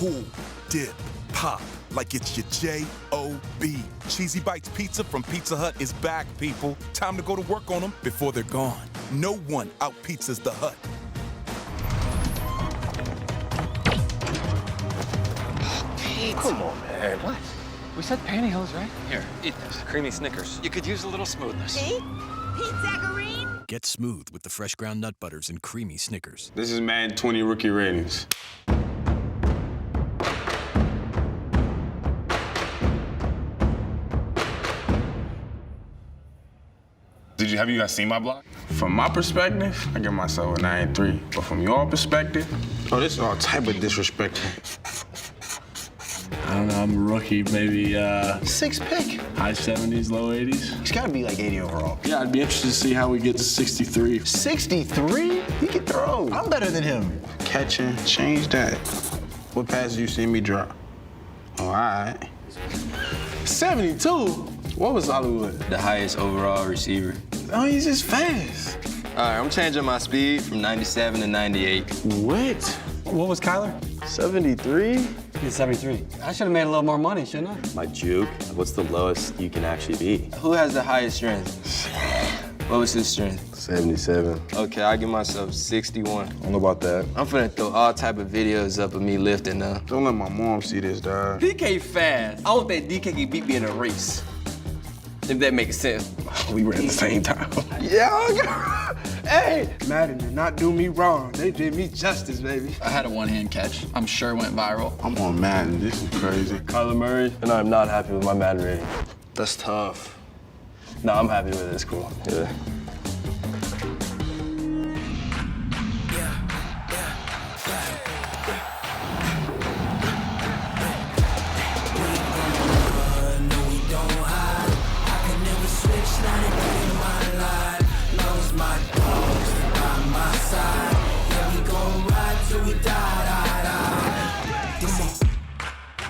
Cool, dip, pop, like it's your J-O-B. Cheesy Bites Pizza from Pizza Hut is back, people. Time to go to work on them before they're gone. No one out-pizzas the Hut. Pete. Come on, man. What? We said pantyhose, right? Here, eat this. Creamy Snickers. You could use a little smoothness. Pete? Pete Zacharine? Get smooth with the fresh ground nut butters and creamy Snickers. This is Madden 20 rookie ratings. Have you guys seen my block? From my perspective, I give myself a 9-3. But from your perspective, oh, this is all type of disrespectful. I don't know, I'm a rookie, maybe 6th pick. high 70s, low 80s. He's gotta be like 80 overall. Yeah, I'd be interested to see how we get to 63. 63? He can throw. I'm better than him. Catching, change that. What passes you see me drop? All right. 72? What was Hollywood? The highest overall receiver. Oh, he's just fast. All right, I'm changing my speed from 97 to 98. What? What was Kyler? 73? He's 73. I should have made a little more money, shouldn't I? My juke, what's the lowest you can actually be? Who has the highest strength? What was his strength? 77. Okay, I give myself 61. I don't know about that. I'm finna throw all type of videos up of me lifting up. Don't let my mom see this, dog. DK fast. I don't think DK can beat me in a race. If that makes sense. We ran at the same time. Yeah. Hey, Madden did not do me wrong. They did me justice, baby. I had a one-hand catch. I'm sure it went viral. I'm on Madden. This is crazy. Kyler Murray, and I'm not happy with my Madden rating. That's tough. No, I'm happy with it. It's cool. Yeah.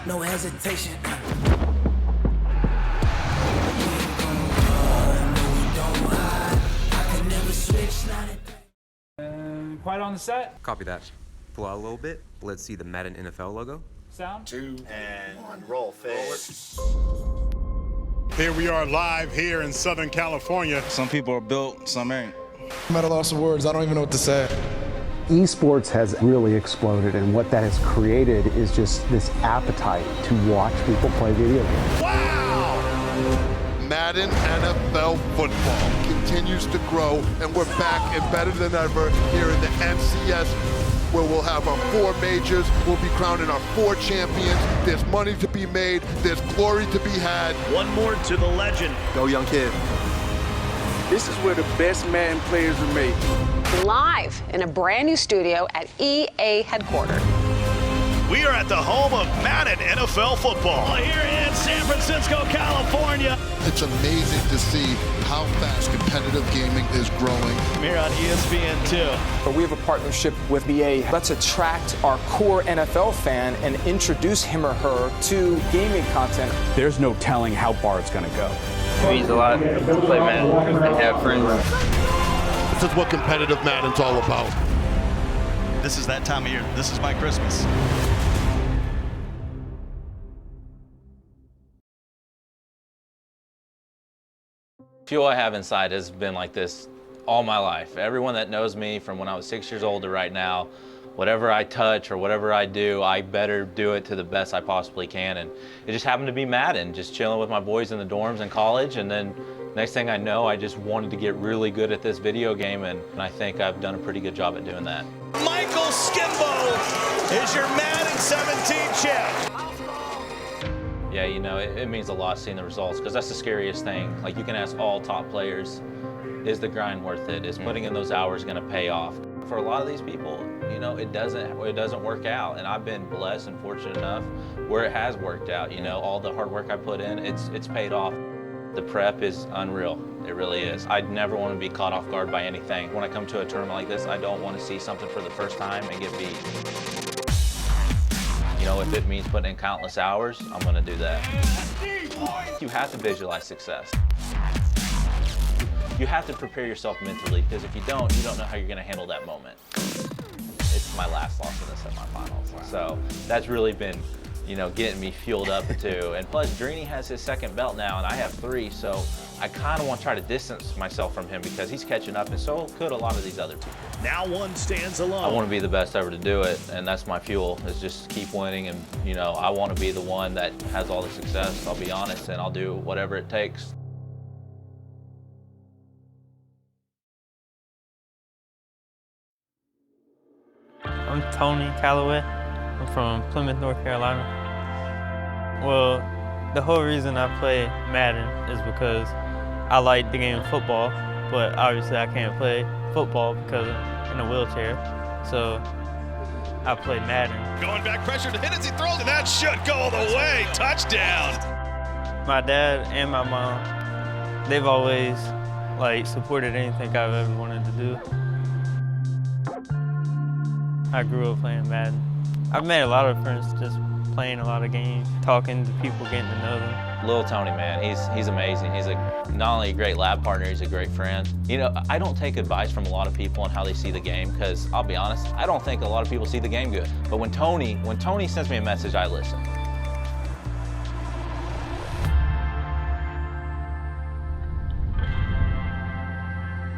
No hesitation. Quiet on the set. Copy that. Pull out a little bit. Let's see the Madden NFL logo. Sound. 2 and 1. Roll fast. Here we are live here in Southern California. Some people are built, some ain't. I'm at a loss of words. I don't even know what to say. Esports has really exploded, and what that has created is just this appetite to watch people play video games. Wow! Madden NFL football continues to grow, and we're back and better than ever here in the MCS, where we'll have our 4 majors, we'll be crowning our 4 champions. There's money to be made, there's glory to be had. One more to the legend. Go, young kid. This is where the best Madden players are made. Live in a brand new studio at EA headquarters. We are at the home of Madden NFL football here in San Francisco, California. It's amazing to see how fast competitive gaming is growing. I'm here on ESPN2. We have a partnership with EA. Let's attract our core NFL fan and introduce him or her to gaming content. There's no telling how far it's going to go. It means a lot to play Madden and have friends. This is what competitive Madden's all about. This is that time of year. This is my Christmas. Fuel I have inside has been like this all my life. Everyone that knows me from when I was 6 years old to right now, whatever I touch or whatever I do, I better do it to the best I possibly can. And it just happened to be Madden, just chilling with my boys in the dorms in college. And then next thing I know, I just wanted to get really good at this video game. And I think I've done a pretty good job at doing that. Michael Skimbo is your Madden 17 champ. Yeah, you know, it means a lot seeing the results, because that's the scariest thing. Like, you can ask all top players, is the grind worth it? Is putting in those hours gonna pay off? For a lot of these people, you know, it doesn't work out. And I've been blessed and fortunate enough where it has worked out. You know, all the hard work I put in, it's paid off. The prep is unreal. It really is. I'd never want to be caught off guard by anything. When I come to a tournament like this, I don't want to see something for the first time and get beat. You know, if it means putting in countless hours, I'm gonna do that. You have to visualize success. You have to prepare yourself mentally, because if you don't know how you're gonna handle that moment. It's my last loss in the semifinals. Wow. So that's really been, getting me fueled up too. And plus, Drini has his second belt now, and I have 3, so I kind of want to try to distance myself from him because he's catching up, and so could a lot of these other people. Now one stands alone. I want to be the best ever to do it, and that's my fuel, is just keep winning. And, I want to be the one that has all the success, I'll be honest, and I'll do whatever it takes. I'm Tony Calloway. I'm from Plymouth, North Carolina. Well, the whole reason I play Madden is because I like the game of football, but obviously I can't play football because I'm in a wheelchair. So I play Madden. Going back, pressure to hit as he throws, and that should go the way. Touchdown. My dad and my mom, they've always supported anything I've ever wanted to do. I grew up playing Madden. I've made a lot of friends just playing a lot of games, talking to people, getting to know them. Little Tony, man, he's amazing. He's not only a great lab partner, he's a great friend. I don't take advice from a lot of people on how they see the game, because I'll be honest, I don't think a lot of people see the game good. But when Tony sends me a message, I listen.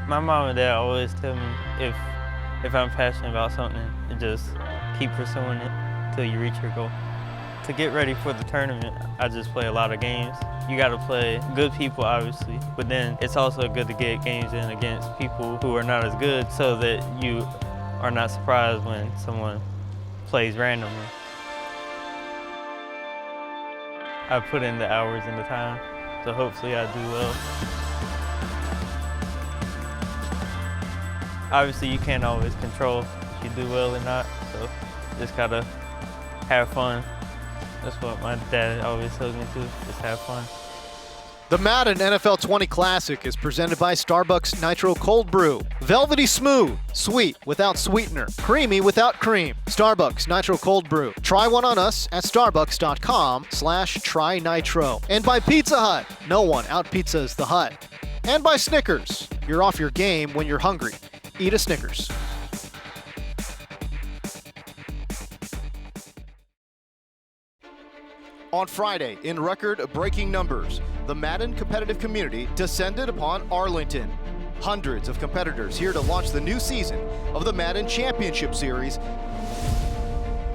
My mom and dad always tell me if I'm passionate about something, to just keep pursuing it till you reach your goal. To get ready for the tournament, I just play a lot of games. You got to play good people, obviously, but then it's also good to get games in against people who are not as good so that you are not surprised when someone plays randomly. I put in the hours and the time, so hopefully I do well. Obviously, you can't always control if you do well or not, so just gotta have fun. That's what my dad always tells me to, just have fun. The Madden NFL 20 Classic is presented by Starbucks Nitro Cold Brew. Velvety smooth, sweet without sweetener, creamy without cream. Starbucks Nitro Cold Brew. Try one on us at starbucks.com/trynitro. And by Pizza Hut. No one out-pizzas the Hut. And by Snickers. You're off your game when you're hungry. Eat a Snickers. On Friday, in record-breaking numbers, the Madden competitive community descended upon Arlington. Hundreds of competitors here to launch the new season of the Madden Championship Series,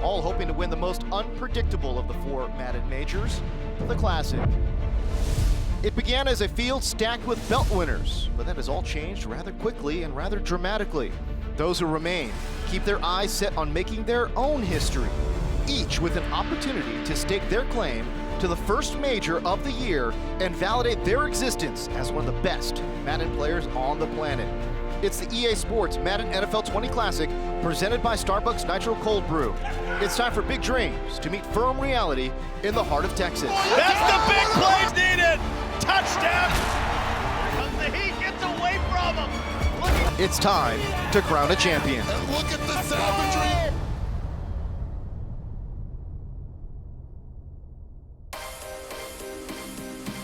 all hoping to win the most unpredictable of the 4 Madden majors, the Classic. It began as a field stacked with belt winners, but that has all changed rather quickly and rather dramatically. Those who remain keep their eyes set on making their own history, each with an opportunity to stake their claim to the first major of the year and validate their existence as one of the best Madden players on the planet. It's the EA Sports Madden NFL 20 Classic, presented by Starbucks Nitro Cold Brew. It's time for big dreams to meet firm reality in the heart of Texas. That's the big plays needed! Touchdown! Here comes the heat, gets away from him! It's time to crown a champion. And look at the savagery!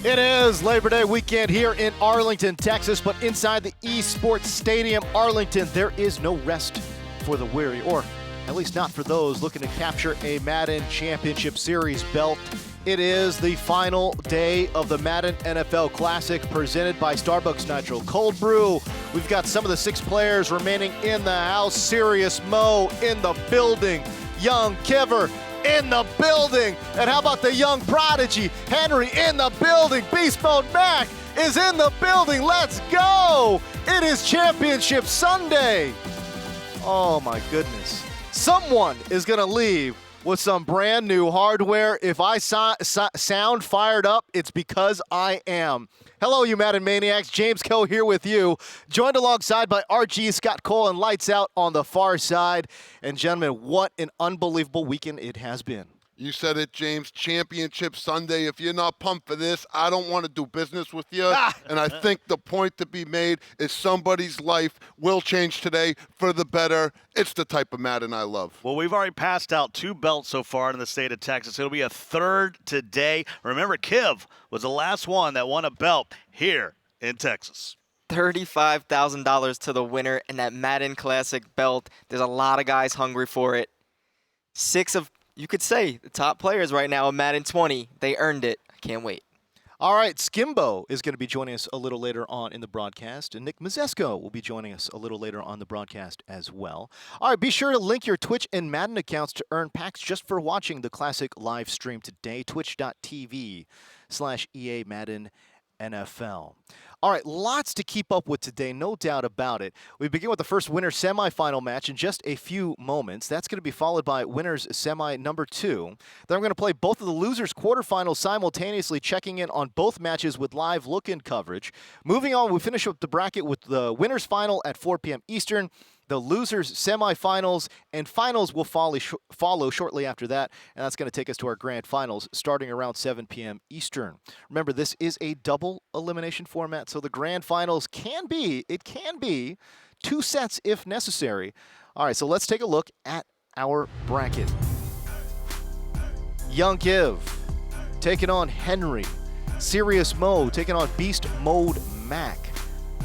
It is Labor Day weekend here in Arlington, Texas, but inside the Esports Stadium, Arlington, there is no rest for the weary, or at least not for those looking to capture a Madden Championship Series belt. It is the final day of the Madden NFL Classic, presented by Starbucks Nitro Cold Brew. We've got some of the 6 players remaining in the house. Serious Mo in the building. Young Kiver in the building. And how about the young prodigy, Henry, in the building. Beast Mode Mac is in the building. Let's go. It is Championship Sunday. Oh my goodness. Someone is going to leave with some brand new hardware. If I sound fired up, it's because I am. Hello, you Madden Maniacs. James Coe here with you, joined alongside by RG, Scott Cole, and Lights Out on the far side. And gentlemen, what an unbelievable weekend it has been. You said it, James. Championship Sunday. If you're not pumped for this, I don't want to do business with you. And I think the point to be made is somebody's life will change today for the better. It's the type of Madden I love. Well, we've already passed out 2 belts so far in the state of Texas. It'll be a 3rd today. Remember, Kiv was the last one that won a belt here in Texas. $35,000 to the winner in that Madden Classic belt. There's a lot of guys hungry for it. 6 of, you could say, the top players right now of Madden 20. They earned it. I can't wait. All right, Skimbo is going to be joining us a little later on in the broadcast, and Nick Mazesco will be joining us a little later on the broadcast as well. All right, be sure to link your Twitch and Madden accounts to earn packs just for watching the Classic live stream today, twitch.tv/EA Madden NFL. All right, lots to keep up with today, no doubt about it. We begin with the first winner semifinal match in just a few moments. That's going to be followed by winners semi number 2. Then we're going to play both of the losers quarterfinals simultaneously, checking in on both matches with live look-in coverage. Moving on, we finish up the bracket with the winners final at 4 p.m. Eastern. The losers semifinals and finals will follow shortly after that, and that's going to take us to our grand finals starting around 7 p.m. Eastern. Remember, this is a double elimination format, so the grand finals can be 2 sets if necessary. All right, so let's take a look at our bracket. Young Kiv taking on Henry. Serious Mo taking on Beast Mode Mac.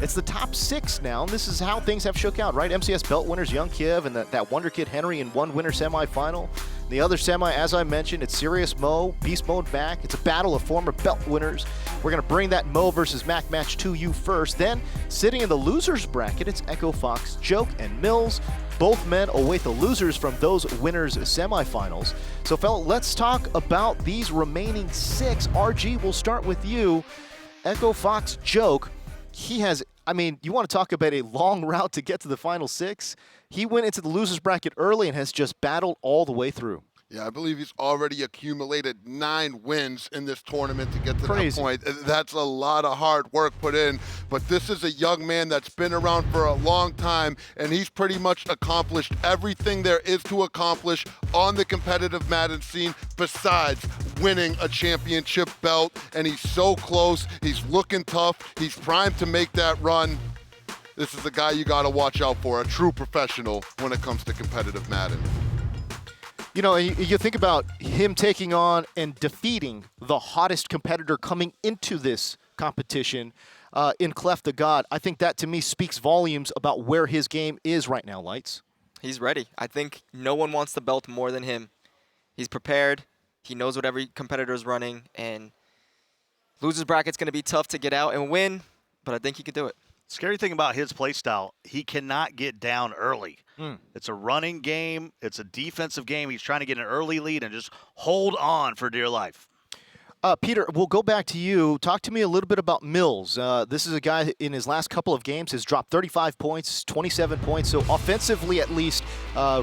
It's the top 6 now, and this is how things have shook out, right? MCS belt winners Young Kiv and that wonder kid Henry in one winner semifinal. The other semi, as I mentioned, it's Serious Mo, Beast Mode Mac. It's a battle of former belt winners. We're going to bring that Mo versus Mac match to you first. Then, sitting in the losers bracket, it's Echo Fox, Joke, and Mills. Both men await the losers from those winners' semifinals. So, fella, let's talk about these remaining 6. RG, we'll start with you. Echo Fox, Joke. He has, I mean, you want to talk about a long route to get to the final 6? He went into the losers bracket early and has just battled all the way through. Yeah, I believe he's already accumulated 9 wins in this tournament to get to that point. That's a lot of hard work put in, but this is a young man that's been around for a long time, and he's pretty much accomplished everything there is to accomplish on the competitive Madden scene besides winning a championship belt, and he's so close. He's looking tough. He's primed to make that run. This is the guy you got to watch out for, a true professional when it comes to competitive Madden. You know, you think about him taking on and defeating the hottest competitor coming into this competition in Clef the God. I think that, to me, speaks volumes about where his game is right now, Lights. He's ready. I think no one wants the belt more than him. He's prepared. He knows what every competitor is running, and losers bracket's going to be tough to get out and win, but I think he could do it. Scary thing about his play style, he cannot get down early. It's a running game. It's a defensive game. He's trying to get an early lead and just hold on for dear life. Peter, we'll go back to you. Talk to me a little bit about Mills. This is a guy in his last couple of games has dropped 35 points, 27 points. So offensively, at least,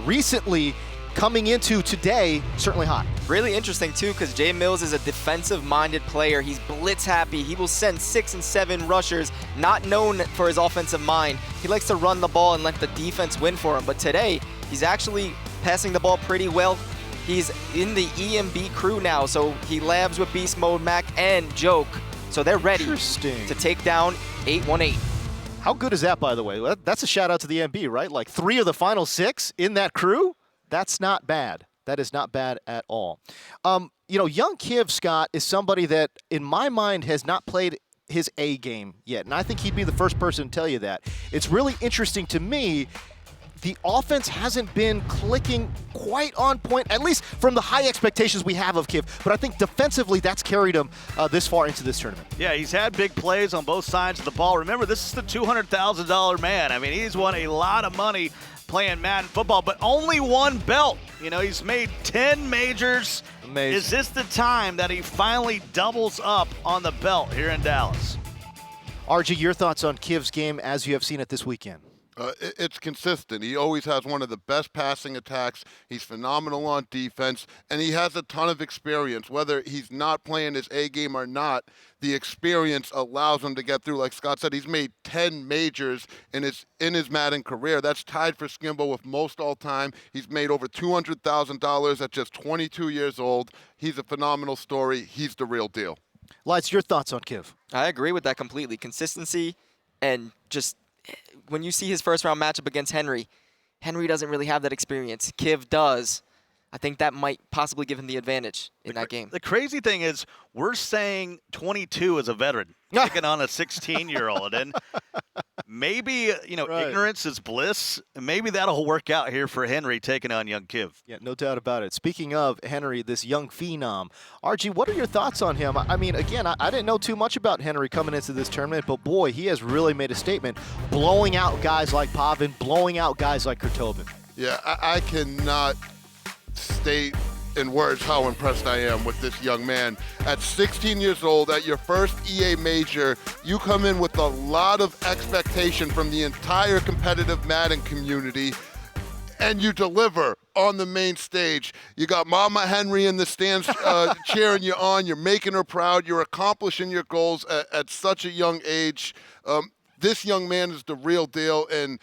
recently coming into today, certainly hot. Really interesting, too, because Jay Mills is a defensive-minded player. He's blitz-happy. He will send 6 and 7 rushers, not known for his offensive mind. He likes to run the ball and let the defense win for him. But today, he's actually passing the ball pretty well. He's in the EMB crew now, so he labs with Beast Mode Mac and Joke. So they're ready to take down 818. How good is that, by the way? That's a shout-out to the EMB, right? Like 3 of the final 6 in that crew? That's not bad. That is not bad at all. You know, young Kiv, Scott, is somebody that, in my mind, has not played his A game yet. And I think he'd be the first person to tell you that. It's really interesting to me. The offense hasn't been clicking quite on point, at least from the high expectations we have of Kiv. But I think defensively, that's carried him this far into this tournament. Yeah, he's had big plays on both sides of the ball. Remember, this is the $200,000 man. I mean, he's won a lot of money playing Madden football, but only 1 belt. You know, he's made 10 majors. Amazing. Is this the time that he finally doubles up on the belt here in Dallas? RG, your thoughts on Kiv's game as you have seen it this weekend? It's consistent. He always has one of the best passing attacks. He's phenomenal on defense, and he has a ton of experience. Whether he's not playing his A game or not, the experience allows him to get through. Like Scott said, he's made 10 majors in his Madden career. That's tied for Skimbo with most all time. He's made over $200,000 at just 22 years old. He's a phenomenal story. He's the real deal. Lights, your thoughts on Kiv? I agree with that completely. Consistency and just when you see his first round matchup against Henry, Henry doesn't really have that experience. Kiv does. I think that might possibly give him the advantage in that game. The crazy thing is we're saying 22 is a veteran taking on a 16-year-old. And maybe, ignorance is bliss. Maybe that'll work out here for Henry taking on young Kiv. Yeah, no doubt about it. Speaking of Henry, this young phenom, RG, what are your thoughts on him? I mean, again, I didn't know too much about Henry coming into this tournament, but boy, he has really made a statement, blowing out guys like Pavan, blowing out guys like Kurtobin. Yeah, I cannot state in words how impressed I am with this young man. At 16 years old, at your first EA major, you come in with a lot of expectation from the entire competitive Madden community, and you deliver on the main stage. You got Mama Henry in the stands cheering you on. You're making her proud. You're accomplishing your goals at such a young age. This young man is the real deal, and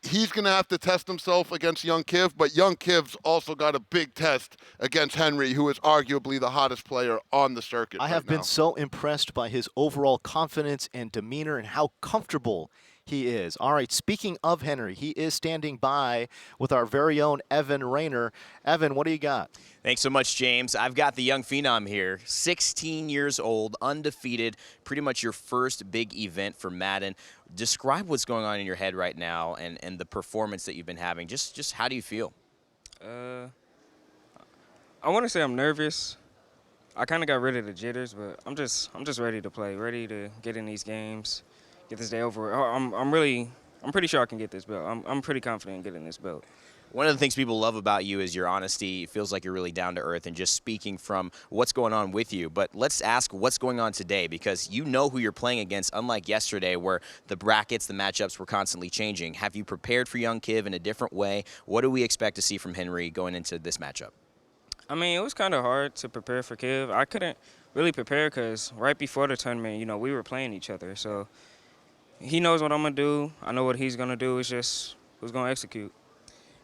he's going to have to test himself against young Kiv, but young Kiv's also got a big test against Henry, who is arguably the hottest player on the circuit. I have been so impressed by his overall confidence and demeanor and how comfortable he is. All right, speaking of Henry, he is standing by with our very own Evan Rayner. Evan, what do you got? Thanks so much, James. I've got the young phenom here, 16 years old, undefeated, pretty much your first big event for Madden. Describe what's going on in your head right now and the performance that you've been having. Just how do you feel? I want to say I'm nervous. I kind of got rid of the jitters, but I'm just ready to play, ready to get in these games, get this day over. I'm pretty sure I can get this belt. I'm pretty confident in getting this belt. One of the things people love about you is your honesty. It feels like you're really down to earth and just speaking from what's going on with you. But let's ask what's going on today, because you know who you're playing against, unlike yesterday where the brackets, the matchups were constantly changing. Have you prepared for young Kiv in a different way? What do we expect to see from Henry going into this matchup? I mean, it was kind of hard to prepare for Kiv. I couldn't really prepare because right before the tournament, we were playing each other. So he knows what I'm going to do. I know what he's going to do. It's just who's going to execute.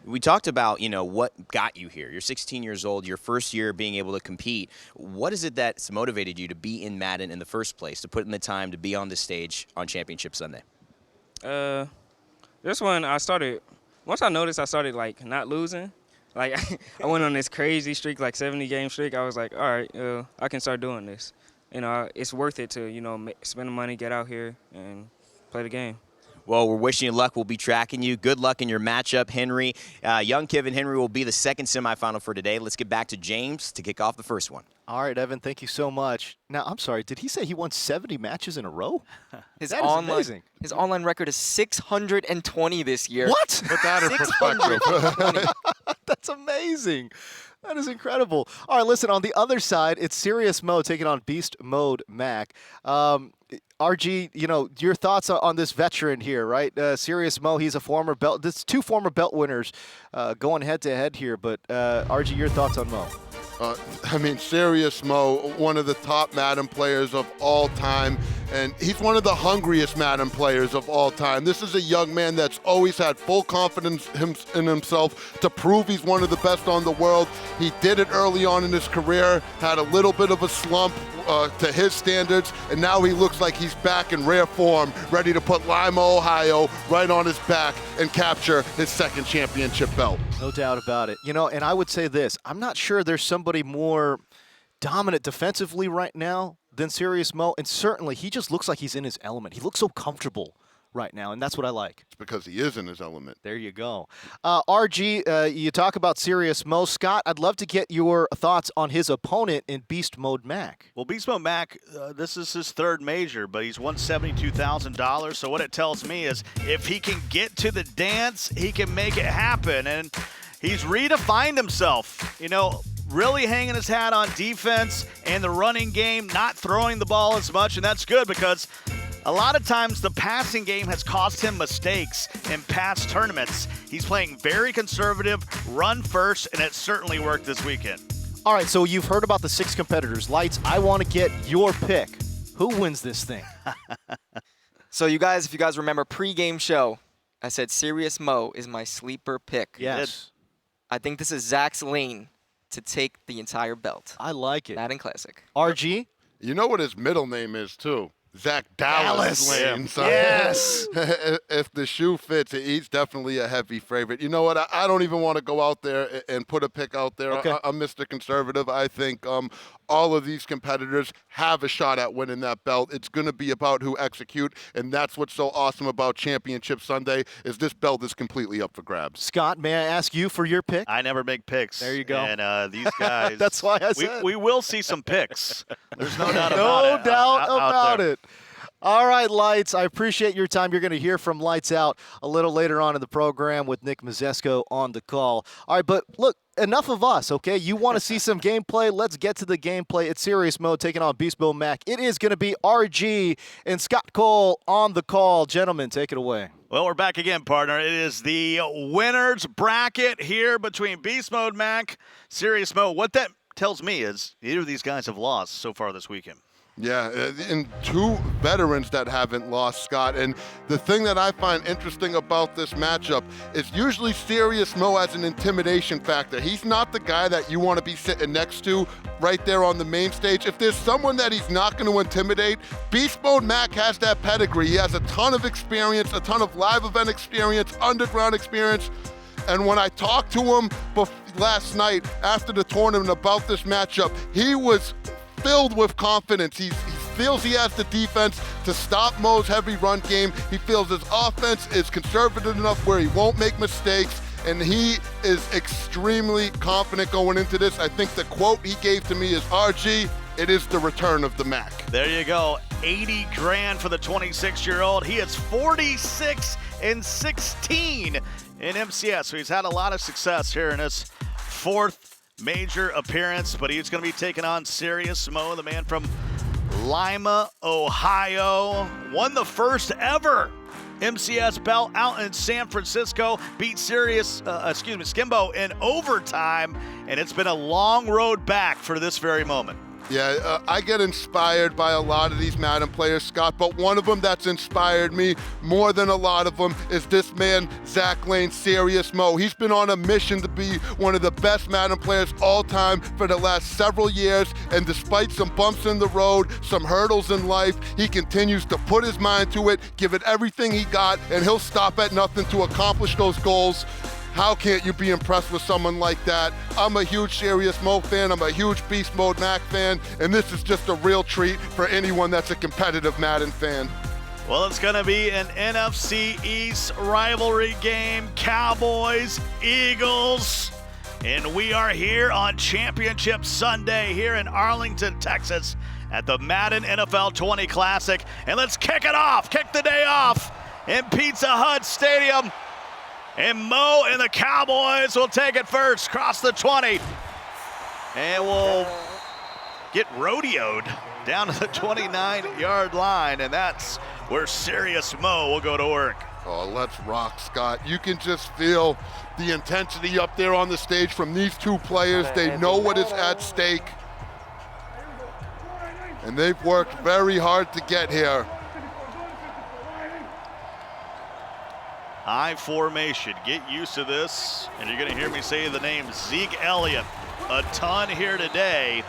We talked about, what got you here. You're 16 years old, your first year being able to compete. What is it that's motivated you to be in Madden in the first place, to put in the time to be on the stage on Championship Sunday? This one, once I noticed I started, not losing. I went on this crazy streak, 70-game streak. I was like, all right, I can start doing this. It's worth it to, spend the money, get out here, and play the game. Well, we're wishing you luck. We'll be tracking you. Good luck in your matchup, Henry. Young Kiv and Henry will be the second semifinal for today. Let's get back to James to kick off the first one. All right, Evan, thank you so much. Now, I'm sorry, did he say he won 70 matches in a row? His online record is 620 this year. What? Put that in perspective. That's amazing. That is incredible. All right, listen, on the other side, it's Serious Mo taking on Beast Mode Mac. RG, your thoughts on this veteran here, right? Serious Mo, he's a former belt. There's two former belt winners going head-to-head here, but RG, your thoughts on Mo? Serious Mo, one of the top Madden players of all time, and he's one of the hungriest Madden players of all time. This is a young man that's always had full confidence in himself to prove he's one of the best on the world. He did it early on in his career, had a little bit of a slump to his standards, and now he looks like he's back in rare form, ready to put Lima, Ohio right on his back and capture his second championship belt. No doubt about it. And I would say this, I'm not sure there's somebody more dominant defensively right now than Serious Mo, and certainly he just looks like he's in his element. He looks so comfortable right now, and that's what I like. It's because he is in his element. There you go. RG, you talk about Serious Mo. Scott, I'd love to get your thoughts on his opponent in Beast Mode Mac. Well, Beast Mode Mac, this is his third major, but he's won $72,000. So what it tells me is if he can get to the dance, he can make it happen. And he's redefined himself, really hanging his hat on defense and the running game, not throwing the ball as much, and that's good because a lot of times the passing game has cost him mistakes in past tournaments. He's playing very conservative, run first, and it certainly worked this weekend. All right, so you've heard about the 6 competitors. Lights, I want to get your pick. Who wins this thing? So if you guys remember pre-game show, I said Serious Mo is my sleeper pick. Yes. I think this is Zach's lane to take the entire belt. I like it. Madden Classic. RG? You know what his middle name is, too? Zach Dallas lane. So yes. if the shoe fits, he's definitely a heavy favorite. You know what? I don't even want to go out there and put a pick out there. Okay. I'm Mr. Conservative. I think all of these competitors have a shot at winning that belt. It's going to be about who execute, and that's what's so awesome about Championship Sunday is this belt is completely up for grabs. Scott, may I ask you for your pick? I never make picks. There you go. And these guys. That's why I said. We will see some picks. There's no doubt No about it. doubt out about there. it. All right, Lights, I appreciate your time. You're going to hear from Lights Out a little later on in the program with Nick Mazesco on the call. All right, but look, enough of us, okay? You want to see some gameplay? Let's get to the gameplay. It's Serious Mode taking on Beast Mode Mac. It is going to be RG and Scott Cole on the call. Gentlemen, take it away. Well, we're back again, partner. It is the winners bracket here between Beast Mode Mac, Serious Mode. What that tells me is neither of these guys have lost so far this weekend. Yeah, and two veterans that haven't lost, Scott. And the thing that I find interesting about this matchup is usually Serious Mo has an intimidation factor. He's not the guy that you want to be sitting next to right there on the main stage. If there's someone that he's not going to intimidate, Beast Mode Mac has that pedigree. He has a ton of experience, a ton of live event experience, underground experience. And when I talked to him last night after the tournament about this matchup, he was filled with confidence. He feels he has the defense to stop Mo's heavy run game. He feels his offense is conservative enough where he won't make mistakes, and he is extremely confident going into this. I think the quote he gave to me is, RG, it is the return of the Mac. There you go. 80 grand for the 26-year-old. He is 46-16 in MCS, so he's had a lot of success here in his fourth major appearance, but he's going to be taking on Serious Mo, the man from Lima, Ohio. Won the first ever MCS belt out in San Francisco. Beat Skimbo in overtime, and it's been a long road back for this very moment. Yeah, I get inspired by a lot of these Madden players, Scott, but one of them that's inspired me more than a lot of them is this man, Zach Lane, Serious Mo. He's been on a mission to be one of the best Madden players all time for the last several years, and despite some bumps in the road, some hurdles in life, he continues to put his mind to it, give it everything he got, and he'll stop at nothing to accomplish those goals. How can't you be impressed with someone like that? I'm a huge Serious Mo fan. I'm a huge Beast Mode Mac fan. And this is just a real treat for anyone that's a competitive Madden fan. Well, it's going to be an NFC East rivalry game. Cowboys, Eagles. And we are here on Championship Sunday here in Arlington, Texas at the Madden NFL 20 Classic. And let's kick it off. Kick the day off in Pizza Hut Stadium. And Mo and the Cowboys will take it first, cross the 20. And we'll get rodeoed down to the 29-yard line, and that's where Serious Mo will go to work. Oh, let's rock, Scott. You can just feel the intensity up there on the stage from these two players. They know what is at stake, and they've worked very hard to get here. I formation. Get used to this. And you're going to hear me say the name Zeke Elliott a ton here today.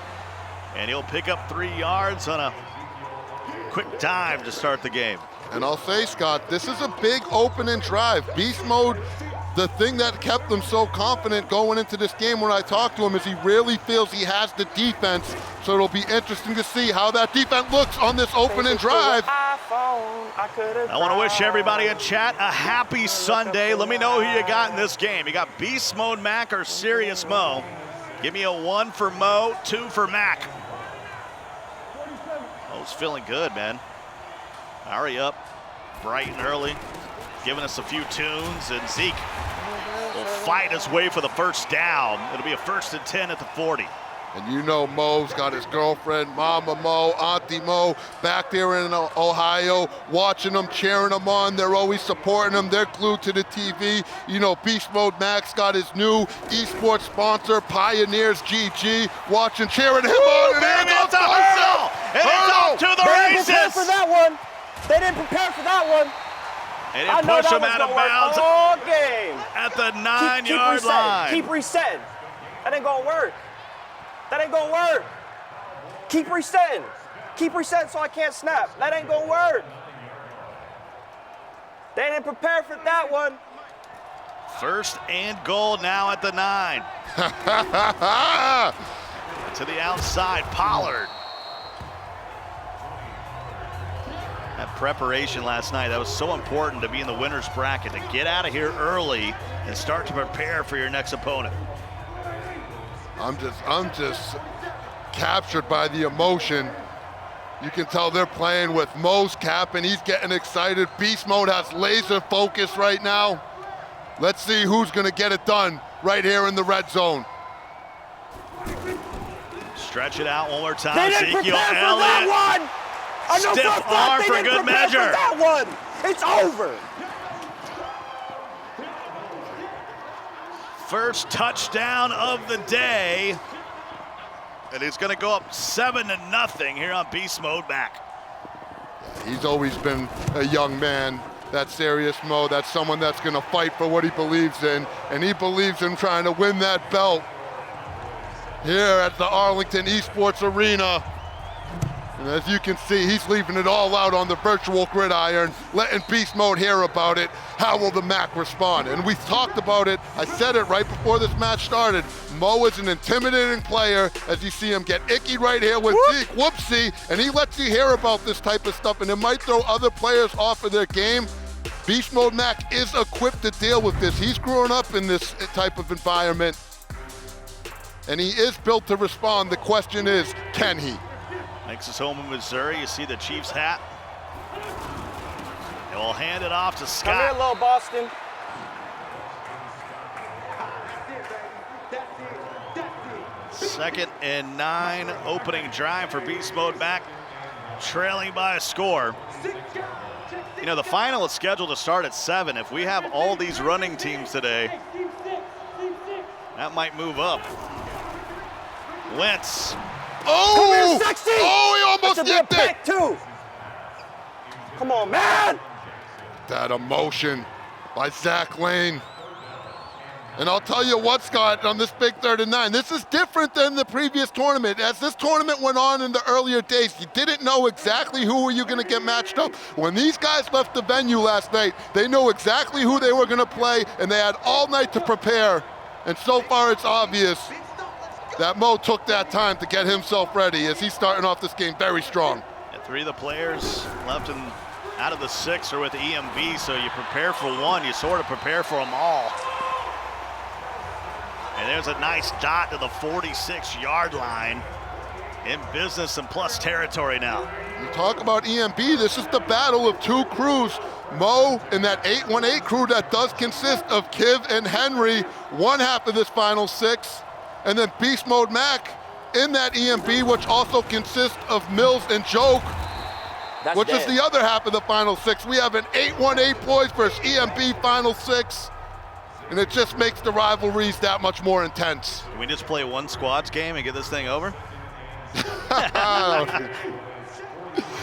And he'll pick up 3 yards on a quick dive to start the game. And I'll say, Scott, this is a big opening drive. Beast Mode, the thing that kept them so confident going into this game when I talked to him is he really feels he has the defense. So it'll be interesting to see how that defense looks on this opening drive. I want to wish everybody in chat a happy Sunday. Let me know who you got in this game. You got Beast Mode Mac or Serious Mo? Give me a 1 for Mo, 2 for Mac. Mo's feeling good, man. Hurry up, bright and early, giving us a few tunes, and Zeke will fight his way for the first down. It'll be a 1st and 10 at the 40. And you know Mo's got his girlfriend, Mama Mo, Auntie Mo, back there in Ohio, watching them, cheering them on. They're always supporting them. They're glued to the TV. You know, Beast Mode Max got his new esports sponsor, Pioneers GG, watching, cheering him on. And it's off to the races. They didn't prepare for that one. They didn't prepare for that one. And it pushed him out of bounds all game. At the 9-yard line. Keep resetting. That ain't gonna work. That ain't gonna work. Keep resetting. Keep reset so I can't snap. That ain't gonna work. They didn't prepare for that one. First and goal now at the 9. To the outside, Pollard. That preparation last night, that was so important to be in the winner's bracket, to get out of here early and start to prepare for your next opponent. I'm just captured by the emotion. You can tell they're playing with Mo's cap and he's getting excited. Beast Mode has laser focus right now. Let's see who's gonna get it done right here in the red zone. Stretch it out one more time. They didn't Ezekiel prepare for Elliott. that one. I know Stiff for a fact arm they for didn't good prepare measure. For that one. It's over. First touchdown of the day. And it's gonna go up 7-0 here on Beast Mode back. He's always been a young man. That's serious Mo. That's someone that's gonna fight for what he believes in. And he believes in trying to win that belt here at the Arlington Esports Arena. And as you can see, he's leaving it all out on the virtual gridiron, letting Beast Mode hear about it. How will the Mac respond? And we talked about it. I said it right before this match started. Mo is an intimidating player, as you see him get icky right here with Zeke, whoopsie, and he lets you hear about this type of stuff, and it might throw other players off of their game. Beast Mode Mac is equipped to deal with this. He's grown up in this type of environment, and he is built to respond. The question is, can he? Makes his home in Missouri. You see the Chiefs hat. And we'll hand it off to Scott. Come here, little Boston. Second and 9, opening drive for Beast Mode back, trailing by a score. You know, the final is scheduled to start at 7. If we have all these running teams today, that might move up. Wentz. Oh! Come here, sexy! Oh, he almost nipped it! Too. Come on, man! That emotion by Zach Lane. And I'll tell you what, Scott, on this big 3rd and 9, this is different than the previous tournament. As this tournament went on in the earlier days, you didn't know exactly who were you going to get matched up. When these guys left the venue last night, they knew exactly who they were going to play, and they had all night to prepare. And so far, it's obvious that Mo took that time to get himself ready as he's starting off this game very strong. Yeah, 3 of the players left out of the 6 are with EMB, so you prepare for one, you sort of prepare for them all. And there's a nice dot to the 46-yard line. In business and plus territory now. You talk about EMB, this is the battle of 2 crews. Mo and that 818 crew that does consist of Kiv and Henry, one half of this final 6. And then Beast Mode Mac in that EMB, which also consists of Mills and Joke, which is the other half of the final 6. We have an 818 boys versus EMB final 6, and it just makes the rivalries that much more intense. Can we just play one squads game and get this thing over?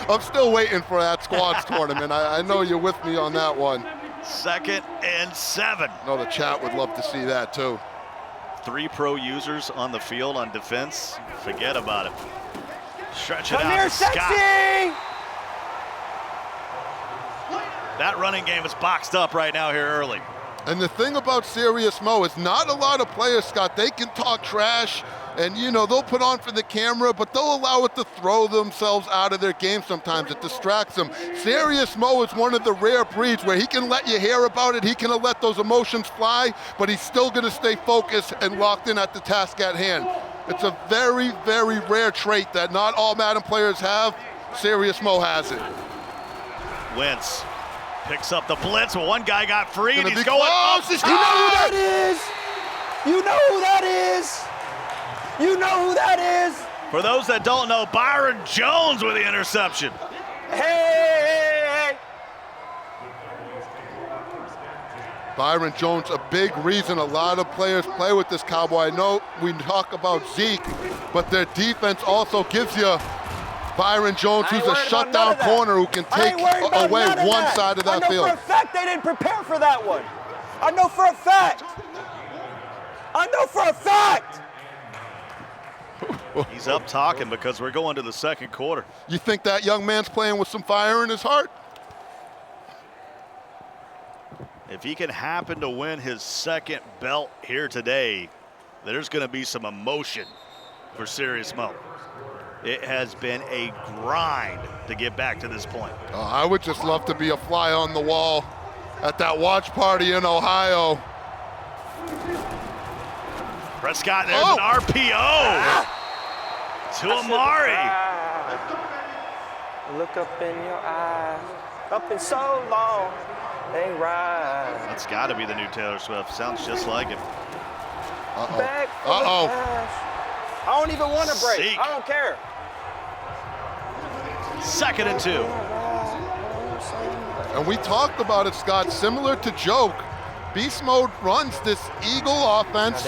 I'm still waiting for that squads tournament. I know you're with me on that one. 2nd and 7. No, the chat would love to see that too. 3 pro users on the field on defense. Forget about it. Stretch it Come out here, to Scott. sexy! That running game is boxed up right now here early. And the thing about Serious Mo is not a lot of players, Scott, they can talk trash and, you know, they'll put on for the camera, but they'll allow it to throw themselves out of their game sometimes. It distracts them. Serious Mo is one of the rare breeds where he can let you hear about it, he can let those emotions fly, but he's still going to stay focused and locked in at the task at hand. It's a very, very rare trait that not all Madden players have. Serious Mo has it. Wentz picks up the blitz. Well, one guy got free, and he's going up. You know who that is? You know who that is? You know who that is? For those that don't know, Byron Jones with the interception. Hey! Byron Jones, a big reason a lot of players play with this Cowboy. I know we talk about Zeke, but their defense also gives you Byron Jones, who's a shutdown corner who can take away one side of that field. I know for a fact they didn't prepare for that one. I know for a fact. I know for a fact. He's up talking because we're going to the second quarter. You think that young man's playing with some fire in his heart? If he can happen to win his second belt here today, there's going to be some emotion for Serious Mo. It has been a grind to get back to this point. I would just love to be a fly on the wall at that watch party in Ohio. Prescott, there's an RPO to Amari. Look up in your eyes, up in so long, ain't right. That's got to be the new Taylor Swift. Sounds just like it. I don't even want to break. Zeke. I don't care. 2nd and 2. And we talked about it, Scott, similar to Joke. Beast Mode runs this Eagle offense.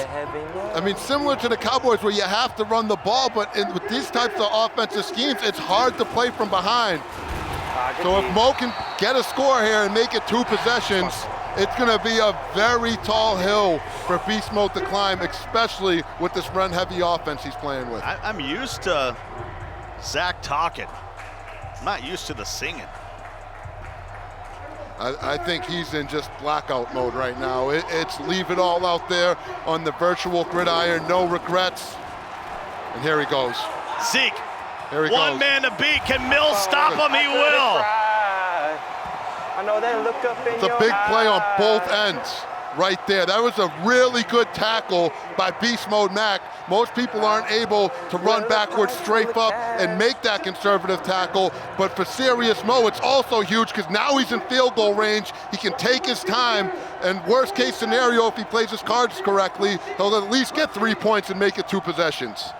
I mean, similar to the Cowboys where you have to run the ball, but with these types of offensive schemes, it's hard to play from behind. So if Mo can get a score here and make it 2 possessions, it's going to be a very tall hill for Beast Mode to climb, especially with this run-heavy offense he's playing with. I'm used to Zach talking. I'm not used to the singing. I think he's in just blackout mode right now. It's leave it all out there on the virtual gridiron, no regrets. And here he goes. Zeke, here he one goes. man to beat. Can Mills stop him? He will. I know they look up in It's a big play on both ends right there. That was a really good tackle by Beast Mode Mac. Most people aren't able to run backwards, strafe up, and make that conservative tackle. But for Serious Mo, it's also huge because now he's in field goal range. He can take his time, and worst case scenario, if he plays his cards correctly, he'll at least get 3 points and make it 2 possessions.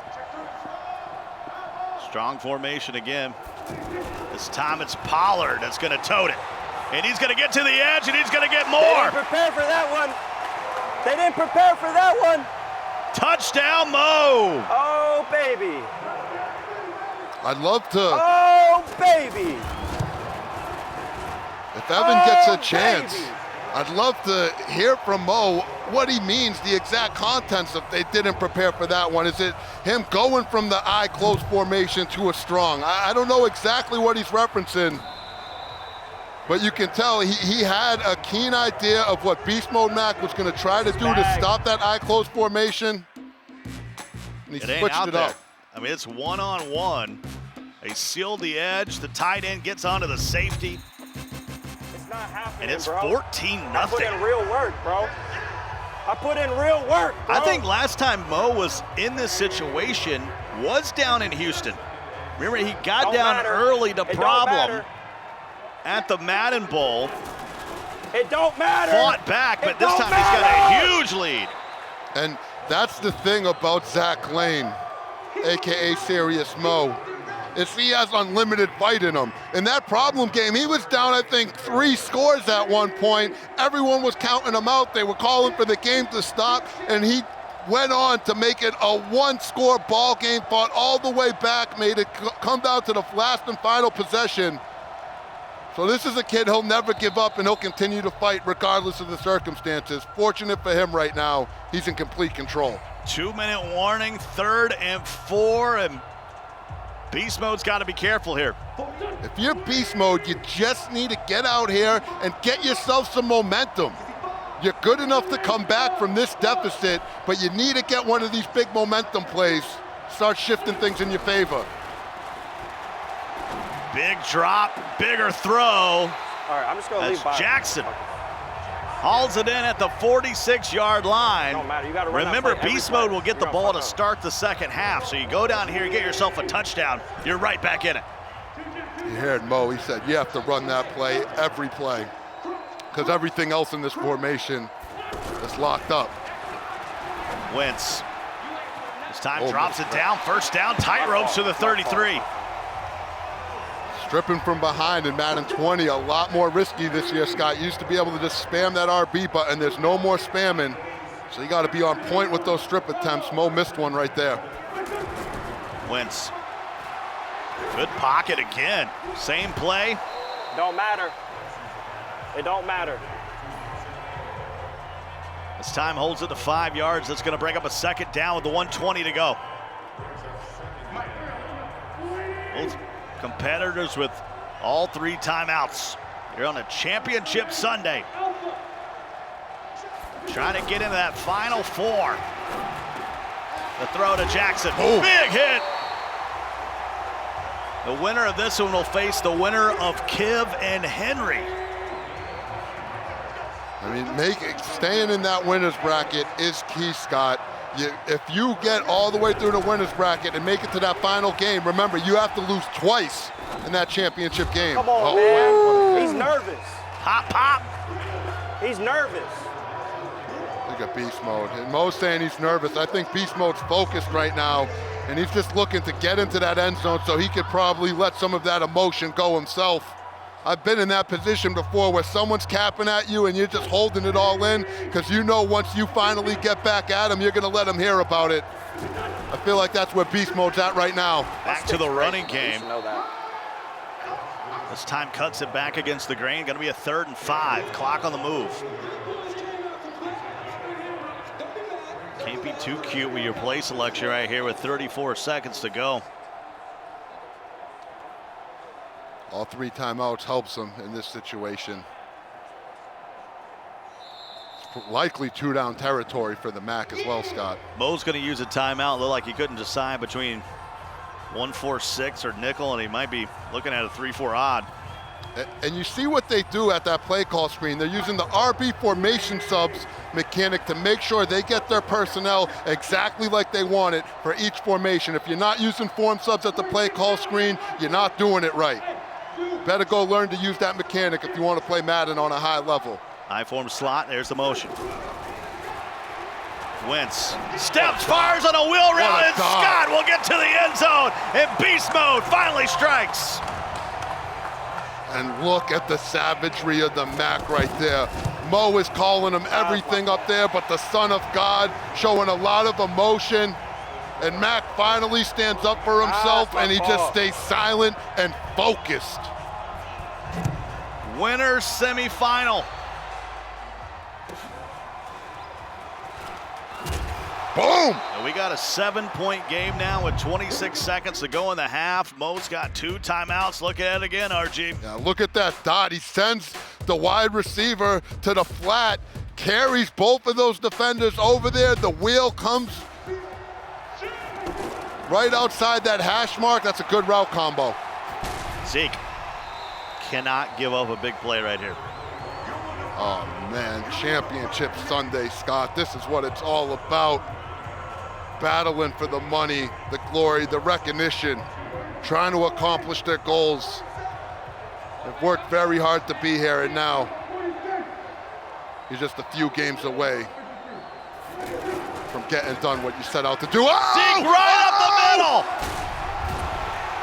Strong formation again. This time it's Pollard that's going to tote it. And he's going to get to the edge, and he's going to get more. They didn't prepare for that one. They didn't prepare for that one. Touchdown, Mo. Oh, baby. I'd love to. Oh, baby. If Evan gets a chance, I'd love to hear from Mo what he means, the exact contents of they didn't prepare for that one. Is it him going from the eye close formation to a strong? I don't know exactly what he's referencing. But you can tell he had a keen idea of what Beast Mode Mac was going to try to do to stop that eye close formation. And he switched it up. I mean, it's one-on-one. They sealed the edge. The tight end gets onto the safety. It's not happening, and it's bro. 14-0. I put in real work, bro. I put in real work, bro. I think last time Mo was in this situation was down in Houston. Remember, he got down early to problem at the Madden Bowl. It don't matter. Fought back, but this time he's got a huge lead. And that's the thing about Zach Lane, AKA Serious Mo, is he has unlimited fight in him. In that problem game, he was down, I think, 3 scores at one point. Everyone was counting him out. They were calling for the game to stop, and he went on to make it a 1-score ball game, fought all the way back, made it come down to the last and final possession. So this is a kid, he'll never give up, and he'll continue to fight regardless of the circumstances. Fortunate for him right now, he's in complete control. 2-minute warning, 3rd and 4, and Beast Mode's got to be careful here. If you're Beast Mode, you just need to get out here and get yourself some momentum. You're good enough to come back from this deficit, but you need to get one of these big momentum plays, start shifting things in your favor. Big drop, bigger throw. All right, I'm just going to leave by. Jackson hauls it in at the 46-yard line. Don't matter. You got to run. Remember, Beast Mode will get the ball to start the second half, so you go down here and get yourself a touchdown. You're right back in it. You heard Mo, he said you have to run that play every play because everything else in this formation is locked up. Wentz. This time drops it down. First down, tight ropes to the 33. Stripping from behind in Madden 20, a lot more risky this year, Scott. You used to be able to just spam that RB button. There's no more spamming. So you got to be on point with those strip attempts. Mo missed one right there. Wentz. Good pocket again. Same play. Don't matter. It don't matter. This time holds it to 5 yards. That's going to bring up a second down with the 1:20 to go. Both competitors with all 3 timeouts. You're on a championship Sunday. Trying to get into that final 4. The throw to Jackson. Big hit. The winner of this one will face the winner of Kiv and Henry. I mean, staying in that winner's bracket is key, Scott. If you get all the way through the winner's bracket and make it to that final game, remember, you have to lose twice in that championship game. Come on, man. He's nervous. Pop, pop. He's nervous. Look at Beast Mode. And Mo's saying he's nervous. I think Beast Mode's focused right now, and he's just looking to get into that end zone so he could probably let some of that emotion go himself. I've been in that position before where someone's capping at you and you're just holding it all in because you know once you finally get back at him, you're going to let him hear about it. I feel like that's where Beast Mode's at right now. Back to the running game. This time cuts it back against the grain. Going to be a 3rd and 5. Clock on the move. Can't be too cute with your play selection right here with 34 seconds to go. All 3 timeouts helps him in this situation. It's likely 2-down territory for the MAC as well, Scott. Mo's going to use a timeout. Look like he couldn't decide between 1-4-6 or nickel, and he might be looking at a 3-4 odd. And you see what they do at that play call screen. They're using the RB formation subs mechanic to make sure they get their personnel exactly like they want it for each formation. If you're not using form subs at the play call screen, you're not doing it right. Better go learn to use that mechanic if you want to play Madden on a high level. High form slot, there's the motion. Wentz steps, fires on a wheel route, and Scott will get to the end zone, and Beast Mode finally strikes. And look at the savagery of the MAC right there. Mo is calling him everything up there, but the Son of God showing a lot of emotion. And Mac finally stands up for himself, and he just stays silent and focused. Winner semifinal. Boom! And we got a 7-point game now with 26 seconds to go in the half. Mo's got 2 timeouts. Look at it again, RG. Yeah, look at that dot. He sends the wide receiver to the flat, carries both of those defenders over there. The wheel comes right outside that hash mark. That's a good route combo. Zeke cannot give up a big play right here. Oh man, championship Sunday, Scott. This is what it's all about. Battling for the money, the glory, the recognition, trying to accomplish their goals. They've worked very hard to be here, and now he's just a few games away from getting done what you set out to do. Zeke right up the middle!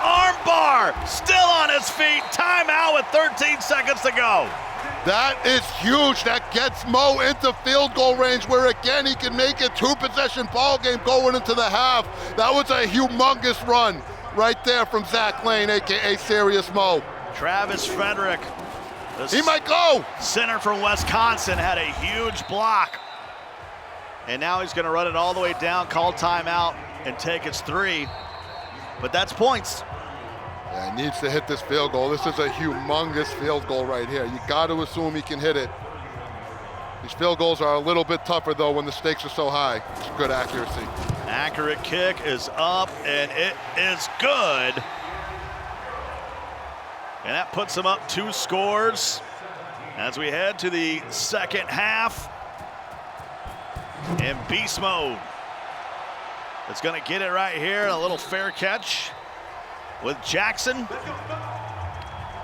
Armbar, still on his feet. Timeout with 13 seconds to go. That is huge. That gets Mo into field goal range where, again, he can make it 2-possession ball game going into the half. That was a humongous run right there from Zach Lane, a.k.a. Serious Mo. Travis Frederick. He might go. Center from Wisconsin had a huge block. And now he's going to run it all the way down, call timeout, and take his 3. But that's points. Yeah, he needs to hit this field goal. This is a humongous field goal right here. You got to assume he can hit it. These field goals are a little bit tougher, though, when the stakes are so high. It's good accuracy. Accurate kick is up, and it is good. And that puts him up 2 scores as we head to the second half. And Beast Mode is going to get it right here. A little fair catch with Jackson.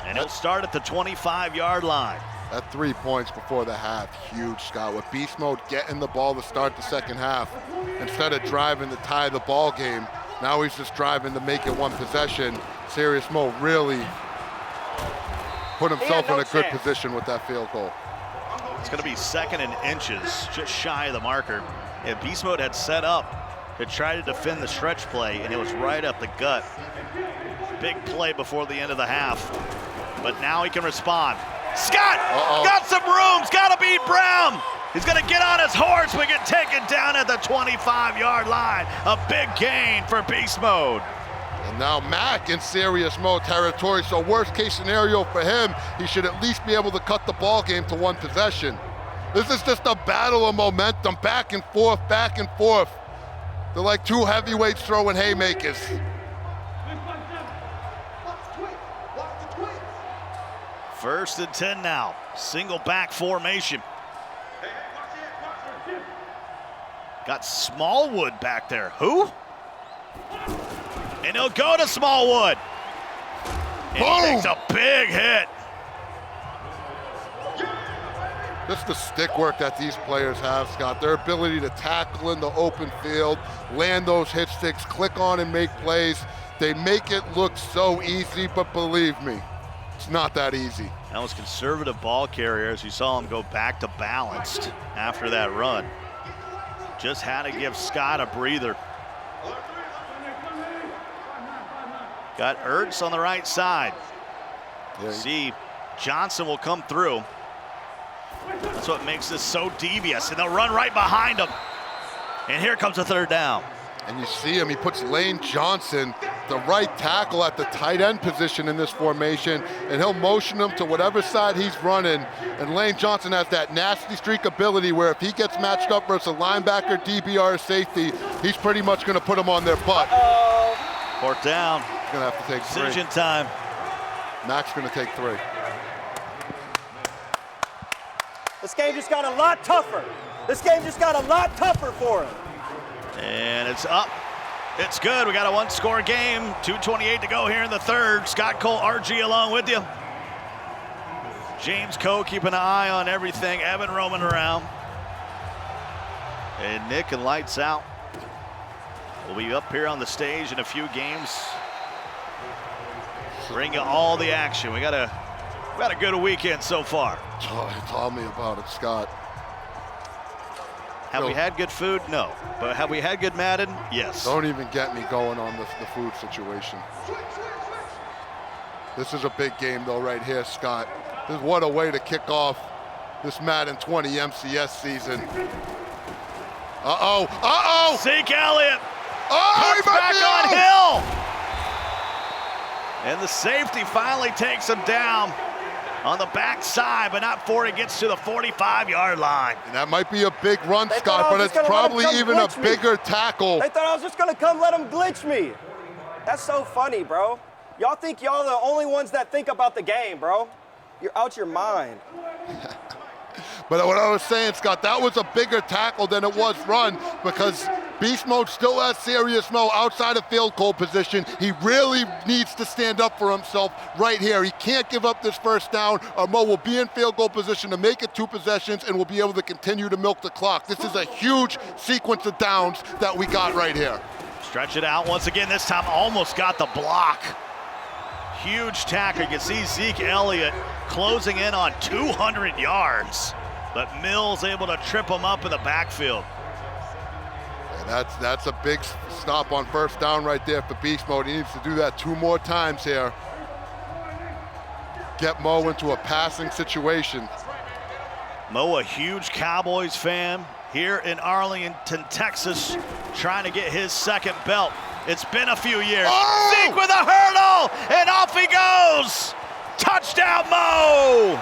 And he'll start at the 25-yard line. At 3 points before the half, huge, Scott. With Beast Mode getting the ball to start the second half, instead of driving to tie the ball game, now he's just driving to make it 1 possession. Serious Mo really put himself in a good position with that field goal. It's going to be 2nd and inches, just shy of the marker. And Beast Mode had set up to try to defend the stretch play, and it was right up the gut. Big play before the end of the half, but now he can respond. Scott got some room, got to beat Brown. He's going to get on his horse. We get taken down at the 25-yard line. A big gain for Beast Mode. And And now Mac in serious Mo territory, so worst case scenario for him, he should at least be able to cut the ball game to 1 possession. This is just a battle of momentum, back and forth, back and forth. They're like two heavyweights throwing haymakers. First and 10 now. Single back formation. Got Smallwood back there. Who? And he'll go to Smallwood. And he takes a big hit. Just the stick work that these players have, Scott. Their ability to tackle in the open field, land those hit sticks, click on and make plays. They make it look so easy, but believe me, it's not that easy. That was conservative ball carriers. You saw him go back to balanced after that run. Just had to give Scott a breather. Got Ertz on the right side. See, Johnson will come through. That's what makes this so devious, and they'll run right behind him. And here comes a third down. And you see him, he puts Lane Johnson, the right tackle, at the tight end position in this formation, and he'll motion him to whatever side he's running. And Lane Johnson has that nasty streak ability where if he gets matched up versus a linebacker, DB, or safety, he's pretty much gonna put him on their butt. Fourth down. He's gonna have to take 3. Decision time. Mac's gonna take 3. This game just got a lot tougher. This game just got a lot tougher for him. And it's up. It's good. We got a 1-score game. 2:28 to go here in the third. Scott Cole, RG along with you. James Coe keeping an eye on everything. Evan roaming around. And Nick and lights out. We'll be up here on the stage in a few games. Bring you all the action. We got a good weekend so far. Oh, tell me about it, Scott. Have we had good food? No. But have we had good Madden? Yes. Don't even get me going on the food situation. This is a big game, though, right here, Scott. What a way to kick off this Madden 20 MCS season. Uh-oh. Uh-oh. Zeke Elliott. Oh, puts back on Hill. And the safety finally takes him down on the backside, but not before he gets to the 45-yard line. And that might be a big run, Scott, but it's probably even a bigger tackle. They thought I was just gonna come let them glitch me. That's so funny, bro. Y'all think y'all the only ones that think about the game, bro. You're out your mind. But what I was saying, Scott, that was a bigger tackle than it was run because Beast Mode still has serious Mo outside of field goal position. He really needs to stand up for himself right here. He can't give up this first down or Mo will be in field goal position to make it 2 possessions and will be able to continue to milk the clock. This is a huge sequence of downs that we got right here. Stretch it out once again. This time almost got the block. Huge tackle. You can see Zeke Elliott closing in on 200 yards. But Mills able to trip him up in the backfield. And that's a big stop on first down right there for Beast Mode. He needs to do that 2 more times here. Get Mo into a passing situation. Mo, a huge Cowboys fan here in Arlington, Texas, trying to get his second belt. It's been a few years. Oh! Zeke with a hurdle, and off he goes. Touchdown, Mo!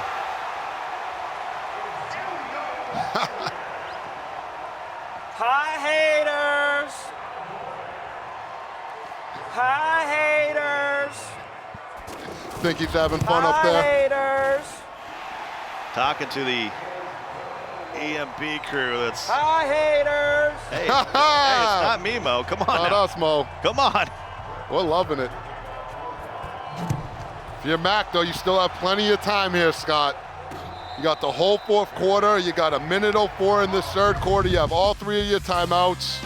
Hi, haters. Hi, haters. Think he's having fun up there? Haters. Talking to the EMP crew. That's hi, haters. Hey, hey, it's not me, Mo. Come on, not now. us, Mo. Come on. We're loving it. If you're Mac, though, you still have plenty of time here, Scott. You got the whole 4th quarter. You got 1:04 in this 3rd quarter. You have all 3 of your timeouts.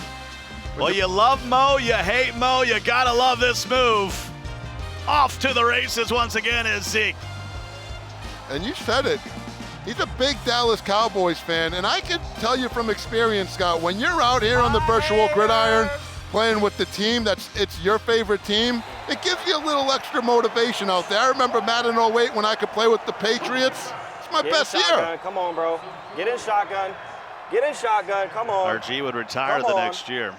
Well, you love Mo, you hate Mo. You gotta love this move. Off to the races once again is Zeke. And you said it. He's a big Dallas Cowboys fan, and I can tell you from experience, Scott, when you're out here on the virtual gridiron playing with the team it's your favorite team, it gives you a little extra motivation out there. I remember Madden 08 when I could play with the Patriots. It's my best year. Come on, bro. Get in shotgun. Get in shotgun. Come on. RG would retire the next year.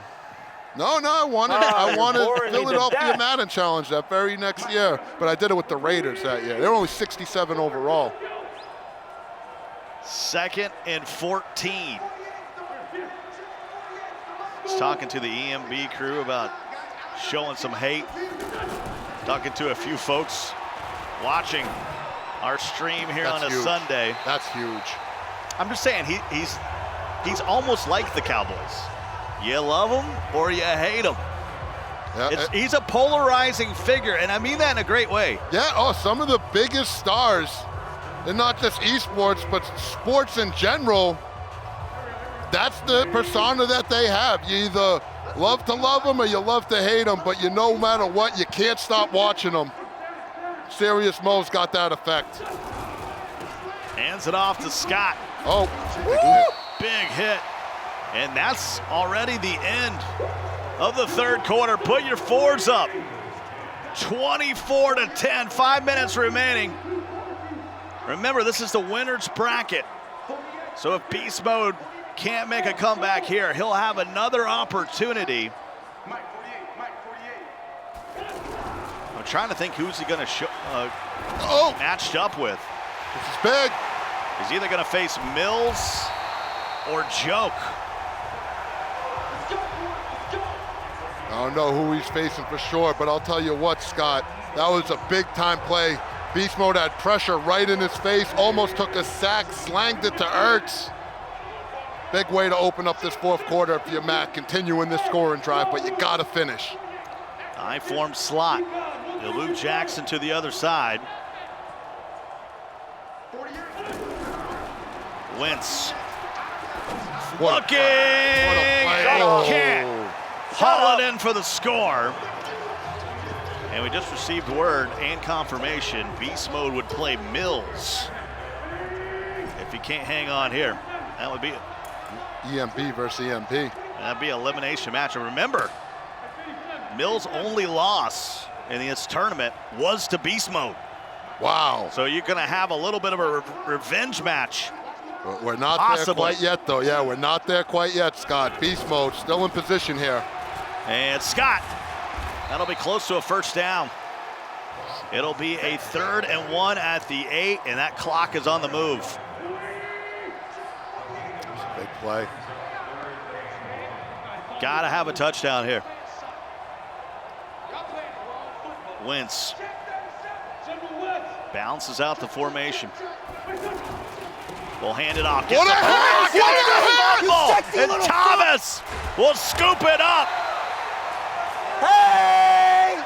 No, I wanted boring me to Philadelphia death. Madden Challenge that very next year, but I did it with the Raiders that year. They're only 67 overall. 2nd and 14. Just talking to the EMB crew about showing some hate. Talking to a few folks watching our stream here on a huge. Sunday. That's huge. I'm just saying, he's almost like the Cowboys. You love him or you hate him. Yeah, He's a polarizing figure, and I mean that in a great way. Yeah, some of the biggest stars, and not just esports, but sports in general, that's the persona that they have. You either love to love them or you love to hate them, but no matter what, you can't stop watching them. Serious Mo's got that effect. Hands it off to Scott. Oh, big hit. And that's already the end of the 3rd quarter. Put your 4s up. 24-10, 5 minutes remaining. Remember, this is the winner's bracket. So if Beast Mode can't make a comeback here, he'll have another opportunity. I'm trying to think who's he going to matched up with. This is big. He's either going to face Mills or Joke. I don't know who he's facing for sure, but I'll tell you what, Scott, that was a big-time play. Beast Mode had pressure right in his face, almost took a sack, slanged it to Ertz. Big way to open up this 4th quarter if you're Matt, continuing this scoring drive, but you gotta finish. I-form slot. He'll move Jackson to the other side. Wentz. Looking! Can't haul it in for the score. And we just received word and confirmation Beast Mode would play Mills. If he can't hang on here, that would be it. EMP versus EMP. That'd be an elimination match. And remember, Mills' only loss in this tournament was to Beast Mode. Wow. So you're gonna have a little bit of a revenge match. We're not there quite yet, though. Yeah, we're not there quite yet, Scott. Beast Mode still in position here. And Scott, that'll be close to a 1st down. It'll be a 3rd and 1 at the 8, and that clock is on the move. Big play. Gotta have a touchdown here. Wentz bounces out the formation. We'll hand it off. What a hit! And Thomas will scoop it up. Hey!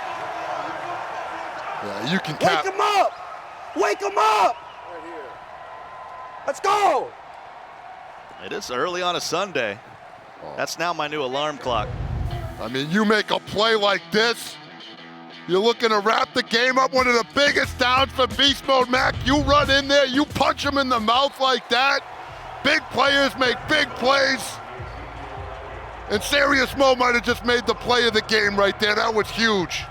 Yeah, you can cap. Wake him up! Wake him up! Let's go! It is early on a Sunday. That's now my new alarm clock. I mean, you make a play like this, you're looking to wrap the game up, one of the biggest downs for Beast Mode, Mac. You run in there, you punch him in the mouth like that. Big players make big plays. And Serious Mo might have just made the play of the game right there. That was huge.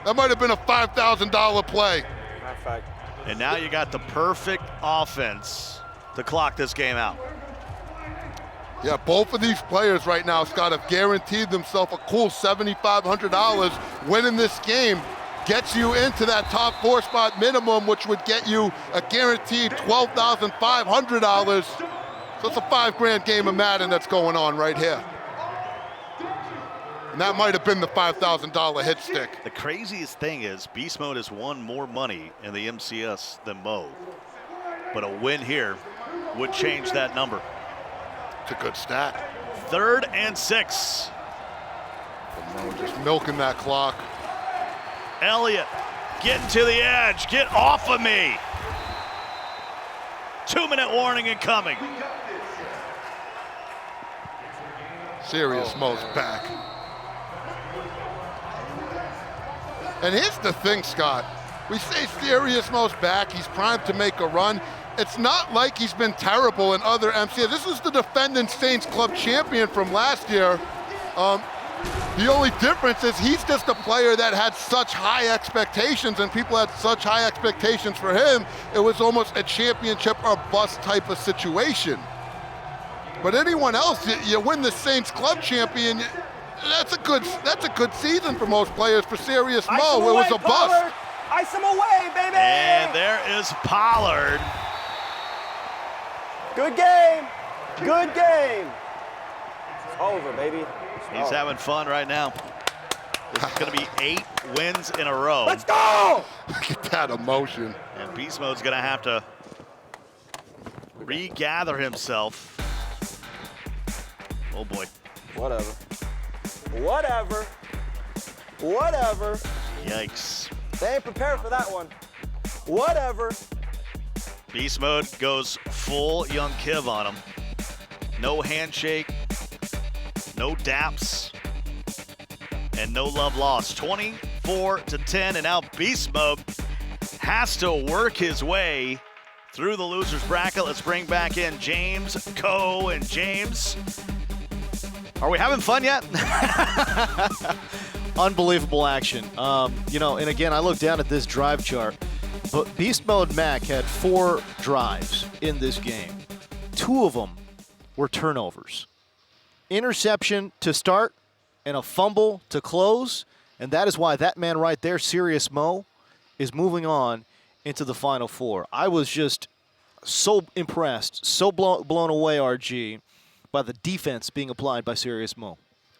That might have been a $5,000 play. And now you got the perfect offense to clock this game out. Yeah, both of these players right now, Scott, have guaranteed themselves a cool $7,500. Winning this game gets you into that top 4 spot minimum, which would get you a guaranteed $12,500. So it's a $5,000 game of Madden that's going on right here. And that might have been the $5,000 hit stick. The craziest thing is Beast Mode has won more money in the MCS than Mo. But a win here would change that number. It's a good stat. 3rd and 6. Mo just milking that clock. Elliott getting to the edge. Get off of me. 2-minute warning incoming. Serious Mo's back. And here's the thing, Scott. We say Serious Mo's back. He's primed to make a run. It's not like he's been terrible in other MCS. This is the defending Saints Club champion from last year. The only difference is he's just a player that had such high expectations, and people had such high expectations for him. It was almost a championship or bust type of situation. But anyone else, you win the Saints Club champion, That's a good season for most players. For Serious Ice Mo, him it was away, a bust. Pollard. Ice him away, baby! And there is Pollard. Good game. Good game. It's over, baby. He's having fun right now. This is going to be 8 wins in a row. Let's go! Look at that emotion. And Beast Mode's going to have to regather himself. Oh, boy. Whatever. Whatever. Whatever. Yikes. They ain't prepared for that one. Whatever. Beast Mode goes full Young Kiv on him. No handshake, no daps, and no love lost. 24-10, and now Beast Mode has to work his way through the loser's bracket. Let's bring back in James, Co, and James. Are we having fun yet? Unbelievable action. You know, and again, I looked down at this drive chart, but Beast Mode Mac had 4 drives in this game. 2 of them were turnovers. Interception to start and a fumble to close, and that is why that man right there, Serious Mo, is moving on into the Final Four. I was just so impressed, so blown away, RG, by the defense being applied by Serious Mo.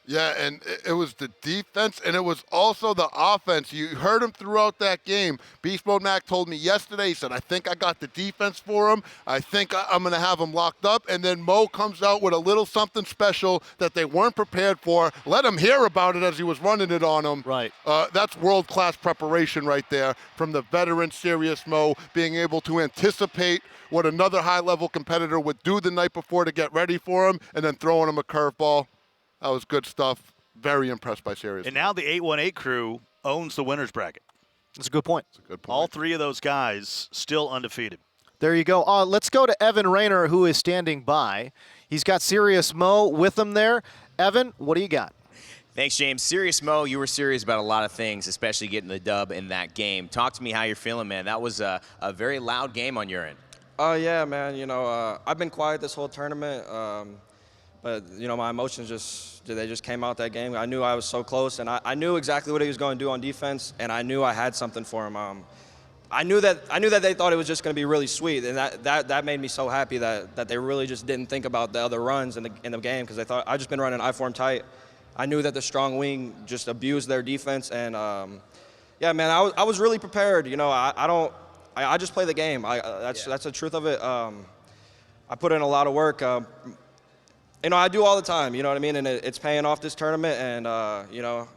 Yeah, and it was the defense, and it was also the offense. You heard him throughout that game. Beast Mode Mac told me yesterday, he said, I think I got the defense for him. I think I'm going to have him locked up. And then Mo comes out with a little something special that they weren't prepared for. Let him hear about it as he was running it on him. Right. That's world-class preparation right there from the veteran Serious Mo, being able to anticipate what another high-level competitor would do the night before to get ready for him, and then throwing him a curveball. That was good stuff. Very impressed by Serious. And now the 818 crew owns the winner's bracket. That's a good point. That's a good point. All 3 of those guys still undefeated. There you go. Let's go to Evan Rayner, who is standing by. He's got Serious Mo with him there. Evan, what do you got? Thanks, James. Serious Mo, you were serious about a lot of things, especially getting the dub in that game. Talk to me how you're feeling, man. That was a very loud game on your end. Yeah, man. You know, I've been quiet this whole tournament. But, you know, my emotions just came out that game. I knew I was so close, and I knew exactly what he was going to do on defense, and I knew I had something for him. I knew that they thought it was just going to be really sweet, and that made me so happy that they really just didn't think about the other runs in the game, because they thought I've just been running I-form tight. I knew that the strong wing just abused their defense, and yeah, man, I was really prepared. You know, I just play the game. That's the truth of it. I put in a lot of work. You know, I do all the time, you know what I mean? And it's paying off this tournament, and, you know,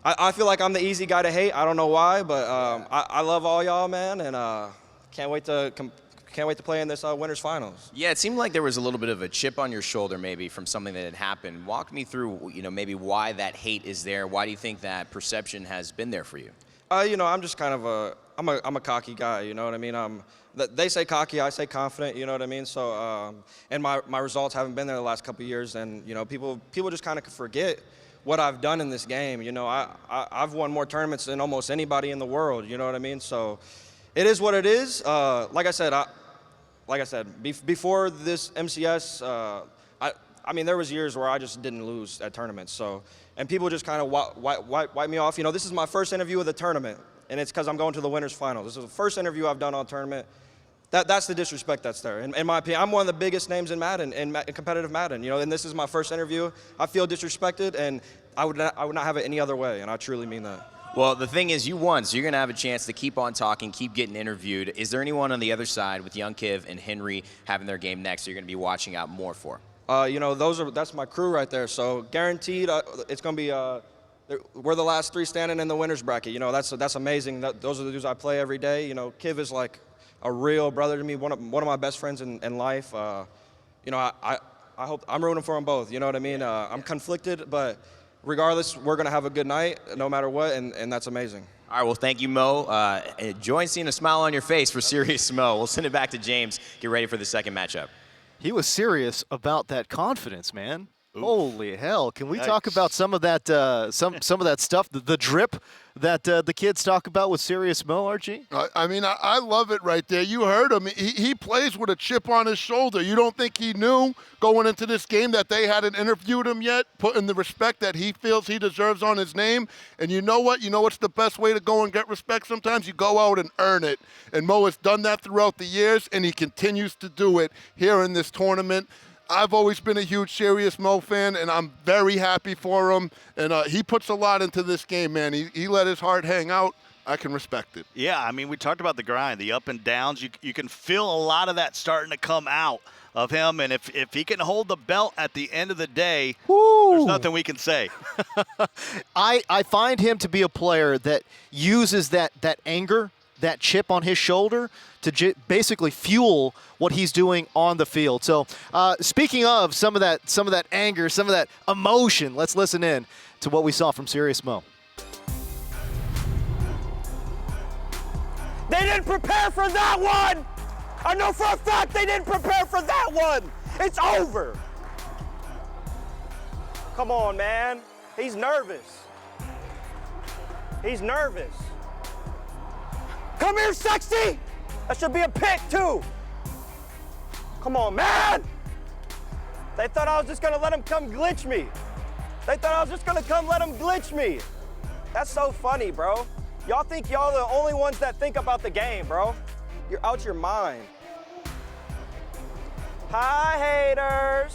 I feel like I'm the easy guy to hate. I don't know why, but I love all y'all, man, and can't wait to play in this Winners Finals. Yeah, it seemed like there was a little bit of a chip on your shoulder maybe from something that had happened. Walk me through, you know, maybe why that hate is there. Why do you think that perception has been there for you? You know, I'm just kind of I'm a cocky guy, you know what I mean? They say cocky, I say confident, you know what I mean? So, and my results haven't been there the last couple of years, and, you know, people just kind of forget what I've done in this game. You know, I've won more tournaments than almost anybody in the world, you know what I mean? So, it is what it is. Like I said, before this MCS, I mean, there was years where I just didn't lose at tournaments, so, and people just kind of wipe me off. You know, this is my first interview of the tournament, and it's because I'm going to the Winners Final. This is the first interview I've done all tournament. That's the disrespect that's there. In my opinion, I'm one of the biggest names in Madden, in competitive Madden, you know, and this is my first interview. I feel disrespected, and I would not have it any other way, and I truly mean that. Well, the thing is, you won, so you're going to have a chance to keep on talking, keep getting interviewed. Is there anyone on the other side with Young Kiv and Henry having their game next that you're going to be watching out more for? You know, that's my crew right there, so guaranteed it's going to be we're the last 3 standing in the winner's bracket. You know, that's amazing. Those are the dudes I play every day. You know, Kiv is like a real brother to me, one of my best friends in life. You know, I hope I'm rooting for them both. You know what I mean? I'm conflicted, but regardless, we're gonna have a good night, no matter what, and that's amazing. All right, well, thank you, Mo. Enjoying seeing a smile on your face for Serious Mo. We'll send it back to James. Get ready for the second matchup. He was serious about that confidence, man. Holy hell! Can we Yikes. talk about some of that some of that stuff, the drip that the kids talk about with Serious Mo, Archie? I mean, I love it right there. You heard him. He plays with a chip on his shoulder. You don't think he knew going into this game that they hadn't interviewed him yet, putting the respect that he feels he deserves on his name? And you know what? You know what's the best way to go and get respect sometimes? You go out and earn it. And Mo has done that throughout the years, and he continues to do it here in this tournament. I've always been a huge Serious Mo fan, and I'm very happy for him. And he puts a lot into this game, man. He let his heart hang out. I can respect it. Yeah, I mean, we talked about the grind, the up and downs. You can feel a lot of that starting to come out of him. And if he can hold the belt at the end of the day, there's nothing we can say. I find him to be a player that uses that anger, that chip on his shoulder, to basically fuel what he's doing on the field. So speaking of some of that anger, some of that emotion, let's listen in to what we saw from Serious Mo. They didn't prepare for that one. I know for a fact they didn't prepare for that one. It's over. Come on, man. He's nervous. He's nervous. Come here, sexy. That should be a pick, too. Come on, man. They thought I was just going to let him come glitch me. They thought I was just going to come let him glitch me. That's so funny, bro. Y'all think y'all the only ones that think about the game, bro. You're out your mind. Hi, haters.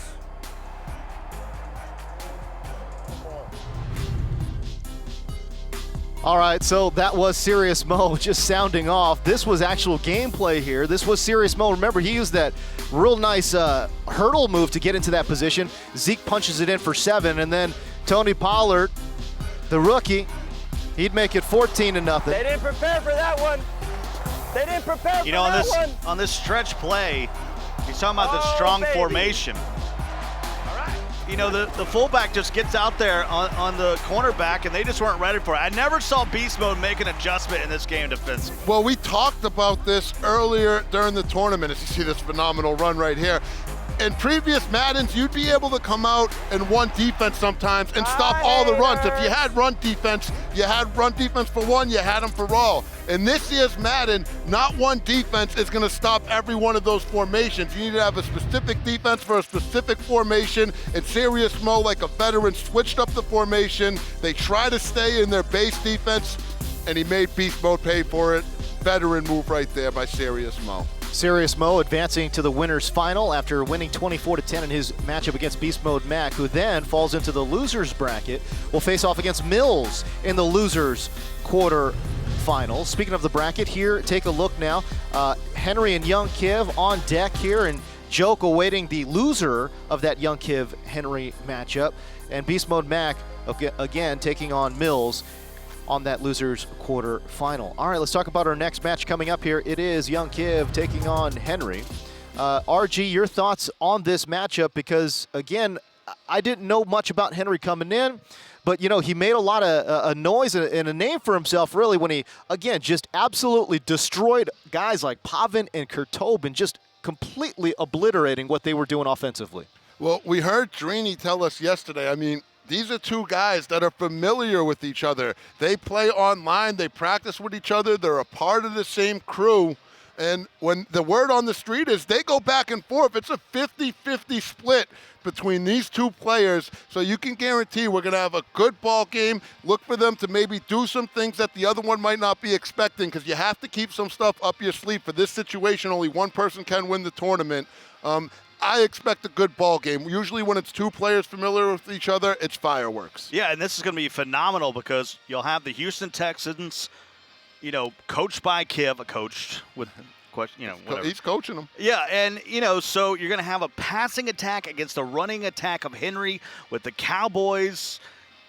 All right, so that was Serious Mo just sounding off. This was actual gameplay here. This was Serious Mo. Remember, he used that real nice hurdle move to get into that position. Zeke punches it in for 7, and then Tony Pollard, the rookie, he'd make it 14-0. They didn't prepare for that one. They didn't prepare for that one. On this stretch play, he's talking about the strong formation. You know, the fullback just gets out there on the cornerback, and they just weren't ready for it. I never saw Beast Mode make an adjustment in this game defensively. Well, we talked about this earlier during the tournament, as you see this phenomenal run right here. In previous Maddens, you'd be able to come out and one defense sometimes and stop all the runs. If you had run defense, you had run defense for one, you had them for all. In this year's Madden, not one defense is going to stop every one of those formations. You need to have a specific defense for a specific formation. And Serious Mo, like a veteran, switched up the formation. They try to stay in their base defense, and he made Beast Mode pay for it. Veteran move right there by Serious Mo. Serious Mo advancing to the winner's final after winning 24-10 in his matchup against Beast Mode Mac, who then falls into the loser's bracket. Will face off against Mills in the loser's quarterfinal. Speaking of the bracket here, take a look now. Henry and Young Kiv on deck here, and Joke awaiting the loser of that Young Kiv Henry matchup. And Beast Mode Mac again taking on Mills on that loser's quarterfinal. All right, let's talk about our next match coming up here. It is Young Kiv taking on Henry. RG, your thoughts on this matchup? Because, again, I didn't know much about Henry coming in, but, you know, he made a lot of noise and a name for himself, really, when he, again, just absolutely destroyed guys like Pavan and Kurtobin, just completely obliterating what they were doing offensively. Well, we heard Drini tell us yesterday, I mean, these are two guys that are familiar with each other. They play online, they practice with each other, they're a part of the same crew. And when the word on the street is they go back and forth, it's a 50-50 split between these two players. So you can guarantee we're going to have a good ball game. Look for them to maybe do some things that the other one might not be expecting, because you have to keep some stuff up your sleeve. For this situation, only one person can win the tournament. I expect a good ball game. Usually when it's two players familiar with each other, it's fireworks. Yeah, and this is going to be phenomenal because you'll have the Houston Texans, you know, coached by Kiv, coached with, you know, whatever. He's coaching them. Yeah, and, you know, so you're going to have a passing attack against a running attack of Henry with the Cowboys.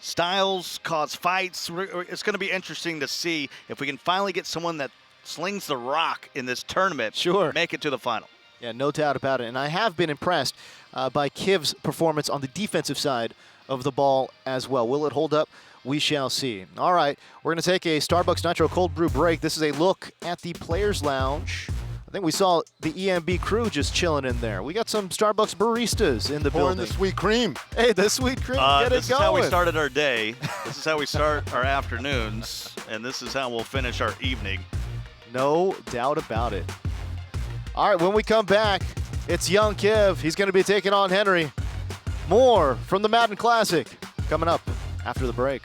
Styles cause fights. It's going to be interesting to see if we can finally get someone that slings the rock in this tournament. Sure. Make it to the final. Yeah, no doubt about it. And I have been impressed by Kiv's performance on the defensive side of the ball as well. Will it hold up? We shall see. All right, we're going to take a Starbucks Nitro Cold Brew break. This is a look at the Players Lounge I think we saw the EMB crew just chilling in there. We got some Starbucks baristas in the Pouring building. the sweet cream. Hey, the sweet cream, get it going. This is how we started our day. This is how we start our afternoons. And this is how we'll finish our evening. No doubt about it. All right, when we come back, it's young Kev. He's going to be taking on Henry. More from the Madden Classic coming up after the break.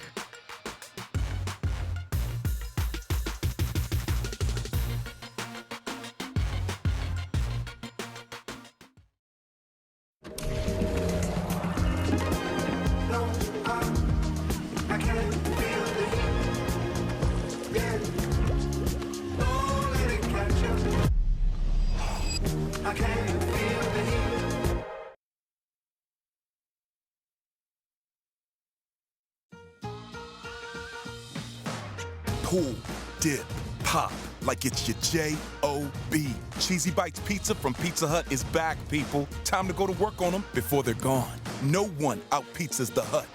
Pull, dip, pop, like it's your J-O-B. Cheesy Bites Pizza from Pizza Hut is back, people. Time to go to work on them before they're gone. No one out-pizzas the Hut.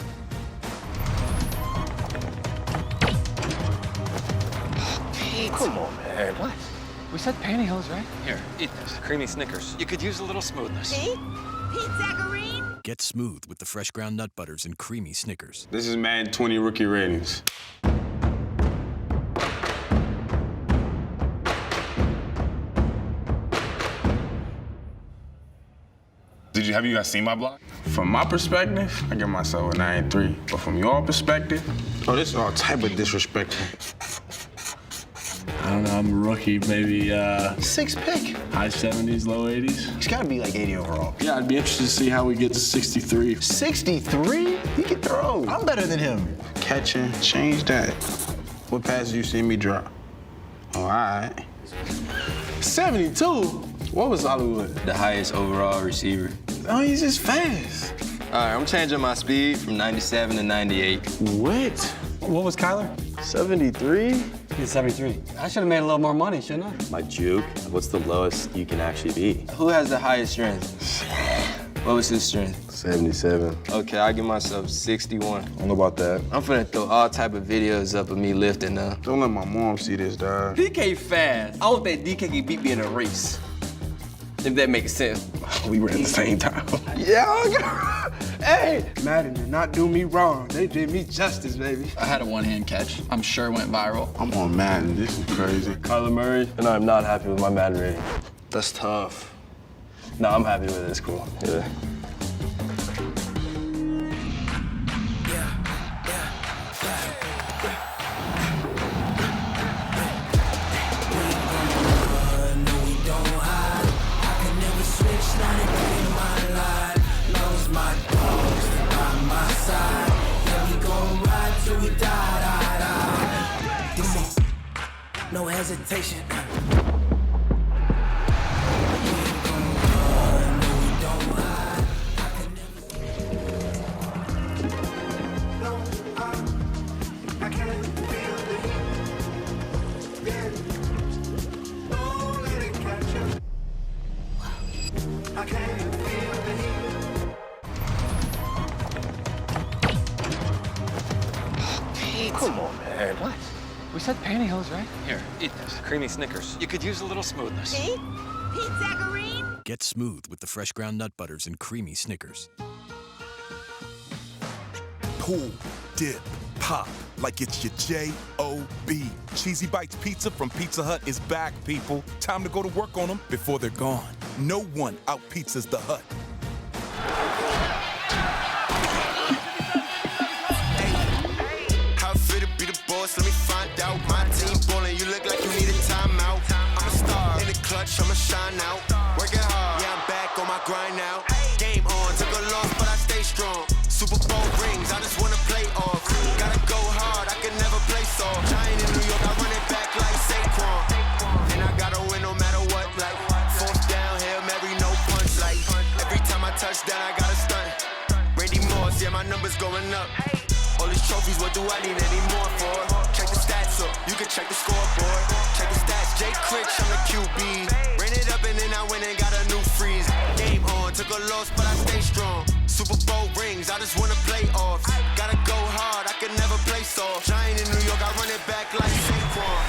Pete. Come on, man. What? We said pantyhose, right? Here, eat this. Creamy Snickers. You could use a little smoothness. Pete? Pete Zacharine? Get smooth with the fresh ground nut butters and creamy Snickers. This is Madden 20 rookie ratings. Have you guys seen my block? From my perspective, I give myself a 9-3. But from your perspective, oh, this is all type of disrespectful. I don't know, I'm a rookie, maybe 6th pick. high 70s, low 80s. He's got to be like 80 overall. Yeah, I'd be interested to see how we get to 63. 63? He can throw. I'm better than him. Catching, change that. What passes you see me drop? All right. 72? What was Hollywood? The highest overall receiver. Oh, he's just fast. All right, I'm changing my speed from 97 to 98. What? What was Kyler? 73? He's 73. I should have made a little more money, shouldn't I? My juke, what's the lowest you can actually be? Who has the highest strength? What was his strength? 77. Okay, I give myself 61. I don't know about that. I'm finna throw all type of videos up of me lifting now. Don't let my mom see this, dog. DK fast. I don't think DK can beat me in a race. If that makes sense. We ran at the same time. Yeah, hey, Madden did not do me wrong. They did me justice, baby. I had a one-hand catch. I'm sure it went viral. I'm on Madden. This is crazy. Kyler Murray, and I'm not happy with my Madden rating. That's tough. No, I'm happy with it. It's cool. Yeah. No hesitation. Come on, man. What? We said pantyhose, right? Here, eat this. Creamy Snickers. You could use a little smoothness. Pete? Pete Zacharine? Get smooth with the fresh ground nut butters and creamy Snickers. Pull, dip, pop, like it's your J-O-B. Cheesy Bites Pizza from Pizza Hut is back, people. Time to go to work on them before they're gone. No one out-pizzas the Hut. Let me find out. My team ballin', you look like you need a timeout. I'm a star in the clutch, I'ma shine out. Working hard, yeah, I'm back on my grind now. Game on, took a loss, but I stay strong. Super Bowl rings, I just wanna play off. Gotta go hard, I can never play soft. Giant in New York, I run it back like Saquon. And I gotta win no matter what, like fourth down, Hail Mary, no punch. Like every time I touch down, I gotta stunt. Brady Moss, yeah, my numbers going up. All these trophies, what do I need any more for? Check the stats up, you can check the scoreboard. Check the stats, Jay Critch, I'm the QB. Ran it up and then I went and got a new freeze. Game on, took a loss, but I stay strong. Super Bowl rings, I just wanna play off. Gotta go hard, I can never play soft. Giant in New York, I run it back like Saquon.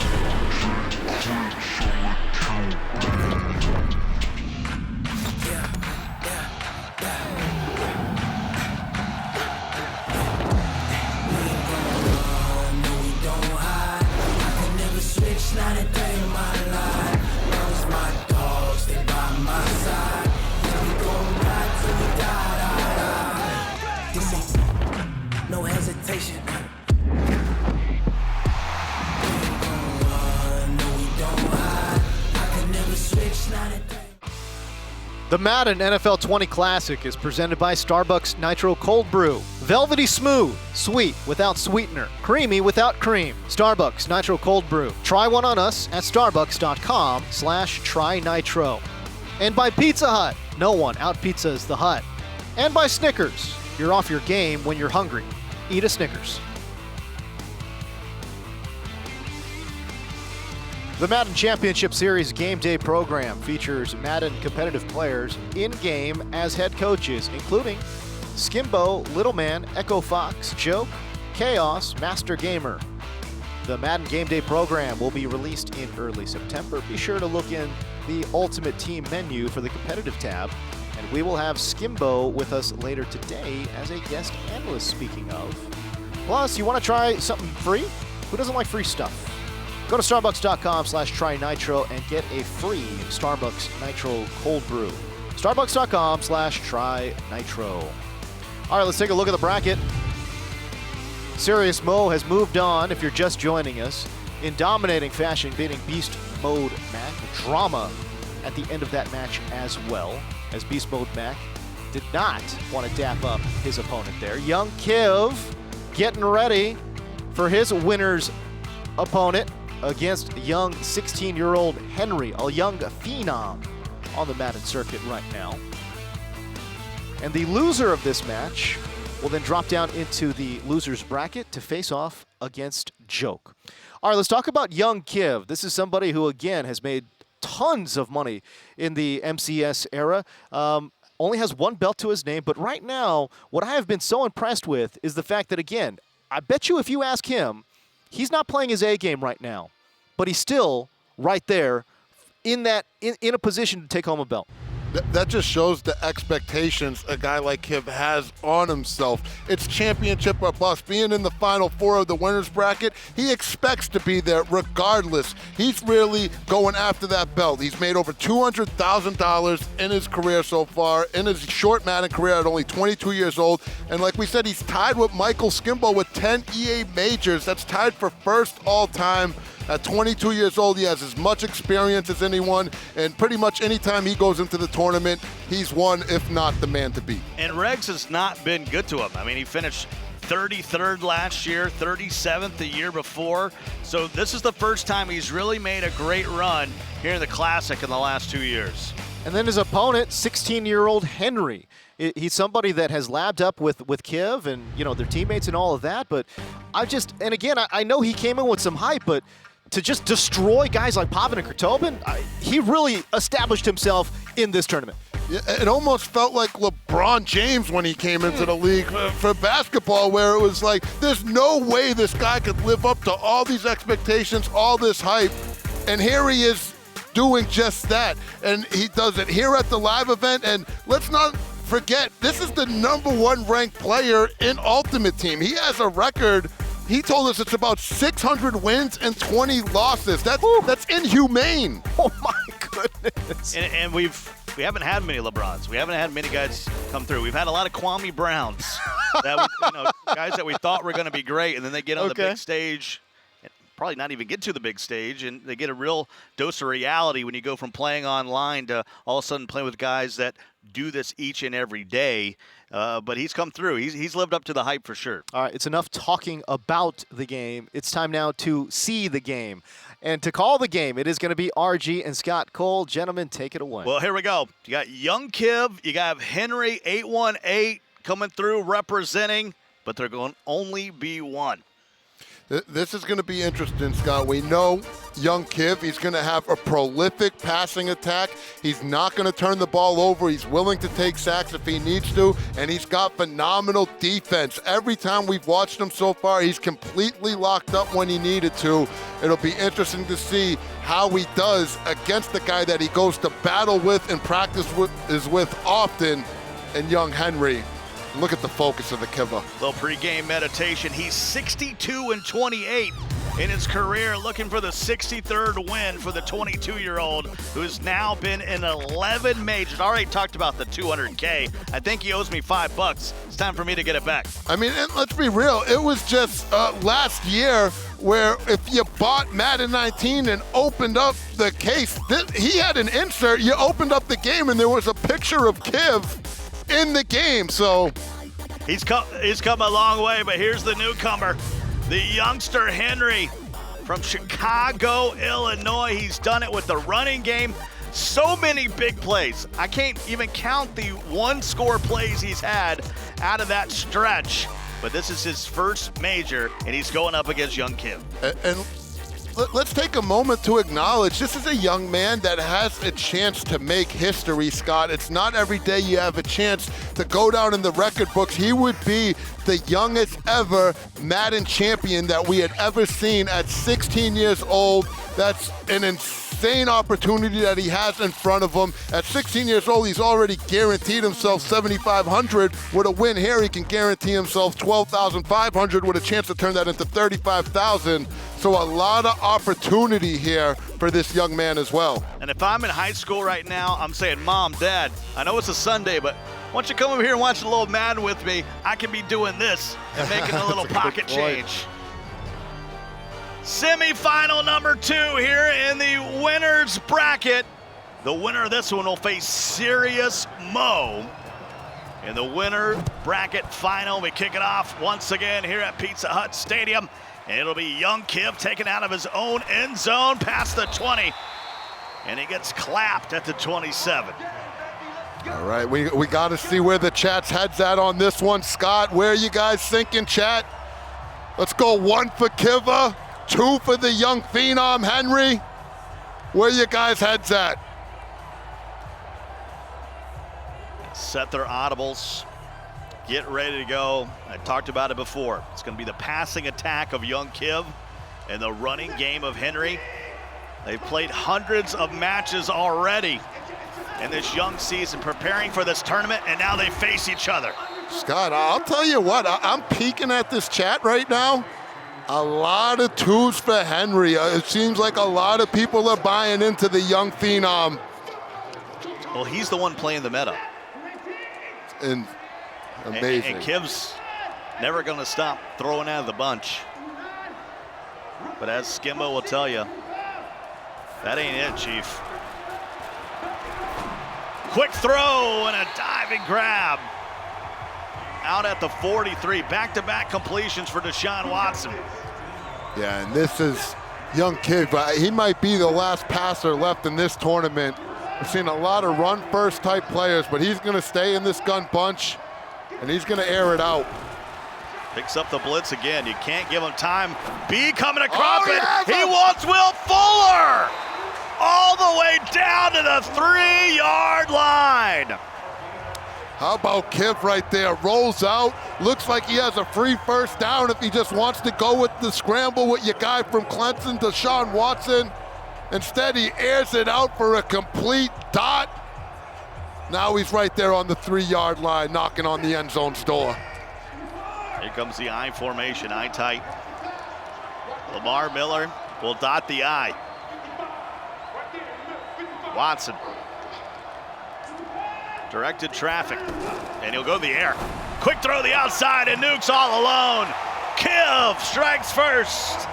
The Madden NFL 20 Classic is presented by Starbucks Nitro Cold Brew. Velvety smooth, sweet without sweetener, creamy without cream. Starbucks Nitro Cold Brew. Try one on us at starbucks.com/trynitro. And by Pizza Hut. No one out-pizzas the Hut. And by Snickers. You're off your game when you're hungry. Eat a Snickers. The Madden Championship Series Game Day program features Madden competitive players in-game as head coaches, including Skimbo, Little Man, Echo Fox, Joke, Chaos, Master Gamer. The Madden Game Day program will be released in early September. Be sure to look in the Ultimate Team menu for the competitive tab, and we will have Skimbo with us later today as a guest analyst, speaking of. Plus, you want to try something free? Who doesn't like free stuff? Go to starbucks.com/trynitro and get a free Starbucks Nitro Cold Brew. Starbucks.com/trynitro. All right, let's take a look at the bracket. Serious Mo has moved on, if you're just joining us, in dominating fashion, beating Beast Mode Mac. Drama at the end of that match as well, as Beast Mode Mac did not want to dap up his opponent there. Young Kiv getting ready for his winner's opponent against young 16-year-old Henry, a young phenom on the Madden circuit right now. And the loser of this match will then drop down into the loser's bracket to face off against Joke. All right, let's talk about young Kiv. This is somebody who, again, has made tons of money in the MCS era. Only has one belt to his name, but right now, what I have been so impressed with is the fact that, again, I bet you if you ask him, he's not playing his A game right now, but he's still right there in a position to take home a belt. That just shows the expectations a guy like him has on himself. It's championship or bust. Being in the Final Four of the winner's bracket, he expects to be there regardless. He's really going after that belt. He's made over $200,000 in his career so far, in his short Madden career at only 22 years old. And like we said, he's tied with Michael Skimbo with 10 EA majors. That's tied for first all time. At 22 years old, he has as much experience as anyone, and pretty much anytime he goes into the tournament, he's one, if not the man to beat. And Regs has not been good to him. I mean, he finished 33rd last year, 37th the year before. So this is the first time he's really made a great run here in the Classic in the last 2 years. And then his opponent, 16-year-old Henry. He's somebody that has labbed up with Kiv and, you know, their teammates and all of that. But and again, I know he came in with some hype, but to just destroy guys like Pavan and Kurtobin, he really established himself in this tournament. Yeah, it almost felt like LeBron James when he came into the league for basketball, where it was like, there's no way this guy could live up to all these expectations, all this hype, and here he is doing just that. And he does it here at the live event, and let's not forget, this is the #1 ranked player in Ultimate Team. He has a record. He told us it's about 600 wins and 20 losses. That's inhumane. Oh my goodness. And we haven't had many LeBrons. We haven't had many guys come through. We've had a lot of Kwame Browns, guys that we thought were going to be great, and then they get on the big stage, and probably not even get to the big stage, and they get a real dose of reality when you go from playing online to all of a sudden playing with guys that do this each and every day. But he's come through. He's lived up to the hype for sure. All right, it's enough talking about the game. It's time now to see the game. And to call the game, it is going to be RG and Scott Cole. Gentlemen, take it away. Well, here we go. You got Young Kiv. You got Henry 818 coming through representing, but they're going to only be one. This is going to be interesting, Scott. We know young Kiv, he's going to have a prolific passing attack. He's not going to turn the ball over. He's willing to take sacks if he needs to, and he's got phenomenal defense. Every time we've watched him so far, he's completely locked up when he needed to. It'll be interesting to see how he does against the guy that he goes to battle with and practice with often, and young Henry. Look at the focus of the Kiva. Little pregame meditation. He's 62-28 in his career, looking for the 63rd win for the 22-year-old who's now been in 11 majors. Already talked about the $200K. I think he owes me $5. It's time for me to get it back. I mean, and let's be real. It was just last year where if you bought Madden 19 and opened up the case, he had an insert. You opened up the game and there was a picture of Kiv in the game. So he's come a long way, but here's the newcomer. The youngster Henry from Chicago, Illinois. He's done it with the running game. So many big plays. I can't even count the one-score plays he's had out of that stretch. But this is his first major, and he's going up against young Kiv. And let's take a moment to acknowledge this is a young man that has a chance to make history, Scott. It's not every day you have a chance to go down in the record books. He would be the youngest ever Madden champion that we had ever seen at 16 years old. That's an insane opportunity that he has in front of him. At 16 years old, he's already guaranteed himself $7,500. With a win here, he can guarantee himself $12,500 with a chance to turn that into $35,000. So a lot of opportunity here for this young man as well. And if I'm in high school right now, I'm saying, Mom, Dad, I know it's a Sunday, but why don't you come over here and watch a little Madden with me? I can be doing this and making a little pocket change. Semifinal number 2 here in the winner's bracket. The winner of this one will face Serious Mo in the winner bracket final. We kick it off once again here at Pizza Hut Stadium. And it'll be young Kiv taken out of his own end zone past the 20. And he gets clapped at the 27. All right, we got to see where the chat's head's at on this one. Scott, where are you guys thinking, chat? Let's go 1 for Kiva, 2 for the young phenom, Henry. Where are you guys' heads at? Set their audibles. Get ready to go. I talked about it before. It's going to be the passing attack of young Kiv and the running game of Henry. They've played hundreds of matches already in this young season, preparing for this tournament, and now they face each other. Scott, I'll tell you what, I'm peeking at this chat right now. A lot of 2s for Henry. It seems like a lot of people are buying into the young phenom. Well, he's the one playing the meta. And amazing. And Kiv's never going to stop throwing out of the bunch. But as Skimbo will tell you, that ain't it, Chief. Quick throw and a diving grab. Out at the 43. Back-to-back completions for Deshaun Watson. Yeah, and this is young Kiv. He might be the last passer left in this tournament. We've seen a lot of run-first type players, but he's going to stay in this gun bunch, and he's going to air it out. Picks up the blitz again. You can't give him time. B coming across it. He wants Will Fuller all the way down to the 3-yard line. How about Kiv right there? Rolls out. Looks like he has a free first down if he just wants to go with the scramble with your guy from Clemson, Deshaun Watson. Instead, he airs it out for a complete dot. Now he's right there on the 3-yard line, knocking on the end zone's door. Here comes the I formation, I tight. Lamar Miller will dot the I. Watson. Directed traffic, and he'll go to the air. Quick throw to the outside, and Nuke's all alone. Kiv strikes first.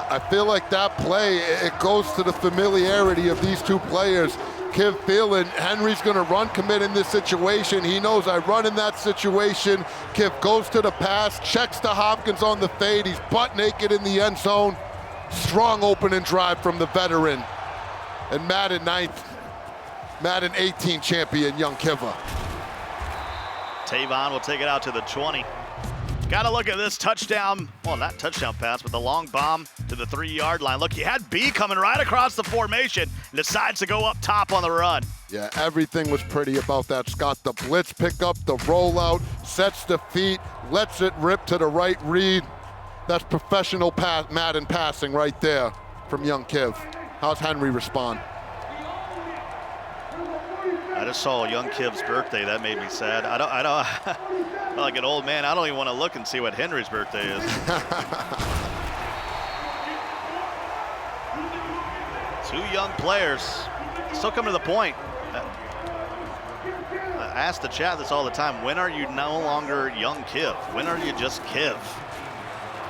I feel like that play, it goes to the familiarity of these two players. Kiv feeling Henry's gonna run commit in this situation. He knows I run in that situation. Kiv goes to the pass, checks to Hopkins on the fade. He's butt naked in the end zone. Strong opening drive from the veteran. And Madden 18 champion, young Kiva. Pavan will take it out to the 20. Got to look at this touchdown, well, not touchdown pass, but the long bomb to the 3-yard line. Look, he had B coming right across the formation and decides to go up top on the run. Yeah, everything was pretty about that, Scott. The blitz pickup, the rollout, sets the feet, lets it rip to the right read. That's professional Madden passing right there from young Kiv. How's Henry respond? I just saw young Kiv's birthday. That made me sad. I don't like an old man. I don't even want to look and see what Henry's birthday is. Two young players. Still coming to the point. I ask the chat this all the time. When are you no longer young Kiv? When are you just Kiv?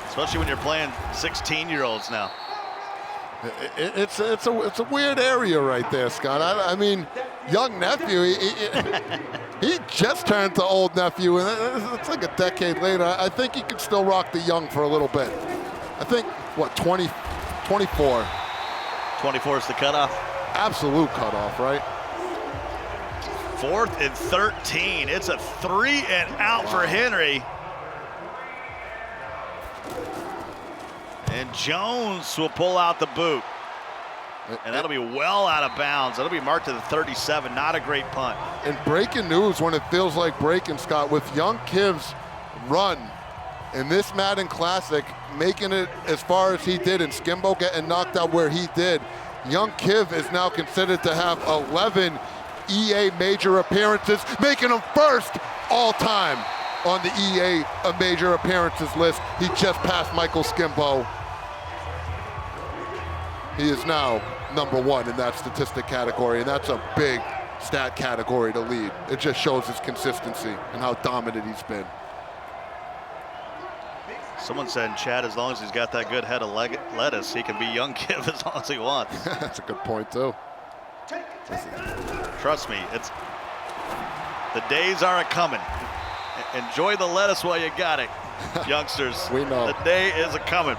Especially when you're playing 16-year-olds now. It's a weird area right there, Scott. I mean, young nephew, he just turned to old nephew, and it's like a decade later. I think he can still rock the young for a little bit. I think, what, 24? 24 is the cutoff? Absolute cutoff, right? 4th and 13. It's a 3 and out for Henry. And Jones will pull out the boot. And that'll be well out of bounds. That'll be marked to the 37. Not a great punt. And breaking news when it feels like breaking, Scott, with young Kiv's run in this Madden Classic, making it as far as he did and Skimbo getting knocked out where he did, young Kiv is now considered to have 11 EA major appearances, making him first all time on the EA major appearances list. He just passed Michael Skimbo. He is now #1 in that statistic category, and that's a big stat category to lead. It just shows his consistency and how dominant he's been. Someone said in chat, as long as he's got that good head of lettuce, he can be young Kiv as long as he wants. That's a good point, too. Trust me, the days are a-coming. Enjoy the lettuce while you got it, youngsters. We know. The day is a-coming.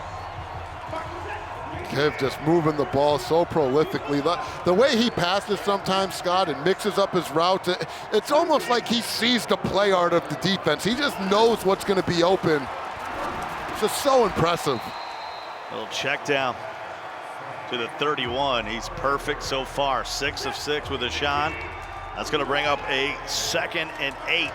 Kiv just moving the ball so prolifically. The way he passes sometimes, Scott, and mixes up his routes, it's almost like he sees the play art of the defense. He just knows what's going to be open. It's just so impressive. Little check down to the 31. He's perfect so far. 6 of 6 with a shot. That's going to bring up a 2nd and 8.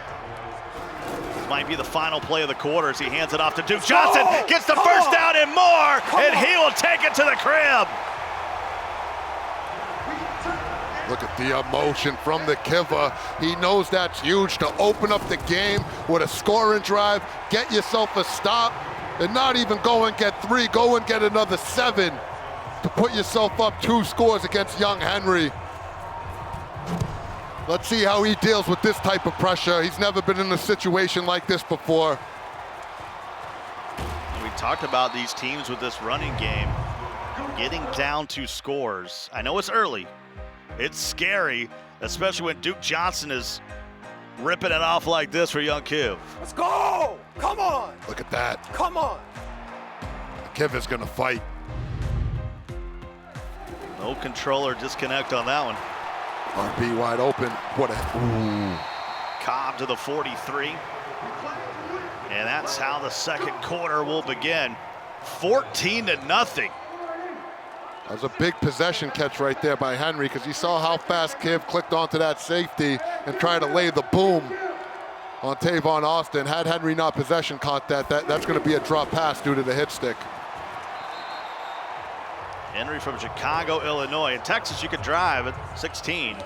This might be the final play of the quarter as he hands it off to Duke Johnson. Gets the first down and more, and he will take it to the crib. Look at the emotion from the Kiva. He knows that's huge to open up the game with a scoring drive, get yourself a stop, and not even go and get 3, go and get another 7 to put yourself up 2 scores against young Henry. Let's see how he deals with this type of pressure. He's never been in a situation like this before. We talked about these teams with this running game getting down to scores. I know it's early. It's scary, especially when Duke Johnson is ripping it off like this for young Kiv. Let's go! Come on! Look at that. Come on! Kiv is gonna fight. No controller disconnect on that one. RB wide open. What a... Ooh. Cobb to the 43. And that's how the second quarter will begin. 14-0. That was a big possession catch right there by Henry because he saw how fast Kiv clicked onto that safety and tried to lay the boom on Tavon Austin. Had Henry not possession caught that's going to be a drop pass due to the hit stick. Henry from Chicago, Illinois. In Texas, you can drive at 16.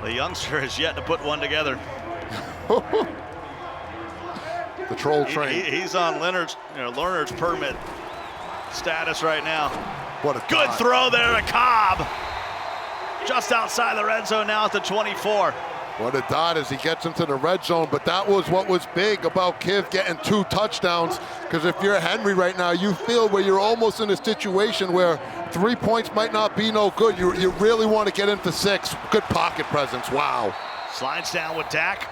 The youngster has yet to put one together. The troll train. He's on Leonard's permit status right now. What a good throw there to Cobb. Just outside the red zone now at the 24. What a dot as he gets into the red zone, but that was what was big about Kiv getting 2 touchdowns, because if you're Henry right now, you feel where you're almost in a situation where 3 points might not be no good. You really want to get into 6. Good pocket presence, wow. Slides down with Dak.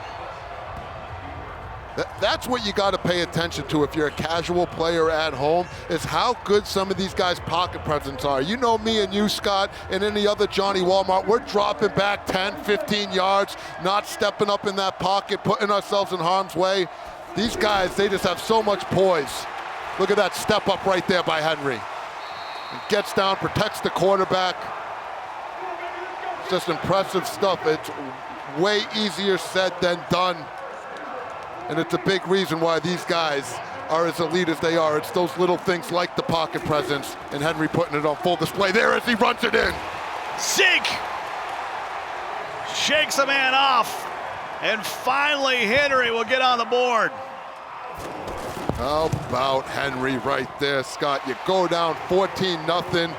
That's what you got to pay attention to if you're a casual player at home, is how good some of these guys' pocket presence are. You know me and you, Scott, and any other Johnny Walmart, we're dropping back 10, 15 yards, not stepping up in that pocket, putting ourselves in harm's way. These guys, they just have so much poise. Look at that step up right there by Henry. He gets down, protects the quarterback. It's just impressive stuff. It's way easier said than done. And it's a big reason why these guys are as elite as they are. It's those little things like the pocket presence and Henry putting it on full display there as he runs it in. Zeke shakes a man off. And finally, Henry will get on the board. How about Henry right there, Scott? You go down 14-0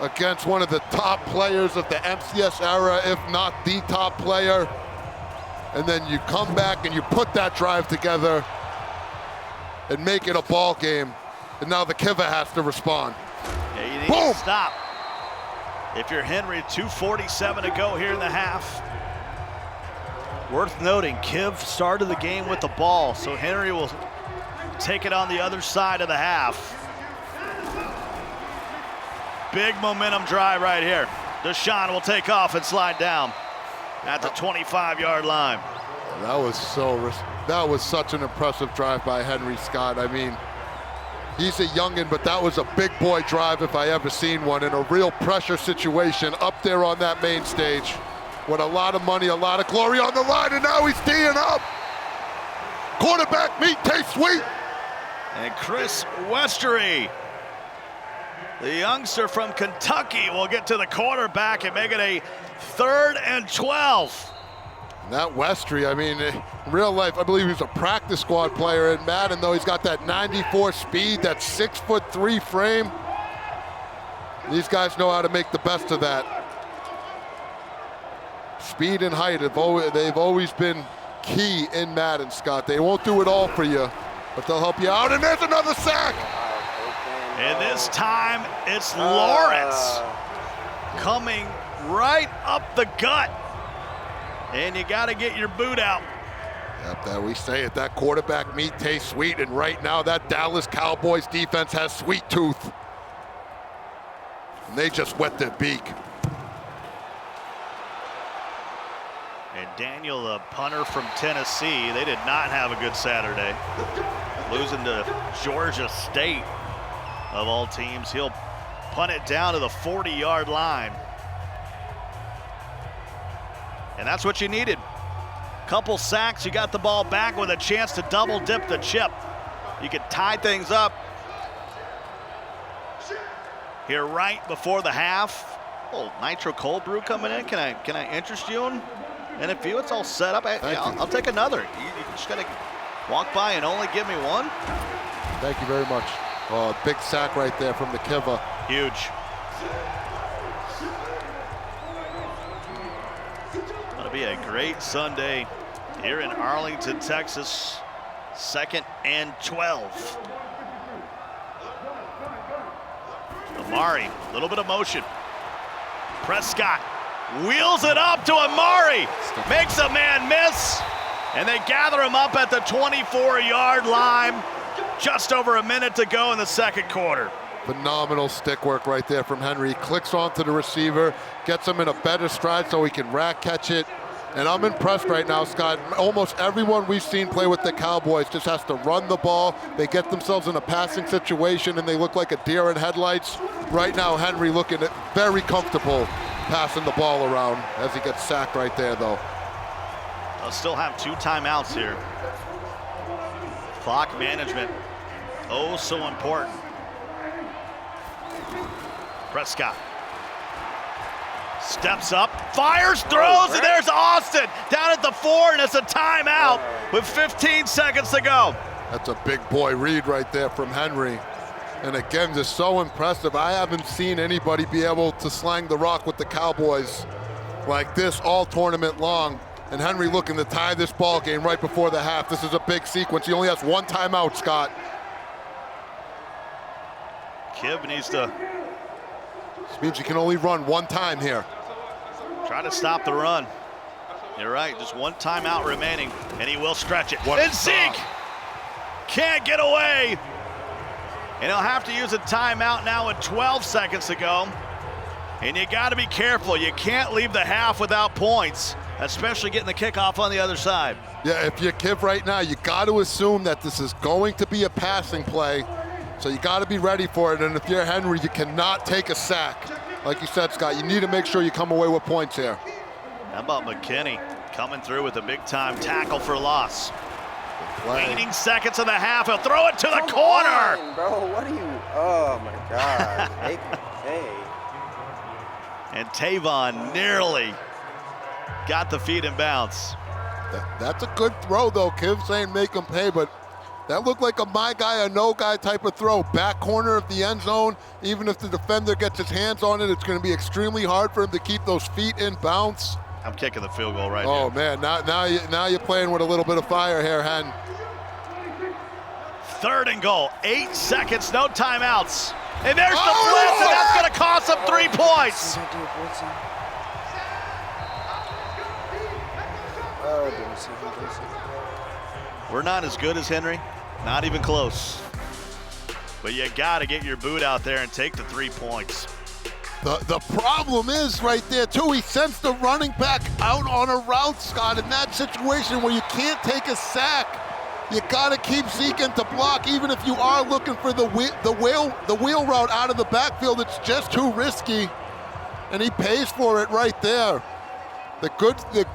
against one of the top players of the MCS era, if not the top player. And then you come back and you put that drive together and make it a ball game. And now the Kiva has to respond. Yeah, you need Boom! to stop. If you're Henry, 2:47 to go here in the half. Worth noting, Kiv started the game with the ball, so Henry will take it on the other side of the half. Big momentum drive right here. Deshaun will take off and slide down at the 25-yard line. That was such an impressive drive by Henry, Scott. I mean, he's a youngin', but that was a big boy drive if I ever seen one, in a real pressure situation up there on that main stage with a lot of money, a lot of glory on the line, and now he's teeing up. Quarterback meet tastes sweet. And Chris Westery, the youngster from Kentucky, will get to the quarterback and make it a 3rd and 12. And that Westery, I mean, in real life, I believe he's a practice squad player in Madden, though. He's got that 94 speed, that 6'3" frame. These guys know how to make the best of that. Speed and height, they've always been key in Madden, Scott. They won't do it all for you, but they'll help you out. And there's another sack. And this time, it's Lawrence coming right up the gut. And you got to get your boot out. Yep, that we say it. That quarterback meat tastes sweet, and right now that Dallas Cowboys defense has sweet tooth. And they just wet their beak. And Daniel, the punter from Tennessee, they did not have a good Saturday. Losing to Georgia State, of all teams. He'll punt it down to the 40-yard line. And that's what you needed. Couple sacks, you got the ball back with a chance to double dip the chip. You could tie things up here right before the half. Oh, Nitro Cold Brew coming in. Can I interest you in a few? It's all set up. I'll take another. You just gotta walk by and only give me one. Thank you very much. Oh, big sack right there from the Kiva. Huge. Gonna be a great Sunday here in Arlington, Texas. 2nd and 12. Amari, a little bit of motion. Prescott wheels it up to Amari, makes a man miss, and they gather him up at the 24-yard line. Just over a minute to go in the 2nd quarter. Phenomenal stick work right there from Henry. Clicks onto the receiver, gets him in a better stride so he can rack catch it. And I'm impressed right now, Scott. Almost everyone we've seen play with the Cowboys just has to run the ball. They get themselves in a passing situation and they look like a deer in headlights. Right now, Henry looking very comfortable passing the ball around as he gets sacked right there, though. They'll still have 2 timeouts here. Clock management, oh so important. Prescott steps up, fires, throws, and there's Austin down at the 4, and it's a timeout with 15 seconds to go. That's a big boy read right there from Henry. And again, just so impressive. I haven't seen anybody be able to slang the rock with the Cowboys like this all tournament long. And Henry looking to tie this ball game right before the half. This is a big sequence. He only has 1 timeout, Scott. Kiv needs to... This means you can only run 1 time here. Try to stop the run. You're right, just 1 timeout remaining, and he will stretch it. And Zeke can't get away. And he'll have to use a timeout now with 12 seconds to go. And you got to be careful. You can't leave the half without points, especially getting the kickoff on the other side. Yeah, if you're Kiv right now, you got to assume that this is going to be a passing play. So you got to be ready for it. And if you're Henry, you cannot take a sack. Like you said, Scott, you need to make sure you come away with points here. How about McKinney coming through with a big-time tackle for loss? Waning seconds of the half. He'll throw it to the corner. On, bro, what are you? Oh my God. Hey. And Pavan nearly got the feet in bounds. That's a good throw, though. Kiv saying make him pay, but that looked like a my guy or no guy type of throw. Back corner of the end zone. Even if the defender gets his hands on it, it's going to be extremely hard for him to keep those feet in bounds. I'm kicking the field goal right now. Oh, here. man, now you're playing with a little bit of fire here, Hen. 3rd and goal, 8 seconds, no timeouts. And there's the blitz, and that's going to cost him 3 points. We're not as good as Henry, not even close. But you got to get your boot out there and take the 3 points. The problem is right there, too, he sends the running back out on a route, Scott, in that situation where you can't take a sack. You got to keep seeking to block, even if you are looking for the wheel route out of the backfield. It's just too risky, and he pays for it right there. The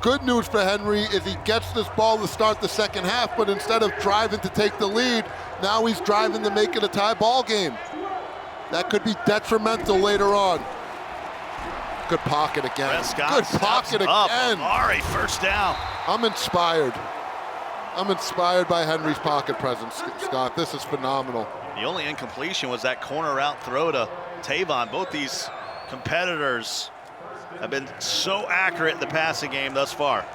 good news for Henry is he gets this ball to start the second half, but instead of driving to take the lead, now he's driving to make it a tie ball game. That could be detrimental later on. Good pocket again. Good pocket again. Amari, first down. I'm inspired. I'm inspired by Henry's pocket presence, Scott. This is phenomenal. The only incompletion was that corner route throw to Pavan. Both these competitors have been so accurate in the passing game thus far.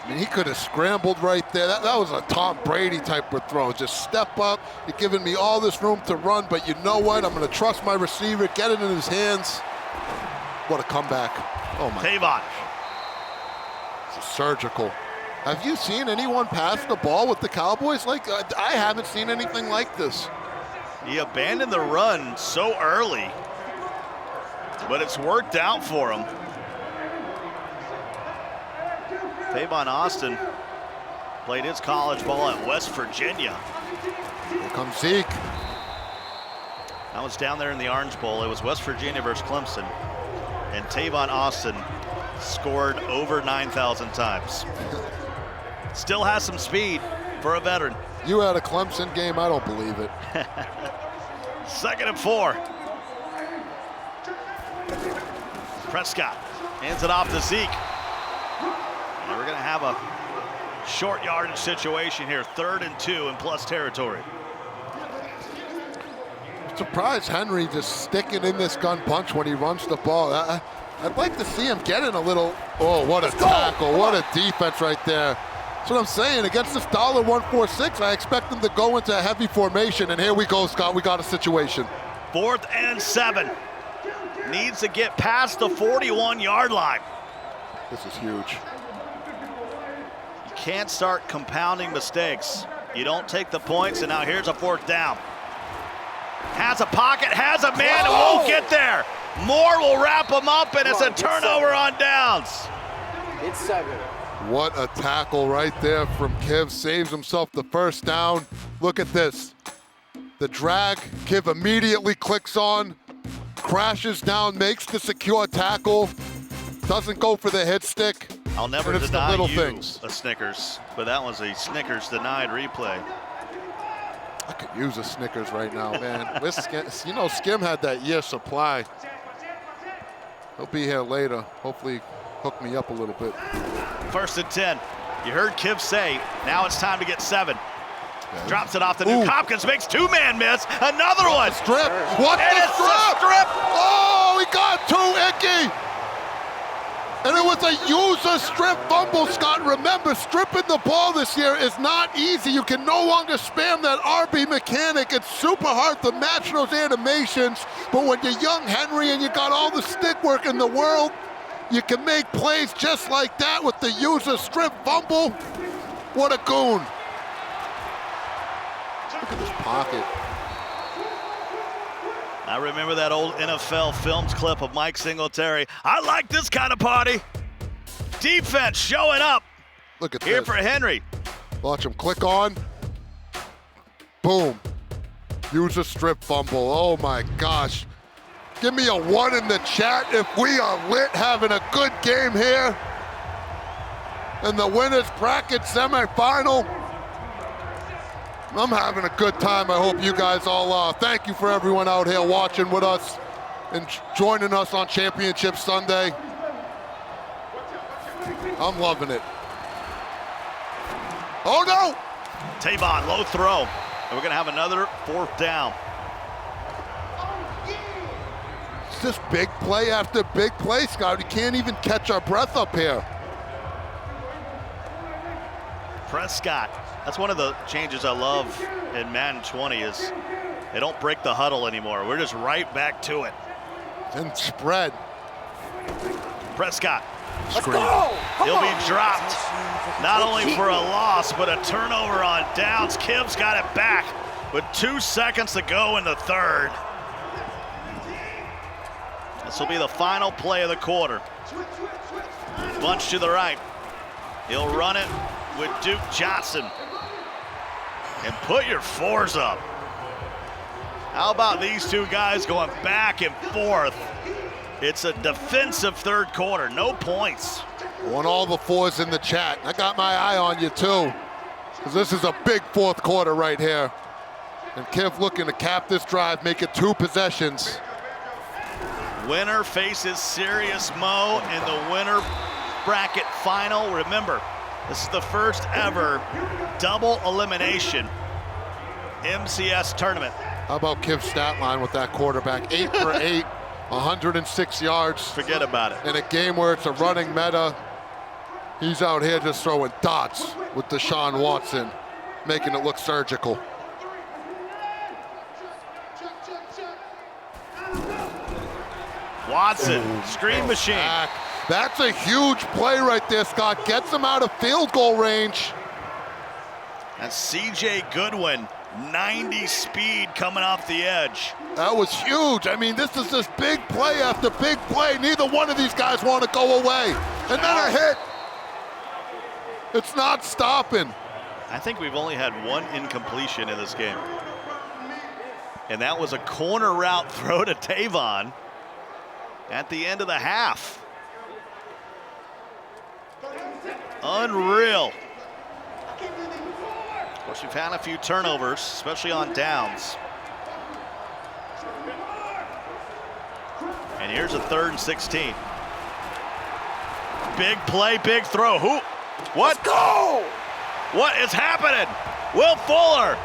I mean, he could have scrambled right there. That was a Tom Brady type of throw. Just step up. You're giving me all this room to run, but you know what? I'm going to trust my receiver, get it in his hands. What a comeback. Oh, my Pavan. It's surgical. Have you seen anyone pass the ball with the Cowboys? I haven't seen anything like this. He abandoned the run so early, but it's worked out for him. Pavan Austin played his college ball at West Virginia. Here comes Zeke. I was down there in the Orange Bowl. It was West Virginia versus Clemson, and Pavan Austin scored over 9,000 times. Still has some speed for a veteran. You had a Clemson game, I don't believe it. 2nd and 4. Prescott hands it off to Zeke. And we're going to have a short yardage situation here. 3rd and 2 in plus territory. I'm surprised Henry just sticking in this gun punch when he runs the ball. I'd like to see him get in a little. Oh, what a tackle. What a defense right there. That's what I'm saying. Against this $1.46, I expect them to go into a heavy formation. And here we go, Scott. We got a situation. 4th and 7. Needs to get past the 41-yard line. This is huge. You can't start compounding mistakes. You don't take the points, and now here's a 4th down. Has a pocket, has a man, and won't get there. Moore will wrap him up, and it's a turnover on downs. It's 7. What a tackle right there from Kiv. Saves himself the first down. Look at this. The drag, Kiv immediately clicks on, crashes down, makes the secure tackle, doesn't go for the hit stick. I'll never and it's deny the little you things. a Snickers, but that was a Snickers denied replay. I could use a Snickers right now, man. You know, Skim had that year supply. He'll be here later. Hopefully hook me up a little bit. 1st and 10. You heard Kiv say, now it's time to get 7. Yeah. Drops it off to Nuke. Hopkins makes 2-man miss. Another one. Strip. What the strip? Oh, he got 2, Icky. And it was a user strip fumble, Scott. Remember, stripping the ball this year is not easy. You can no longer spam that RB mechanic. It's super hard to match those animations. But when you're young Henry and you got all the stick work in the world, you can make plays just like that with the user strip fumble. What a goon. Look at this pocket. I remember that old NFL Films clip of Mike Singletary. I like this kind of party. Defense showing up. Look at here this. for Henry. Watch him click on. Boom. User strip fumble. Oh my gosh. Give me a 1 in the chat if we are lit, having a good game here in the winners bracket semifinal. I'm having a good time. I hope you guys all are. Thank you for everyone out here watching with us and joining us on Championship Sunday. I'm loving it. Oh no! Pavan, low throw. And we're gonna have another 4th down. It's just big play after big play, Scott. We can't even catch our breath up here. Prescott. That's one of the changes I love in Madden 20 is they don't break the huddle anymore. We're just right back to it. And spread. Prescott. Screen. He'll be dropped. Not only for a loss, but a turnover on downs. Kiv's got it back with 2 seconds to go in the 3rd. This will be the final play of the quarter. Bunch to the right. He'll run it with Duke Johnson. And put your 4s up. How about these two guys going back and forth? It's a defensive 3rd quarter, no points. I want all the 4s in the chat. I got my eye on you too, because this is a big 4th quarter right here. And Kiv looking to cap this drive, make it 2 possessions. Winner faces Serious Mo in the winner bracket final. Remember, this is the first ever double elimination MCS tournament. How about Kiv's stat line with that quarterback? 8 for 8, 106 yards. Forget about it. In a game where it's a running meta, he's out here just throwing dots with Deshaun Watson, making it look surgical. Watson, screen machine. That's a huge play right there, Scott. Gets him out of field goal range. And CJ Goodwin, 90 speed coming off the edge. That was huge. I mean, this is just big play after big play. Neither one of these guys want to go away. And then a hit. It's not stopping. I think we've only had 1 incompletion in this game. And that was a corner route throw to Pavan at the end of the half. Unreal. Of course, we've had a few turnovers, especially on downs. And here's a 3rd and 16. Big play, big throw. Who? What? Let's go! What is happening? Will Fuller,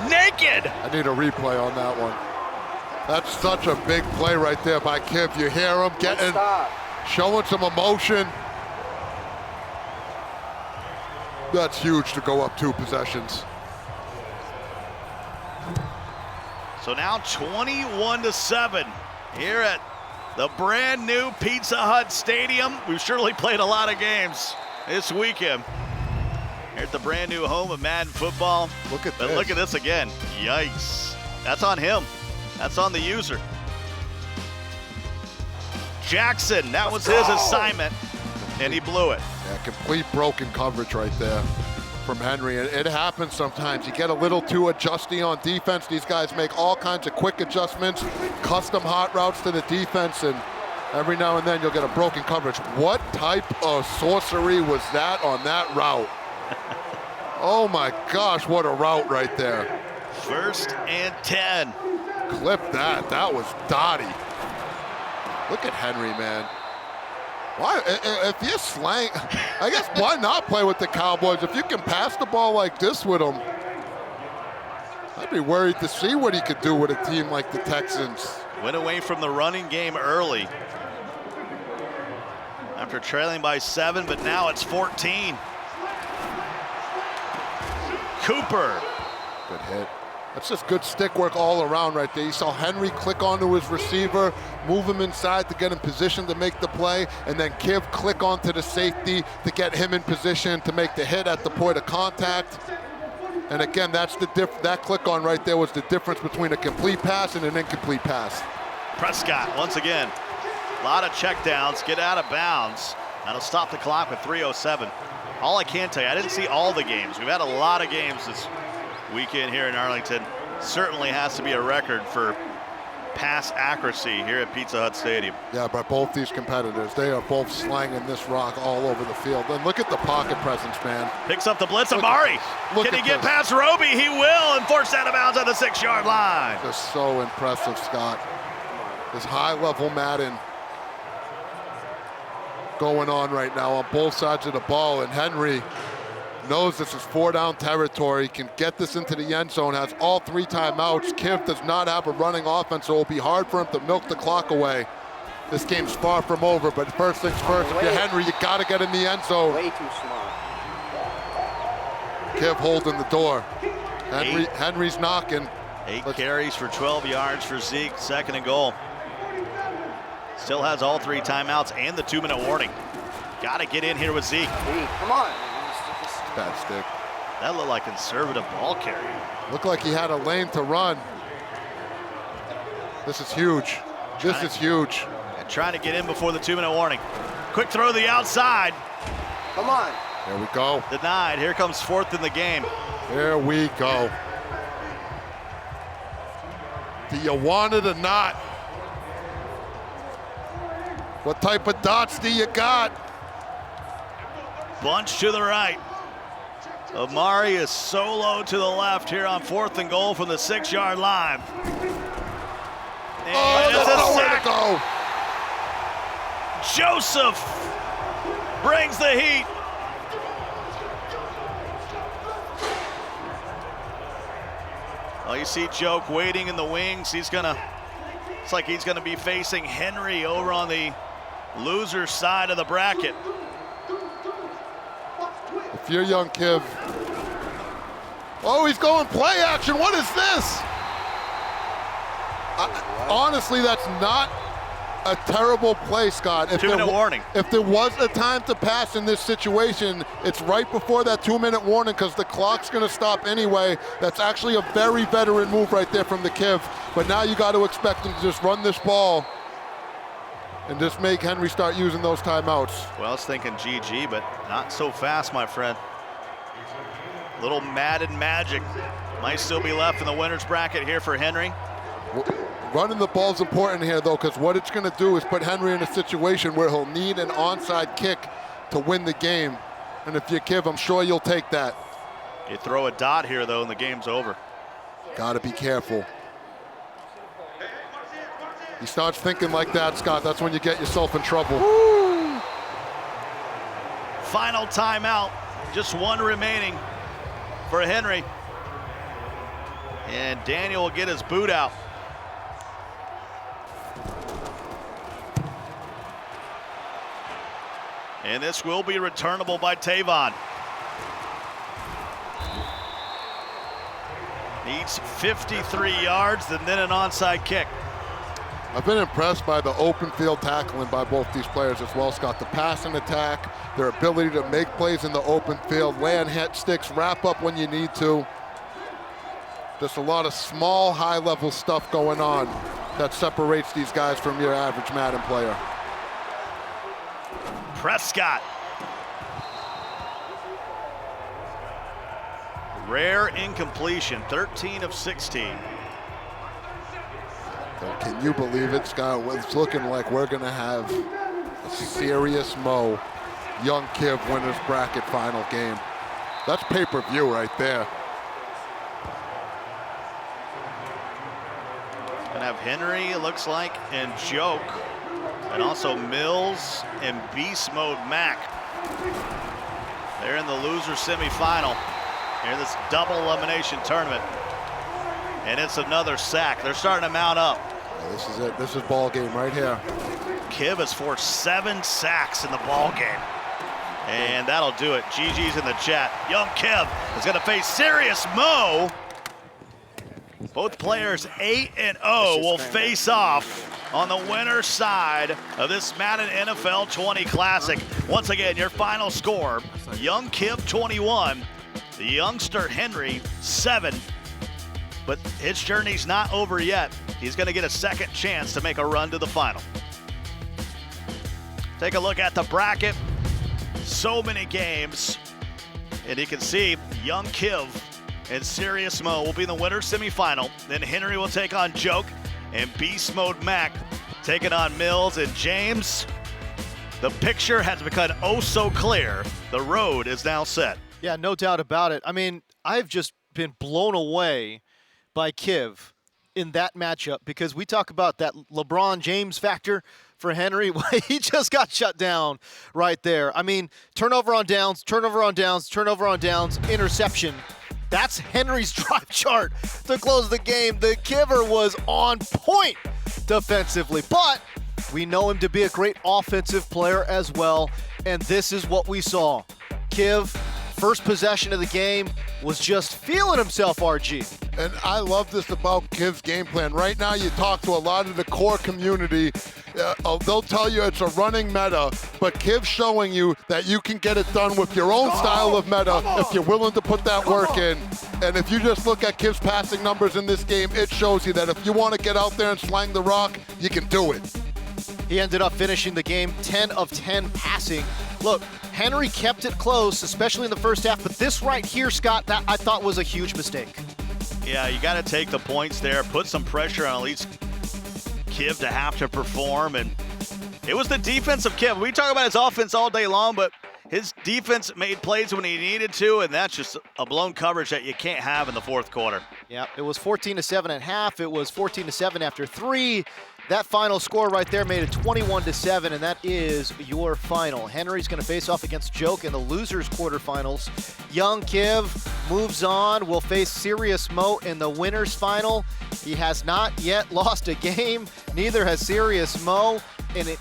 naked. I need a replay on that one. That's such a big play right there by Kiv. You hear him getting, showing some emotion. That's huge to go up 2 possessions. So now 21-7 here at the brand new Pizza Hut Stadium. We've surely played a lot of games this weekend. Here at the brand new home of Madden football. Look at this. But look at this again. Yikes. That's on him. That's on the user. Jackson, that was his assignment, and he blew it. Yeah, complete broken coverage right there from Henry. It happens sometimes. You get a little too adjusty on defense. These guys make all kinds of quick adjustments, custom hot routes to the defense, and every now and then you'll get a broken coverage. What type of sorcery was that on that route? Oh my gosh, what a route right there. 1st and 10. Clip that. That was Dottie. Look at Henry, man. Why, if you're slang, I guess why not play with the Cowboys? If you can pass the ball like this with them, I'd be worried to see what he could do with a team like the Texans. Went away from the running game early after trailing by 7, but now it's 14. Cooper. Good hit. That's just good stick work all around right there. You saw Henry click onto his receiver, move him inside to get in position to make the play, and then Kiv click onto the safety to get him in position to make the hit at the point of contact. And again, that's the that click on right there was the difference between a complete pass and an incomplete pass. Prescott, once again, a lot of checkdowns, get out of bounds. That'll stop the clock with 3:07. All I can tell you, I didn't see all the games. We've had a lot of games this weekend here in Arlington. Certainly has to be a record for pass accuracy here at Pizza Hut Stadium. Yeah, but both these competitors, they are both slanging this rock all over the field. And look at the pocket presence, man. Picks up the blitz. Amari. Can he get past Roby? He will, and forced out of bounds on the 6-yard line. Just so impressive, Scott. This high-level Madden. going on right now on both sides of the ball, and Henry knows this is 4-down territory, can get this into the end zone, has all 3 timeouts. Kiv does not have a running offense, so it will be hard for him to milk the clock away. This game's far from over, but first things first, if you're Henry, you gotta get in the end zone. Way too smart. Kiv holding the door. Henry's knocking. 8 carries for 12 yards for Zeke, 2nd and goal. Still has all 3 timeouts and the 2-minute warning. Gotta get in here with Zeke. Come on. Bad stick. That looked like conservative ball carry. Looked like he had a lane to run. This is huge. This is huge. And trying to get in before the 2-minute warning. Quick throw to the outside. Come on. There we go. Denied. Here comes 4th in the game. There we go. Do you want it or not? What type of dots do you got? Bunch to the right. Amari is solo to the left here on 4th and goal from the 6-yard line. And it's a sack. Go. Joseph brings the heat. Well, you see Joke waiting in the wings. It's like he's gonna be facing Henry over on the loser side of the bracket. If you're young Kiv. Oh, he's going play action. What is this? Honestly, that's not a terrible play, Scott. 2-minute warning. If there was a time to pass in this situation, it's right before that 2-minute warning because the clock's going to stop anyway. That's actually a very veteran move right there from the Kiv. But now you got to expect him to just run this ball and just make Henry start using those timeouts. Well, I was thinking GG, but not so fast, my friend. Little Madden magic might still be left in the winner's bracket here for Henry. Running the ball is important here, though, because what it's going to do is put Henry in a situation where he'll need an onside kick to win the game. And if you're Kiv, I'm sure you'll take that. You throw a dot here, though, and the game's over. Got to be careful. He starts thinking like that, Scott. That's when you get yourself in trouble. Woo! Final timeout. Just 1 remaining for Henry. And Daniel will get his boot out. And this will be returnable by Pavan. Needs 53 yards and then an onside kick. I've been impressed by the open field tackling by both these players as well, Scott. The pass and attack, their ability to make plays in the open field, land hit sticks, wrap up when you need to. Just a lot of small, high-level stuff going on that separates these guys from your average Madden player. Prescott. Rare incompletion, 13 of 16. Can you believe it, Scott? It's looking like we're going to have a serious young Kiv winners bracket final game. That's pay-per-view right there. Gonna have Henry, it looks like, and Joke, and also Mills and Beast Mode Mac. They're in the loser semifinal here in this double elimination tournament. And it's another sack. They're starting to mount up. Yeah, this is it. This is ball game right here. Kiv has forced 7 sacks in the ball game. And that'll do it. GG's in the chat. Young Kiv is going to face Serious Mo. Both players 8-0 will face off on the winner's side of this Madden NFL 20 Classic. Once again, your final score, Young Kiv 21, the youngster Henry 7. But his journey's not over yet. He's going to get a second chance to make a run to the final. Take a look at the bracket. So many games. And you can see Young Kiv and Serious Mo will be in the winner's semifinal. Then Henry will take on Joke, and Beast Mode Mac taking on Mills and James. The picture has become oh so clear. The road is now set. Yeah, no doubt about it. I mean, I've just been blown away by Kiv in that matchup because we talk about that LeBron James factor for Henry. He just got shut down right there. I mean, turnover on downs, turnover on downs, turnover on downs, interception. That's Henry's drive chart to close the game. The Kiver was on point defensively, but we know him to be a great offensive player as well, and this is what we saw. Kiv, first possession of the game, was just feeling himself, RG. And I love this about Kiv's game plan. Right now, you talk to a lot of the core community. They'll tell you it's a running meta, but Kiv's showing you that you can get it done with your own style of meta if you're willing to put that work in. And if you just look at Kiv's passing numbers in this game, it shows you that if you want to get out there and slang the rock, you can do it. He ended up finishing the game 10 of 10 passing. Look, Henry kept it close, especially in the first half, but this right here, Scott, that I thought was a huge mistake. Yeah, you got to take the points there, put some pressure on at least Kiv to have to perform, and it was the defense of Kiv. We talk about his offense all day long, but his defense made plays when he needed to, and that's just a blown coverage that you can't have in the fourth quarter. Yeah, it was 14-7 at half. It was 14-7 after 3. That final score right there made it 21-7, and that is your final. Henry's going to face off against Joke in the losers quarterfinals. Young Kiv moves on. Will face Serious Mo in the winners final. He has not yet lost a game. Neither has Serious Mo. And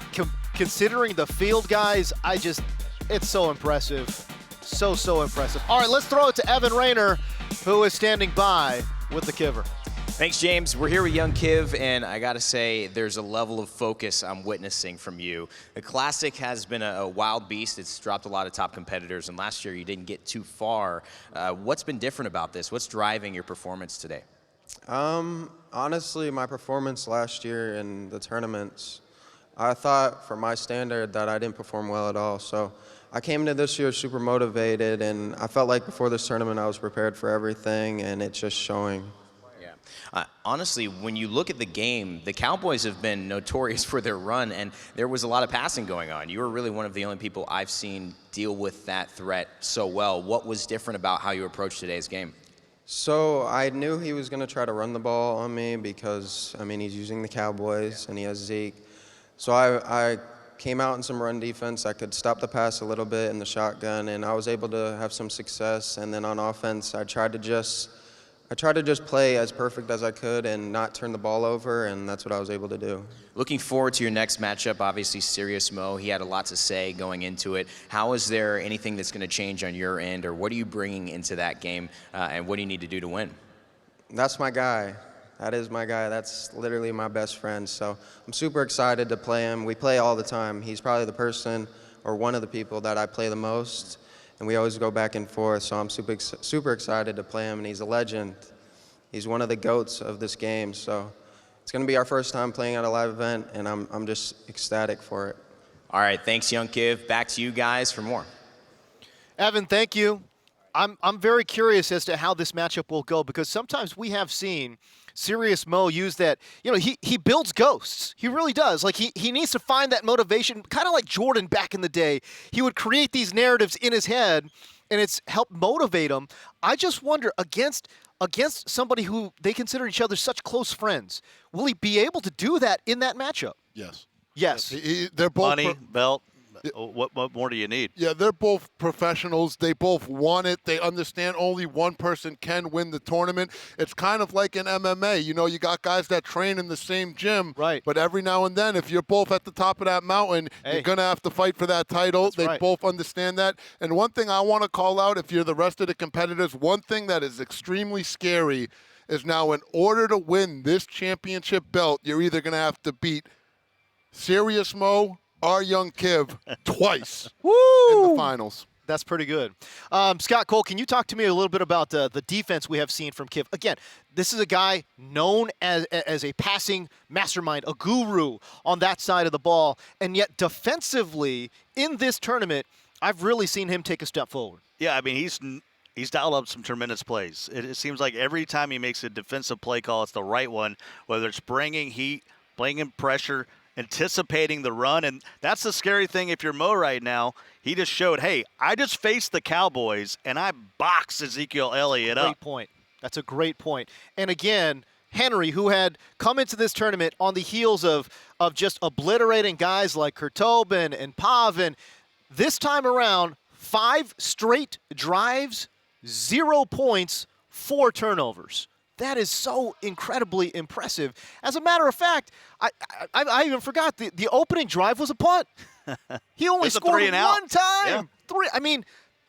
considering the field guys, it's so impressive. So impressive. All right, let's throw it to Evan Rayner, who is standing by with the Kiver. Thanks, James. We're here with young Kiv, and I got to say, there's a level of focus I'm witnessing from you. The Classic has been a wild beast. It's dropped a lot of top competitors, and last year you didn't get too far. What's been different about this? What's driving your performance today? Honestly, my performance last year in the tournaments, I thought for my standard that I didn't perform well at all. So I came into this year super motivated, and I felt like before this tournament I was prepared for everything, and it's just showing. Honestly, when you look at the game, the Cowboys have been notorious for their run, and there was a lot of passing going on. You were really one of the only people I've seen deal with that threat so well. What was different about how you approached today's game? So I knew he was going to try to run the ball on me because, I mean, he's using the Cowboys and he has Zeke. So I came out in some run defense. I could stop the pass a little bit in the shotgun, and I was able to have some success. And then on offense, I tried to just play as perfect as I could and not turn the ball over, and that's what I was able to do. Looking forward to your next matchup, obviously Serious Mo. He had a lot to say going into it. How is there anything that's going to change on your end, or what are you bringing into that game, and what do you need to do to win? That's my guy. That is my guy. That's literally my best friend. So I'm super excited to play him. We play all the time. He's probably the person or one of the people that I play the most. And we always go back and forth, so I'm super excited to play him, and he's a legend. He's one of the GOATs of this game, so it's going to be our first time playing at a live event, and I'm just ecstatic for it. All right, thanks, Young Kiv. Back to you guys for more. Evan, thank you. I'm very curious as to how this matchup will go, because sometimes we have seen Serious Mo use that, he builds ghosts. He really does. Like, he needs to find that motivation, kind of like Jordan back in the day. He would create these narratives in his head, and it's helped motivate him. I just wonder, against somebody who they consider each other such close friends, will he be able to do that in that matchup? Yes. Yes. They're both money, belt. What more do you need? Yeah, they're both professionals. They both want it. They understand only one person can win the tournament. It's kind of like in MMA. You got guys that train in the same gym. Right. But every now and then, if you're both at the top of that mountain, you're going to have to fight for that title. That's they right. both understand that. And one thing I want to call out, if you're the rest of the competitors, one thing that is extremely scary is now in order to win this championship belt, you're either going to have to beat Serious Mo, our Young Kiv, twice in the finals. That's pretty good. Scott Cole, can you talk to me a little bit about the defense we have seen from Kiv? Again, this is a guy known as a passing mastermind, a guru on that side of the ball, and yet defensively in this tournament, I've really seen him take a step forward. Yeah, I mean, he's dialed up some tremendous plays. It seems like every time he makes a defensive play call, it's the right one, whether it's bringing heat, bringing pressure, anticipating the run. And that's the scary thing if you're Mo right now. He just showed, hey, I just faced the Cowboys, and I boxed Ezekiel Elliott up. Great point. That's a great point. And again, Henry, who had come into this tournament on the heels of of just obliterating guys like Kurtobin and Pavan. This time around, 5 straight drives, 0 points, 4 turnovers. That is so incredibly impressive. As a matter of fact, I even forgot the opening drive was a punt. He only scored 1 time. Yeah. 3. I mean,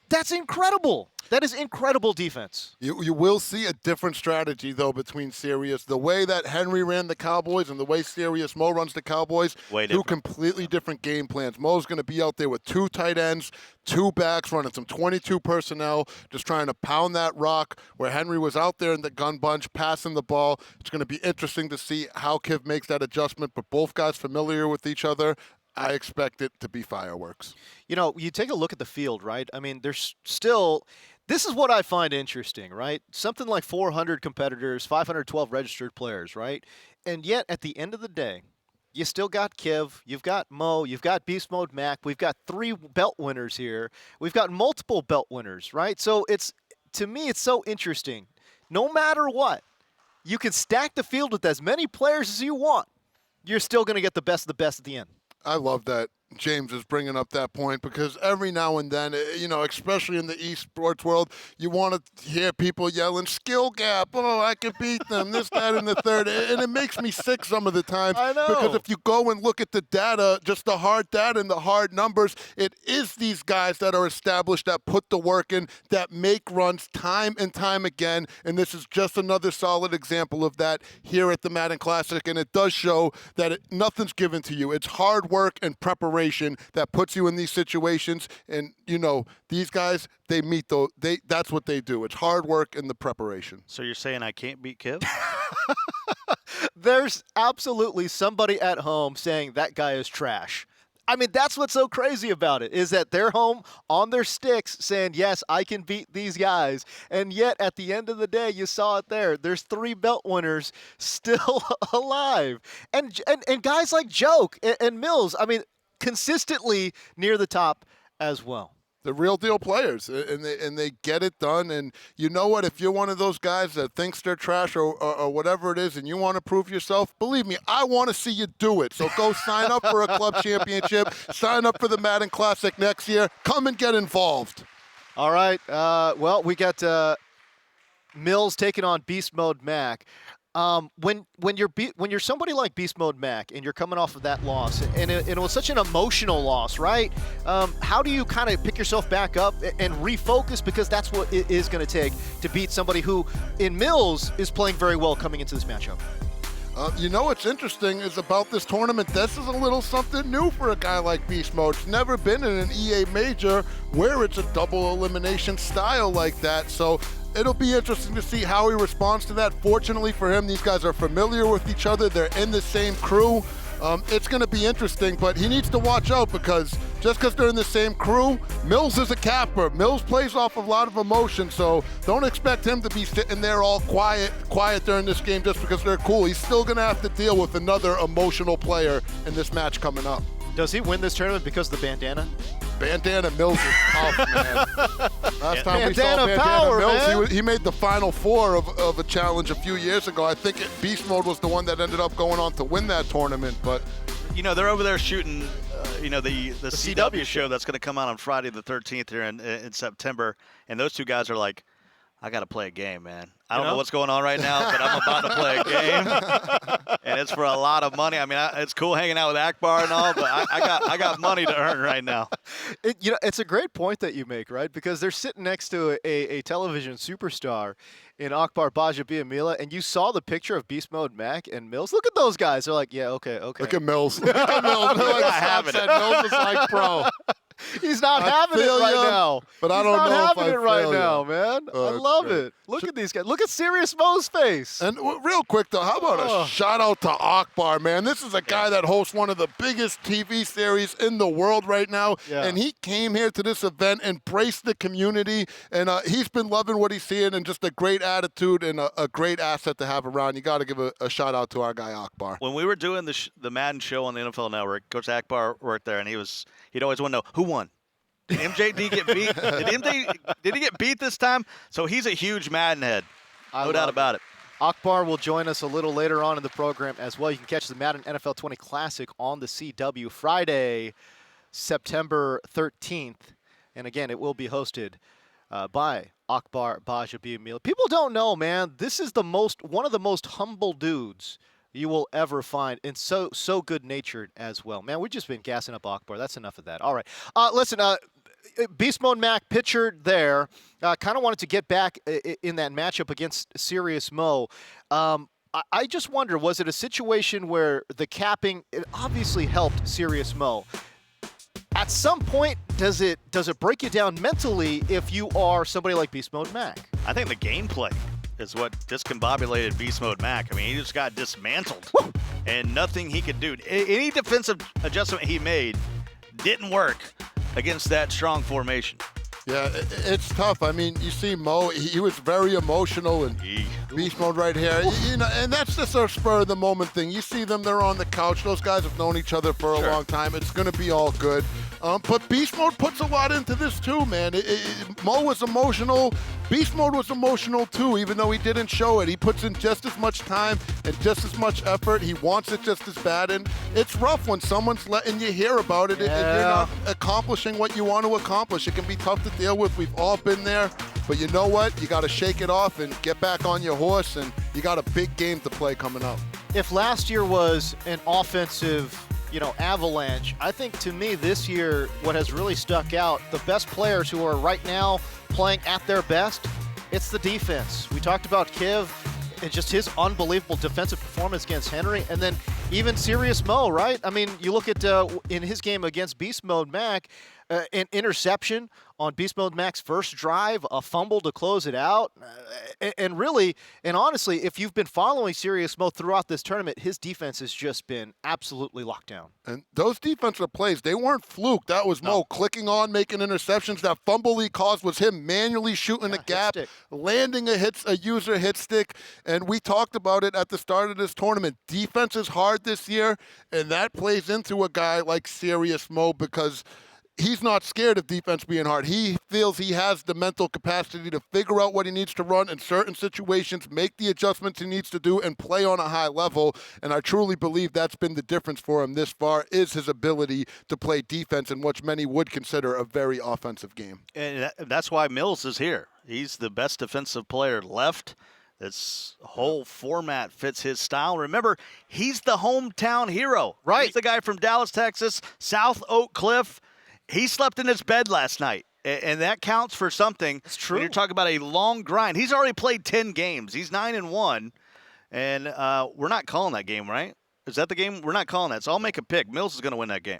that's incredible. That is incredible defense. You will see a different strategy, though, between Sirius. The way that Henry ran the Cowboys and the way Sirius Mo runs the Cowboys, two completely different game plans. Mo's going to be out there with 2 tight ends, 2 backs, running some 22 personnel, just trying to pound that rock, where Henry was out there in the gun bunch, passing the ball. It's going to be interesting to see how Kiv makes that adjustment, but both guys familiar with each other. I expect it to be fireworks. You know, you take a look at the field, right? I mean, there's still – this is what I find interesting, right? Something like 400 competitors, 512 registered players, right? And yet, at the end of the day, you still got Kiv, you've got Mo, you've got Beast Mode Mac, we've got 3 belt winners here. We've got multiple belt winners, right? So it's, to me, it's so interesting. No matter what, you can stack the field with as many players as you want. You're still going to get the best of the best at the end. I love that James is bringing up that point, because every now and then, you know, especially in the esports world, you want to hear people yelling, skill gap, oh, I can beat them, this, that, and the third. And it makes me sick some of the times. I know. Because if you go and look at the data, just the hard data and the hard numbers, it is these guys that are established, that put the work in, that make runs time and time again. And this is just another solid example of that here at the Madden Classic. And it does show that nothing's given to you. It's hard work and preparation that puts you in these situations. And, you know, these guys, they meet those. That's what they do. It's hard work and the preparation. So you're saying I can't beat Kiv? There's absolutely somebody at home saying that guy is trash. I mean, that's what's so crazy about it, is that they're home on their sticks saying, yes, I can beat these guys. And yet, at the end of the day, you saw it there. There's 3 belt winners still alive. And guys like Joke and Mills, I mean, consistently near the top as well. The real deal players, and they get it done. And you know what? If you're one of those guys that thinks they're trash or whatever it is, and you want to prove yourself, believe me, I want to see you do it. So go sign up for a club championship. Sign up for the Madden Classic next year. Come and get involved. All right. Well, we got Mills taking on Beast Mode Mac. When you're somebody like Beast Mode Mac and you're coming off of that loss, and it was such an emotional loss, right? How do you kind of pick yourself back up and refocus, because that's what it is going to take to beat somebody who, in Mills, is playing very well coming into this matchup? You know what's interesting is about this tournament, this is a little something new for a guy like Beast Mode. It's never been in an EA major where it's a double elimination style like that. So it'll be interesting to see how he responds to that. Fortunately for him, these guys are familiar with each other. They're in the same crew. It's going to be interesting, but he needs to watch out, because just because they're in the same crew, Mills is a capper. Mills plays off a lot of emotion, so don't expect him to be sitting there all quiet during this game just because they're cool. He's still going to have to deal with another emotional player in this match coming up. Does he win this tournament because of the bandana? Bandana Mills is tough, man. Last time we saw Bandana Bandana power, Mills, man. he made the Final Four of a challenge a few years ago. I think Beast Mode was the one that ended up going on to win that tournament. But you know, they're over there shooting, the CW show that's going to come out on Friday the 13th here in September, and those 2 guys are like, I got to play a game, man. I don't know what's going on right now, but I'm about to play a game, and it's for a lot of money. I mean, it's cool hanging out with Akbar and all, but I got money to earn right now. It's a great point that you make, right? Because they're sitting next to a television superstar in Akbar Bajabiamila, and you saw the picture of Beast Mode Mac and Mills. Look at those guys. They're like, yeah, okay. Look at Mills. Look at Mills. Mills is like, bro. He's not having it right now. But I don't know if He's not having I it right feel now, you. man. I love it. Look at these guys. Look at Serious Mo's face. And real quick, though, how about a shout out to Akbar, man? This is a guy that hosts one of the biggest TV series in the world right now. Yeah. And he came here to this event, embraced the community, and he's been loving what he's seeing, and just a great attitude and a great asset to have around. You got to give a shout out to our guy, Akbar. When we were doing the Madden show on the NFL Network, Coach Akbar worked there, and he'd always want to know who won. Did MJD get beat? Did he get beat this time? So he's a huge Madden head. No doubt about it. Akbar will join us a little later on in the program as well. You can catch the Madden NFL 20 Classic on the CW Friday, September 13th. And again, it will be hosted by Akbar Bajabi. People don't know, man. This is one of the most humble dudes you will ever find, and so good-natured as well. Man, we've just been gassing up Akbar. That's enough of that. All right. Listen, Beast Mode Mac pictured there. Kind of wanted to get back in that matchup against Serious Mo. I just wonder, was it a situation where the capping, it obviously helped Serious Mo. At some point, does it break you down mentally if you are somebody like Beast Mode Mac? I think the gameplay is what discombobulated Beast Mode Mac. I mean, he just got dismantled, and nothing he could do. Any defensive adjustment he made didn't work against that strong formation. Yeah, it's tough. I mean, you see Mo, he was very emotional and Beast Mode right here. You know, and that's just a spur of the moment thing. You see them, they're on the couch. Those guys have known each other for a long time. It's going to be all good. But Beast Mode puts a lot into this too, man. Mo was emotional. Beast Mode was emotional too, even though he didn't show it. He puts in just as much time and just as much effort. He wants it just as bad. And it's rough when someone's letting you hear about it and you're not accomplishing what you want to accomplish. It can be tough to deal with. We've all been there. But you know what? You got to shake it off and get back on your horse, and you got a big game to play coming up. If last year was an offensive, avalanche, I think to me this year what has really stuck out, the best players who are right now playing at their best, it's the defense. We talked about Kiv and just his unbelievable defensive performance against Henry, and then even Serious Mo, right? I mean, you look at in his game against Beast Mode Mac, an interception on Beast Mode Mac's first drive, a fumble to close it out. And really, and honestly, if you've been following Serious Mo throughout this tournament, his defense has just been absolutely locked down. And those defensive plays, they weren't fluke. That was Mo clicking on, making interceptions. That fumble he caused was him manually shooting a gap, landing a user hit stick. And we talked about it at the start of this tournament. Defense is hard this year, and that plays into a guy like Serious Mo because he's not scared of defense being hard. He feels he has the mental capacity to figure out what he needs to run in certain situations, make the adjustments he needs to do, and play on a high level. And I truly believe that's been the difference for him this far, is his ability to play defense in what many would consider a very offensive game. And that's why Mills is here. He's the best defensive player left. This whole format fits his style. Remember, he's the hometown hero. Right. He's the guy from Dallas, Texas, South Oak Cliff. He slept in his bed last night, and that counts for something. It's true. When you're talking about a long grind. He's already played 10 games. He's 9-1, and we're not calling that game, right? Is that the game? We're not calling that, so I'll make a pick. Mills is going to win that game.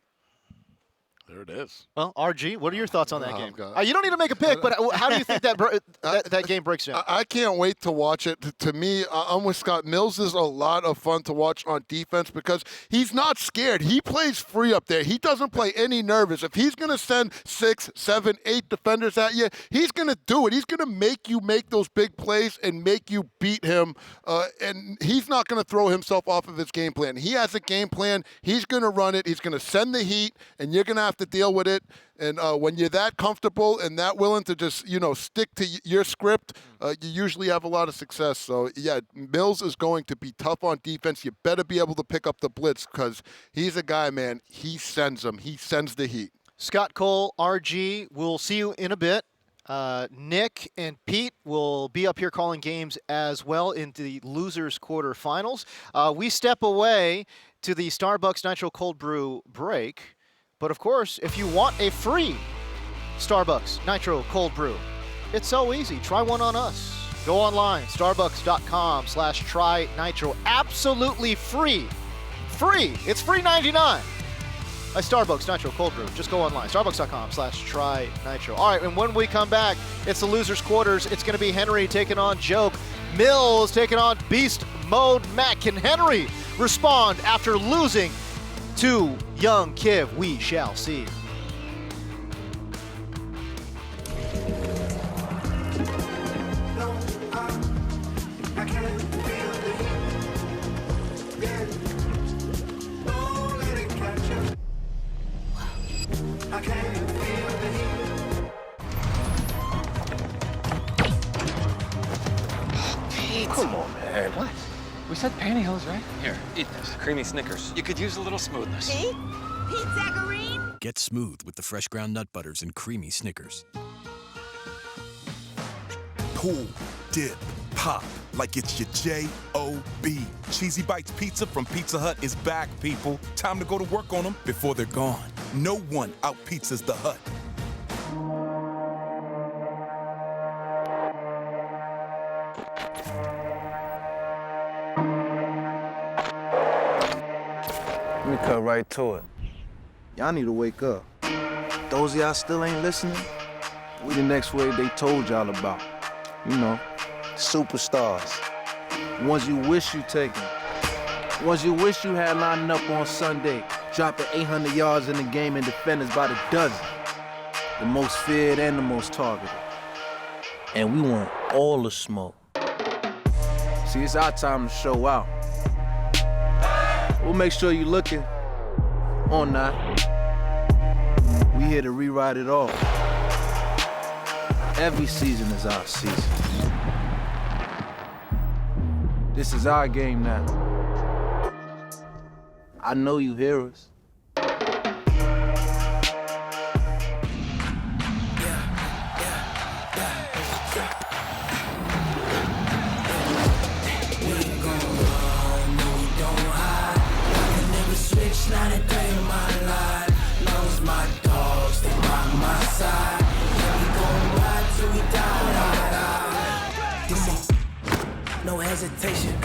There it is. Well, RG, what are your thoughts on that game? You don't need to make a pick, but how do you think that game breaks down? I can't wait to watch it. To me, I'm with Scott. Mills is a lot of fun to watch on defense because he's not scared. He plays free up there. He doesn't play any nervous. If he's going to send 6, 7, 8 defenders at you, he's going to do it. He's going to make you make those big plays and make you beat him. And he's not going to throw himself off of his game plan. He has a game plan. He's going to run it. He's going to send the heat, and you're going to have to deal with it. And when you're that comfortable and that willing to just, stick to your script, you usually have a lot of success. So, yeah, Mills is going to be tough on defense. You better be able to pick up the blitz because he's a guy, man. He sends them. He sends the heat. Scott Cole, RG, we'll see you in a bit. Nick and Pete will be up here calling games as well in the losers quarterfinals. We step away to the Starbucks Nitro Cold Brew break. But of course, if you want a free Starbucks Nitro Cold Brew, it's so easy. Try one on us. Go online, starbucks.com/try-nitro. Absolutely free. Free. It's free 99. A Starbucks Nitro Cold Brew. Just go online, starbucks.com/try-nitro. All right, and when we come back, it's the losers quarters. It's going to be Henry taking on Joke. Mills taking on Beast Mode Mac. Can Henry respond after losing to young Kiv? We shall see. Come on, man. man. What? We said pantyhose, right? Here, eat this. Creamy Snickers. You could use a little smoothness. Pete? Pete Zacharine? Get smooth with the fresh ground nut butters and creamy Snickers. Pull, dip, pop, like it's your J-O-B. Cheesy Bites Pizza from Pizza Hut is back, people. Time to go to work on them before they're gone. No one out-pizzas the Hut. Let me cut right to it. Y'all need to wake up. Those of y'all still ain't listening, we the next wave they told y'all about. You know, superstars. Ones you wish you taken. Ones you wish you had lining up on Sunday, dropping 800 yards in the game and defenders by the dozen. The most feared and the most targeted. And we want all the smoke. See, it's our time to show out. We'll make sure you're looking or not. We here to rewrite it all. Every season is our season. This is our game now. I know you hear us. No hesitation.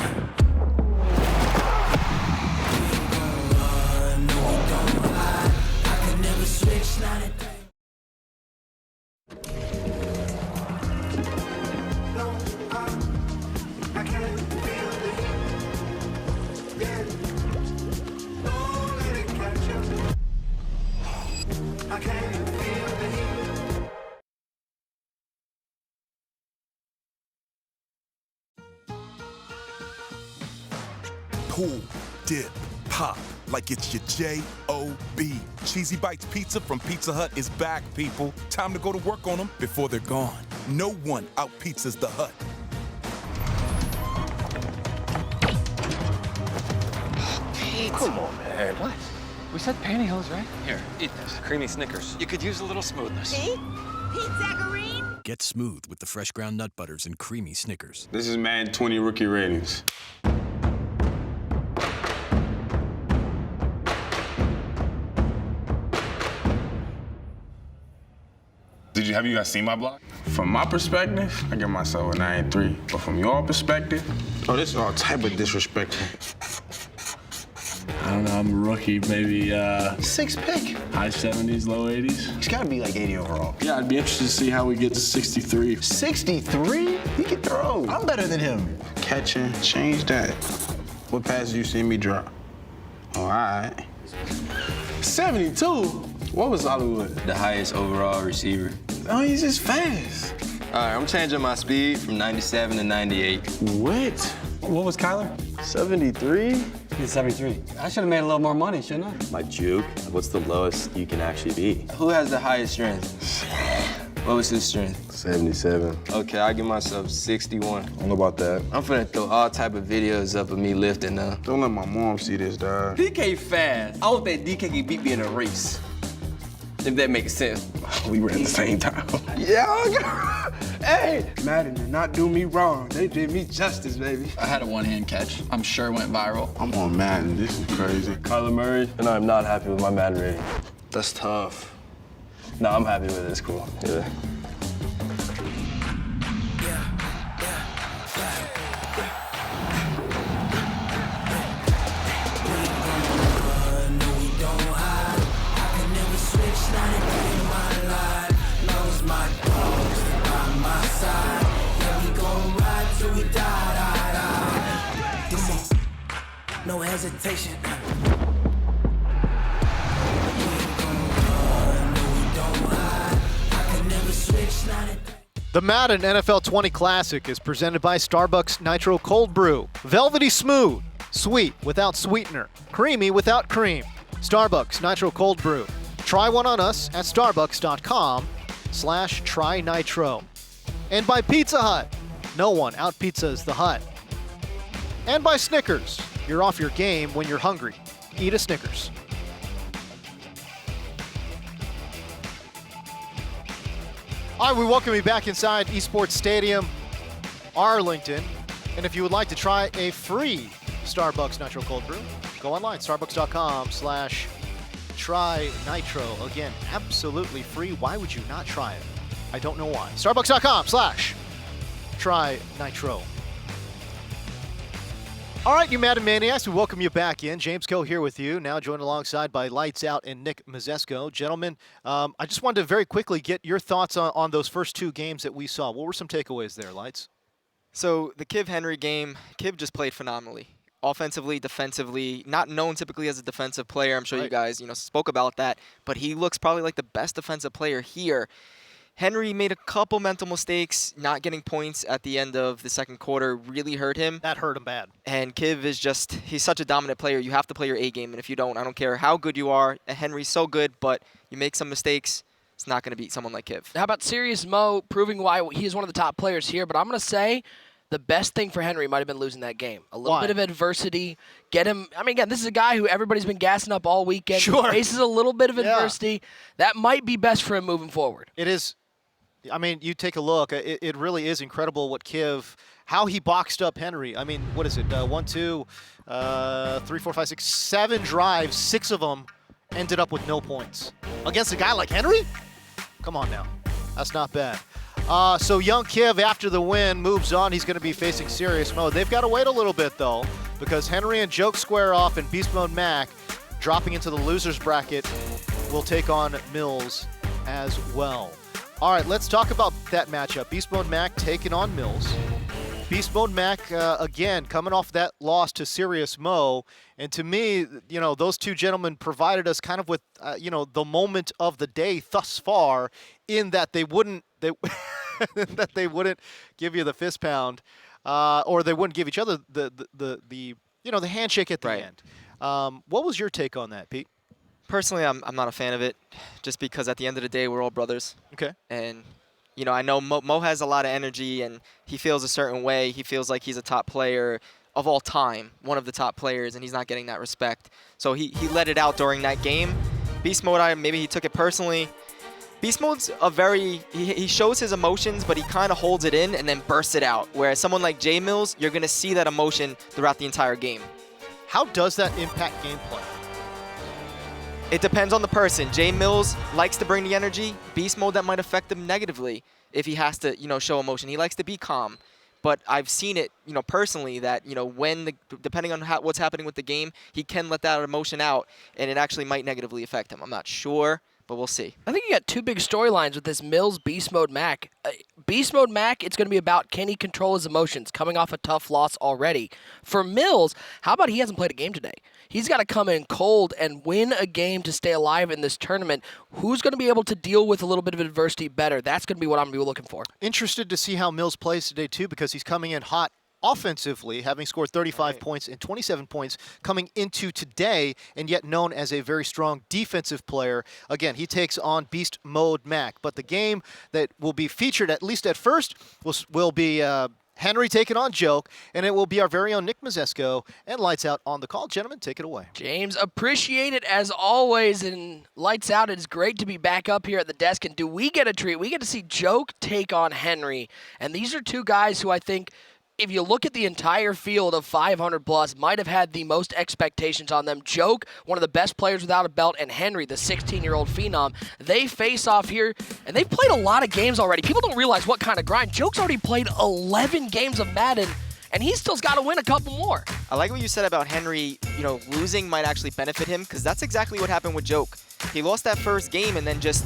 Pull, dip, pop, like it's your J-O-B. Cheesy Bites Pizza from Pizza Hut is back, people. Time to go to work on them before they're gone. No one out-pizzas the Hut. Pete. Come on, man. What? We said pantyhose, right? Here, eat this. Creamy Snickers. You could use a little smoothness. Pete? Pete Zacharine? Get smooth with the fresh ground nut butters and creamy Snickers. This is Madden 20 rookie ratings. Have you guys seen my block? From my perspective, I give myself a 9-3. But from your perspective, oh, this is all type of disrespectful. I don't know, I'm a rookie, maybe 6th pick. high 70s, low 80s. He's got to be like 80 overall. Yeah, I'd be interested to see how we get to 63. 63? He can throw. I'm better than him. Catching, change that. What passes you seen me drop? All right. 72? What was Hollywood? The highest overall receiver. Oh, he's just fast. All right, I'm changing my speed from 97 to 98. What? What was Kyler? 73? He's 73. I should have made a little more money, shouldn't I? My juke? What's the lowest you can actually be? Who has the highest strength? What was his strength? 77. Okay, I give myself 61. I don't know about that. I'm finna throw all type of videos up of me lifting now. Don't let my mom see this, dog. DK fast. I don't think DK can beat me in a race. If that makes sense. We ran at the same time. Yeah, hey, Madden did not do me wrong. They did me justice, baby. I had a one-hand catch. I'm sure it went viral. I'm on Madden. This is crazy. Kyler Murray, and I'm not happy with my Madden rating. That's tough. No, I'm happy with it. It's cool. Yeah. No hesitation. The Madden NFL 20 Classic is presented by Starbucks Nitro Cold Brew. Velvety smooth, sweet without sweetener, creamy without cream. Starbucks Nitro Cold Brew. Try one on us at starbucks.com/trynitro. And by Pizza Hut. No one out-pizzas the Hut. and by Snickers. You're off your game when you're hungry. Eat a Snickers. All right, we welcome you back inside Esports Stadium, Arlington. And if you would like to try a free Starbucks Nitro Cold Brew, go online, starbucks.com/try Nitro. Again, absolutely free. Why would you not try it? I don't know why. Starbucks.com/try Nitro. All right, you Madden Maniacs, we welcome you back in. James Coe here with you, now joined alongside by Lights Out and Nick Mazesco. Gentlemen, I just wanted to very quickly get your thoughts on those first two games that we saw. What were some takeaways there, Lights? So the Kiv-Henry game, Kiv just played phenomenally. Offensively, defensively, not known typically as a defensive player. I'm sure you guys, spoke about that, but he looks probably like the best defensive player here. Henry made a couple mental mistakes. Not getting points at the end of the second quarter really hurt him. That hurt him bad. And Kiv is he's such a dominant player. You have to play your A game, and if you don't, I don't care how good you are. Henry's so good, but you make some mistakes, it's not going to beat someone like Kiv. How about Serious Mo proving why he's one of the top players here? But I'm going to say the best thing for Henry might have been losing that game. A little bit of adversity. Get him. I mean, again, this is a guy who everybody's been gassing up all weekend. Sure. He faces a little bit of adversity. That might be best for him moving forward. It is. I mean, you take a look. It really is incredible what how he boxed up Henry. I mean, what is it? 1, 2, 3, 4, 5, 6, 7 drives. 6 of them ended up with no points. Against a guy like Henry? Come on now. That's not bad. So young Kiv, after the win, moves on. He's going to be facing Serious Mo. They've got to wait a little bit, though, because Henry and Joke square off, and Beast Mode Mac, dropping into the losers bracket, will take on Mills as well. All right, let's talk about that matchup. Beast Mode Mac taking on Mills. Beast Mode Mac, again, coming off that loss to Serious Mo. And to me, those two gentlemen provided us kind of with, the moment of the day thus far, in that they wouldn't that they wouldn't give you the fist pound, or they wouldn't give each other the handshake at the end. What was your take on that, Pete? Personally, I'm not a fan of it, just because at the end of the day, we're all brothers. Okay. And, I know Mo has a lot of energy, and he feels a certain way. He feels like he's a top player of all time, one of the top players, and he's not getting that respect. So he let it out during that game. Beast Mode, maybe he took it personally. Beast Mode's he shows his emotions, but he kind of holds it in and then bursts it out. Whereas someone like J Mills, you're going to see that emotion throughout the entire game. How does that impact gameplay? It depends on the person. J Mills likes to bring the energy. Beast Mode, that might affect him negatively if he has to, show emotion. He likes to be calm. But I've seen it, personally, that, depending on what's happening with the game, he can let that emotion out, and it actually might negatively affect him. I'm not sure, but we'll see. I think you got two big storylines with this Mills Beast Mode Mac. Beast Mode Mac, it's going to be about, can he control his emotions, coming off a tough loss already. For Mills, how about he hasn't played a game today? He's got to come in cold and win a game to stay alive in this tournament. Who's going to be able to deal with a little bit of adversity better? That's going to be what I'm going to be looking for. Interested to see how Mills plays today, too, because he's coming in hot offensively, having scored 35 points and 27 points coming into today, and yet known as a very strong defensive player. Again, he takes on Beast Mode Mac. But the game that will be featured, at least at first, will be Henry taking on Joke, and it will be our very own Nick Mazesco and Lights Out on the call. Gentlemen, take it away. James, appreciate it as always, and Lights Out, it's great to be back up here at the desk, and do we get a treat? We get to see Joke take on Henry, and these are two guys who I think, if you look at the entire field of 500-plus, might have had the most expectations on them. Joke, one of the best players without a belt, and Henry, the 16-year-old phenom. They face off here, and they've played a lot of games already. People don't realize what kind of grind. Joke's already played 11 games of Madden, and he still's got to win a couple more. I like what you said about Henry, losing might actually benefit him, because that's exactly what happened with Joke. He lost that first game and then just,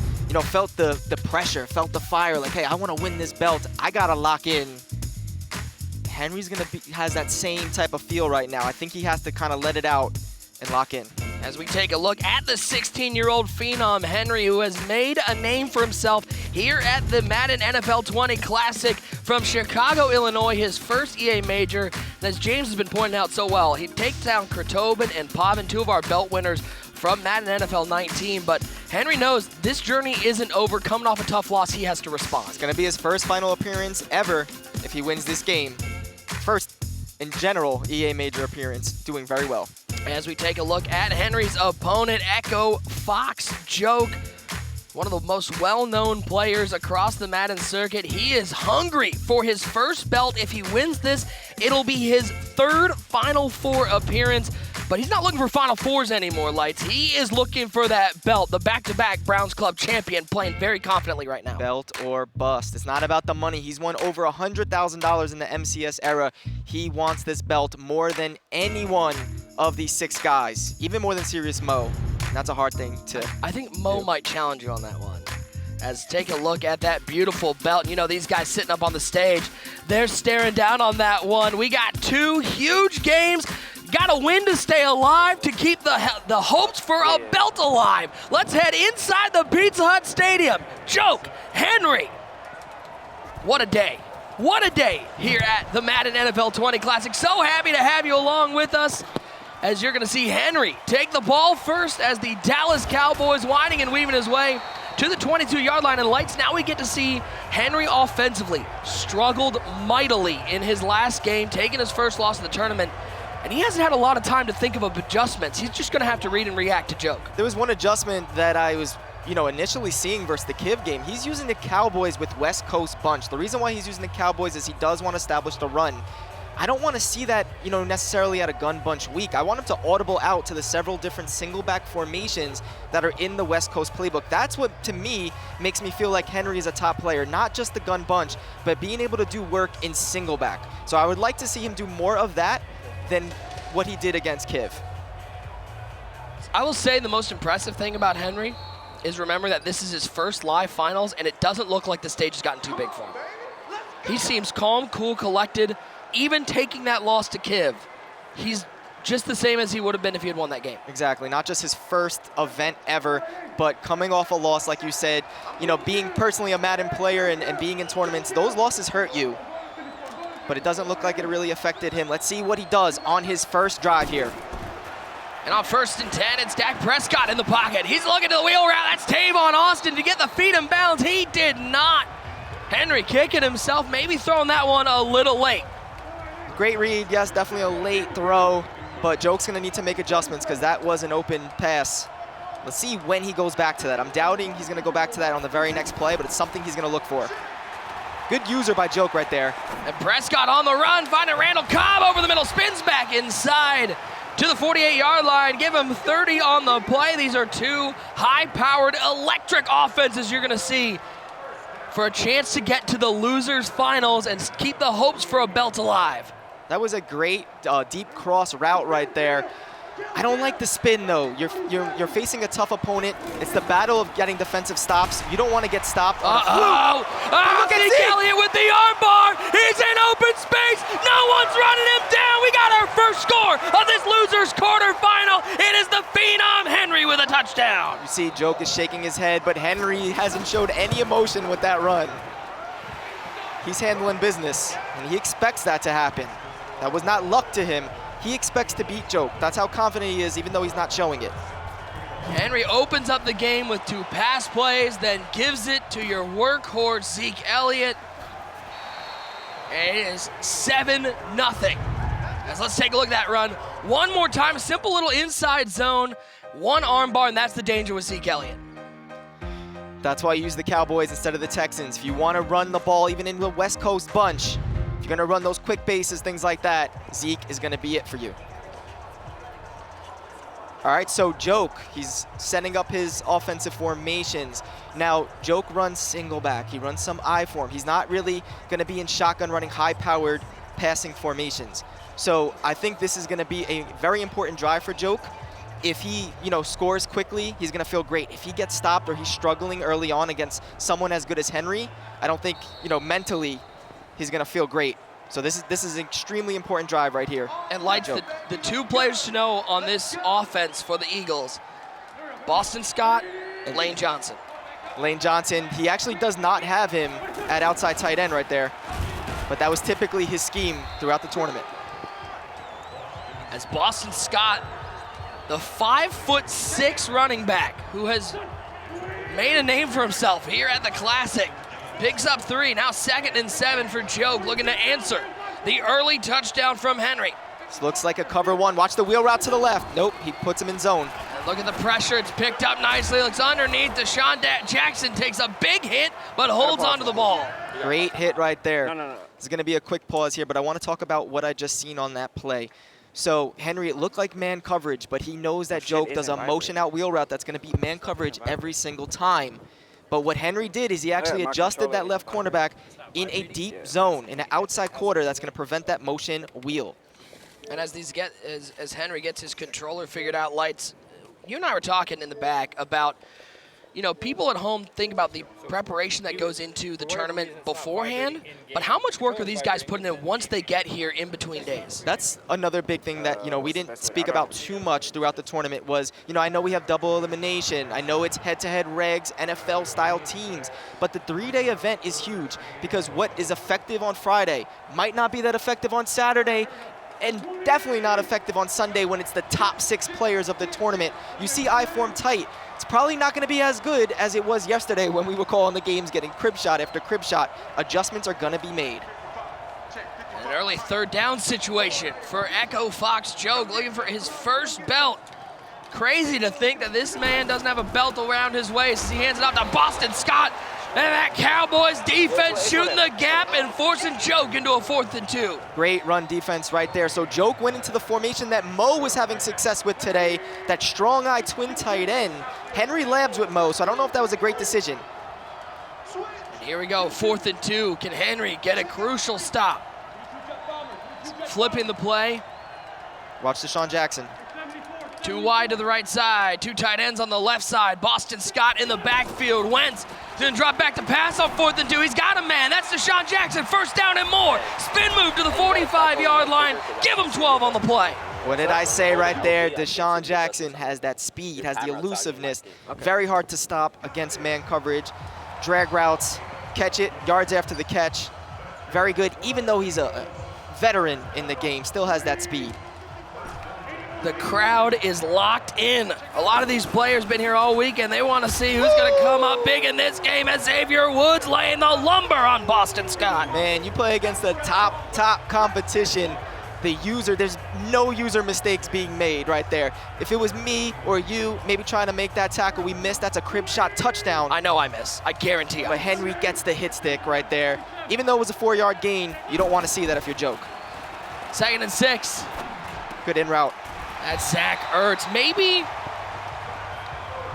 felt the pressure, felt the fire, like, hey, I want to win this belt. I got to lock in. Henry's has that same type of feel right now. I think he has to kind of let it out and lock in. As we take a look at the 16-year-old phenom, Henry, who has made a name for himself here at the Madden NFL 20 Classic from Chicago, Illinois, his first EA major. And as James has been pointing out so well, he takes down Tobin and Pavan, two of our belt winners from Madden NFL 19, but Henry knows this journey isn't over. Coming off a tough loss, he has to respond. It's going to be his first final appearance ever if he wins this game. First in general, EA major appearance, doing very well. As we take a look at Henry's opponent, Echo Fox Joke, one of the most well-known players across the Madden circuit. He is hungry for his first belt. If he wins this, it'll be his third Final Four appearance. But he's not looking for Final Fours anymore, Lights. He is looking for that belt, the back-to-back Browns Club champion, playing very confidently right now. Belt or bust. It's not about the money. He's won over $100,000 in the MCS era. He wants this belt more than any one of these 6 guys, even more than Serious Mo. And that's a hard thing to I think Mo might challenge you on that one. As take a look at that beautiful belt. You know, these guys sitting up on the stage, they're staring down on that one. We got 2 huge games. Got to win to stay alive, to keep the hopes for a belt alive. Let's head inside the Pizza Hut Stadium. Joke, Henry. What a day. What a day here at the Madden NFL 20 Classic. So happy to have you along with us, as you're going to see Henry take the ball first as the Dallas Cowboys winding and weaving his way to the 22-yard line. And Lights, now we get to see Henry offensively struggled mightily in his last game, taking his first loss of the tournament. And he hasn't had a lot of time to think of adjustments. He's just going to have to read and react to Joke. There was one adjustment that I was, initially seeing versus the Kiv game. He's using the Cowboys with West Coast bunch. The reason why he's using the Cowboys is he does want to establish the run. I don't want to see that, necessarily at a gun bunch week. I want him to audible out to the several different single back formations that are in the West Coast playbook. That's what, to me, makes me feel like Henry is a top player. Not just the gun bunch, but being able to do work in single back. So I would like to see him do more of that than what he did against Kiv. I will say the most impressive thing about Henry is remember that this is his first live finals, and it doesn't look like the stage has gotten too big for him. He seems calm, cool, collected. Even taking that loss to Kiv, he's just the same as he would have been if he had won that game. Exactly, not just his first event ever, but coming off a loss, like you said, being personally a Madden player and being in tournaments, those losses hurt you. But it doesn't look like it really affected him. Let's see what he does on his first drive here. And on 1st and 10, it's Dak Prescott in the pocket. He's looking to the wheel route. That's Tavon Austin to get the feet in bounds. He did not. Henry kicking himself, maybe throwing that one a little late. Great read, yes, definitely a late throw, but Joke's gonna need to make adjustments because that was an open pass. Let's see when he goes back to that. I'm doubting he's gonna go back to that on the very next play, but it's something he's gonna look for. Good user by Joke right there. And Prescott on the run, finding Randall Cobb over the middle, spins back inside to the 48-yard line. Give him 30 on the play. These are 2 high-powered electric offenses you're gonna see for a chance to get to the losers finals and keep the hopes for a belt alive. That was a great deep cross route right there. I don't like the spin though. You're facing a tough opponent. It's the battle of getting defensive stops. You don't want to get stopped. Look at Zeke Elliott with the armbar. He's in open space. No one's running him down. We got our first score of this losers quarterfinal. It is the phenom Henry with a touchdown. You see Joke is shaking his head, but Henry hasn't showed any emotion with that run. He's handling business, and he expects that to happen. That was not luck to him. He expects to beat Joke. That's how confident he is, even though he's not showing it. Henry opens up the game with 2 pass plays, then gives it to your workhorse, Zeke Elliott. And it is 7-0. As let's take a look at that run. One more time, a simple little inside zone, 1 arm bar, and that's the danger with Zeke Elliott. That's why you use the Cowboys instead of the Texans. If you want to run the ball, even in the West Coast bunch, if you're going to run those quick bases, things like that, Zeke is going to be it for you. All right, so Joke, he's setting up his offensive formations. Now, Joke runs single back. He runs some I form. He's not really going to be in shotgun running high-powered passing formations. So I think this is going to be a very important drive for Joke. If he, scores quickly, he's going to feel great. If he gets stopped or he's struggling early on against someone as good as Henry, I don't think, mentally, he's going to feel great. So this is an extremely important drive right here. And Lights, the 2 players to know on this offense for the Eagles, Boston Scott and Lane Johnson. Lane Johnson, he actually does not have him at outside tight end right there, but that was typically his scheme throughout the tournament. As Boston Scott, the 5'6" running back who has made a name for himself here at the Classic, picks up 3, now 2nd and 7 for Joke, looking to answer The early touchdown from Henry. This looks like a cover one. Watch the wheel route to the left. Nope, he puts him in zone. And look at the pressure. It's picked up nicely. Looks underneath. Deshaun Jackson takes a big hit, but holds onto the ball. Great hit right there. No. This is going to be a quick pause here, but I want to talk about what I just seen on that play. So, Henry, it looked like man coverage, but he knows that Joke does a motion out wheel route that's going to beat man coverage every single time. But what Henry did is he actually adjusted that left cornerback in a deep zone, in an outside quarter that's going to prevent that motion wheel. And as Henry gets his controller figured out, Lights, you and I were talking in the back about, you know, people at home think about the preparation that goes into the tournament beforehand, but how much work are these guys putting in once they get here in between days? That's another big thing that, you know, we didn't speak about too much throughout the tournament was, you know, I know we have double elimination. I know it's head-to-head regs, NFL-style teams, but the 3-day event is huge because what is effective on Friday might not be that effective on Saturday, and definitely not effective on Sunday when it's the top 6 players of the tournament. You see I-form tight. It's probably not going to be as good as it was yesterday when we were calling the games getting crib shot after crib shot. Adjustments are going to be made. An early 3rd down situation for Echo Fox Joke, looking for his first belt. Crazy to think that this man doesn't have a belt around his waist. He hands it off to Boston Scott. And that Cowboys defense shooting the gap and forcing Joke into a 4th and 2. Great run defense right there. So Joke went into the formation that Mo was having success with today, that strong eye twin tight end. Henry labs with Mo, so I don't know if that was a great decision. And here we go, 4th and 2. Can Henry get a crucial stop? Flipping the play. Watch Deshaun Jackson. 2 wide to the right side, 2 tight ends on the left side. Boston Scott in the backfield. Wentz gonna drop back to pass on 4th and 2. He's got a man. That's Deshaun Jackson. 1st down and more. Spin move to the 45-yard line. Give him 12 on the play. What did I say right there? Deshaun Jackson has that speed, has the elusiveness. Very hard to stop against man coverage. Drag routes, catch it, yards after the catch. Very good, even though he's a veteran in the game, still has that speed. The crowd is locked in. A lot of these players been here all week, and they want to see who's going to come up big in this game as Xavier Woods laying the lumber on Boston Scott. Man, you play against the top competition. The user, there's no user mistakes being made right there. If it was me or you maybe trying to make that tackle we missed, that's a crib shot touchdown. I know I miss. I guarantee But Henry gets the hit stick right there. Even though it was a 4-yard gain, you don't want to see that if you're Joke. 2nd and 6. Good in route. That's Zach Ertz. Maybe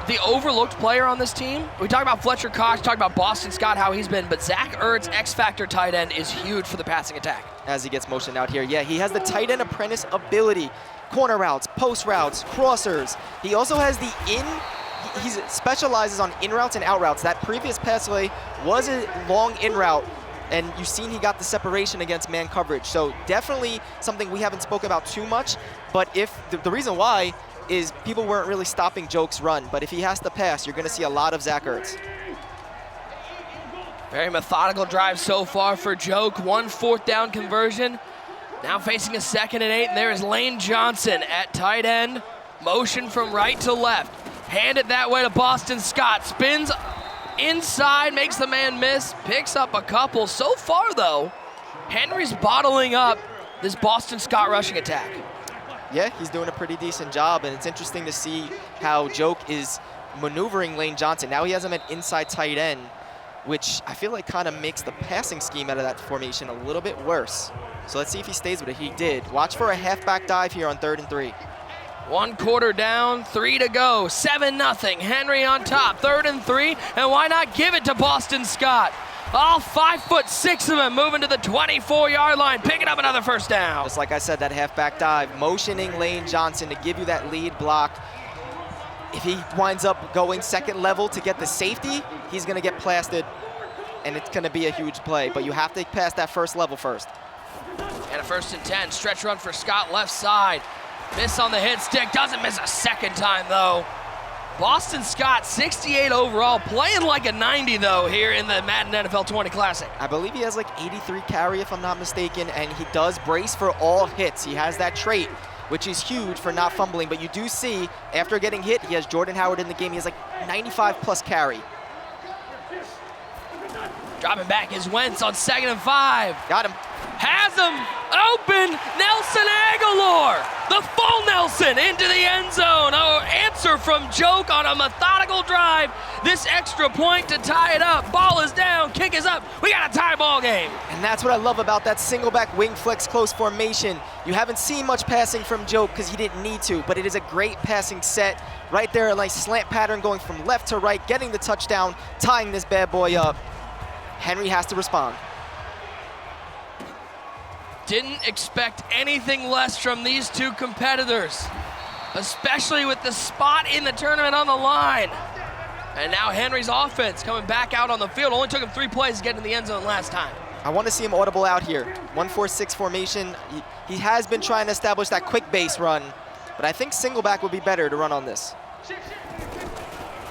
the overlooked player on this team. We talk about Fletcher Cox, talk about Boston Scott, how he's been, but Zach Ertz, X-Factor tight end, is huge for the passing attack. As he gets motioned out here, yeah, he has the tight end apprentice ability. Corner routes, post routes, crossers. He also has the he specializes on in routes and out routes. That previous pass play was a long in route, and you've seen he got the separation against man coverage. So definitely something we haven't spoken about too much, but if the reason why is people weren't really stopping Joke's run, but if he has to pass, you're gonna see a lot of Zach Ertz. Very methodical drive so far for Joke. 1 4th down conversion. Now facing a 2nd and 8, and there is Lane Johnson at tight end. Motion from right to left. Hand it that way to Boston Scott. Spins inside, makes the man miss, picks up a couple. So far, though, Henry's bottling up this Boston Scott rushing attack. Yeah, he's doing a pretty decent job, and it's interesting to see how Joke is maneuvering Lane Johnson. Now he has him at inside tight end, which I feel like kind of makes the passing scheme out of that formation a little bit worse. So let's see if he stays with it. He did. Watch for a halfback dive here on 3rd and 3. 1 quarter down, 3 to go, 7-0. Henry on top, 3rd and 3, and why not give it to Boston Scott? All 5'6" of him moving to the 24-yard line, picking up another 1st down. Just like I said, that halfback dive, motioning Lane Johnson to give you that lead block. If he winds up going 2nd level to get the safety, he's gonna get plastered, and it's gonna be a huge play, but you have to pass that 1st level first. And a 1st and 10, stretch run for Scott left side. Miss on the hit stick, doesn't miss a 2nd time though. Boston Scott, 68 overall, playing like a 90 though here in the Madden NFL 20 Classic. I believe he has like 83 carry if I'm not mistaken, and he does brace for all hits. He has that trait, which is huge for not fumbling, but you do see after getting hit, he has Jordan Howard in the game. He has like 95 plus carry. Dropping back is Wentz on 2nd and 5. Got him. Has has him open. Nelson Aguilar, the full Nelson into the end zone. Answer from Joke on a methodical drive. This extra point to tie it up. Ball is down, kick is up. We got a tie ball game. And that's what I love about that single back wing flex close formation. You haven't seen much passing from Joke because he didn't need to, but it is a great passing set. Right there, a nice slant pattern going from left to right, getting the touchdown, tying this bad boy up. Henry has to respond. Didn't expect anything less from these two competitors, especially with the spot in the tournament on the line. And now Henry's offense coming back out on the field. Only took him 3 plays to get in the end zone last time. I want to see him audible out here. 1-4-6 formation. He has been trying to establish that quick base run, but I think single back would be better to run on this.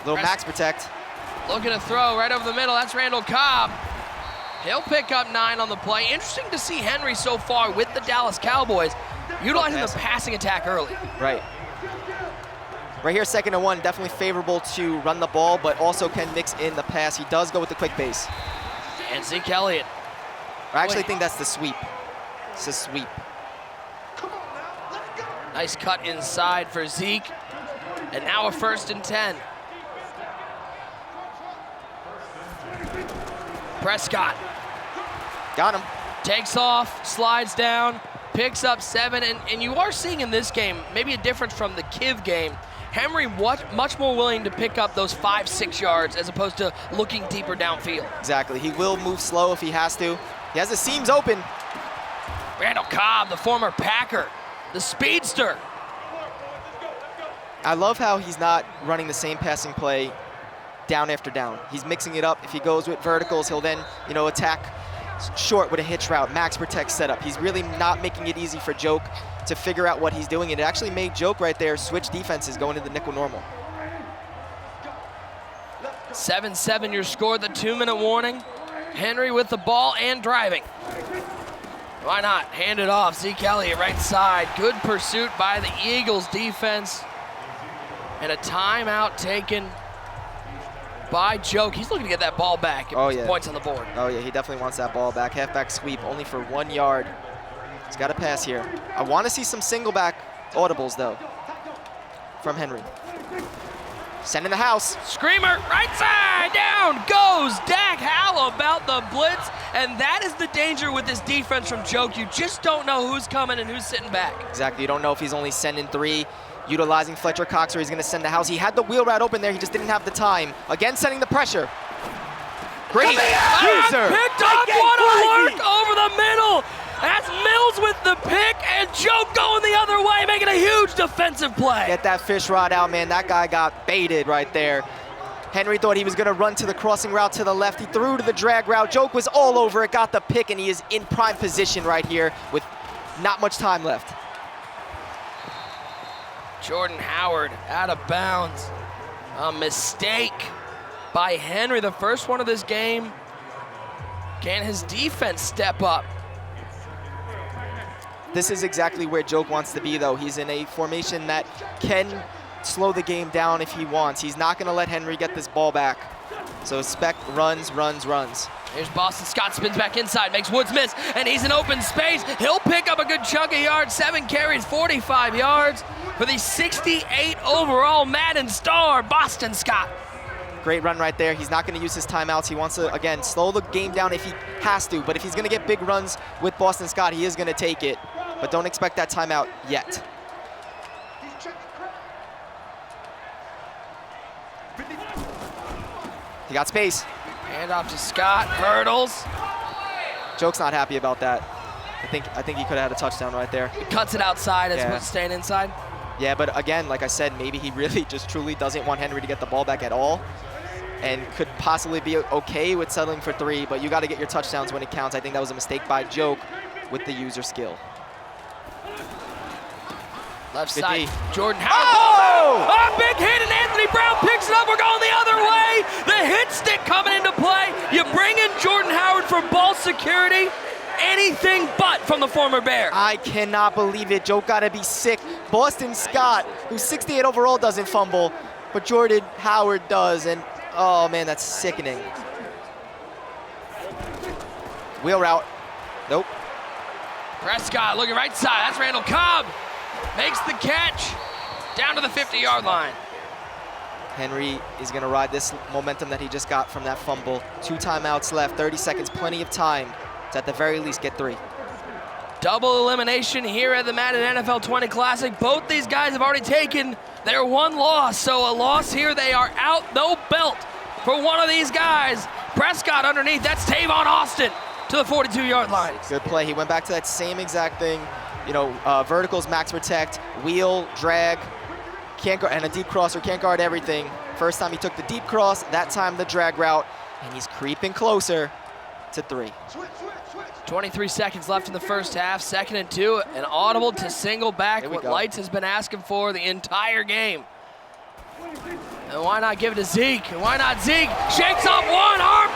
Little max protect. Looking to throw right over the middle. That's Randall Cobb. He'll pick up 9 on the play. Interesting to see Henry so far with the Dallas Cowboys utilizing the passing attack early. Right. Right here, 2nd and 1, definitely favorable to run the ball, but also can mix in the pass. He does go with the quick base. And Zeke Elliott. I actually think that's the sweep. It's a sweep. Nice cut inside for Zeke. And now a 1st and 10. Prescott. Got him. Takes off, slides down, picks up 7, and you are seeing in this game maybe a difference from the Kiv game. Henry much more willing to pick up those 5-6 yards as opposed to looking deeper downfield. Exactly. He will move slow if he has to. He has the seams open. Randall Cobb, the former Packer, the speedster. I love how he's not running the same passing play down after down. He's mixing it up. If he goes with verticals, he'll then, attack short with a hitch route, max protect setup. He's really not making it easy for Joke to figure out what he's doing. It actually made Joke right there switch defenses going to the nickel normal. 7-7 your score, the 2-minute warning. Henry with the ball and driving. Why not? Hand it off. Zeke Elliott right side. Good pursuit by the Eagles defense. And a timeout taken by Joke. He's looking to get that ball back. Oh, yeah. Points on the board. Oh, yeah, he definitely wants that ball back. Halfback sweep, only for 1 yard. He's got to pass here. I want to see some single back audibles, though, from Henry. Send in the house. Screamer, right side, down goes Dak. How about the blitz? And that is the danger with this defense from Joke. You just don't know who's coming and who's sitting back. Exactly, you don't know if he's only sending 3, utilizing Fletcher Cox, or he's gonna send the house. He had the wheel route open there, he just didn't have the time. Again, sending the pressure. Great user. Picked up, what a work over the middle. That's Mills with the pick, and Joke going the other way, making a huge defensive play. Get that fish rod out, man. That guy got baited right there. Henry thought he was gonna run to the crossing route to the left. He threw to the drag route. Joke was all over it, got the pick, and he is in prime position right here with not much time left. Jordan Howard out of bounds. A mistake by Henry, the first one of this game. Can his defense step up? This is exactly where Joke wants to be, though. He's in a formation that can slow the game down if he wants. He's not going to let Henry get this ball back. So expect runs, runs, runs. Here's Boston Scott, spins back inside, makes Woods miss, and he's in open space. He'll pick up a good chunk of yards, 7 carries, 45 yards for the 68 overall Madden star, Boston Scott. Great run right there. He's not going to use his timeouts. He wants to, again, slow the game down if he has to. But if he's going to get big runs with Boston Scott, he is going to take it. But don't expect that timeout yet. He got space. Hand off to Scott, hurdles. Joke's not happy about that. I think he could have had a touchdown right there. He cuts it outside as opposed to staying inside. Yeah, but again, like I said, maybe he really just truly doesn't want Henry to get the ball back at all and could possibly be okay with settling for 3, but you got to get your touchdowns when it counts. I think that was a mistake by Joke with the user skill. Left Good side, D. Jordan Howard. Oh, big hit, and Anthony Brown picks it up. We're going the other way. The hit stick coming into play. You bring in Jordan Howard for ball security. Anything but from the former Bear. I cannot believe it. Joke got to be sick. Boston Scott, who's 68 overall, doesn't fumble, but Jordan Howard does, and oh man, that's sickening. Wheel route. Nope. Prescott looking right side. That's Randall Cobb. Makes the catch down to the 50-yard line. Henry is going to ride this momentum that he just got from that fumble. 2 timeouts left, 30 seconds, plenty of time to at the very least get 3. Double elimination here at the Madden NFL 20 Classic. Both these guys have already taken their 1 loss, so a loss here. They are out, no belt for one of these guys. Prescott underneath, that's Tavon Austin to the 42-yard line. Good play. He went back to that same exact thing. You know, verticals, max protect, wheel, drag, can't guard, and a deep crosser, can't guard everything. First time he took the deep cross, that time the drag route, and he's creeping closer to 3. 23 seconds left in the first half, 2nd and 2, an audible to single back, what Lights has been asking for the entire game. And why not give it to Zeke? And why not Zeke? Shakes off one, arm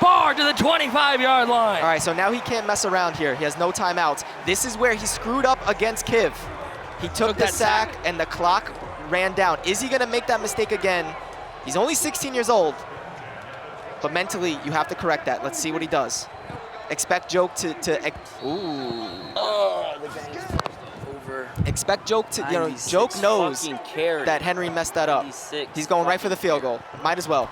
bar to the 25-yard line. All right, so now he can't mess around here. He has no timeouts. This is where he screwed up against Kiv. He took the sack and the clock ran down. Is he gonna make that mistake again? He's only 16 years old, but mentally you have to correct that. Let's see what he does. Expect Joke to over. Expect Joke to, you know, Joke knows that Henry messed that up. He's going right for the field goal. Might as well.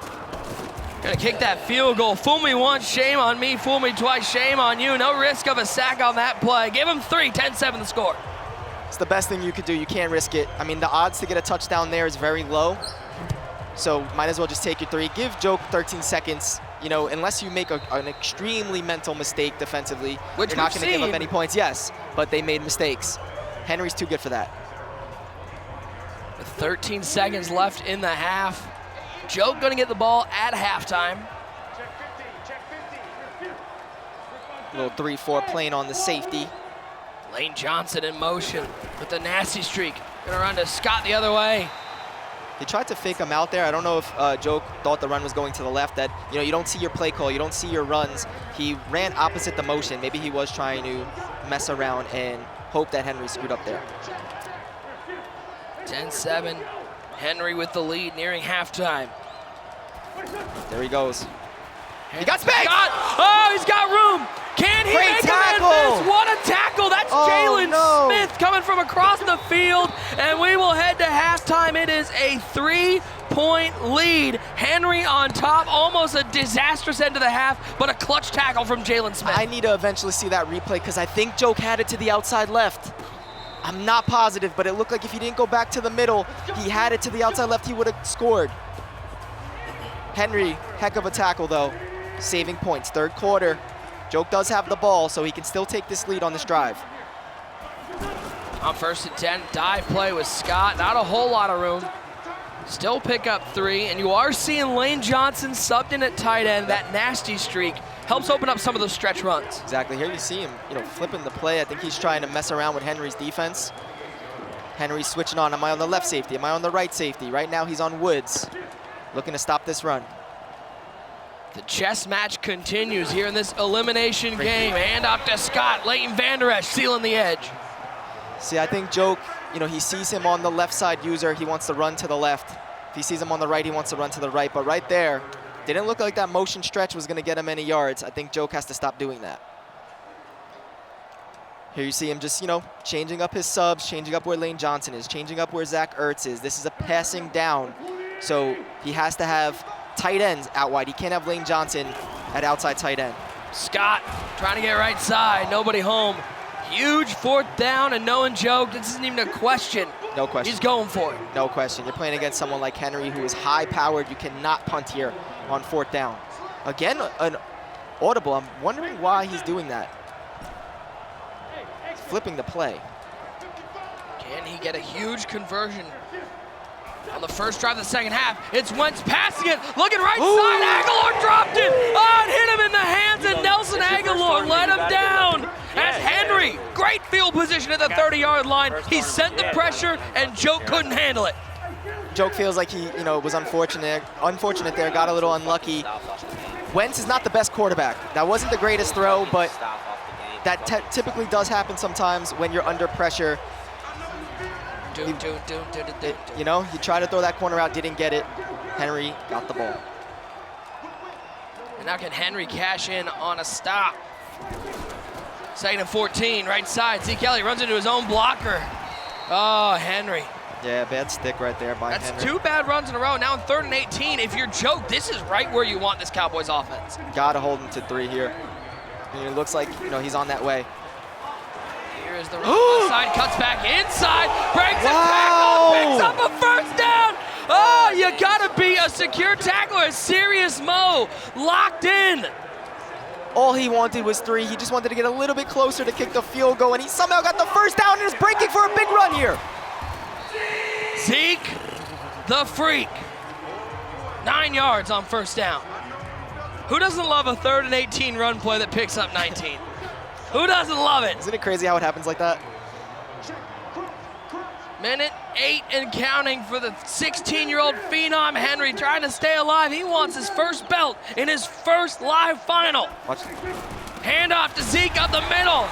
Gonna kick that field goal. Fool me once, shame on me. Fool me twice, shame on you. No risk of a sack on that play. Give him 3, 10-7 the score. It's the best thing you could do. You can't risk it. I mean, the odds to get a touchdown there is very low. So might as well just take your 3. Give Joke 13 seconds. You know, unless you make an extremely mental mistake defensively, which you're not going to give up any points. Yes, but they made mistakes. Henry's too good for that. With 13 seconds left in the half, Joke going to get the ball at halftime. Little 3-4 playing on the safety. Lane Johnson in motion with the nasty streak. Going to run to Scott the other way. He tried to fake him out there. I don't know if Joke thought the run was going to the left. That, you know, you don't see your play call, you don't see your runs. He ran opposite the motion. Maybe he was trying to mess around and hope that Henry screwed up there. 10-7. Henry with the lead nearing halftime. There he goes. He got space! Oh, he's got room! Can he make tackle. a miss? What a tackle! That's Jalen Smith coming from across the field, and we will head to halftime. It is a 3-point lead. Henry on top, almost a disastrous end of the half, but a clutch tackle from Jalen Smith. I need to eventually see that replay because I think Joke had it to the outside left. I'm not positive, but it looked like if he didn't go back to the middle, he had it to the outside left, he would have scored. Henry, heck of a tackle though, saving points. 3rd quarter. Joke does have the ball, so he can still take this lead on this drive. On 1st and 10, dive play with Scott. Not a whole lot of room. Still pick up 3, and you are seeing Lane Johnson subbed in at tight end. That nasty streak helps open up some of those stretch runs. Exactly. Here you see him, you know, flipping the play. I think he's trying to mess around with Henry's defense. Henry's switching on. Am I on the left safety? Am I on the right safety? Right now he's on Woods, looking to stop this run. The chess match continues here in this elimination game. Hand off to Scott. Leighton Vander Esch sealing the edge. See, I think Joke, you know, he sees him on the left side user. He wants to run to the left. If he sees him on the right, he wants to run to the right. But right there, didn't look like that motion stretch was going to get him any yards. I think Joke has to stop doing that. Here you see him just, you know, changing up his subs, changing up where Lane Johnson is, changing up where Zach Ertz is. This is a passing down, so he has to have tight ends out wide. He can't have Lane Johnson at outside tight end. Scott trying to get right side, nobody home. Huge 4th down and knowing Joke, this isn't even a question. No question. He's going for it. No question. You're playing against someone like Henry who is high-powered. You cannot punt here on 4th down. Again, an audible. I'm wondering why he's doing that. He's flipping the play. Can he get a huge conversion on the first drive of the second half? It's Wentz passing it, looking right side. Aguilar dropped it. Oh, it hit him in the hands, and Nelson Aguilar let him down. As Henry, great field position at the 30-yard line. He sent the pressure, and Joke couldn't handle it. Joke feels like he, you know, was unfortunate there, got a little unlucky. Wentz is not the best quarterback. That wasn't the greatest throw, but that typically does happen sometimes when you're under pressure. You know, he tried to throw that corner out, didn't get it. Henry got the ball. And now can Henry cash in on a stop? Second and 14, right side. Zeke Elliott runs into his own blocker. Oh, Henry. Yeah, bad stick right there by Henry. That's 2 bad runs in a row. Now in 3rd and 18, if you're Joke, this is right where you want this Cowboys offense. Gotta hold him to 3 here. And it looks like, he's on that way. Here is the run side, cuts back inside, breaks a tackle, picks up a first down. Oh, you gotta be a secure tackler, a serious Mo, locked in. All he wanted was 3. He just wanted to get a little bit closer to kick the field goal, and he somehow got the first down and is breaking for a big run here. Zeke, the freak. 9 yards on first down. Who doesn't love a 3rd and 18 run play that picks up 19? Who doesn't love it? Isn't it crazy how it happens like that? Minute 8 and counting for the 16-year-old phenom Henry trying to stay alive. He wants his first belt in his first live final. Watch. Handoff to Zeke up the middle.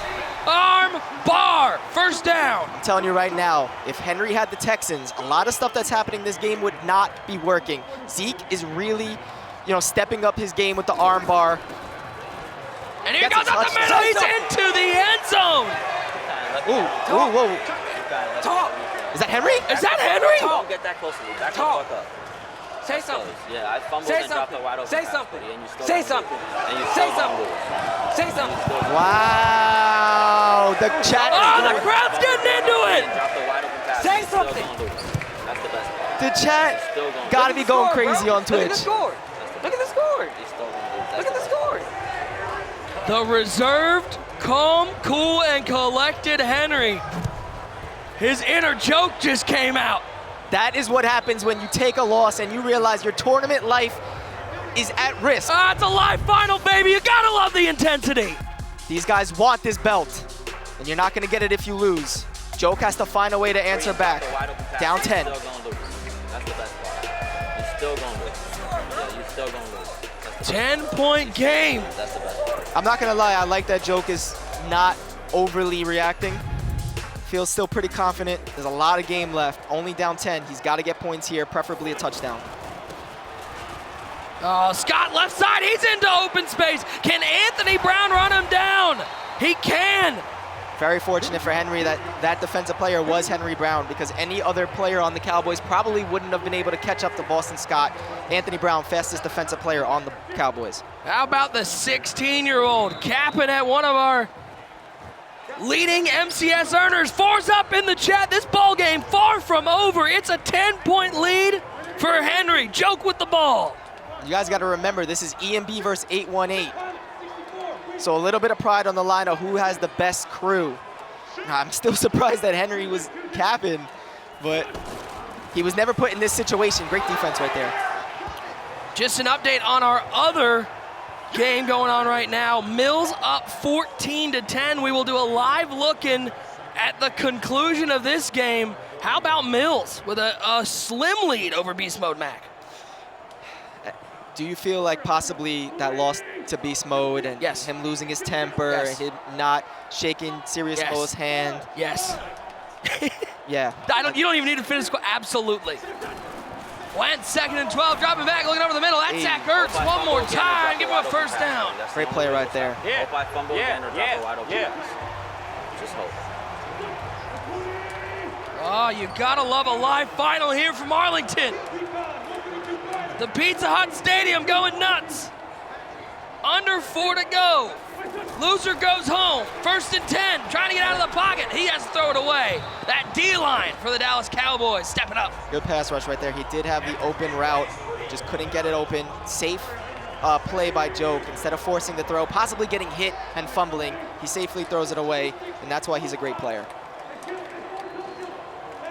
Arm bar, first down. I'm telling you right now, if Henry had the Texans, a lot of stuff that's happening this game would not be working. Zeke is really, stepping up his game with the arm bar. And here goes up the middle, he's into the end zone. Whoa. Talk. Is that Henry? Is that Henry? Don't get that close to me. Back the fuck up. Say something. Yeah, I fumbled and dropped it wide open. Say something. Say something. Say something. Say something. Wow, the chat. Oh, the crowd's getting into it. Say something. That's the best part. The chat gotta be going crazy on Twitch. Look at the score. Look at the score. Look at the score. The reserved, calm, cool, and collected Henry. His inner joke just came out. That is what happens when you take a loss and you realize your tournament life is at risk. It's a live final, baby. You gotta love the intensity. These guys want this belt, and you're not gonna get it if you lose. Joke has to find a way to answer back. Down 10. You're still gonna lose. That's the best part. You're still gonna lose. Yeah, you're still gonna lose. 10-point game. That's the best part. I'm not gonna lie, I like that Joke is not overly reacting. Feels still pretty confident. There's a lot of game left. Only down 10. He's got to get points here, preferably a touchdown. Oh, Scott left side. He's into open space. Can Anthony Brown run him down? He can. Very fortunate for Henry that defensive player was Henry Brown, because any other player on the Cowboys probably wouldn't have been able to catch up to Boston Scott. Anthony Brown, fastest defensive player on the Cowboys. How about the 16-year-old capping at one of our leading MCS earners? 4's up in the chat. This ball game far from over. It's a 10-point lead for Henry. Joke with the ball. You guys got to remember, this is EMB versus 818. So a little bit of pride on the line of who has the best crew. I'm still surprised that Henry was capping, but he was never put in this situation. Great defense right there. Just an update on our other game going on right now. Mills up 14-10. We will do a live look-in at the conclusion of this game. How about Mills with a slim lead over Beast Mode Mac? Do you feel like possibly that loss to Beast Mode and him losing his temper, and him not shaking Serious Mo's hand? Yes. Yeah. You don't even need to finish. Absolutely. Wentz, 2nd and 12, dropping back, looking over the middle. That sack hurts. One more time, give him a first down. Great play right there. Yeah. Hope I fumble again or drop it wide open. Just hope. Oh, you gotta love a live final here from Arlington. The Pizza Hut Stadium going nuts. Under 4 to go. Loser goes home. 1st and 10, trying to get out of the pocket. He has to throw it away. That D-line for the Dallas Cowboys, stepping up. Good pass rush right there. He did have the open route, just couldn't get it open. Safe play by Joke. Instead of forcing the throw, possibly getting hit and fumbling, he safely throws it away, and that's why he's a great player.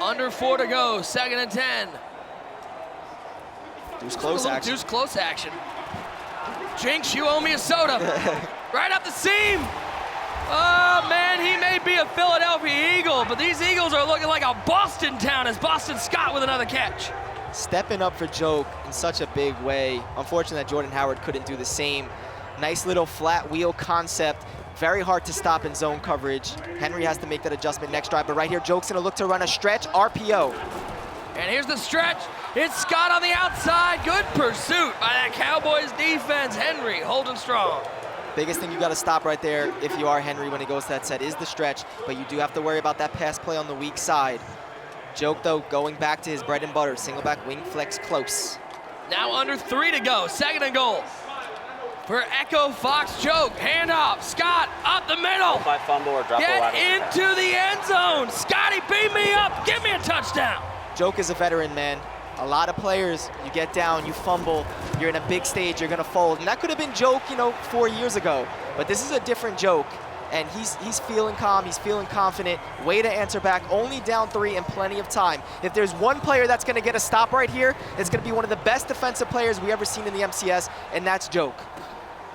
Under 4 to go, 2nd and 10. Deuce close action. Deuce close action. Jinx, you owe me a soda. Right up the seam. Oh, man, he may be a Philadelphia Eagle, but these Eagles are looking like a Boston town as Boston Scott with another catch. Stepping up for Joke in such a big way. Unfortunate that Jordan Howard couldn't do the same. Nice little flat wheel concept. Very hard to stop in zone coverage. Henry has to make that adjustment next drive, but right here, Joke's gonna look to run a stretch RPO. And here's the stretch. It's Scott on the outside. Good pursuit by that Cowboys defense. Henry holding strong. Biggest thing you got to stop right there if you are Henry when he goes to that set is the stretch, but you do have to worry about that pass play on the weak side. Joke, though, going back to his bread and butter, single back wing flex close. Now under 3 to go, 2nd and goal. For Echo Fox Joke, handoff, Scott up the middle. If I fumble or drop Get into the end zone. Scotty, beat me up, give me a touchdown. Joke is a veteran, man. A lot of players, you get down, you fumble, you're in a big stage, you're gonna fold. And that could have been Joke, 4 years ago. But this is a different Joke. And he's feeling calm, he's feeling confident. Way to answer back, only down 3 and plenty of time. If there's one player that's gonna get a stop right here, it's gonna be one of the best defensive players we ever seen in the MCS, and that's Joke.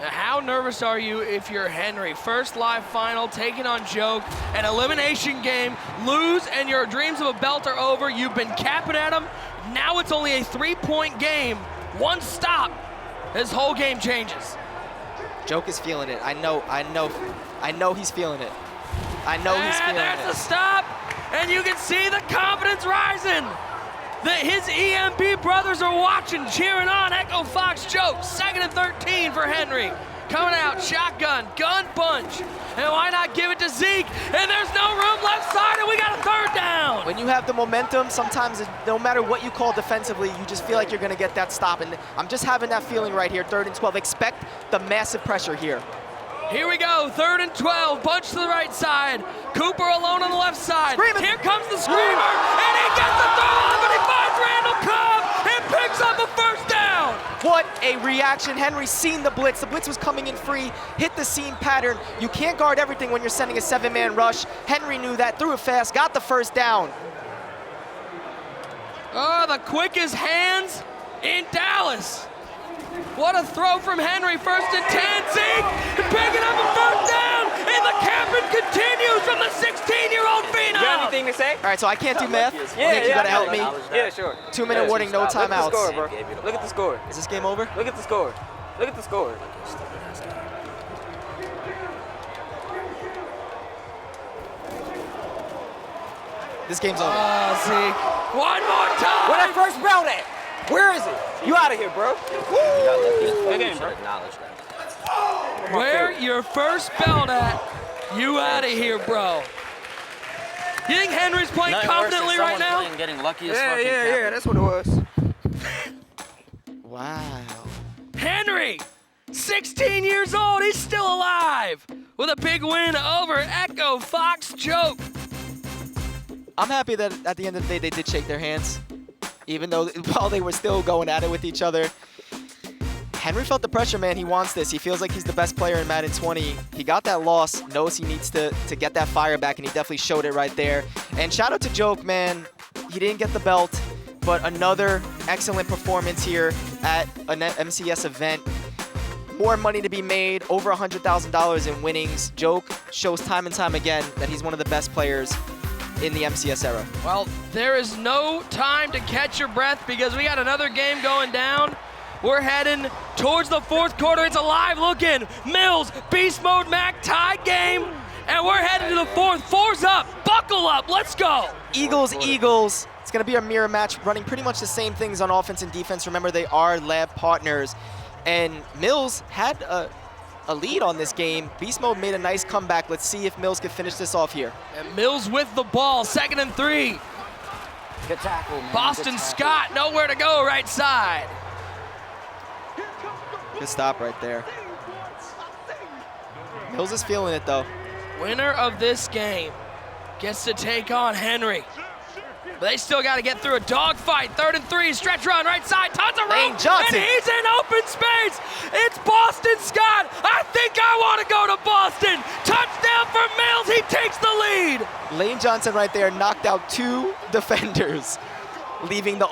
Now, how nervous are you if you're Henry? First live final, taking on Joke, an elimination game, lose, and your dreams of a belt are over. You've been capping at him. Now it's only a 3-point game. One stop, this whole game changes. Joke is feeling it. I know he's feeling it. I know he's feeling it. And there's the stop, and you can see the confidence rising. His EMB brothers are watching, cheering on Echo Fox Joke. 2nd and 13 for Henry. Coming out, shotgun, gun punch. And why not give it to Zeke? And there's no room left side, and we got a 3rd down. When you have the momentum, sometimes no matter what you call defensively, you just feel like you're gonna get that stop. And I'm just having that feeling right here, 3rd and 12. Expect the massive pressure here. Here we go, 3rd and 12, bunch to the right side. Cooper alone on the left side. Screaming. Here comes the screamer, and he gets the throw off, and he finds Randall Cobb and picks up a 1st down. What a reaction. Henry's seen the blitz. The blitz was coming in free, hit the seam pattern. You can't guard everything when you're sending a 7-man rush. Henry knew that, threw it fast, got the 1st down. Oh, the quickest hands in Dallas. What a throw from Henry, 1st and 10, Zeke, picking up a 1st down, and the capping continues from the 16-year-old phenom. You got anything to say? All right, so I can't do math. Yeah, Nick, you gotta help me. Yeah, sure. 2-minute warning, no timeouts. Look at the score, bro. Look at the score. Is this game over? Look at the score. Look at the score. This game's over. Oh, Zeke. One more time. Where that 1st belt at? Where is it? You out of here, bro. Good game, bro. Where your 1st belt at? You out of here, bro. You think Henry's playing confidently right now? Getting lucky as Yeah, that's what it was. Wow. Henry, 16 years old, he's still alive with a big win over Echo Fox Joke. I'm happy that at the end of the day they did shake their hands, even though while they were still going at it with each other. Henry felt the pressure, man. He wants this. He feels like he's the best player in Madden 20. He got that loss, knows he needs to get that fire back, and he definitely showed it right there. And shout out to Joke, man. He didn't get the belt, but another excellent performance here at an MCS event. More money to be made, over $100,000 in winnings. Joke shows time and time again that he's one of the best players in the MCS era. Well, there is no time to catch your breath because we got another game going down. We're heading towards the 4th quarter. It's alive looking. Mills, Beast Mode Mac, tie game. And we're heading to the 4th. 4's up. Buckle up. Let's go. Eagles. It's going to be a mirror match, running pretty much the same things on offense and defense. Remember, they are lab partners. And Mills had a lead on this game. Beast Mode made a nice comeback. Let's see if Mills can finish this off here. And Mills with the ball, 2nd and 3. Good tackle, man. Boston Scott, nowhere to go, right side. Good stop right there. Mills is feeling it, though. Winner of this game gets to take on Henry. But they still got to get through a dogfight. 3rd and 3, stretch run, right side, tons of room, and he's in open space. It's Boston Scott. I think I want to go to Boston. Touchdown for Mills. He takes the lead. Lane Johnson right there knocked out 2 defenders, leaving the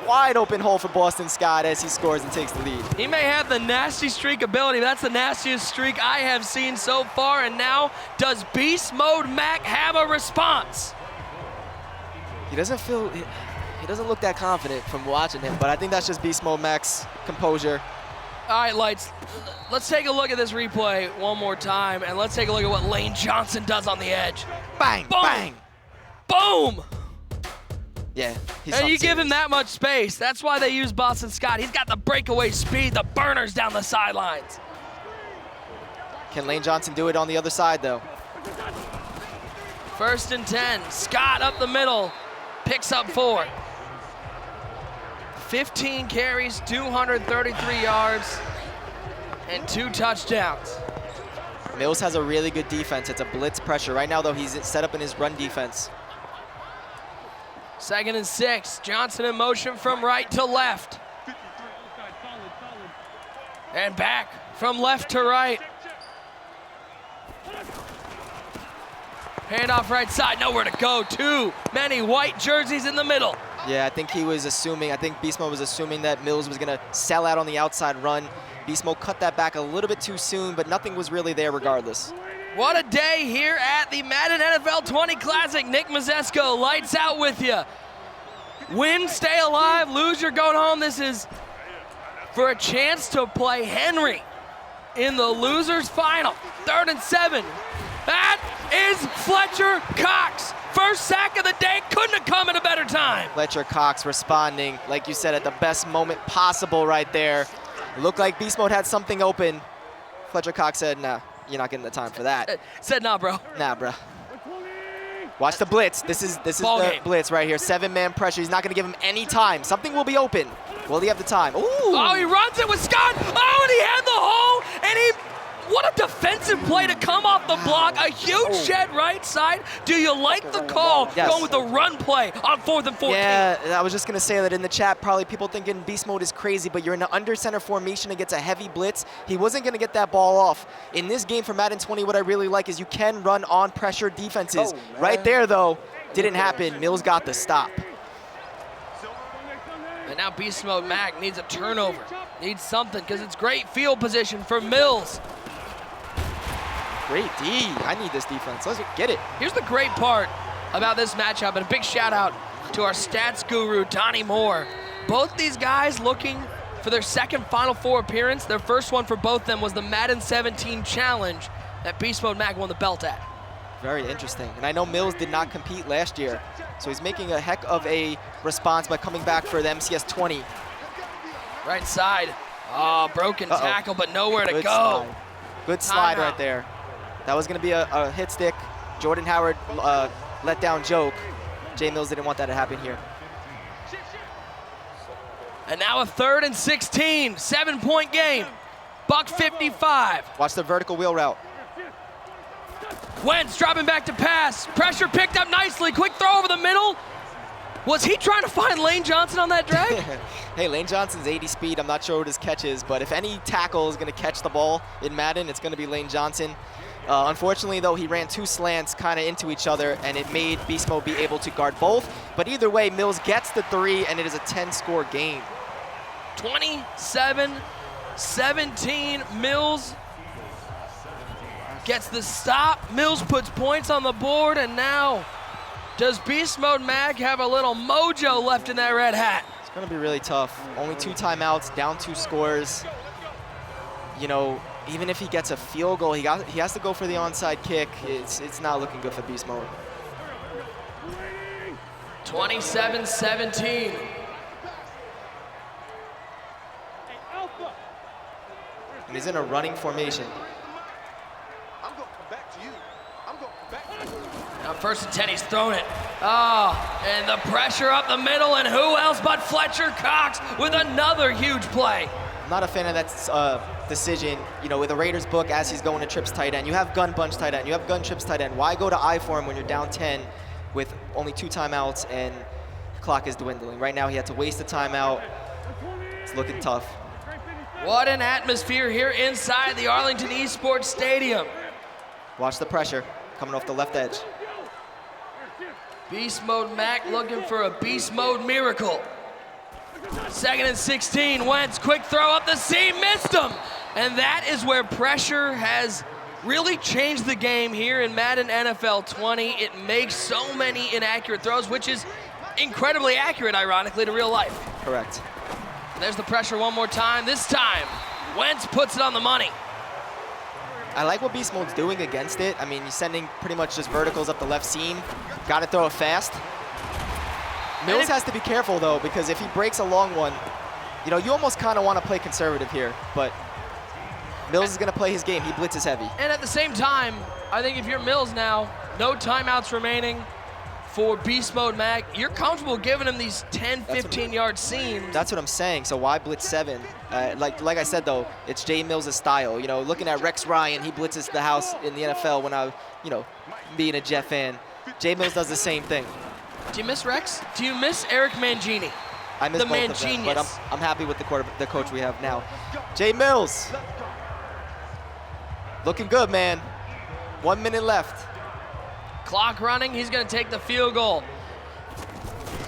wide open hole for Boston Scott as he scores and takes the lead. He may have the nasty streak ability. That's the nastiest streak I have seen so far. And now, does Beast Mode Mac have a response? He doesn't look that confident from watching him, but I think that's just Beast Mode Mac's composure. All right, Lights, let's take a look at this replay one more time, and let's take a look at what Lane Johnson does on the edge. Bang, boom, bang. Boom. Yeah. And you give him that much space. That's why they use Boston Scott. He's got the breakaway speed, the burners down the sidelines. Can Lane Johnson do it on the other side, though? 1st and 10. Scott up the middle. Picks up 4. 15 carries, 233 yards, and 2 touchdowns. Mills has a really good defense. It's a blitz pressure. Right now, though, he's set up in his run defense. 2nd and 6. Johnson in motion from right to left. And back from left to right. Handoff right side, nowhere to go. Too many white jerseys in the middle. Yeah, I think he was assuming, I think Beast Mode was assuming that Mills was gonna sell out on the outside run. Beast Mode cut that back a little bit too soon, but nothing was really there regardless. What a day here at the Madden NFL 20 Classic. Nick Mazesco, lights out with you. Win, stay alive, lose, you're going home. This is for a chance to play Henry in the losers final. 3rd and 7. That is Fletcher Cox. First sack of the day, couldn't have come at a better time. Fletcher Cox responding, like you said, at the best moment possible right there. It looked like Beast Mode had something open. Fletcher Cox said, nah, you're not getting the time for that. Said nah, bro. Nah, bro. Watch the blitz. This is the blitz right here. 7-man pressure. He's not gonna give him any time. Something will be open. Will he have the time? Ooh. Oh, he runs it with Scott. Oh, and he had the hole, and he, what a defensive play to come off the block. A huge shed right side. Do you like the call? Yes. Going with the run play on 4th and 14. Yeah, I was just gonna say that in the chat, probably people thinking Beast Mode is crazy, but you're in an under center formation against a heavy blitz. He wasn't gonna get that ball off. In this game for Madden 20, what I really like is you can run on pressure defenses. Right there though, didn't happen. Mills got the stop. And now Beast Mode Mac needs a turnover. Needs something, because it's great field position for Mills. Great D. I need this defense. Let's get it. Here's the great part about this matchup, and a big shout out to our stats guru, Donnie Moore. Both these guys looking for their second Final Four appearance. Their first one for both of them was the Madden 17 Challenge that Beast Mode Mac won the belt at. Very interesting. And I know Mills did not compete last year, so he's making a heck of a response by coming back for the MCS 20. Right side. Oh, broken tackle, but nowhere to Good go. Slide. Good slide right there. That was going to be a hit stick. Jordan Howard let down joke. Jay Mills didn't want that to happen here. And now a 3rd and 16, 7-point game. Buck 55. Watch the vertical wheel route. Wentz dropping back to pass. Pressure picked up nicely. Quick throw over the middle. Was he trying to find Lane Johnson on that drag? Hey, Lane Johnson's 80 speed. I'm not sure what his catch is, but if any tackle is going to catch the ball in Madden, it's going to be Lane Johnson. Unfortunately, though, he ran 2 slants kind of into each other, and it made Beast Mode be able to guard both. But either way, Mills gets the 3, and it is a 10-score game. 27-17, Mills gets the stop. Mills puts points on the board, and now does Beast Mode Mag have a little mojo left in that red hat? It's going to be really tough. Only 2 timeouts, down 2 scores. You know, even if he gets a field goal, he has to go for the onside kick. It's not looking good for Beast Mode. 27-17. And he's in a running formation. Now 1st and 10, he's thrown it. Oh, and the pressure up the middle, and who else but Fletcher Cox with another huge play. I'm not a fan of that decision. You know, with the Raiders book, as he's going to trips tight end, you have gun bunch tight end, you have gun trips tight end. Why go to I for him when you're down 10 with only 2 timeouts and the clock is dwindling? Right now, he had to waste a timeout. It's looking tough. What an atmosphere here inside the Arlington Esports Stadium. Watch the pressure coming off the left edge. Beast Mode Mac looking for a Beast Mode miracle. 2nd and 16, Wentz, quick throw up the seam, missed him. And that is where pressure has really changed the game here in Madden NFL 20. It makes so many inaccurate throws, which is incredibly accurate, ironically, to real life. Correct. There's the pressure one more time. This time, Wentz puts it on the money. I like what Beast Mode's doing against it. I mean, he's sending pretty much just verticals up the left seam. Got to throw it fast. Mills has to be careful, though, because if he breaks a long one, you know, you almost kind of want to play conservative here, but Mills is going to play his game. He blitzes heavy. And at the same time, I think if you're Mills now, no timeouts remaining for Beast Mode Mac, you're comfortable giving him these 10, 15-yard seams. That's what I'm saying. So why blitz 7? Like I said, though, it's Jay Mills' style. You know, looking at Rex Ryan, he blitzes the house in the NFL when I, you know, being a Jet fan. Jay Mills does the same thing. Do you miss Rex? Do you miss Eric Mangini? I miss the both of them, but I'm happy with the coach we have now. Jay Mills. Looking good, man. 1 minute left. Clock running, he's gonna take the field goal.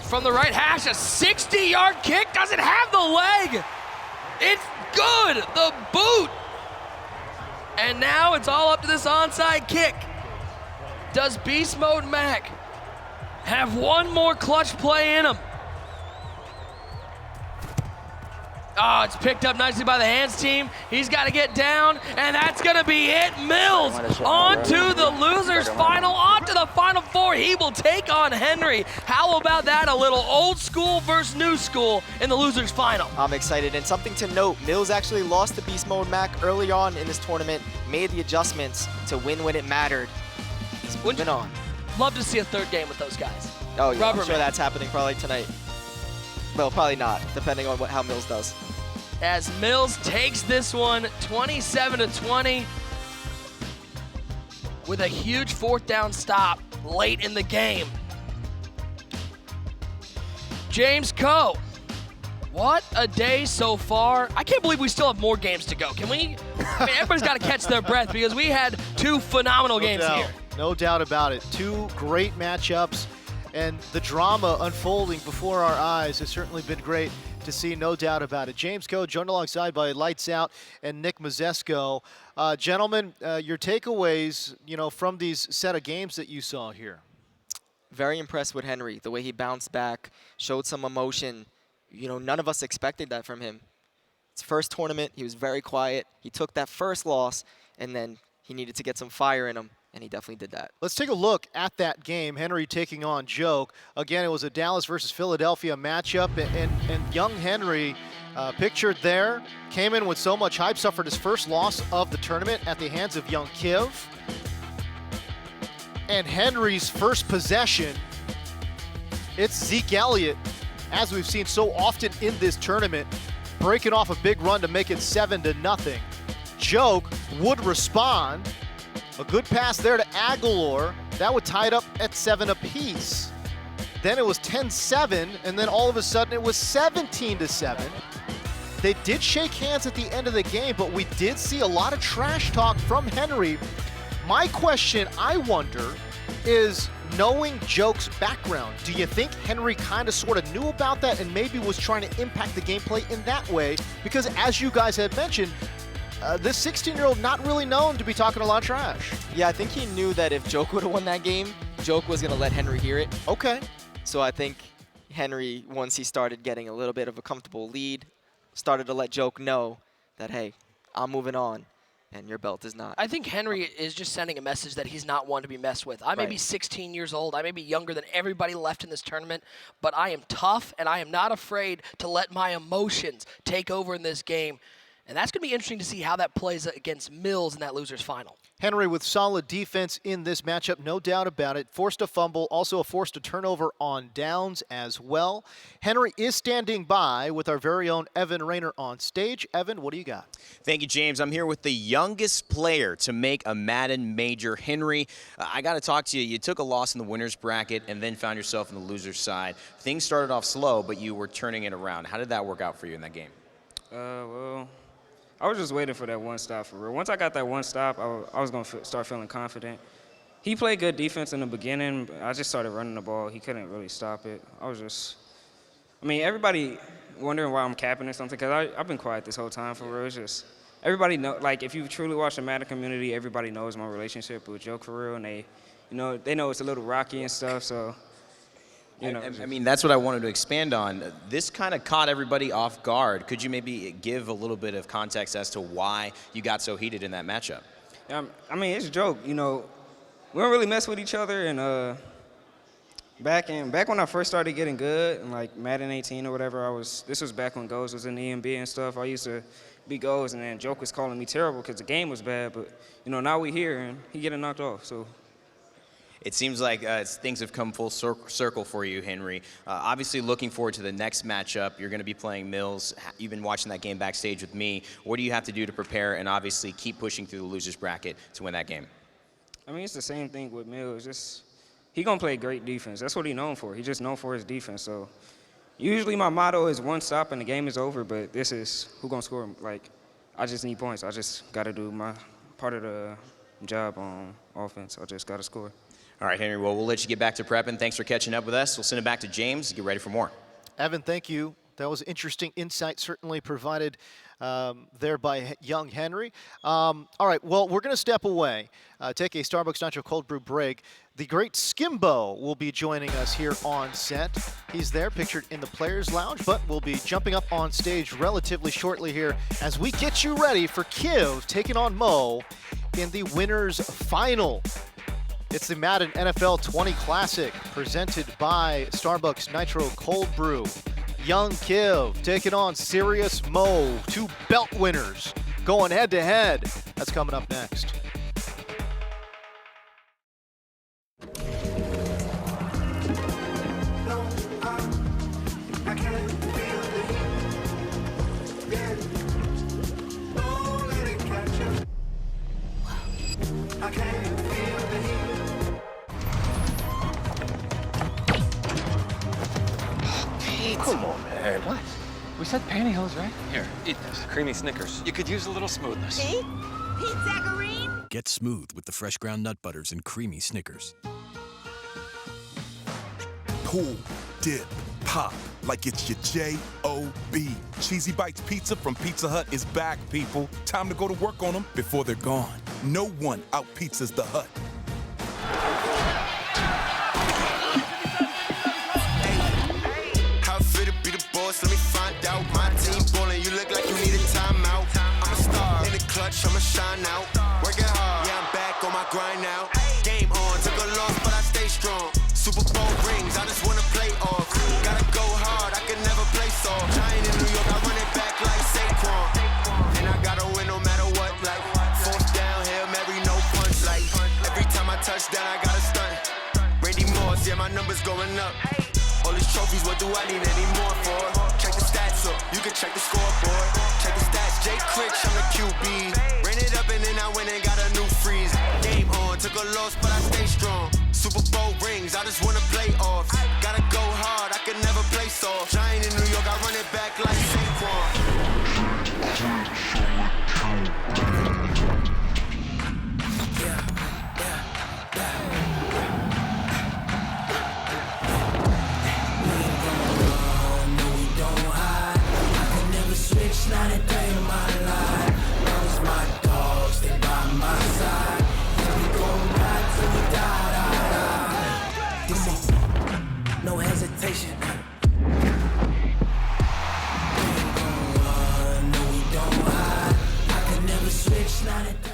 From the right hash, a 60-yard kick, doesn't have the leg. It's good, the boot. And now it's all up to this onside kick. Does Beast Mode Mac have one more clutch play in him? Oh, it's picked up nicely by the hands team. He's got to get down, and that's going to be it. Mills on to the losers final, on to the Final Four. He will take on Henry. How about that? A little old school versus new school in the losers final. I'm excited, and something to note, Mills actually lost to Beast Mode Mac early on in this tournament, made the adjustments to win when it mattered. He's moving on. Love to see a third game with those guys. Oh, yeah, Rubber I'm sure man. that's happening probably tonight. Well, probably not, depending on how Mills does. As Mills takes this one 27-20 with a huge 4th down stop late in the game. James Coe, what a day so far. I can't believe we still have more games to go. Can we? I mean, everybody's got to catch their breath because we had 2 phenomenal games here. No doubt about it. 2 great matchups, and the drama unfolding before our eyes has certainly been great to see, no doubt about it. James Coe joined alongside by Lights Out and Nick Mazesco. Gentlemen, your takeaways, from these set of games that you saw here. Very impressed with Henry, the way he bounced back, showed some emotion. None of us expected that from him. His first tournament, he was very quiet. He took that first loss, and then he needed to get some fire in him, and he definitely did that. Let's take a look at that game. Henry taking on Joke. Again, it was a Dallas versus Philadelphia matchup, and young Henry, pictured there, came in with so much hype, suffered his first loss of the tournament at the hands of young Kiv. And Henry's first possession, it's Zeke Elliott, as we've seen so often in this tournament, breaking off a big run to make it 7-0. Joke would respond. A good pass there to Aguilar. That would tie it up at 7 apiece. Then it was 10-7, and then all of a sudden it was 17-7. They did shake hands at the end of the game, but we did see a lot of trash talk from Henry. My question, I wonder, is knowing Joke's background, do you think Henry kind of sort of knew about that and maybe was trying to impact the gameplay in that way? Because as you guys had mentioned, this 16-year-old not really known to be talking a lot of trash. Yeah, I think he knew that if Joke would have won that game, Joke was going to let Henry hear it. Okay. So I think Henry, once he started getting a little bit of a comfortable lead, started to let Joke know that, hey, I'm moving on, and your belt is not. I think Henry is just sending a message that he's not one to be messed with. I may be 16 years old. I may be younger than everybody left in this tournament, but I am tough, and I am not afraid to let my emotions take over in this game. And that's going to be interesting to see how that plays against Mills in that losers final. Henry with solid defense in this matchup, no doubt about it. Forced a fumble, also forced a turnover on downs as well. Henry is standing by with our very own Evan Rayner on stage. Evan, what do you got? Thank you, James. I'm here with the youngest player to make a Madden major, Henry. I got to talk to you. You took a loss in the winner's bracket and then found yourself on the loser's side. Things started off slow, but you were turning it around. How did that work out for you in that game? Well, I was just waiting for that one stop for real. Once I got that one stop, I was going to start feeling confident. He played good defense in the beginning, but I just started running the ball. He couldn't really stop it. Everybody wondering why I'm capping or something, because I've been quiet this whole time for real. It's just, everybody know, like, if you truly watch the Madden community, everybody knows my relationship with Joe for real, and they know it's a little rocky and stuff, so. That's what I wanted to expand on. This kind of caught everybody off guard. Could you maybe give a little bit of context as to why you got so heated in that matchup? It's a joke. We don't really mess with each other, and Back when I first started getting good, and like Madden 18 or whatever, this was back when goals was in the EMB and stuff. I used to beat goals, and then Joke was calling me terrible because the game was bad. But now we here, and he getting knocked off. So it seems like things have come full circle for you, Henry. Obviously, looking forward to the next matchup. You're going to be playing Mills. You've been watching that game backstage with me. What do you have to do to prepare and obviously keep pushing through the losers bracket to win that game? I mean, it's the same thing with Mills. He gonna play great defense. That's what he's known for. He's just known for his defense. So usually my motto is one stop and the game is over, but this is who gonna score. Like, I just need points. I just gotta do my part of the job on offense. I just gotta score. All right, Henry, well, we'll let you get back to prepping. Thanks for catching up with us. We'll send it back to James to get ready for more. Evan, thank you. That was interesting insight, certainly provided there by young Henry. All right, well, we're going to step away, take a Starbucks Nitro Cold Brew break. The great Skimbo will be joining us here on set. He's there, pictured in the Players Lounge, but we'll be jumping up on stage relatively shortly here as we get you ready for Kiv taking on Mo in the winners final. It's the Madden NFL 20 Classic presented by Starbucks Nitro Cold Brew. Young Kiv taking on Serious Mo, two belt winners going head to head. That's coming up next. Come on, man. What? We said pantyhose, right? Here, eat this. Creamy Snickers. You could use a little smoothness. Pete Zacharine? Get smooth with the fresh ground nut butters and creamy Snickers. Pull, dip, pop, like it's your J-O-B. Cheesy Bites Pizza from Pizza Hut is back, people. Time to go to work on them before they're gone. No one out-pizzas the Hut. Let me find out. My team ballin', you look like you need a timeout. I'm a star in the clutch, I'ma shine out. Working hard, yeah, I'm back on my grind now. Game on, took a loss, but I stay strong. Super Bowl rings, I just wanna play off. Gotta go hard, I can never play soft. Giant in New York, I run it back like Saquon. And I gotta win no matter what, like fourth down, Hail Mary, no punch. Like every time I touch down, I gotta stunt. Brady Moss, yeah, my numbers going up. All these trophies, what do I need any more for? Check the stats up, you can check the scoreboard. Check the stats, Jay Critch, I'm the QB. Ran it up and then I went and got a new freeze. Game on, took a loss, but I stay strong. Super Bowl rings, I just wanna play off. Gotta go hard, I can never play soft. Giant in New York, I run it back like Saquon. Not a day in my life. Those my dogs, they by my side. We gon' ride till we die. Come on, no hesitation. We ain't gon' run, no we don't hide. I can never switch, not a day.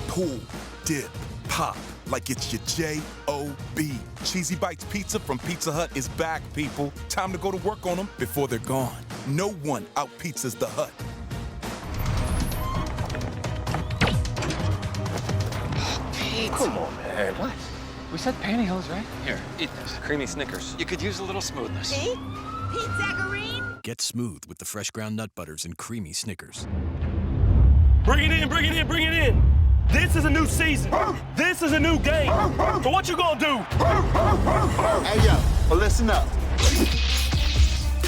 Pull, dip, pop, like it's your J-O-B. Cheesy Bites Pizza from Pizza Hut is back, people. Time to go to work on them before they're gone. No one out-pizzas the Hut. Come on, man. What? We said pantyhose, right? Here, eat this. Creamy Snickers. You could use a little smoothness. Pete Zacharine? Get smooth with the fresh ground nut butters and creamy Snickers. Bring it in, bring it in, bring it in. This is a new season. This is a new game. So what you gonna do? Hey, yo, well, listen up.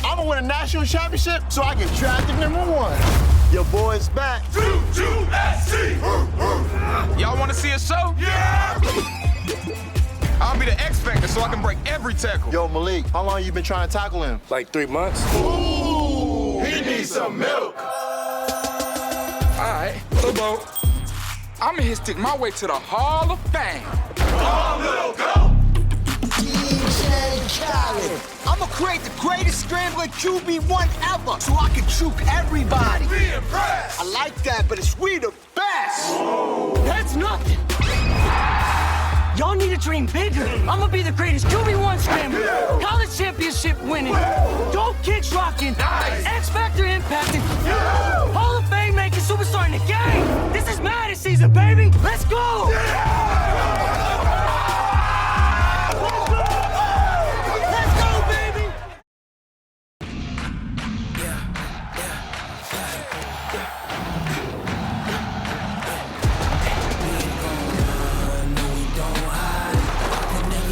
I'm gonna win a national championship so I can draft the #1. Your boy's back. USC! Y'all wanna see a show? Yeah! I'll be the X Factor so I can break every tackle. Yo, Malik, how long you been trying to tackle him? Like 3 months. Ooh, he needs some milk. Skimbo. I'ma hit stick my way to the Hall of Fame. I'ma create the greatest scrambling QB1 ever so I can juke everybody. Be impressed. I like that, but it's we the best. That's nothing. Y'all need to dream bigger. I'm gonna be the greatest QB1 scrambler, college championship winning, dope kicks rocking, X Factor impacting, Hall of Fame making superstar in the game. This is Madden season, baby. Let's go. Let's go, baby.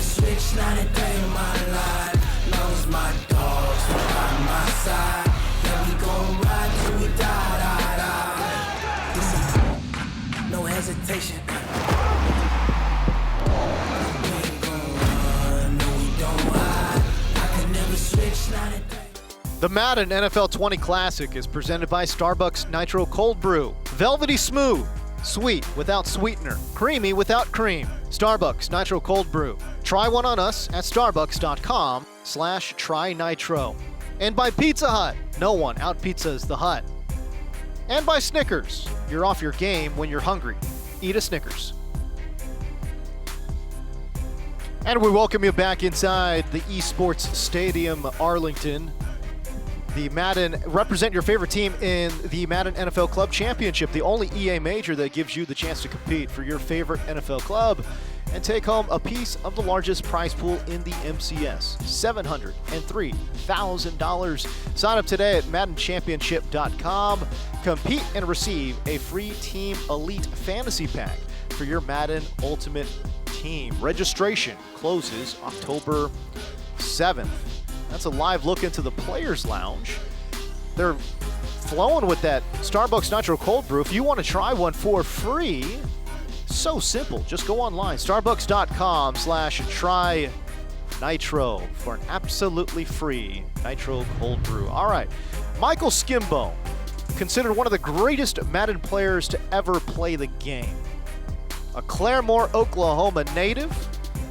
Switch not a day in my life. Long as my dogs by my side. Yeah, we gon' ride till we die. No hesitation. We ain't gon' run, no we don't hide. I can never switch not a day. The Madden NFL 20 Classic is presented by Starbucks Nitro Cold Brew. Velvety smooth, sweet without sweetener, creamy without cream. Starbucks Nitro Cold Brew. Try one on us at starbucks.com/trynitro. And by Pizza Hut. No one out-pizzas the Hut. And by Snickers. You're off your game when you're hungry. Eat a Snickers. And we welcome you back inside the Esports Stadium, Arlington. The Madden, represent your favorite team in the Madden NFL Club Championship, the only EA major that gives you the chance to compete for your favorite NFL club and take home a piece of the largest prize pool in the MCS, $703,000. Sign up today at MaddenChampionship.com. Compete and receive a free Team Elite Fantasy Pack for your Madden Ultimate Team. Registration closes October 7th. That's a live look into the Players Lounge. They're flowing with that Starbucks Nitro Cold Brew. If you want to try one for free, so simple. Just go online, starbucks.com/trynitro for an absolutely free Nitro Cold Brew. All right, Michael Skimbo, considered one of the greatest Madden players to ever play the game. A Claremore, Oklahoma native.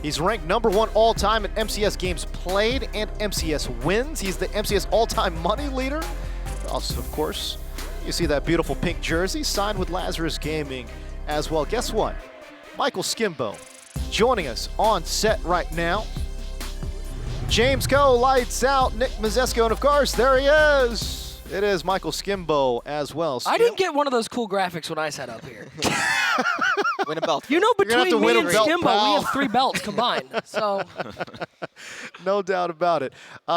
He's ranked #1 all-time in MCS games played and MCS wins. He's the MCS all-time money leader. Also, of course, you see that beautiful pink jersey signed with Lazarus Gaming as well. Guess what? Michael Skimbo joining us on set right now. James Coe, lights out, Nick Mazesco, and of course, there he is. It is Michael Skimbo as well. I didn't get one of those cool graphics when I sat up here. Win a belt. You know, between me and belt, Skimbo, pal. we have 3 belts combined. So, no doubt about it.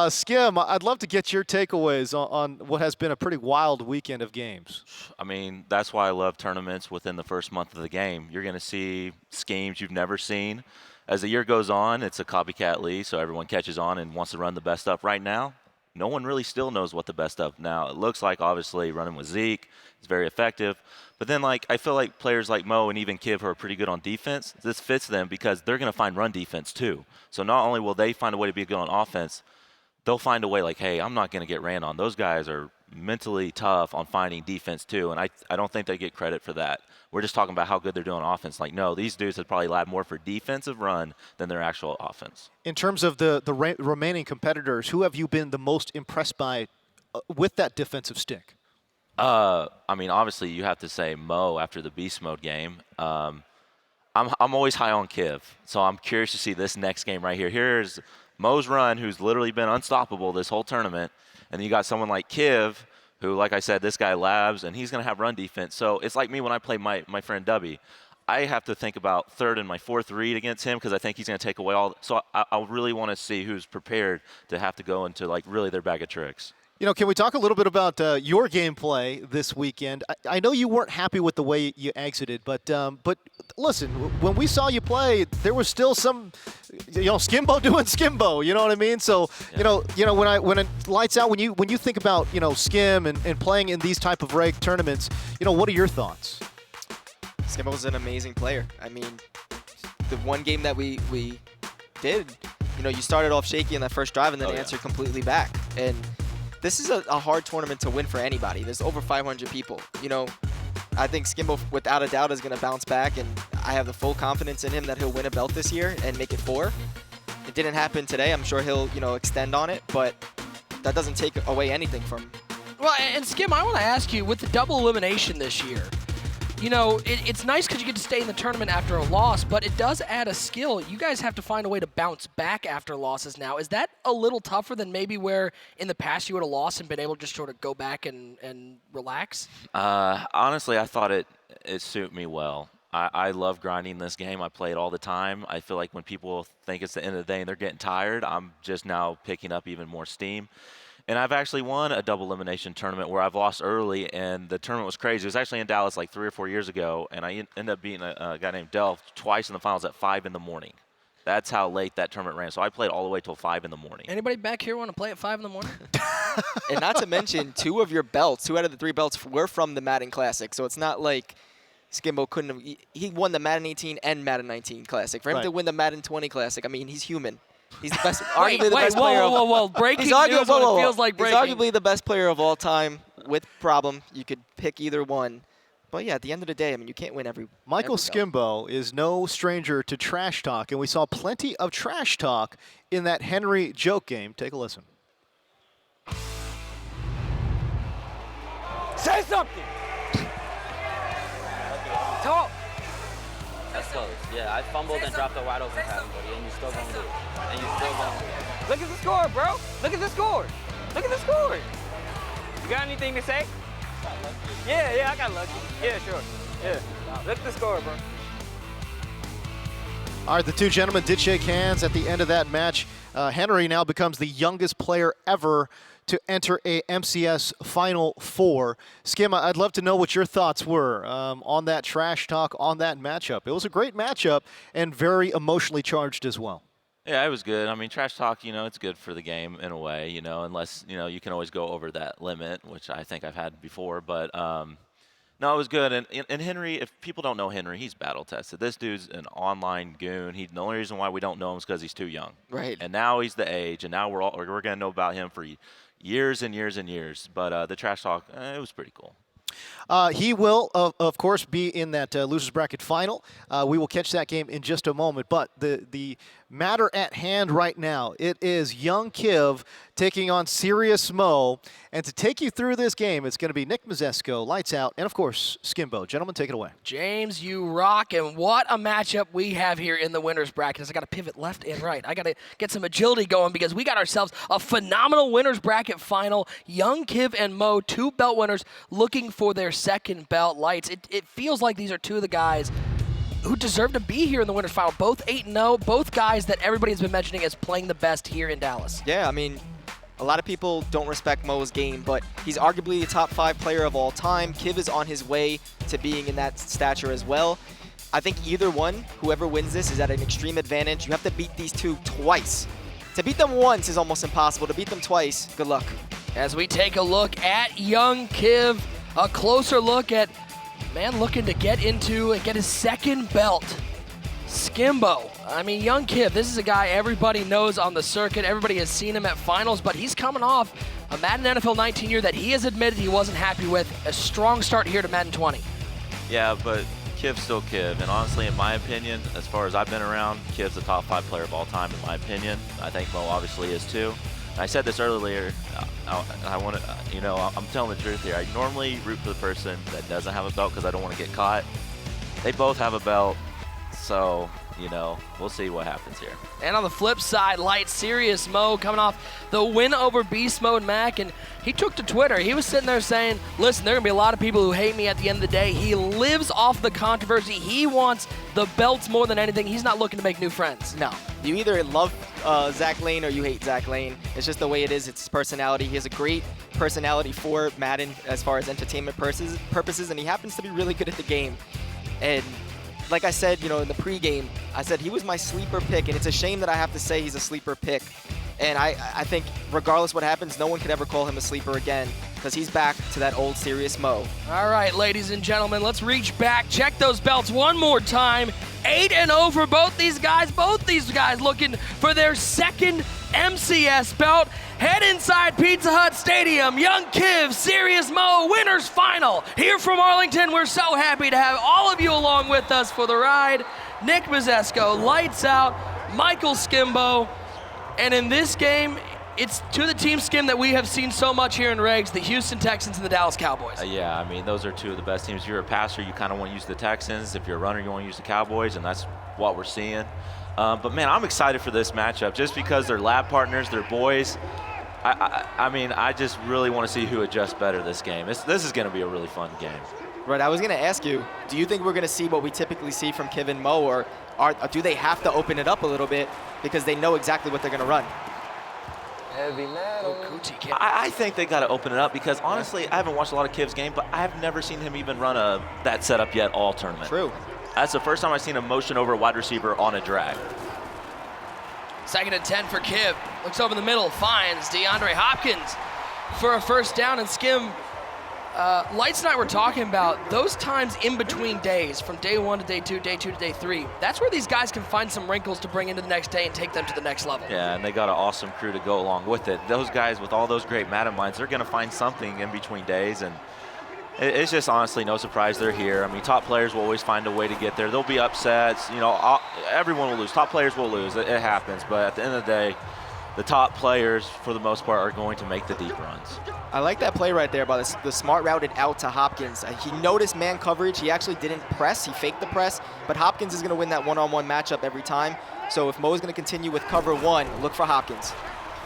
Skim, I'd love to get your takeaways on what has been a pretty wild weekend of games. I mean, that's why I love tournaments within the first month of the game. You're going to see schemes you've never seen. As the year goes on, it's a copycat league, so everyone catches on and wants to run the best stuff. Right now, no one really still knows what the best stuff. Now, it looks like, obviously, running with Zeke is very effective. But then, like, I feel like players like Mo and even Kiv who are pretty good on defense, this fits them because they're going to find run defense too. So not only will they find a way to be good on offense, they'll find a way like, hey, I'm not going to get ran on. Those guys are mentally tough on finding defense too, and I don't think they get credit for that. We're just talking about how good they're doing on offense. Like, no, these dudes have probably labbed more for defensive run than their actual offense. In terms of the remaining competitors, who have you been the most impressed by with that defensive stick? I mean, obviously, you have to say Mo after the Beast Mode game. I'm always high on Kiv, so I'm curious to see this next game right here. Here's Mo's run, who's literally been unstoppable this whole tournament, and you got someone like Kiv, who, like I said, this guy labs, and he's going to have run defense. So it's like me when I play my friend Dubby. I have to think about third and my fourth read against him because I think he's going to take away all. So I really want to see who's prepared to have to go into, like, really their bag of tricks. You know, can we talk a little bit about your gameplay this weekend? I know you weren't happy with the way you exited, but listen, when we saw you play, there was still some, Skimbo doing Skimbo. You know what I mean? So yeah. when it lights out, when you think about Skim and playing in these type of ranked tournaments, what are your thoughts? Skimbo was an amazing player. I mean, the one game that we did, you started off shaky in that first drive and then answered completely back. And this is a hard tournament to win for anybody. There's over 500 people. I think Skimbo, without a doubt, is going to bounce back, and I have the full confidence in him that he'll win a belt this year and make it 4. It didn't happen today. I'm sure he'll, extend on it, but that doesn't take away anything from him. Well, and Skim, I want to ask you, with the double elimination this year, it's nice because you get to stay in the tournament after a loss, but it does add a skill. You guys have to find a way to bounce back after losses now. Is that a little tougher than maybe where in the past you would have lost and been able to just sort of go back and relax? Honestly, I thought it suited me well. I love grinding this game. I play it all the time. I feel like when people think it's the end of the day and they're getting tired, I'm just now picking up even more steam. And I've actually won a double elimination tournament where I've lost early, and the tournament was crazy. It was actually in Dallas like 3 or 4 years ago, and I ended up beating a guy named Delph twice in the finals at 5 in the morning. That's how late that tournament ran. So I played all the way till 5 in the morning. Anybody back here want to play at 5 in the morning? And not to mention, 2 of your belts, 2 out of the 3 belts were from the Madden Classic. So it's not like Skimbo couldn't have. He won the Madden 18 and Madden 19 Classic. For him to win the Madden 20 Classic, I mean, he's human. He's the best, arguably the best player. Whoa. Breaking news when it feels like breaking. He's arguably the best player of all time with problem. You could pick either one. But yeah, at the end of the day, I mean, you can't win every. Michael Skimbo is no stranger to trash talk, and we saw plenty of trash talk in that Henry joke game. Take a listen. Say something. Talk. That's close. Yeah, I fumbled and dropped a wide open pass, buddy, and you still gonna do it. And you still gonna do it. Look at the score, bro. Look at the score. Look at the score. You got anything to say? Yeah, I got lucky. Yeah, sure. Yeah. Look at the score, bro. All right, the 2 gentlemen did shake hands at the end of that match. Henry now becomes the youngest player ever to enter a MCS Final 4. Skim, I'd love to know what your thoughts were on that trash talk, on that matchup. It was a great matchup and very emotionally charged as well. Yeah, it was good. I mean, trash talk, it's good for the game in a way, unless, you can always go over that limit, which I think I've had before. But, no, it was good. And Henry, if people don't know Henry, he's battle-tested. This dude's an online goon. The only reason why we don't know him is because he's too young. Right. And now he's the age, and now we're going to know about him for years and years and years. But the trash talk, it was pretty cool. He will, of course, be in that losers bracket final. We will catch that game in just a moment. But the matter at hand right now, it is young Kiv taking on Serious Mo. And to take you through this game, it's going to be Nick Mazesco, Lights Out, and, of course, Skimbo. Gentlemen, take it away. James, you rock. And what a matchup we have here in the winners bracket. I got to pivot left and right. I got to get some agility going because we got ourselves a phenomenal winners bracket final. Young Kiv and Mo, 2 belt winners, looking for their second belt. Lights. It feels like these are 2 of the guys who deserve to be here in the winners final. Both 8-0, both guys that everybody has been mentioning as playing the best here in Dallas. Yeah, I mean, a lot of people don't respect Mo's game, but he's arguably the top 5 player of all time. Kiv is on his way to being in that stature as well. I think either one, whoever wins this, is at an extreme advantage. You have to beat these 2 twice. To beat them once is almost impossible. To beat them twice, good luck. As we take a look at young Kiv, a closer look at man looking to get into and get his second belt. Skimbo. I mean, young Kiv, this is a guy everybody knows on the circuit. Everybody has seen him at finals, but he's coming off a Madden NFL 19 year that he has admitted he wasn't happy with. A strong start here to Madden 20. Yeah, but Kiv's still Kiv. And honestly, in my opinion, as far as I've been around, Kiv's the top 5 player of all time, in my opinion. I think Mo obviously is too. I said this earlier, I want to, I'm telling the truth here. I normally root for the person that doesn't have a belt because I don't want to get caught. They both have a belt, so, we'll see what happens here. And on the flip side, Light Serious Mo coming off the win over Beast Mode Mac, and he took to Twitter. He was sitting there saying, listen, there are going to be a lot of people who hate me at the end of the day. He lives off the controversy. He wants the belts more than anything. He's not looking to make new friends. No. You either love Zach Lane or you hate Zach Lane. It's just the way it is. It's his personality. He has a great personality for Madden as far as entertainment purposes, and he happens to be really good at the game. And like I said, in the pregame, I said he was my sleeper pick, and it's a shame that I have to say he's a sleeper pick. And I think regardless what happens, no one could ever call him a sleeper again because he's back to that old Serious Mo. All right, ladies and gentlemen, let's reach back, check those belts one more time. 8-0 for both these guys. Both these guys looking for their second MCS belt. Head inside Pizza Hut Stadium. Young Kiv, Serious Mo, winners final. Here from Arlington, we're so happy to have all of you along with us for the ride. Nick Mazesco, lights out, Michael Skimbo. And in this game, it's to the team skim that we have seen so much here in Regs, the Houston Texans and the Dallas Cowboys. Yeah, I mean, those are two of the best teams. If you're a passer, you kind of want to use the Texans. If you're a runner, you want to use the Cowboys, and that's what we're seeing. But, man, I'm excited for this matchup just because they're lab partners, they're boys. I mean, I just really want to see who adjusts better this game. This is going to be a really fun game. Right, I was going to ask you, do you think we're going to see what we typically see from Kiv and Mo, or do they have to open it up a little bit because they know exactly what they're going to run? Heavy metal. I think they got to open it up because, honestly, I haven't watched a lot of Kiv's game, but I've never seen him even run that setup yet all tournament. True. That's the first time I've seen a motion over a wide receiver on a drag. 2nd and 10 for Kiv. Looks over the middle, finds DeAndre Hopkins for a first down, and Skim. Lights and I were talking about those times in between days, from day 1 to day 2, day 2 to day 3. That's where these guys can find some wrinkles to bring into the next day and take them to the next level. Yeah, and they got an awesome crew to go along with it. Those guys with all those great Madden minds, they're going to find something in between days, and it's just honestly no surprise they're here. I mean, top players will always find a way to get there. There'll be upsets. You know, everyone will lose. Top players will lose. It happens, but at the end of the day, the top players, for the most part, are going to make the deep runs. I like that play right there by the smart routed out to Hopkins. He noticed man coverage. He actually didn't press. He faked the press, but Hopkins is going to win that one-on-one matchup every time. So if Mo is going to continue with cover 1, look for Hopkins.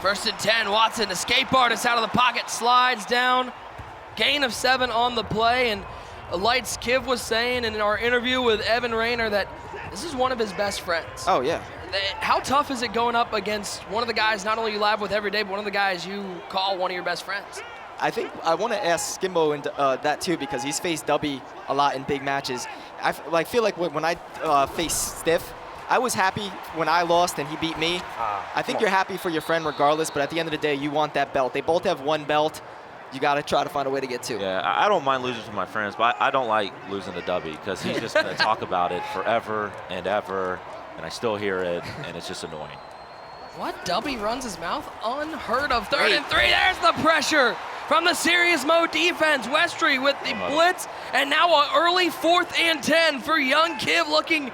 1st and 10, Watson, escape artist out of the pocket, slides down. Gain of 7 on the play, and Lights Kiv was saying in our interview with Evan Rayner that this is one of his best friends. Oh, yeah. How tough is it going up against one of the guys not only you lab with every day, but one of the guys you call one of your best friends? I think I want to ask Skimbo that too, because he's faced Dubby a lot in big matches. I feel like when I faced Stiff, I was happy when I lost and he beat me. I think you're happy for your friend regardless, but at the end of the day, you want that belt. They both have 1 belt. You got to try to find a way to get 2. Yeah, I don't mind losing to my friends, but I don't like losing to Dubby because he's just going to talk about it forever and ever, and I still hear it, and it's just annoying. What? Dubby runs his mouth? Unheard of. 3rd and 3. There's the pressure from the Serious Mo defense. Westry with the blitz, and now an early 4th and 10 for young Kiv, looking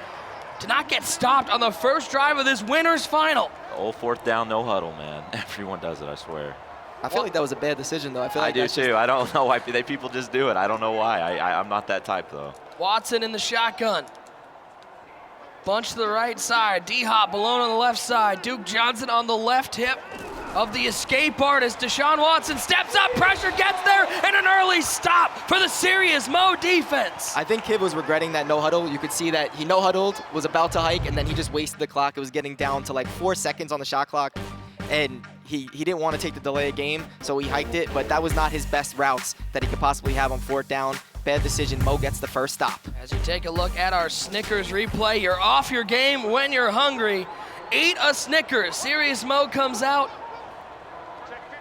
to not get stopped on the first drive of this winner's final. Old 4th down, no huddle, man. Everyone does it, I swear. I feel like that was a bad decision, though. I do too. I don't know why people just do it. I don't know why. I'm not that type, though. Watson in the shotgun. Bunch to the right side. D-Hop Malone on the left side. Duke Johnson on the left hip of the escape artist. Deshaun Watson steps up, pressure gets there, and an early stop for the Serious Mo defense. I think Kiv was regretting that no huddle. You could see that he no huddled, was about to hike, and then he just wasted the clock. It was getting down to like 4 seconds on the shot clock, and he didn't want to take the delay of game, so he hiked it, but that was not his best routes that he could possibly have on 4th down. Bad decision. Mo gets the first stop. As you take a look at our Snickers replay, you're off your game when you're hungry. 8 a Snickers. Serious Mo comes out.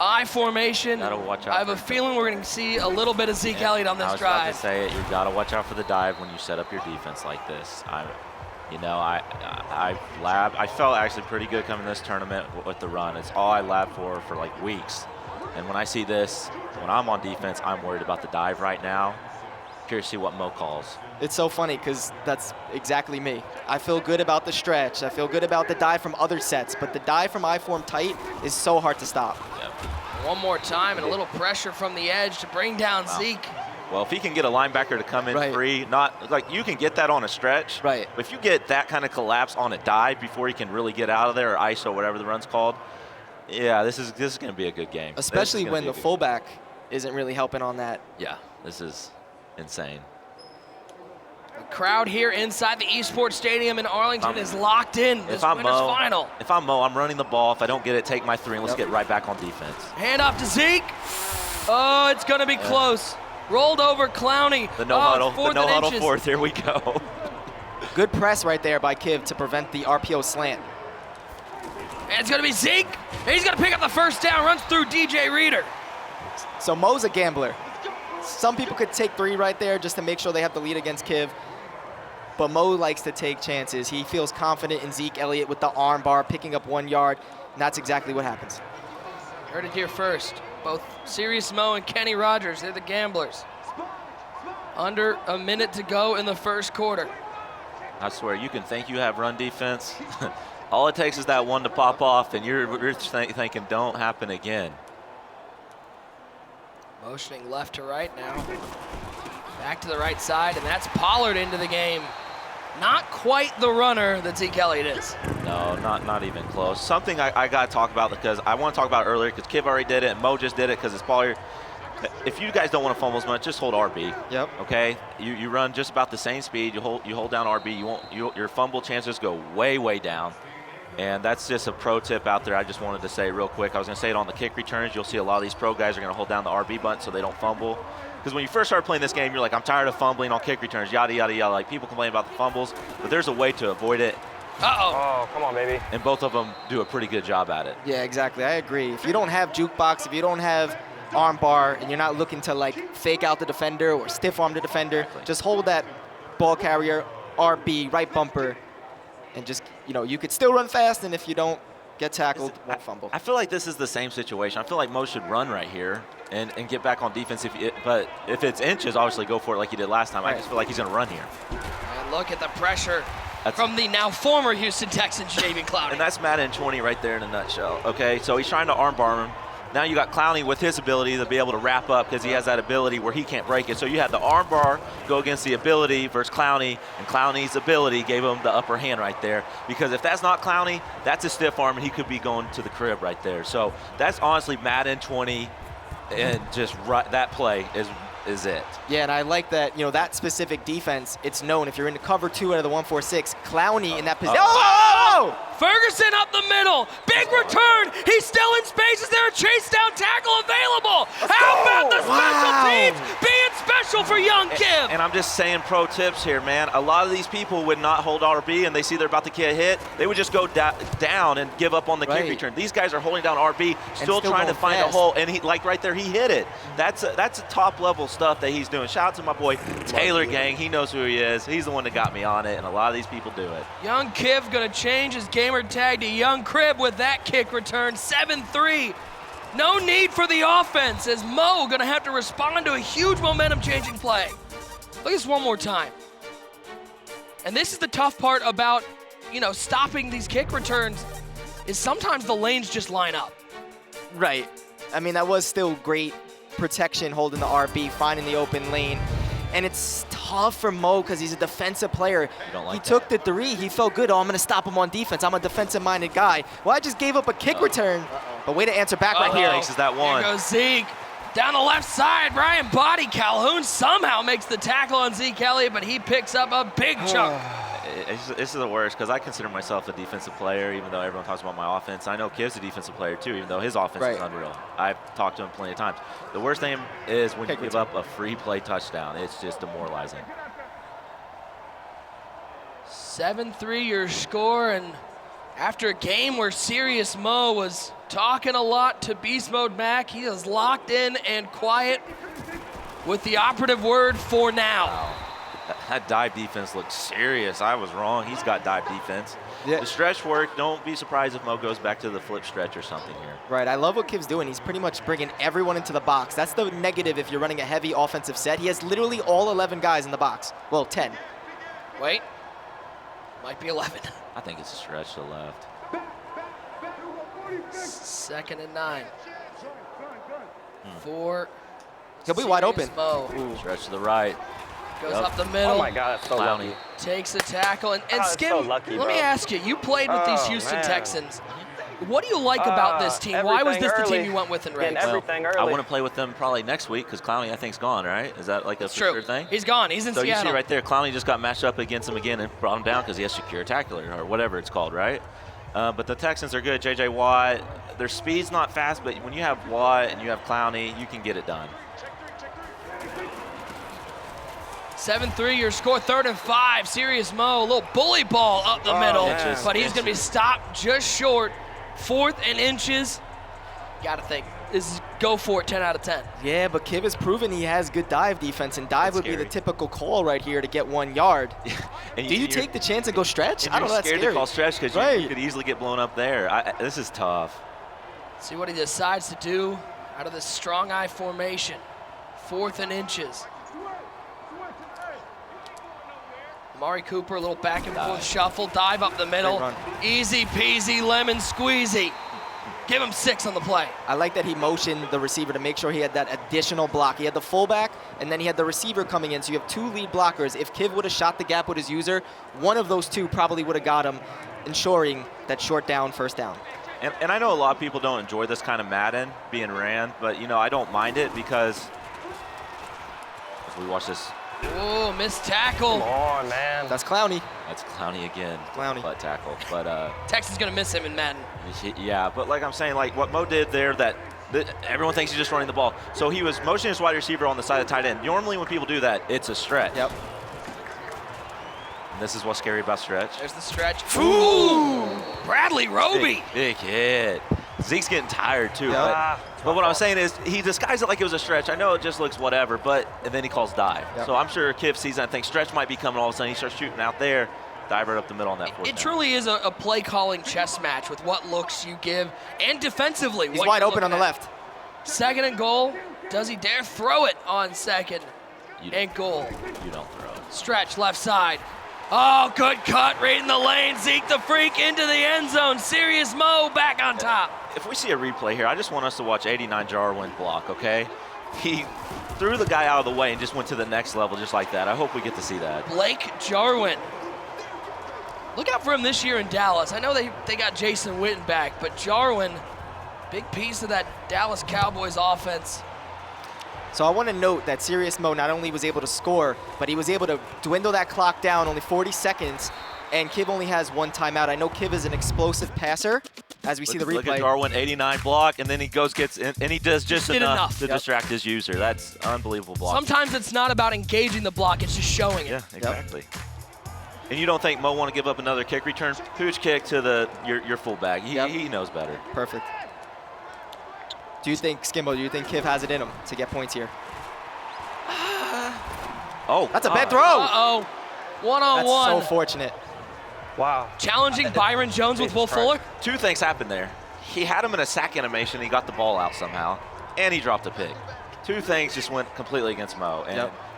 I formation. Gotta watch out. I have a feeling we're going to see a little bit of Zeke Elliott on this drive. I was about to say it. You gotta watch out for the dive when you set up your defense like this. I felt actually pretty good coming to this tournament with the run. It's all I lab for like weeks. And when I see this, when I'm on defense, I'm worried about the dive right now. Curious to see what Mo calls. It's so funny because that's exactly me. I feel good about the stretch. I feel good about the dive from other sets, but the dive from I-form tight is so hard to stop. Yep. One more time and a little pressure from the edge to bring down Zeke. Well, if he can get a linebacker to come in free, not like you can get that on a stretch. Right. But if you get that kind of collapse on a dive before he can really get out of there, or ISO, whatever the run's called, yeah, this is going to be a good game. Especially when the fullback isn't really helping on that. Yeah, this is insane. The crowd here inside the Esports Stadium in Arlington is locked in. This winner's final. If I'm Mo, I'm running the ball. If I don't get it, take my 3, and let's get right back on defense. Hand off to Zeke. Oh, it's going to be close. Rolled over Clowney. The no huddle. The no huddle 4th. Here we go. Good press right there by Kiv to prevent the RPO slant. And it's going to be Zeke. And he's going to pick up the first down. Runs through DJ Reader. So Mo's a gambler. Some people could take 3 right there just to make sure they have the lead against Kiv. but Mo likes to take chances. He feels confident in Zeke Elliott with the arm bar, picking up 1 yard, and that's exactly what happens. Heard it here first. Both Serious Mo and Kenny Rogers, they're the gamblers. Under a minute to go in the first quarter. I swear, you can think you have run defense. All it takes is that one to pop off, and you're thinking, don't happen again. Motioning left to right now. Back to the right side, and that's Pollard into the game. Not quite the runner that Zeke Elliott is. No, not even close. Something I got to talk about, because I want to talk about it earlier, because Kiv already did it, and Mo just did it because it's Pollard. If you guys don't want to fumble as much, just hold RB. Yep. Okay. You run just about the same speed. You hold down RB. Your fumble chances go way down. And that's just a pro tip out there I just wanted to say real quick. I was going to say it on the kick returns. You'll see a lot of these pro guys are going to hold down the RB button so they don't fumble. Because when you first started playing this game, you're like, I'm tired of fumbling on kick returns, yada, yada, yada. Like, people complain about the fumbles, but there's a way to avoid it. Oh, come on, baby. And both of them do a pretty good job at it. Yeah, exactly. I agree. If you don't have jukebox, if you don't have arm bar, and you're not looking to like fake out the defender or stiff arm the defender, just hold that ball carrier, RB, right bumper, and just, you could still run fast, and if you don't get tackled, won't fumble. I feel like this is the same situation. I feel like Mo should run right here and get back on defense. But if it's inches, obviously go for it like he did last time. Right. I just feel like he's going to run here. And look at the pressure from the now former Houston Texans, Javian Clowney. And that's Madden 20 right there in a nutshell. Okay, so he's trying to arm bar him. Now you got Clowney with his ability to be able to wrap up, because he has that ability where he can't break it. So you had the arm bar go against the ability versus Clowney, and Clowney's ability gave him the upper hand right there. Because if that's not Clowney, that's a stiff arm, and he could be going to the crib right there. So that's honestly Madden 20, and just that play is it. Yeah, and I like that, that specific defense, it's known if you're in the cover 2 out of the 1-4-6, Clowney in that position. Oh! Ferguson up the middle. Big return. He's still in space. Is there a chase down tackle available? How about the special teams being special for young Kim? And I'm just saying pro tips here, man. A lot of these people would not hold RB, and they see they're about to get hit. They would just go down and give up on the kick return. These guys are holding down RB, still trying to find a hole, and he, like right there, he hit it. That's a top level stuff that he's doing. Shout out to my boy Taylor Gang. He knows who he is. He's the one that got me on it, and a lot of these people do it. Young Kiv gonna change his gamer tag to Young Crib with that kick return. 7-3. No need for the offense, as Mo gonna have to respond to a huge momentum changing play. Look at this one more time. And this is the tough part about, stopping these kick returns, is sometimes the lanes just line up. Right. I mean, that was still great protection, holding the RB, finding the open lane. And it's tough for Mo because he's a defensive player. He took the 3. He felt good. Oh, I'm going to stop him on defense. I'm a defensive-minded guy. Well, I just gave up a kick return. But way to answer back right here. Takes that one. Here goes Zeke. Down the left side, Ryan Body Calhoun somehow makes the tackle on Zeke Elliott, but he picks up a big chunk. This is the worst, because I consider myself a defensive player, even though everyone talks about my offense. I know Kiv's a defensive player too, even though his offense is unreal. I've talked to him plenty of times. The worst thing is when you give up a free play touchdown. It's just demoralizing. 7-3 your score, and after a game where Serious Mo was talking a lot to Beast Mode Mac, he is locked in and quiet with the operative word for now. Wow. That dive defense looks serious. I was wrong. He's got dive defense. Yeah. The stretch work, don't be surprised if Mo goes back to the flip stretch or something here. Right, I love what Kiv's doing. He's pretty much bringing everyone into the box. That's the negative if you're running a heavy offensive set. He has literally all 11 guys in the box. Well, 10. Wait, might be 11. I think it's a stretch to the left. 2nd and 9. 4. He'll be wide open. Mo. Stretch to the right. Goes up the middle. Oh my God, that's so lucky. Takes a tackle. And Skim, so lucky, let me ask you, you played with these Houston Texans. What do you like about this team? Why was this the team you went with in Regs? Everything early. I want to play with them probably next week because Clowney, I think, is gone, right? Is that like a sure thing? He's gone. He's in Seattle. So you see right there, Clowney just got matched up against him again and brought him down because he has secure tackler or whatever it's called, right? But the Texans are good. J.J. Watt, their speed's not fast, but when you have Watt and you have Clowney, you can get it done. 7-3 your score, 3rd and 5. Serious Mo, a little bully ball up the middle, but he's going to be stopped just short. 4th and inches. Got to think, is go for it 10 out of 10. Yeah, but Kiv has proven he has good dive defense, and dive would be the typical call right here to get 1 yard. Do you take the chance and go stretch? I don't know, that's scary. You're scared to call stretch because you could easily get blown up there. This is tough. See what he decides to do out of this strong eye formation. 4th and inches. Amari Cooper, a little back and forth shuffle, dive up the middle. Easy peasy, lemon squeezy. Give him 6 on the play. I like that he motioned the receiver to make sure he had that additional block. He had the fullback, and then he had the receiver coming in, so you have 2 lead blockers. If Kiv would have shot the gap with his user, one of those 2 probably would have got him, ensuring that short down, first down. And I know a lot of people don't enjoy this kind of Madden being ran, but, you know, I don't mind it because if we watch this. Oh, missed tackle. Come on, man. That's Clowney. That's Clowney again. Clowney. Butt tackle. But Texas going to miss him in Madden. Yeah, but like I'm saying, like what Mo did there, that everyone thinks he's just running the ball. So he was motioning his wide receiver on the side of the tight end. Normally when people do that, it's a stretch. Yep. And this is what's scary about stretch. There's the stretch. Ooh! Bradley Roby. Big hit. Zeke's getting tired too. But what I'm saying is he disguised it like it was a stretch. I know it just looks whatever, and then he calls dive. Yep. So I'm sure Kiv sees that and thinks stretch might be coming. All of a sudden he starts shooting out there. Dive right up the middle on that 4th down. It truly is a play calling chess match with what looks you give and defensively. He's wide open on the left. 2nd and goal. Does he dare throw it on 2nd and goal? You don't throw it. Stretch left side. Oh, good cut right in the lane. Zeke the Freak into the end zone. Serious Mo back on top. If we see a replay here, I just want us to watch 89 Jarwin block, okay? He threw the guy out of the way and just went to the next level just like that. I hope we get to see that. Blake Jarwin. Look out for him this year in Dallas. I know they got Jason Witten back, but Jarwin, big piece of that Dallas Cowboys offense. So I want to note that Serious Mo not only was able to score, but he was able to dwindle that clock down, only 40 seconds, and Kiv only has 1 timeout. I know Kiv is an explosive passer, as we see the replay. Look at Jarwin, 89 block, and then he gets in, and he does just enough to distract his user. That's unbelievable block. Sometimes it's not about engaging the block, it's just showing it. Yeah, exactly. And you don't think Mo want to give up another kick return? Pooch kick to your fullback. He knows better. Perfect. Do you think, Skimbo, do you think Kiv has it in him to get points here? Oh. That's a bad throw. Uh-oh. 1-on-1. That's so fortunate. Wow. Challenging Byron Jones with Will Fuller. 2 things happened there. He had him in a sack animation. He got the ball out somehow, and he dropped a pick. 2 things just went completely against Mo.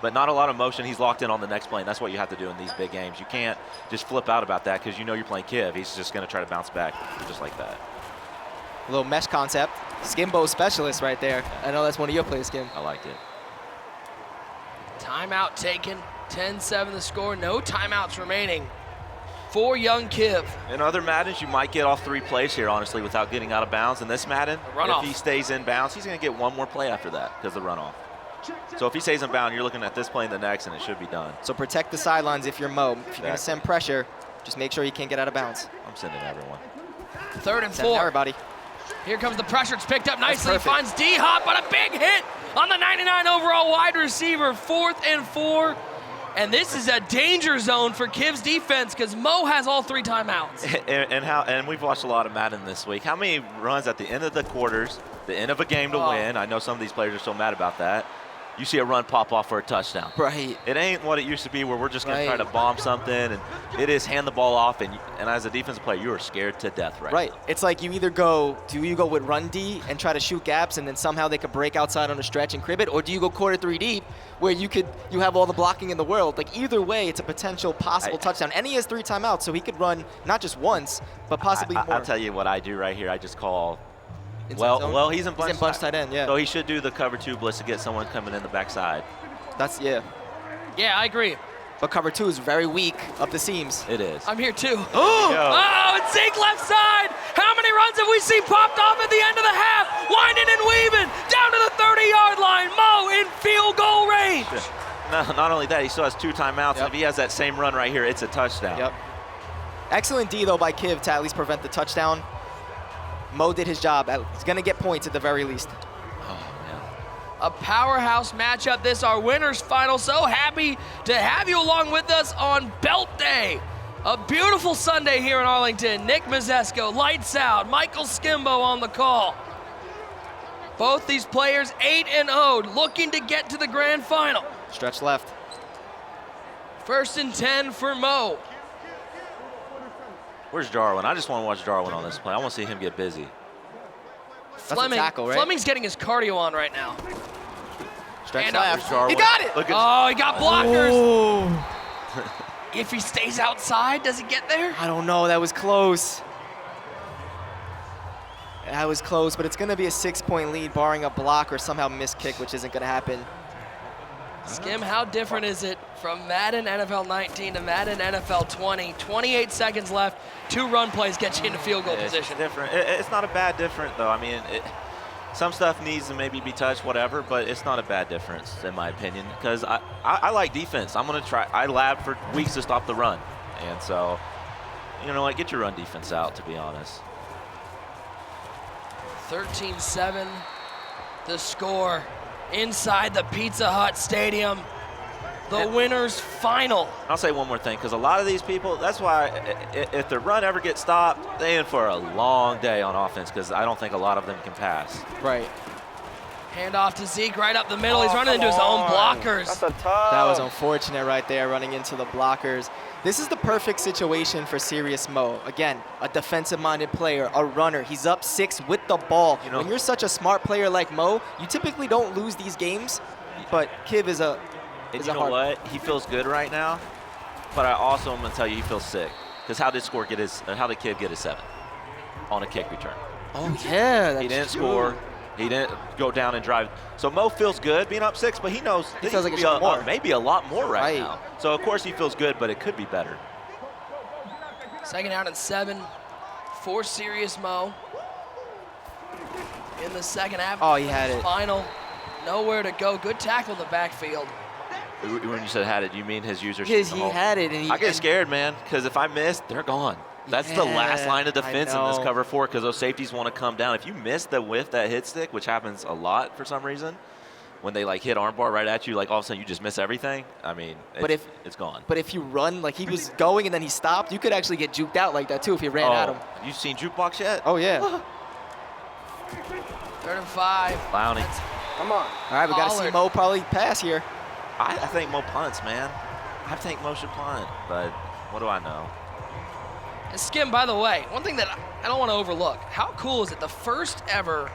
But not a lot of motion. He's locked in on the next play, and that's what you have to do in these big games. You can't just flip out about that because you know you're playing Kiv. He's just going to try to bounce back just like that. A little mesh concept. Skimbo specialist right there. I know that's one of your plays, Skim. I liked it. Timeout taken. 10-7 the score. No timeouts remaining for young Kiv. In other Maddens, you might get off 3 plays here, honestly, without getting out of bounds. In this Madden, if he stays in bounds, he's going to get 1 more play after that because of the runoff. So if he stays in bounds, you're looking at this play and the next, and it should be done. So protect the sidelines if you're Mo. If you're going to send pressure, just make sure you can't get out of bounds. I'm sending everyone. 3rd and 4. Send everybody. Here comes the pressure. It's picked up nicely. Finds D-Hop, but a big hit on the 99 overall wide receiver. 4th and 4. And this is a danger zone for Kiv's defense because Mo has all 3 timeouts. And we've watched a lot of Madden this week. How many runs at the end of the quarters, the end of a game to win? I know some of these players are so mad about that. You see a run pop off for a touchdown. Right. It ain't what it used to be where we're just going to try to bomb something, and it is hand the ball off, and as a defensive player, you are scared to death right now. It's like you either go with run D and try to shoot gaps, and then somehow they could break outside on a stretch and crib it, or do you go quarter 3 deep where you have all the blocking in the world? Like either way, it's a potential possible touchdown. And he has 3 timeouts, so he could run not just once, but possibly more. I'll tell you what I do right here. I just call. Well, he's in bunch tight end, yeah. So he should do the cover 2 blitz to get someone coming in the backside. Yeah, I agree. But cover 2 is very weak up the seams. It is. I'm here too. Oh, it's Zeke left side. How many runs have we seen popped off at the end of the half? Winding and weaving down to the 30-yard line. Mo in field goal range. No, not only that, he still has 2 timeouts. And if he has that same run right here, it's a touchdown. Yep. Excellent D, though, by Kiv to at least prevent the touchdown. Mo did his job. He's going to get points at the very least. A powerhouse matchup. This our winners final. So happy to have you along with us on Belt Day. A beautiful Sunday here in Arlington. Nick Mazesco, lights out. Michael Skimbo on the call. Both these players 8-0, looking to get to the grand final. Stretch left. 1st and 10 for Mo. Where's Jarwin? I just want to watch Jarwin on this play. I want to see him get busy. Fleming, tackle, right? Fleming's getting his cardio on right now. Stretch And left. He got it! Oh, he got blockers. If he stays outside, does he get there? I don't know. That was close. That was close, but it's going to be a 6-point lead, barring a block or somehow missed kick, which isn't going to happen. Skim, how different is it from Madden NFL 19 to Madden NFL 20? 28 seconds left. 2 run plays get you into field goal position. It's different. It's not a bad different, though. I mean, some stuff needs to maybe be touched, whatever, but it's not a bad difference, in my opinion, because I like defense. I'm going to try. I labbed for weeks to stop the run. And so, you know what, get your run defense out, to be honest. 13-7, the score inside the Pizza Hut Stadium. The winner's final. I'll say one more thing, because a lot of these people, that's why if the run ever gets stopped, they're in for a long day on offense, because I don't think a lot of them can pass. Right. Handoff to Zeke right up the middle. He's running into his own blockers. That's a tough. That was unfortunate right there, running into the blockers. This is the perfect situation for Serious Mo. Again, a defensive-minded player, a runner. He's up 6 with the ball. You know, when you're such a smart player like Mo, you typically don't lose these games, but Kiv is a And you know what? He feels good right now, but I also am going to tell you he feels sick. Because how did Kiv get his 7 on a kick return? Oh, yeah, that's He didn't true. score. He didn't go down and drive. So Mo feels good being up 6, but he knows He feels like it should be more. maybe a lot more right now. So, of course, he feels good, but it could be better. 2nd down and 7 for Serious Mo. In the second half. Oh, he had it. Final. Nowhere to go. Good tackle in the backfield. When you said had it, you mean his users? He had it. And I get scared, man, because if I miss, they're gone. That's the last line of defense in this cover 4, because those safeties want to come down. If you miss the whiff, that hit stick, which happens a lot for some reason, when they like hit armbar right at you, like all of a sudden you just miss everything. I mean, it's gone. But if you run, like he was going and then he stopped, you could actually get juked out like that too if you ran at him. You seen jukebox yet? Oh, yeah. 3rd and 5. Clowney. Come on. All right, we got to see Mo probably pass here. I think Mo punts, man. I think Mo should punt, but what do I know? And Skim, by the way, one thing that I don't want to overlook, how cool is it? The first ever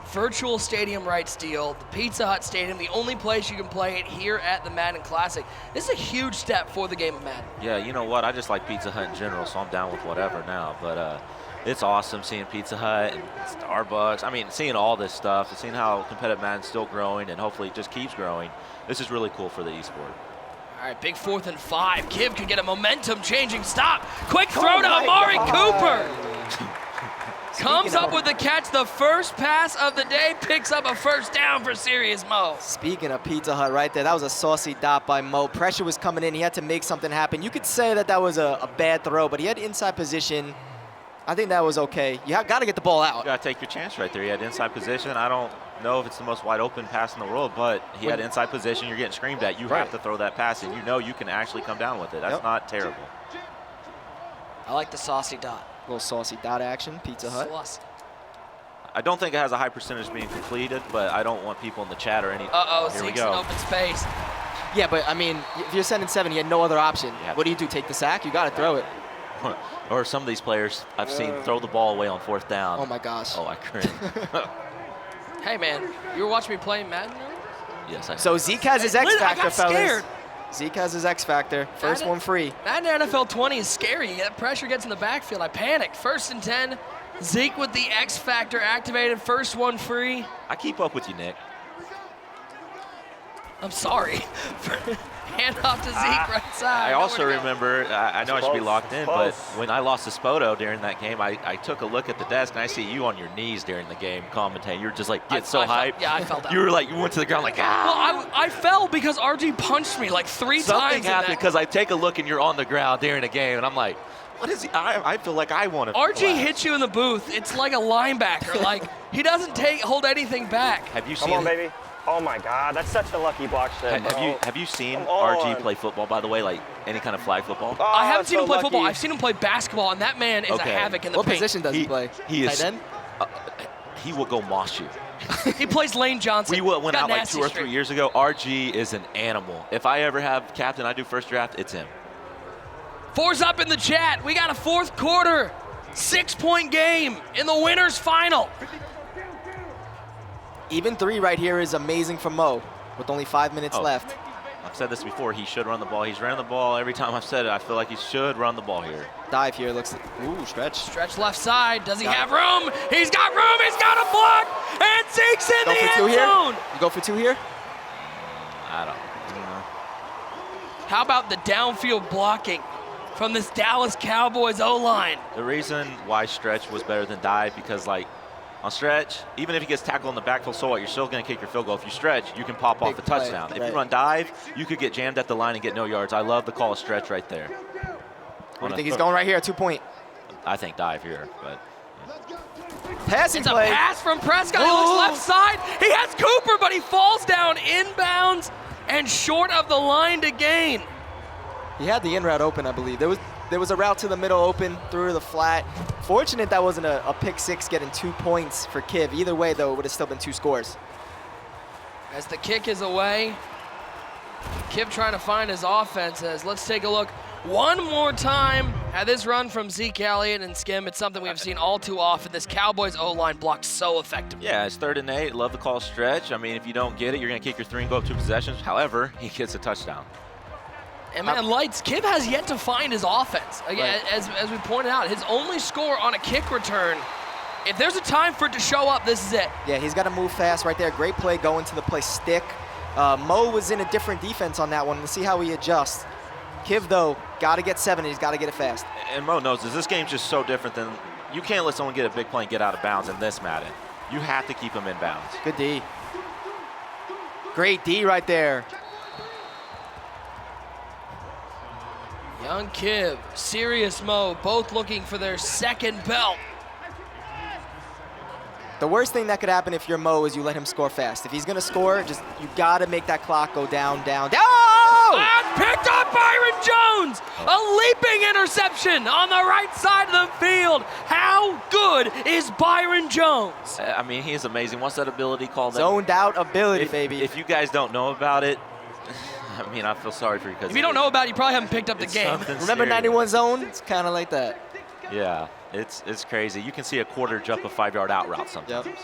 virtual stadium rights deal, the Pizza Hut Stadium, the only place you can play it here at the Madden Classic. This is a huge step for the game of Madden. Yeah, you know what? I just like Pizza Hut in general, so I'm down with whatever now. But it's awesome seeing Pizza Hut and Starbucks. I mean, seeing all this stuff and seeing how competitive Madden's still growing and hopefully it just keeps growing. This is really cool for the esport. All right, big 4th and 5. Kiv can get a momentum-changing stop. Quick throw to Amari Cooper. Comes up with the catch. The first pass of the day picks up a 1st down for Serious Mo. Speaking of Pizza Hut right there, that was a saucy dot by Mo. Pressure was coming in. He had to make something happen. You could say that was a bad throw, but he had inside position. I think that was okay. You got to get the ball out. You got to take your chance right there. He had inside position. I don't know if it's the most wide open pass in the world, but he had inside position. You're getting screamed at. You have to throw that pass, and you know you can actually come down with it. That's not terrible. I like the saucy dot. A little saucy dot action, Pizza Hut. Saucy. I don't think it has a high percentage being completed, but I don't want people in the chat or any. Uh-oh, Here we Zeke's in go. open space. Yeah, but, I mean, if you're sending 7, you had no other option. What do? Take the sack? You got to throw it. Or some of these players I've seen throw the ball away on 4th down. Oh, my gosh. Oh, I cringe. Hey, man, you were watching me play Madden? Yes, I So Zeke has his X I factor, got fellas. scared. Zeke has his X factor. First one free. Madden NFL 20 is scary. That pressure gets in the backfield. I panicked. 1st and 10. Zeke with the X factor activated. First one free. I keep up with you, Nick. I'm sorry. Hand off to Zeke right side. I also remember, I know I should be locked in, but when I lost to Spoto during that game, I took a look at the desk and I see you on your knees during the game commentating. You were just like, get so hyped. Yeah, I felt that. You were like, you went to the ground like, ah. Well, I fell because RG punched me like 3 times. Something happened because I take a look and you're on the ground during the game, and I'm like, what is he? I feel like I want to. RG hits you in the booth. It's like a linebacker. Like, he doesn't hold anything back. Have you seen Come on, baby. Oh my God, that's such a lucky block shit. Have you seen RG play football, by the way, like any kind of flag football? Oh, I haven't seen him play football. I've seen him play basketball, and that man is a havoc in the What paint. position does he play? He is. Tight end? he will go moss you. He plays Lane Johnson. We went out like nasty 2 or streak. 3 years ago. RG is an animal. If I ever have captain, I do first draft, it's him. 4's up in the chat. We got a fourth quarter, 6-point game in the winners final. Even 3 right here is amazing for Mo with only 5 minutes left. I've said this before, he should run the ball. He's ran the ball every time I've said it. I feel like he should run the ball here. Dive here looks like, ooh, stretch. Stretch left side. Does he have room? He's got room. He's got a block. And Zeke's in the end zone. You go for 2 here? I don't know. How about the downfield blocking from this Dallas Cowboys O-line? The reason why stretch was better than dive, because like on stretch, even if he gets tackled in the backfield, so what? You're still going to kick your field goal. If you stretch, you can pop off a touchdown. If you run dive, you could get jammed at the line and get no yards. I love the call of stretch right there. What do you think he's going right here, 2-point? I think dive here, but. Passing it's play. A pass from Prescott. He looks left side. He has Cooper, but he falls down inbounds and short of the line to gain. He had the in route open, I believe. There was a route to the middle open, through the flat. Fortunate that wasn't a pick 6 getting 2 points for Kiv. Either way, though, it would have still been 2 scores. As the kick is away, Kiv trying to find his offense. Let's take a look one more time at this run from Zeke Elliott and Skim. It's something we've seen all too often. This Cowboys O-line blocked so effectively. Yeah, it's 3rd and 8. Love the call stretch. I mean, if you don't get it, you're going to kick your 3 and go up 2 possessions. However, he gets a touchdown. And man, Lights, Kiv has yet to find his offense. Again, as we pointed out, his only score on a kick return, if there's a time for it to show up, this is it. Yeah, he's got to move fast right there. Great play going to the play stick. Mo was in a different defense on that one. Let's see how he adjusts. Kiv, though, got to get 7, and he's got to get it fast. And Mo knows this game's just so different than, you can't let someone get a big play and get out of bounds in this Madden. You have to keep him in bounds. Good D. Great D right there. Young Kiv, Serious Mo, both looking for their 2nd belt. The worst thing that could happen if you're Mo is you let him score fast. If he's going to score, you got to make that clock go down, down, down. Oh! And picked up Byron Jones! A leaping interception on the right side of the field. How good is Byron Jones? I mean, he is amazing. What's that ability called? Zoned out ability, baby. If you guys don't know about it, I mean, I feel sorry for you. If you don't know about it, you probably haven't picked up the game. Remember 91 zone? It's kind of like that. Yeah, it's crazy. You can see a quarter jump a 5-yard out route sometimes. Yep.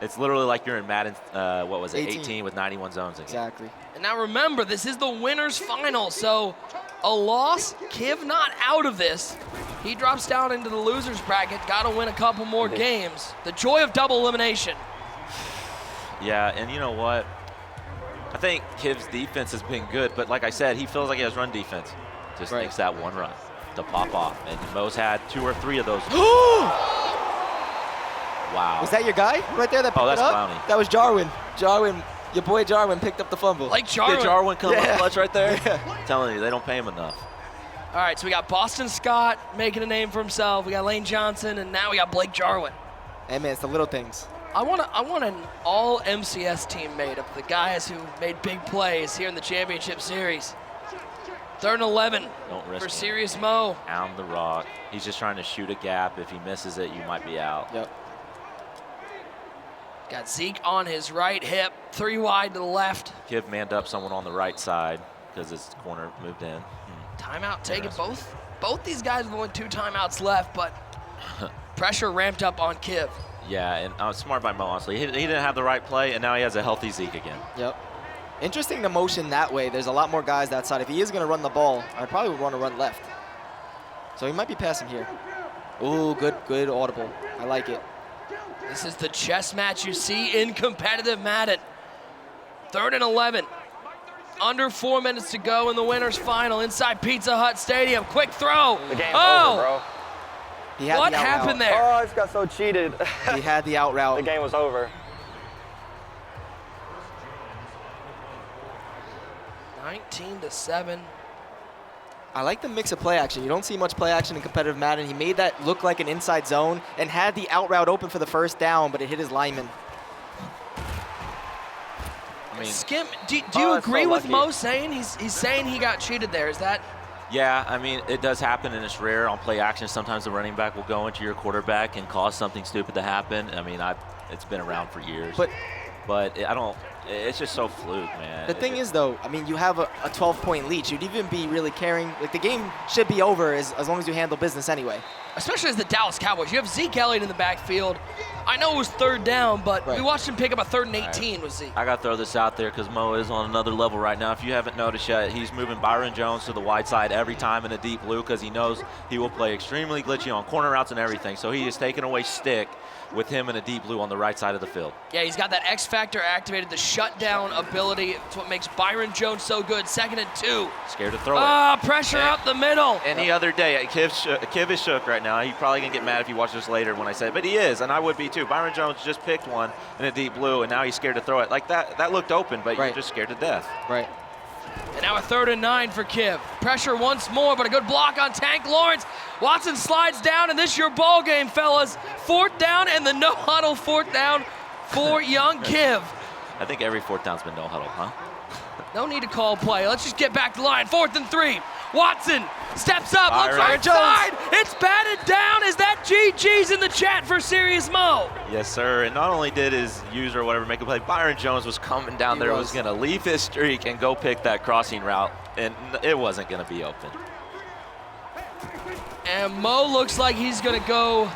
It's literally like you're in Madden, 18 with 91 zones again. Exactly. And now remember, this is the winners final, so a loss, Kiv not out of this. He drops down into the losers bracket, got to win a couple more games. The joy of double elimination. Yeah, and you know what? I think Kiv's defense has been good, but like I said, he feels like he has run defense. Just takes that one run to pop off. And Mo's had 2 or 3 of those. Wow. Was that your guy right there that picked that's it up? Clowney. That was Jarwin. Jarwin, your boy Jarwin picked up the fumble. Like Jarwin. Did Jarwin come up clutch right there? I'm telling you, they don't pay him enough. All right, so we got Boston Scott making a name for himself. We got Lane Johnson, and now we got Blake Jarwin. Hey, man, it's the little things. I want an all MCS team made of the guys who made big plays here in the championship series. 3rd and 11 for Serious Mo. On the rock. He's just trying to shoot a gap. If he misses it, you might be out. Yep. Got Zeke on his right hip, 3 wide to the left. Kiv manned up someone on the right side because his corner moved in. Timeout taken. Both these guys have only 2 timeouts left, but pressure ramped up on Kiv. Yeah, and smart by Mo, honestly. He didn't have the right play, and now he has a healthy Zeke again. Yep. Interesting the motion that way. There's a lot more guys that side. If he is going to run the ball, I probably would want to run left. So he might be passing here. Ooh, good audible. I like it. This is the chess match you see in competitive Madden. 3rd and 11. Under 4 minutes to go in the winners final inside Pizza Hut Stadium. Quick throw. The game's over, bro. What happened there? Oh, I just got so cheated. He had the out route. The game was over. 19-7. I like the mix of play action. You don't see much play action in competitive Madden. He made that look like an inside zone and had the out route open for the 1st down, but it hit his lineman. I mean, Skim, do you agree with Mo saying he's saying he got cheated there? Is that Yeah, I mean, it does happen, and it's rare on play action. Sometimes the running back will go into your quarterback and cause something stupid to happen. I mean, it's been around for years. But I don't. It's just so fluke, man. The thing is, though, I mean, you have a 12-point lead. You'd even be really caring. Like, the game should be over as long as you handle business anyway. Especially as the Dallas Cowboys. You have Zeke Elliott in the backfield. I know it was 3rd down, but we watched him pick up a 3rd and 18 with Zeke. I got to throw this out there because Mo is on another level right now. If you haven't noticed yet, he's moving Byron Jones to the wide side every time in a deep blue because he knows he will play extremely glitchy on corner routes and everything. So he is taking away stick with him in a deep blue on the right side of the field. Yeah, he's got that X factor activated, the shutdown ability. It's what makes Byron Jones so good. 2nd and 2. Scared to throw it. Pressure up the middle. Any other day, Kiv is shook right now. He's probably going to get mad if he watches this later when I say it, but he is, and I would be too. Byron Jones just picked one in a deep blue, and now he's scared to throw it. Like that looked open, but you're just scared to death. Right. And now a 3rd and 9 for Kiv. Pressure once more, but a good block on Tank Lawrence. Watson slides down, and this is your ball game, fellas. 4th down and the no-huddle 4th down for young Kiv. I think every 4th down's been no-huddle, huh? No need to call play. Let's just get back to the line. 4th and 3. Watson steps up, looks Byron right side. It's batted down. Is that GG's in the chat for Serious Mo? Yes, sir. And not only did his user or whatever make a play, Byron Jones was coming down there, was going to leave his streak and go pick that crossing route, and it wasn't going to be open. And Mo looks like he's going to go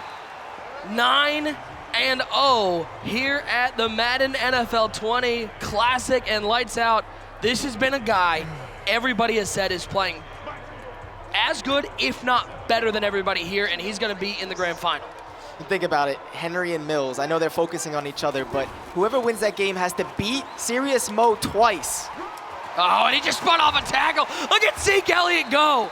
9-0 here at the Madden NFL 20 Classic and Lights Out. This has been a guy everybody has said is playing as good, if not better than everybody here, and he's going to be in the grand final. Think about it, Henry and Mills, I know they're focusing on each other, but whoever wins that game has to beat Serious Mo twice. Oh, and he just spun off a tackle. Look at Zeke Elliott go.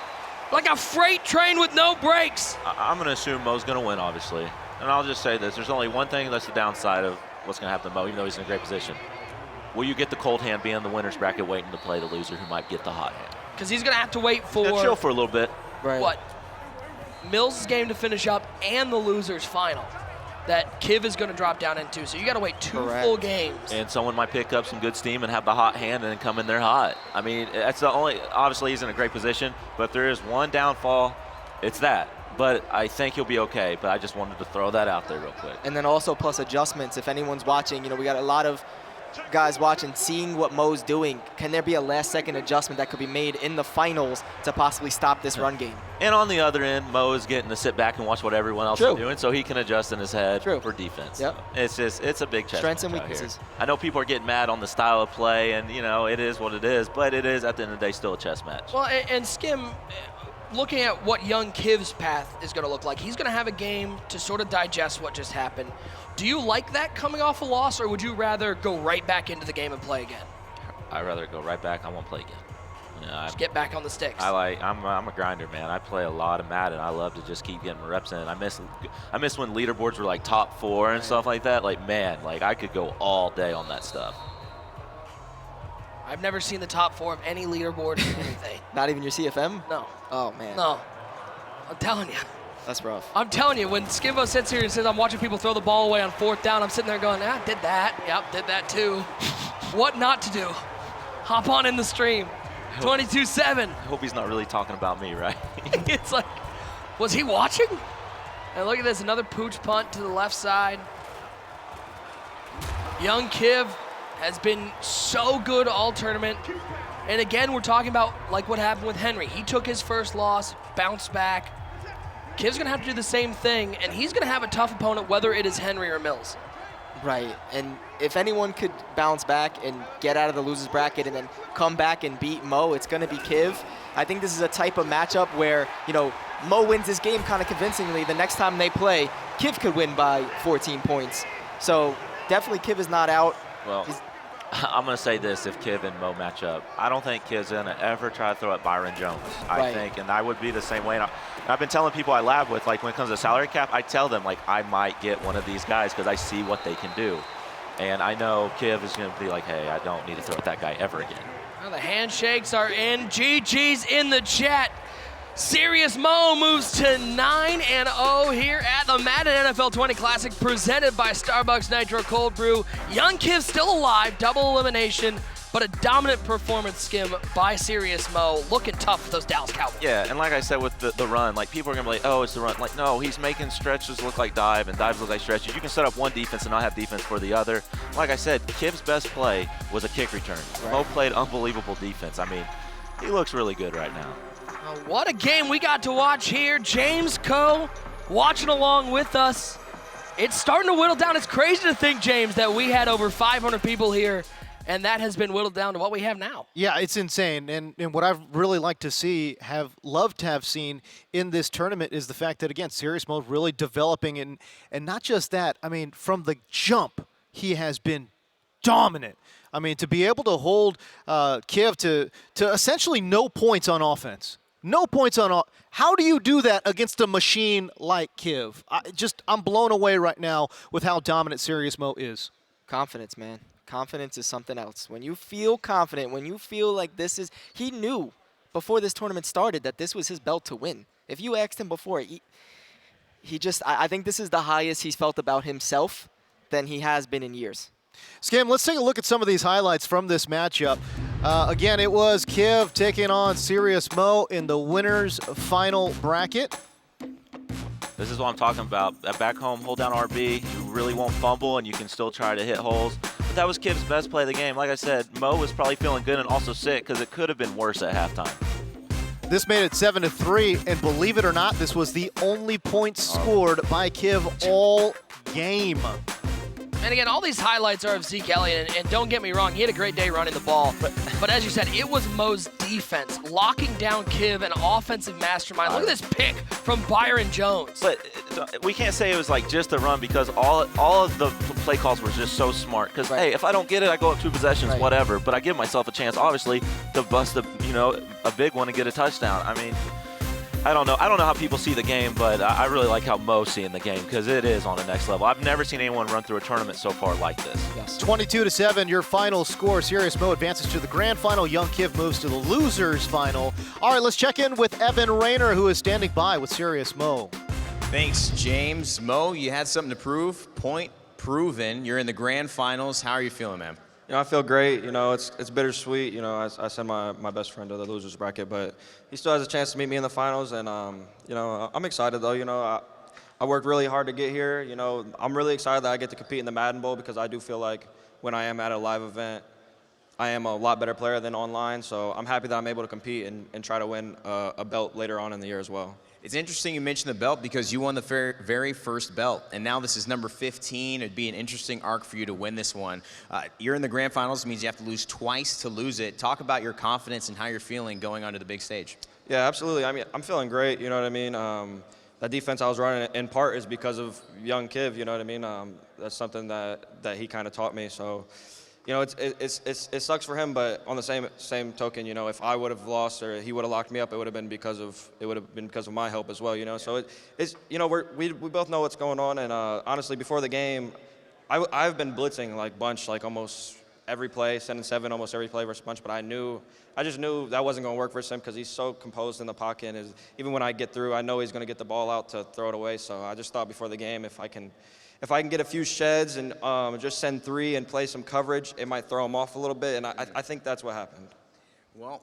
Like a freight train with no brakes. I'm going to assume Mo's going to win, obviously. And I'll just say this. There's only one thing that's the downside of what's going to happen to Mo, even though he's in a great position. Will you get the cold hand being in the winner's bracket waiting to play the loser who might get the hot hand? Because he's going to have to wait for... Yeah, chill for a little bit. Right. What? Mills' game to finish up and the loser's final that Kiv is going to drop down into. So you got to wait 2 full games. And someone might pick up some good steam and have the hot hand and then come in there hot. I mean, that's the only, obviously he's in a great position, but if there is one downfall, it's that. But I think he'll be okay, but I just wanted to throw that out there real quick. And then also plus adjustments. If anyone's watching, we got a lot of guys watching, seeing what Mo's doing. Can there be a last-second adjustment that could be made in the finals to possibly stop this run game? And on the other end, Mo is getting to sit back and watch what everyone else is doing, so he can adjust in his head for defense. Yep. It's a big chess Strengths and match out weaknesses. here. I know people are getting mad on the style of play, and it is what it is, but it is at the end of the day still a chess match. Well, and Skim, looking at what young Kiv's path is going to look like, he's going to have a game to sort of digest what just happened. Do you like that coming off a loss, or would you rather go right back into the game and play again? I'd rather go right back. I won't play again. Just get back on the sticks. I'm a grinder, man. I play a lot of Madden. I love to just keep getting my reps in. I miss when leaderboards were like top 4 and stuff like that. Like, man, I could go all day on that stuff. I've never seen the top 4 of any leaderboard or anything. Not even your CFM? No. Oh, man. No. I'm telling you. That's rough. I'm telling you, when Skimbo sits here and says, I'm watching people throw the ball away on 4th down, I'm sitting there going, did that. Yep, did that too. What not to do? Hop on in the stream. 22-7. I hope he's not really talking about me, right? It's like, was he watching? And look at this, another pooch punt to the left side. Young Kiv has been so good all tournament. And again, we're talking about like what happened with Henry. He took his first loss, bounced back. Kiv's going to have to do the same thing, and he's going to have a tough opponent, whether it is Henry or Mills. Right, and if anyone could bounce back and get out of the loser's bracket and then come back and beat Mo, it's going to be Kiv. I think this is a type of matchup where, Mo wins this game kind of convincingly. The next time they play, Kiv could win by 14 points. So definitely Kiv is not out. Well, I'm going to say this, if Kiv and Mo match up, I don't think Kiv's going to ever try to throw at Byron Jones. I think, and I would be the same way. And I've been telling people I lab with, when it comes to salary cap, I tell them, I might get one of these guys because I see what they can do. And I know Kiv is going to be like, hey, I don't need to throw at that guy ever again. Well, the handshakes are in. GG's in the chat. Serious Mo moves to 9-0 here at the Madden NFL 20 Classic presented by Starbucks Nitro Cold Brew. Young Kiv still alive, double elimination, but a dominant performance, Skim, by Serious Mo, looking tough for those Dallas Cowboys. Yeah, and like I said with the run, like people are going to be like, oh, it's the run. Like, no, he's making stretches look like dive and dives look like stretches. You can set up one defense and not have defense for the other. Like I said, Kiv's best play was a kick return. Right. Mo played unbelievable defense. I mean, he looks really good right now. What a game we got to watch here. James Coe watching along with us. It's starting to whittle down. It's crazy to think, James, that we had over 500 people here, and that has been whittled down to what we have now. Yeah, it's insane. And what I've really liked to see, loved to have seen in this tournament is the fact that, again, Serious Mo really developing. And not just that, I mean, from the jump, he has been dominant. I mean, to be able to hold Kiv to essentially no points on offense. No points on all. How do you do that against a machine like Kiv? I'm blown away right now with how dominant Serious Mo is. Confidence, man. Confidence is something else. When you feel confident, when you feel like this is, he knew before this tournament started that this was his belt to win. If you asked him before, I think this is the highest he's felt about himself than he has been in years. Skim, let's take a look at some of these highlights from this matchup. Again, it was Kiv taking on Serious Mo in the winners final bracket. This is what I'm talking about. At back home, hold down RB. You really won't fumble, and you can still try to hit holes. But that was Kiv's best play of the game. Like I said, Mo was probably feeling good and also sick because it could have been worse at halftime. This made it 7-3, and believe it or not, this was the only points scored by Kiv all game. And again, all these highlights are of Zeke Elliott, and don't get me wrong, he had a great day running the ball. But as you said, it was Mo's defense, locking down Kiv, an offensive mastermind. Look at this pick from Byron Jones. But we can't say it was like just a run because all of the play calls were just so smart. Because, hey, if I don't get it, I go up 2 possessions, whatever. But I give myself a chance, obviously, to bust a big one and get a touchdown. I mean, I don't know how people see the game, but I really like how Mo's seeing the game because it is on the next level. I've never seen anyone run through a tournament so far like this. Yes. 22-7, your final score. Serious Mo advances to the grand final. Young Kiv moves to the losers final. All right, let's check in with Evan Rayner, who is standing by with Serious Mo. Thanks, James. Mo, you had something to prove. Point proven. You're in the grand finals. How are you feeling, man? I feel great. It's bittersweet. I sent my best friend to the losers bracket, but he still has a chance to meet me in the finals, and I'm excited though. I worked really hard to get here. I'm really excited that I get to compete in the Madden Bowl because I do feel like when I am at a live event, I am a lot better player than online. So I'm happy that I'm able to compete and try to win a belt later on in the year as well. It's interesting you mentioned the belt because you won the very first belt, and now this is number 15. It'd be an interesting arc for you to win this one. You're in the grand finals. It means you have to lose twice to lose it. Talk about your confidence and how you're feeling going onto the big stage. Yeah, absolutely. I mean, I'm feeling great. You know what I mean? That defense I was running in part is because of young Kiv. You know what I mean? That's something that he kind of taught me. So. It sucks for him, but on the same token, if I would have lost or he would have locked me up, it would have been because of my help as well, So we both know what's going on, and honestly, before the game, I've been blitzing like bunch, like almost every play, 7-7, almost every play versus bunch, but I just knew that wasn't going to work for him because he's so composed in the pocket, and even when I get through, I know he's going to get the ball out to throw it away. So I just thought before the game, if I can get a few sheds and just send 3 and play some coverage, it might throw him off a little bit, and I think that's what happened. Well,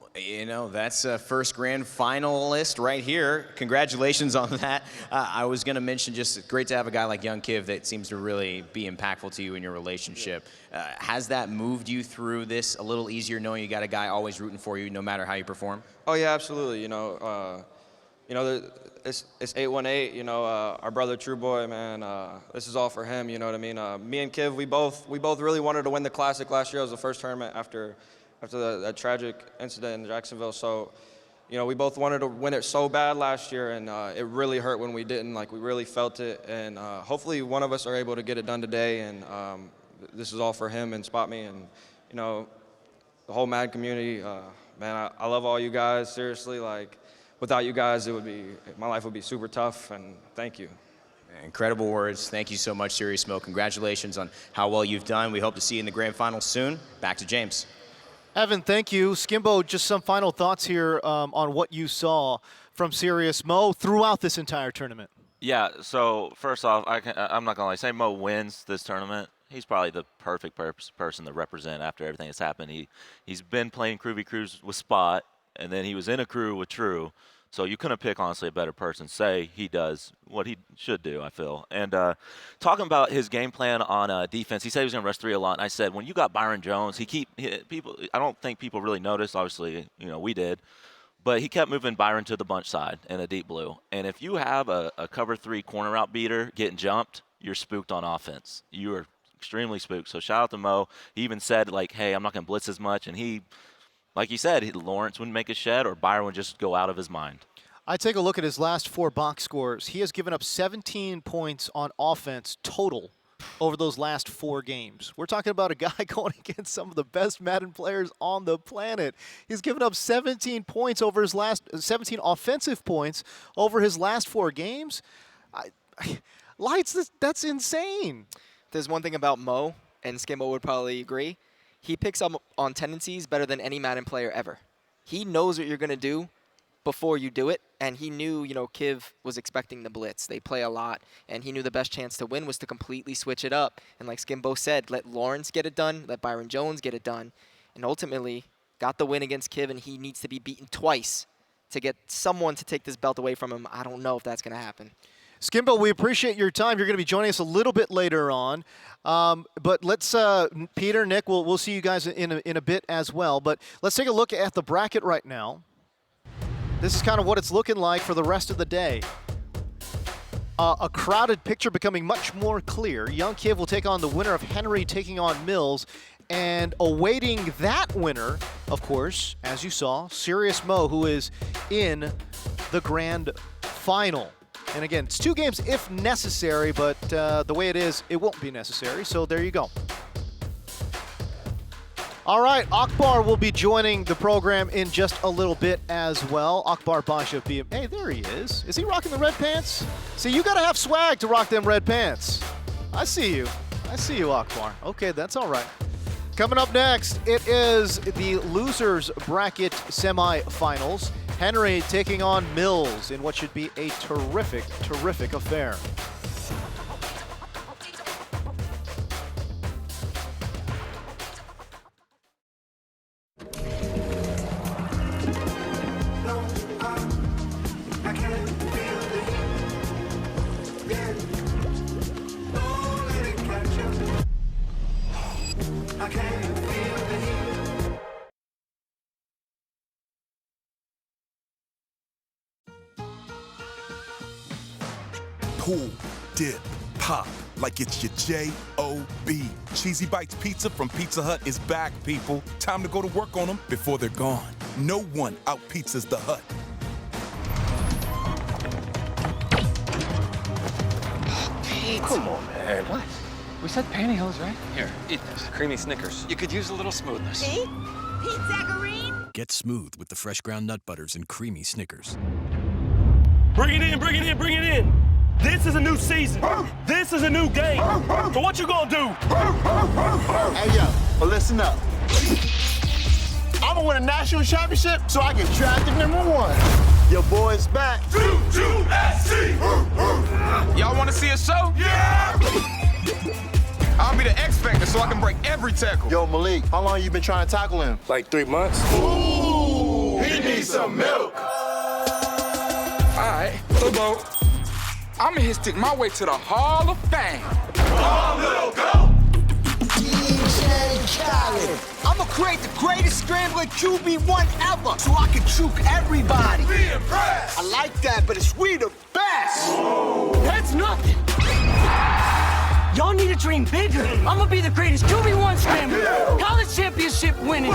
that's a first grand finalist right here. Congratulations on that. I was going to mention just great to have a guy like young Kiv that seems to really be impactful to you in your relationship. Has that moved you through this a little easier knowing you got a guy always rooting for you no matter how you perform? Oh, yeah, absolutely. It's 818, our brother True Boy, man, this is all for him, you know what I mean? Me and Kiv, we both really wanted to win the Classic last year. It was the first tournament after that tragic incident in Jacksonville. So, we both wanted to win it so bad last year, and it really hurt when we didn't. Like, we really felt it, and hopefully one of us are able to get it done today, and this is all for him and Spot Me, and, the whole Mad community. Man, I love all you guys, seriously, like, without you guys, my life would be super tough, and thank you. Incredible words. Thank you so much, Serious Mo. Congratulations on how well you've done. We hope to see you in the grand final soon. Back to James. Evan, thank you. Skimbo, just some final thoughts here on what you saw from Serious Mo throughout this entire tournament. Yeah, so first off, I'm not going to lie. Say Mo wins this tournament, he's probably the perfect person to represent after everything that's happened. He's been playing Crew v. Crews with Spot, and then he was in a crew with True. So you couldn't pick, honestly, a better person. Say he does what he should do, I feel. And talking about his game plan on defense, he said he was going to rush 3 a lot. And I said, when you got Byron Jones, people. I don't think people really noticed. Obviously, we did. But he kept moving Byron to the bunch side in a deep blue. And if you have a cover 3 corner route beater getting jumped, you're spooked on offense. You are extremely spooked. So shout out to Mo. He even said, like, hey, I'm not going to blitz as much. And he, like he said, Lawrence wouldn't make a shed or Byron would just go out of his mind. I take a look at his last 4 box scores. He has given up 17 points on offense total over those last 4 games. We're talking about a guy going against some of the best Madden players on the planet. He's given up 17 points over his last 17 offensive points over his last 4 games. Lights, that's insane. There's one thing about Mo, and Skimbo would probably agree. He picks up on tendencies better than any Madden player ever. He knows what you're going to do before you do it, and he knew, Kiv was expecting the blitz. They play a lot, and he knew the best chance to win was to completely switch it up. And like Skimbo said, let Lawrence get it done, let Byron Jones get it done, and ultimately got the win against Kiv, and he needs to be beaten twice to get someone to take this belt away from him. I don't know if that's going to happen. Skimbo, we appreciate your time. You're going to be joining us a little bit later on. But let's, Peter, Nick, we'll see you guys in a bit as well. But let's take a look at the bracket right now. This is kind of what it's looking like for the rest of the day. A crowded picture becoming much more clear. Young Kiv will take on the winner of Henry taking on Mills. And awaiting that winner, of course, as you saw, Serious Mo, who is in the grand final. And again, it's 2 games if necessary, but the way it is, it won't be necessary. So there you go. All right, Akbar will be joining the program in just a little bit as well. Akbar Basha, hey, there he is. Is he rocking the red pants? See, you got to have swag to rock them red pants. I see you. I see you, Akbar. Okay, that's all right. Coming up next, it is the losers bracket semifinals. Henry taking on Mills in what should be a terrific, terrific affair. Pull, dip, pop, like it's your J-O-B. Cheesy Bites Pizza from Pizza Hut is back, people. Time to go to work on them before they're gone. No one out-pizzas the Hut. Pete. Come on, man. What? We said pantyhose, right? Here, eat this. Creamy Snickers. You could use a little smoothness. Pete? Pizza-garine? Get smooth with the fresh ground nut butters and creamy Snickers. Bring it in, bring it in, bring it in. This is a new season. This is a new game. So what you gonna do? Hey, yo, well, listen up. I'm gonna win a national championship so I can draft the #1. Your boy's back. SC! Y'all wanna see a show? Yeah! I'll be the X Factor so I can break every tackle. Yo, Malik, how long you been trying to tackle him? Like 3 months. Ooh, he needs some milk. All right, so I'm gonna stick my way to the Hall of Fame. Come little go! DJ Khaled. I'm gonna create the greatest scrambling QB1 ever so I can juke everybody. Be impressed. I like that, but it's we the best. That's nothing. Y'all need to dream bigger. I'm gonna be the greatest QB1 scrambler. College championship winning.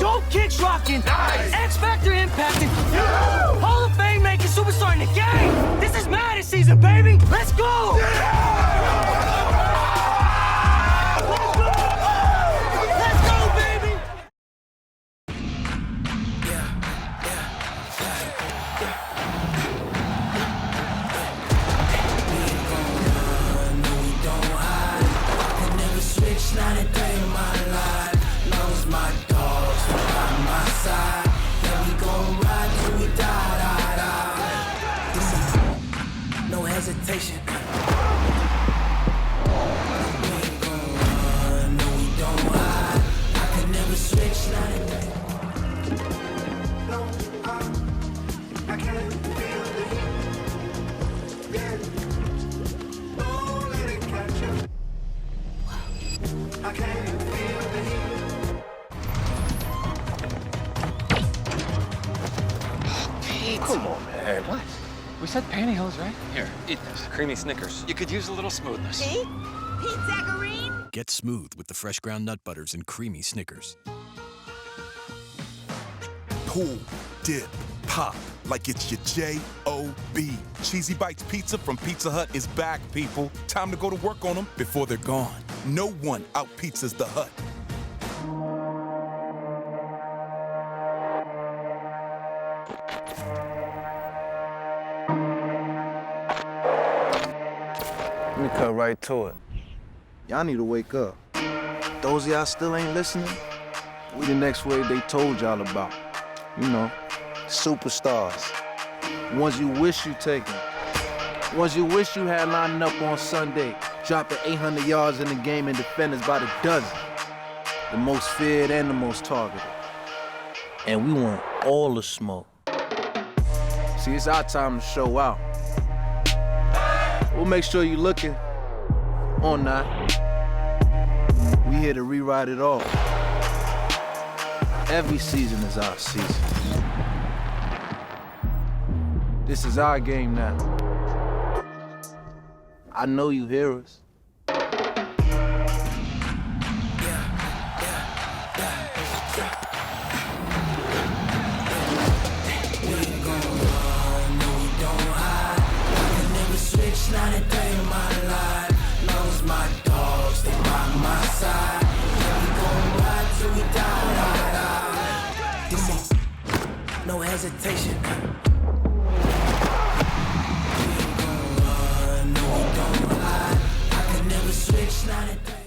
Dope kicks rocking. X Factor impacting. Hall of Fame making superstar in the game. This is Madden season, baby. Let's go. Let's go, baby. Switch not a day in my life. Long as my dogs by my side. Yeah, we gon' ride till we die. No hesitation. I can't even feel the heat. Come on, man. What? We said pantyhose, right? Here, eat this. Creamy Snickers. You could use a little smoothness. See? Pizza. Get smooth with the fresh ground nut butters and creamy Snickers. Pull, dip, pop, like it's your J-O-B. Cheesy Bites Pizza from Pizza Hut is back, people. Time to go to work on them before they're gone. No one out-pizzas the Hut. Let me cut right to it. Y'all need to wake up. Those of y'all still ain't listening, we the next wave they told y'all about. You know, superstars. Ones you wish you taken. Ones you wish you had lining up on Sunday, dropping 800 yards in the game and defenders by the dozen. The most feared and the most targeted. And we want all the smoke. See, it's our time to show out. We'll make sure you're looking or not. We here to rewrite it all. Every season is our season. This is our game now. I know you hear us. Not a day in my life. Loves my dogs, they by my side. We gon' ride till we die. Come on, no hesitation. We ain't gon' run, no we don't hide. I can never switch, not a day.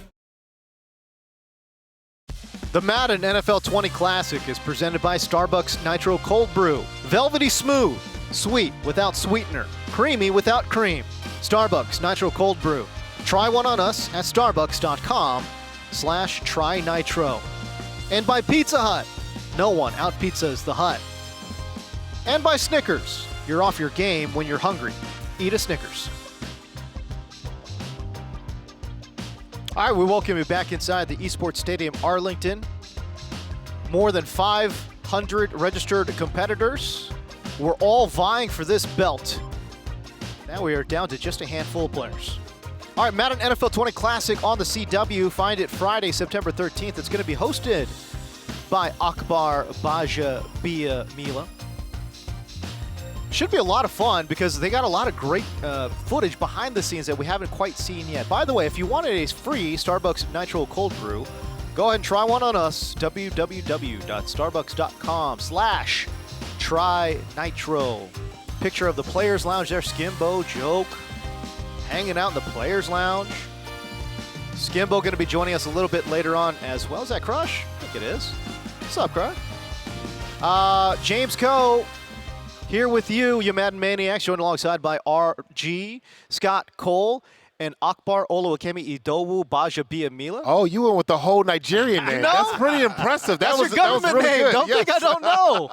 The Madden NFL 20 Classic is presented by Starbucks Nitro Cold Brew. Velvety smooth, sweet without sweetener, creamy without cream. Starbucks Nitro Cold Brew. Try one on us at starbucks.com/trynitro. And by Pizza Hut. No one out-pizzas the Hut. And by Snickers. You're off your game when you're hungry. Eat a Snickers. All right, we welcome you back inside the Esports Stadium, Arlington. More than 500 registered competitors. We're all vying for this belt. Now we are down to just a handful of players. All right, Madden NFL 20 Classic on the CW. Find it Friday, September 13th. It's going to be hosted by Akbar Baja Bia Mila. Should be a lot of fun because they got a lot of great footage behind the scenes that we haven't quite seen yet. By the way, if you wanted a free Starbucks Nitro Cold Brew, go ahead and try one on us. www.starbucks.com/trynitro. Picture of the Players Lounge there. Skimbo, Joke, hanging out in the Players Lounge. Skimbo going to be joining us a little bit later on as well. Is that Crush? I think it is. What's up, Crush? James Coe here with you Madden Maniacs, joined alongside by RG, Scott Cole, and Akbar Oluwakemi Idowu Baja Bia Mila. Oh, you went with the whole Nigerian name. That's pretty impressive. That's your government really name. Good. Don't yes. think I don't know.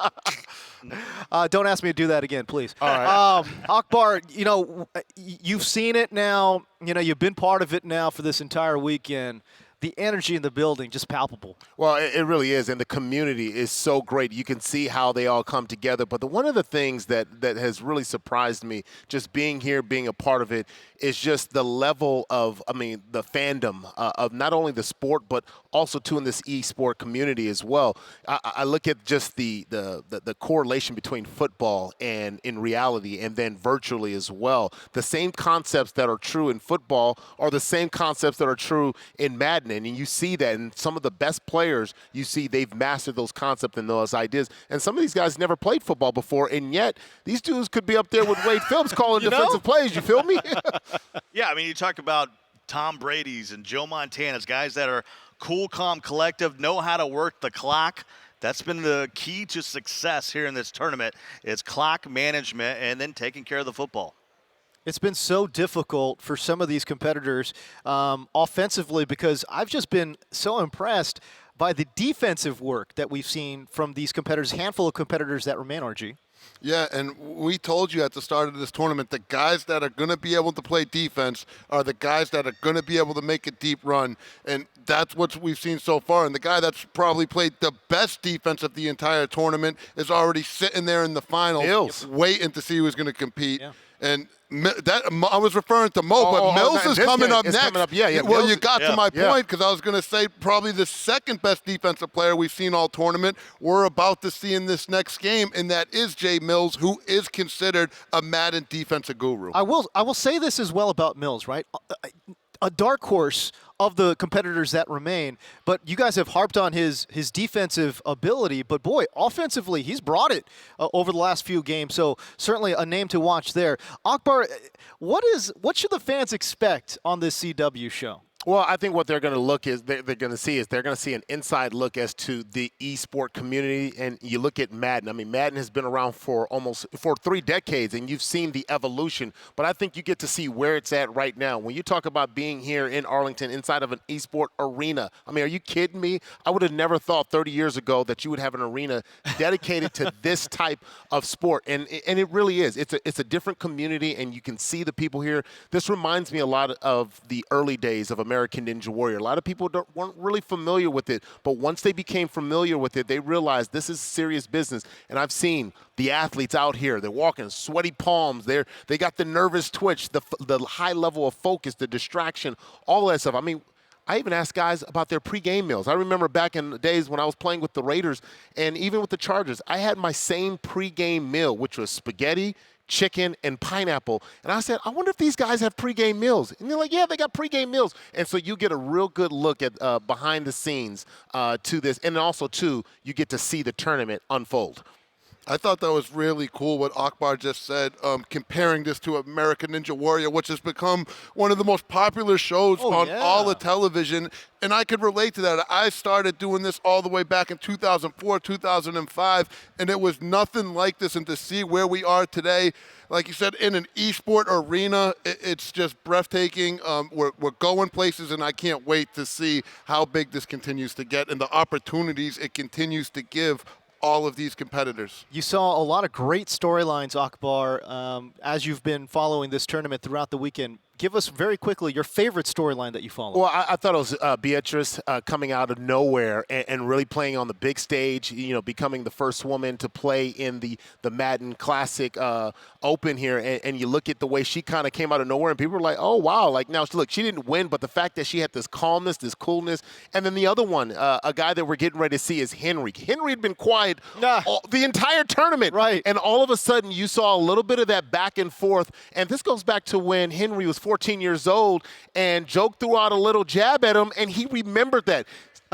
Don't ask me to do that again, please. All right. Akbar, you know, you've seen it now. You know, you've been part of it now for this entire weekend. The energy in the building, just palpable. Well, it really is, and the community is so great. You can see how they all come together. But one of the things that has really surprised me, just being here, being a part of it, is just the level of, the fandom of not only the sport, but also too in this e-sport community as well. I look at just the correlation between football and in reality, and then virtually as well. The same concepts that are true in football are the same concepts that are true in Madden. And you see that in some of the best players, you see they've mastered those concepts and those ideas. And some of these guys never played football before, and yet these dudes could be up there with Wade Phillips calling defensive plays. You feel me? Yeah, I mean, you talk about Tom Brady's and Joe Montana's, guys that are cool, calm, collective, know how to work the clock. That's been the key to success here in this tournament. It's clock management and then taking care of the football. It's been so difficult for some of these competitors offensively because I've just been so impressed by the defensive work that we've seen from these competitors, handful of competitors that remain, RG. Yeah, and we told you at the start of this tournament, the guys that are going to be able to play defense are the guys that are going to be able to make a deep run, and that's what we've seen so far. And the guy that's probably played the best defense of the entire tournament is already sitting there in the finals, waiting to see who's going to compete. Yeah. And that I was referring to Mo, but Mills is coming up next. Coming up. Yeah. Well, Mills, you got to my point, because I was going to say probably the second best defensive player we've seen all tournament. We're about to see in this next game, and that is Jay Mills, who is considered a Madden defensive guru. I will say this as well about Mills, right? A dark horse of the competitors that remain, but you guys have harped on his defensive ability, but boy, offensively, he's brought it over the last few games, so certainly a name to watch there. Akbar, what should the fans expect on this CW show? Well, I think what they're going to look is they're going to see an inside look as to the esport community. And you look at Madden. I mean, Madden has been around for 3 decades, and you've seen the evolution. But I think you get to see where it's at right now. When you talk about being here in Arlington inside of an esport arena, I mean, are you kidding me? I would have never thought 30 years ago that you would have an arena dedicated to this type of sport. And it really is. It's a different community, and you can see the people here. This reminds me a lot of the early days of American Ninja Warrior. A lot of people weren't really familiar with it, but once they became familiar with it, they realized this is serious business. And I've seen the athletes out here. They're walking sweaty palms. They got the nervous twitch, the high level of focus, the distraction, all that stuff. I mean, I even asked guys about their pregame meals. I remember back in the days when I was playing with the Raiders and even with the Chargers, I had my same pregame meal, which was spaghetti, chicken, and pineapple. And I said, I wonder if these guys have pregame meals. And they're like, yeah, they got pregame meals. And so you get a real good look at behind the scenes to this. And also, too, you get to see the tournament unfold. I thought that was really cool what Akbar just said, comparing this to American Ninja Warrior, which has become one of the most popular shows on all the television. And I could relate to that. I started doing this all the way back in 2004, 2005, and it was nothing like this. And to see where we are today, like you said, in an esport arena, it's just breathtaking. We're going places, and I can't wait to see how big this continues to get and the opportunities it continues to give all of these competitors. You saw a lot of great storylines, Akbar, as you've been following this tournament throughout the weekend. Give us very quickly your favorite storyline that you followed. Well, I thought it was Beatrice coming out of nowhere and really playing on the big stage, becoming the first woman to play in the Madden Classic Open here. And you look at the way she kind of came out of nowhere, and people were like, oh, wow. Like, now, look, she didn't win, but the fact that she had this calmness, this coolness. And then the other one, a guy that we're getting ready to see is Henry. Henry had been quiet the entire tournament. Right. And all of a sudden, you saw a little bit of that back and forth. And this goes back to when Henry was 14 years old, and Joke threw out a little jab at him, and he remembered that.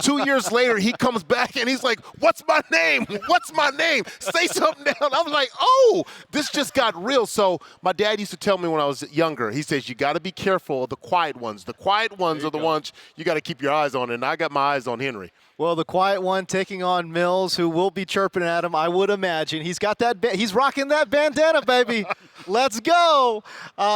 2 years later, he comes back, and he's like, what's my name? What's my name? Say something down. I was like, oh, this just got real. So my dad used to tell me when I was younger, he says, you got to be careful of the quiet ones. The quiet ones are the ones you got to keep your eyes on, and I got my eyes on Henry. Well, the quiet one taking on Mills, who will be chirping at him, I would imagine. He's got that. He's rocking that bandana, baby. Let's go.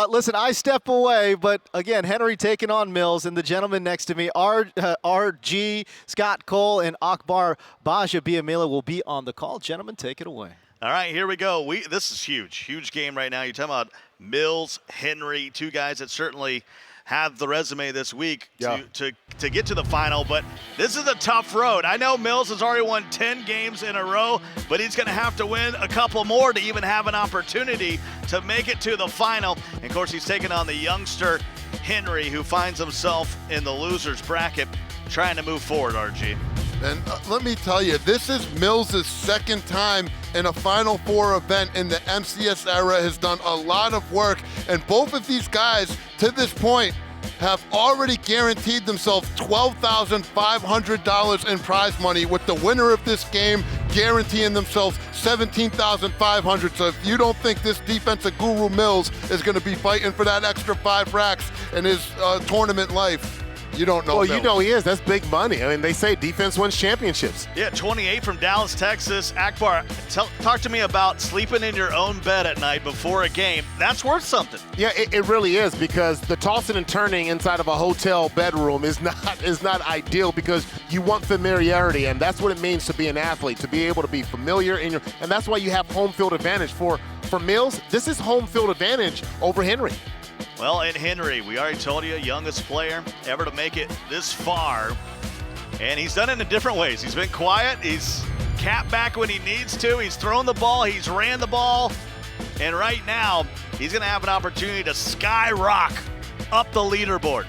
Listen, I step away, but again, Henry taking on Mills, and the gentleman next to me, RG, Scott Cole, and Akbar Baja Biamila will be on the call. Gentlemen, take it away. All right, here we go. This is huge game right now. You're talking about Mills, Henry, two guys that certainly have the resume this week to get to the final, but this is a tough road. I know Mills has already won 10 games in a row, but he's going to have to win a couple more to even have an opportunity to make it to the final. And of course, he's taking on the youngster Henry, who finds himself in the loser's bracket, trying to move forward, RG. And let me tell you, this is Mills' second time in a Final Four event in the MCS era, has done a lot of work, and both of these guys, to this point, have already guaranteed themselves $12,500 in prize money, with the winner of this game guaranteeing themselves $17,500. So if you don't think this defensive guru Mills is going to be fighting for that extra 5 racks in his tournament life, You don't know. Well, you know he is. That's big money. I mean, they say defense wins championships. Yeah, 28 from Dallas, Texas. Akbar, talk to me about sleeping in your own bed at night before a game. That's worth something. Yeah, it really is, because the tossing and turning inside of a hotel bedroom is not ideal, because you want familiarity, and that's what it means to be an athlete, to be able to be familiar and that's why you have home field advantage. For Mills, this is home field advantage over Henry. Well, and Henry, we already told you, youngest player ever to make it this far. And he's done it in different ways. He's been quiet. He's capped back when he needs to. He's thrown the ball. He's ran the ball. And right now, he's going to have an opportunity to skyrocket up the leaderboard.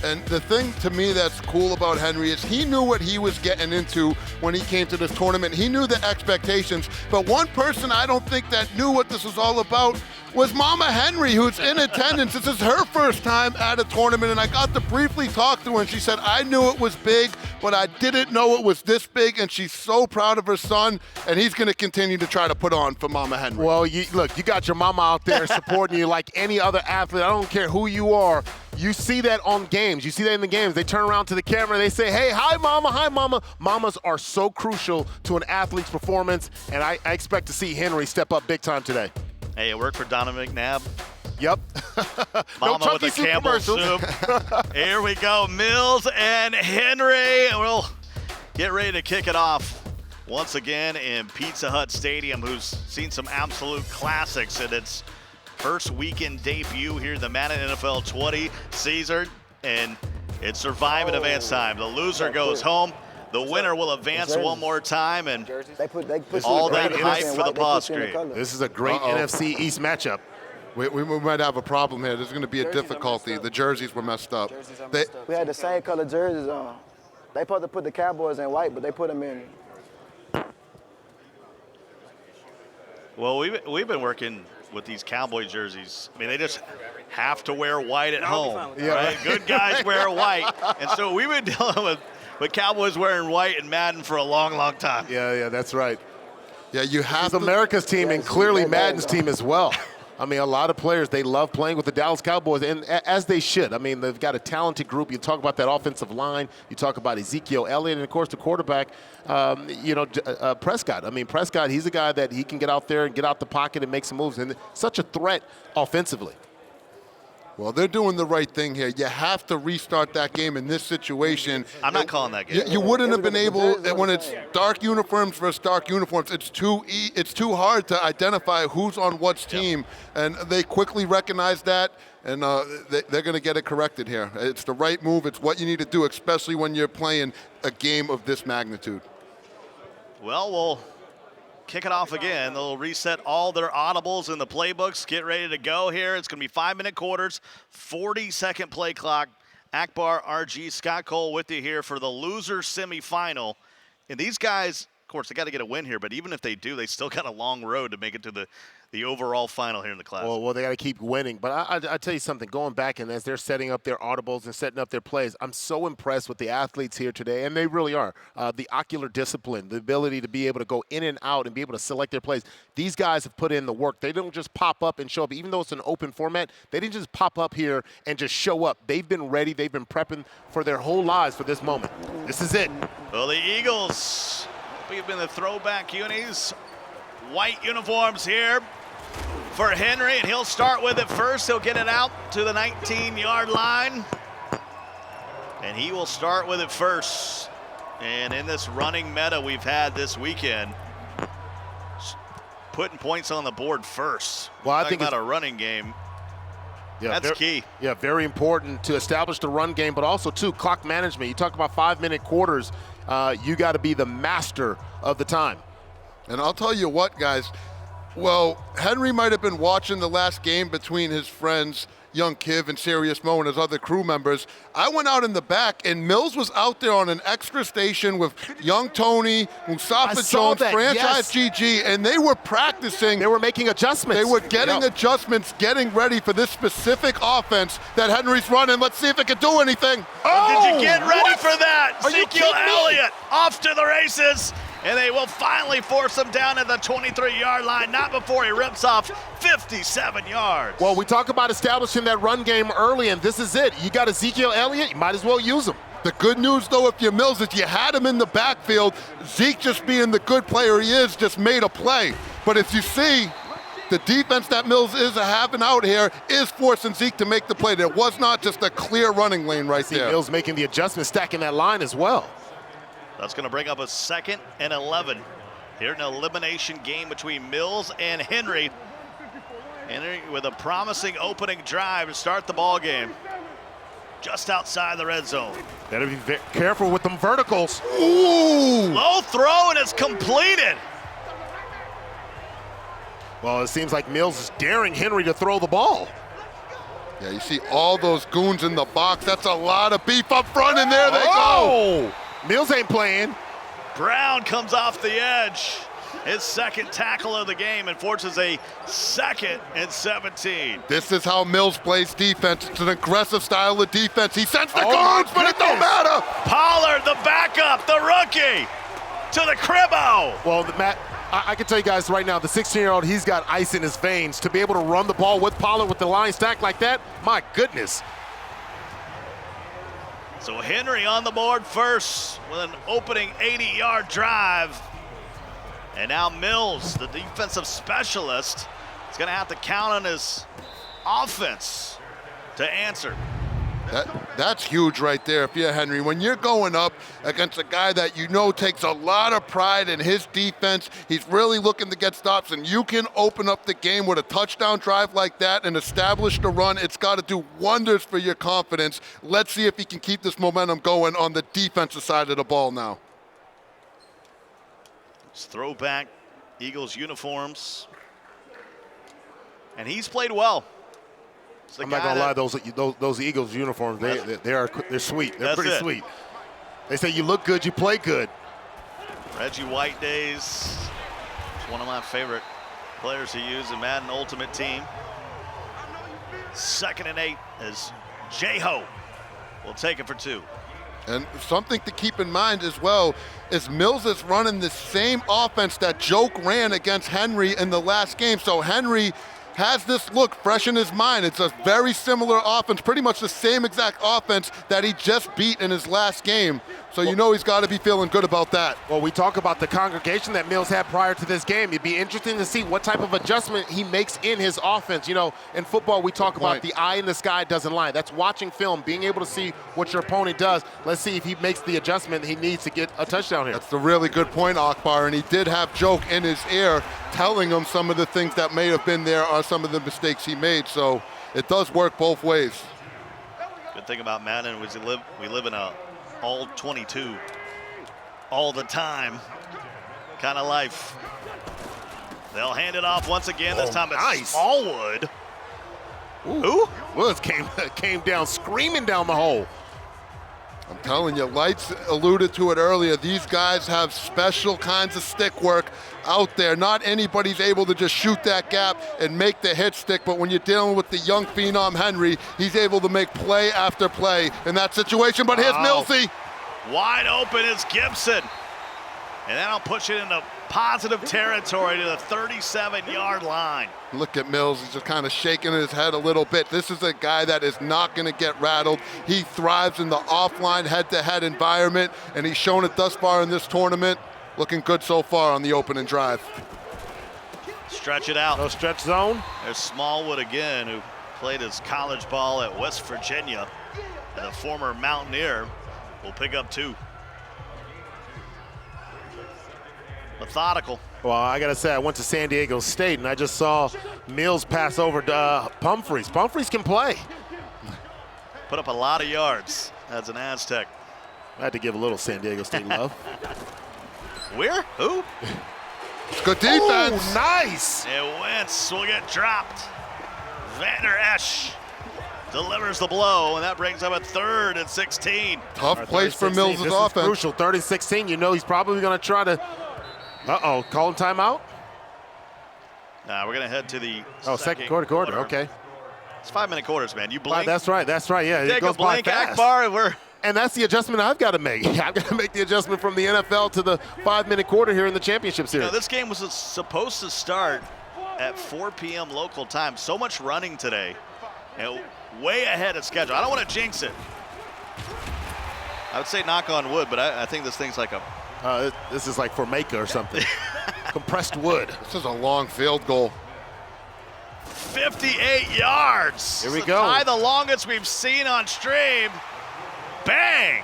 And the thing to me that's cool about Henry is he knew what he was getting into when he came to this tournament. He knew the expectations. But one person I don't think that knew what this was all about was Mama Henry, who's in attendance. This is her first time at a tournament, and I got to briefly talk to her, and she said, I knew it was big, but I didn't know it was this big, and she's so proud of her son, and he's going to continue to try to put on for Mama Henry. Well, you got your mama out there supporting you like any other athlete. I don't care who you are. You see that on games. You see that in the games. They turn around to the camera. They say, hey, hi, Mama, hi, Mama. Mamas are so crucial to an athlete's performance, and I expect to see Henry step up big time today. Hey, it worked for Donovan McNabb. Yep. Mama with a Campbell soup. Here we go, Mills and Henry. We'll get ready to kick it off once again in Pizza Hut Stadium, who's seen some absolute classics in its first weekend debut here in the Madden NFL 20 season, and it's survive and advance time. The loser goes home. The winner will advance one more time, and all that hype for the pause screen. This is a great NFC East matchup. We might have a problem here. There's going to be a difficulty. The jerseys were messed up. We had the same color jerseys on. They supposed to put the Cowboys in white, but they put them in. Well, we've been working with these Cowboy jerseys. I mean, they just have to wear white at home, right? Good guys wear white. And so we've been dealing with Cowboys wearing white in Madden for a long, long time. Yeah, that's right. Yeah, you have it's America's team and clearly Madden's team as well. I mean, a lot of players, they love playing with the Dallas Cowboys, and as they should. I mean, they've got a talented group. You talk about that offensive line. You talk about Ezekiel Elliott, and, of course, the quarterback, Prescott. I mean, Prescott, he's a guy that he can get out there and get out the pocket and make some moves, and such a threat offensively. Well, they're doing the right thing here. You have to restart that game in this situation. I'm not calling that game. You wouldn't have been able, when it's dark uniforms versus dark uniforms, it's too hard to identify who's on what team, and they quickly recognize that, and they're going to get it corrected here. It's the right move. It's what you need to do, especially when you're playing a game of this magnitude. Well, we'll kick it off again. They'll reset all their audibles in the playbooks. Get ready to go here. It's going to be 5-minute quarters, 40-second play clock. Akbar, RG, Scott Cole with you here for the loser semifinal. And these guys, of course, they got to get a win here, but even if they do, they still got a long road to make it to the overall final here in the class. Well, they got to keep winning. But I tell you something, going back and as they're setting up their audibles and setting up their plays, I'm so impressed with the athletes here today, and they really are. The ocular discipline, the ability to be able to go in and out and be able to select their plays. These guys have put in the work. They don't just pop up and show up. Even though it's an open format, they didn't just pop up here and just show up. They've been ready. They've been prepping for their whole lives for this moment. This is it. Well, the Eagles, we've been the throwback unis. White uniforms here for Henry, and he'll start with it first. He'll get it out to the 19-yard line, and he will start with it first. And in this running meta we've had this weekend, putting points on the board first. Well, I think about a running game. Yeah, that's key. Yeah, very important to establish the run game, but also, too, clock management. You talk about 5-minute quarters. You got to be the master of the time. And I'll tell you what, guys. Well, Henry might have been watching the last game between his friends, Young Kiv and Serious Mo and his other crew members. I went out in the back, and Mills was out there on an extra station with Young Tony, Mustafa Jones, Franchise GG, and they were practicing. They were making adjustments. They were getting adjustments, getting ready for this specific offense that Henry's running. Let's see if it can do anything. Oh, did you get ready for that? Ezekiel Elliott off to the races. And they will finally force him down at the 23-yard line, not before he rips off 57 yards. Well, we talk about establishing that run game early, and this is it. You got Ezekiel Elliott, you might as well use him. The good news, though, if you're Mills, is you had him in the backfield. Zeke, just being the good player he is, just made a play. But if you see, the defense that Mills is having out here is forcing Zeke to make the play. There was not just a clear running lane right there. Mills making the adjustment, stacking that line as well. That's going to bring up a 2nd and 11. Here in an elimination game between Mills and Henry. Henry with a promising opening drive to start the ball game. Just outside the red zone. Better be very careful with them verticals. Ooh! Low throw, and it's completed. Well, it seems like Mills is daring Henry to throw the ball. Yeah, you see all those goons in the box. That's a lot of beef up front, and there they go. Mills ain't playing. Brown comes off the edge. His 2nd tackle of the game and forces a 2nd and 17. This is how Mills plays defense. It's an aggressive style of defense. He sends the goons, but it don't matter. Pollard, the backup, the rookie, to the cribbo. Well, Matt, I can tell you guys right now, the 16-year-old, he's got ice in his veins. To be able to run the ball with Pollard with the line stacked like that, my goodness. So Henry on the board first with an opening 80-yard drive. And now Mills, the defensive specialist, is going to have to count on his offense to answer. That's huge right there if you're Henry. When you're going up against a guy that you know takes a lot of pride in his defense, he's really looking to get stops, and you can open up the game with a touchdown drive like that and establish the run. It's got to do wonders for your confidence. Let's see if he can keep this momentum going on the defensive side of the ball now. Throwback Eagles uniforms. And he's played well. I'm not gonna lie, those Eagles uniforms, they're sweet. They're pretty sweet. They say you look good, you play good. Reggie White days. It's one of my favorite players to use in Madden Ultimate Team. 2nd and 8 as J-Ho will take it for 2. And something to keep in mind as well is Mills is running the same offense that Joke ran against Henry in the last game. So Henry has this look fresh in his mind. It's a very similar offense, pretty much the same exact offense that he just beat in his last game. So you know he's got to be feeling good about that. Well, we talk about the congregation that Mills had prior to this game. It'd be interesting to see what type of adjustment he makes in his offense. You know, in football, we talk about the eye in the sky doesn't lie. That's watching film, being able to see what your opponent does. Let's see if he makes the adjustment he needs to get a touchdown here. That's a really good point, Akbar, and he did have Joke in his ear telling him some of the things that may have been there are some of the mistakes he made. So it does work both ways. Good thing about Madden is we live in a all 22 all the time kind of life. They'll hand it off once again. This time it's Smallwood. Who? Woods came down screaming down the hole. I'm telling you, Lights alluded to it earlier. These guys have special kinds of stick work out there. Not anybody's able to just shoot that gap and make the hit stick, but when you're dealing with the young phenom Henry, he's able to make play after play in that situation. But here's Millsy. Wide open is Gibson. And that'll push it into positive territory to the 37-yard line. Look at Mills, he's just kind of shaking his head a little bit. This is a guy that is not going to get rattled. He thrives in the offline head-to-head environment, and he's shown it thus far in this tournament. Looking good so far on the opening drive. Stretch it out. No stretch zone. There's Smallwood again, who played his college ball at West Virginia, and a former Mountaineer will pick up 2. Methodical. Well, I got to say, I went to San Diego State, and I just saw Mills pass over to Pumphrey. Pumphrey can play. Put up a lot of yards as an Aztec. I had to give a little San Diego State love. Where? Who? Good defense. Oh, nice. And Wentz will get dropped. Vander Esch delivers the blow, and that brings up a 3rd and 16. Tough place for Mills' offense. Crucial, 3rd and 16. You know he's probably going to try to. Call him timeout? Nah, we're going to head to the second quarter. Okay. It's 5-minute quarters, man. You blink. That's right. Yeah, Take it goes a blink, by fast. Akbar, and And that's the adjustment I've got to make. I've got to make the adjustment from the NFL to the 5-minute quarter here in the championship series. You know, this game was supposed to start at 4 p.m. local time. So much running today. You know, way ahead of schedule. I don't want to jinx it. I would say knock on wood, but I think this thing's like a... this is like Formica or something. Compressed wood. This is a long field goal. 58 yards. Here we go. go. The longest we've seen on stream. Bang!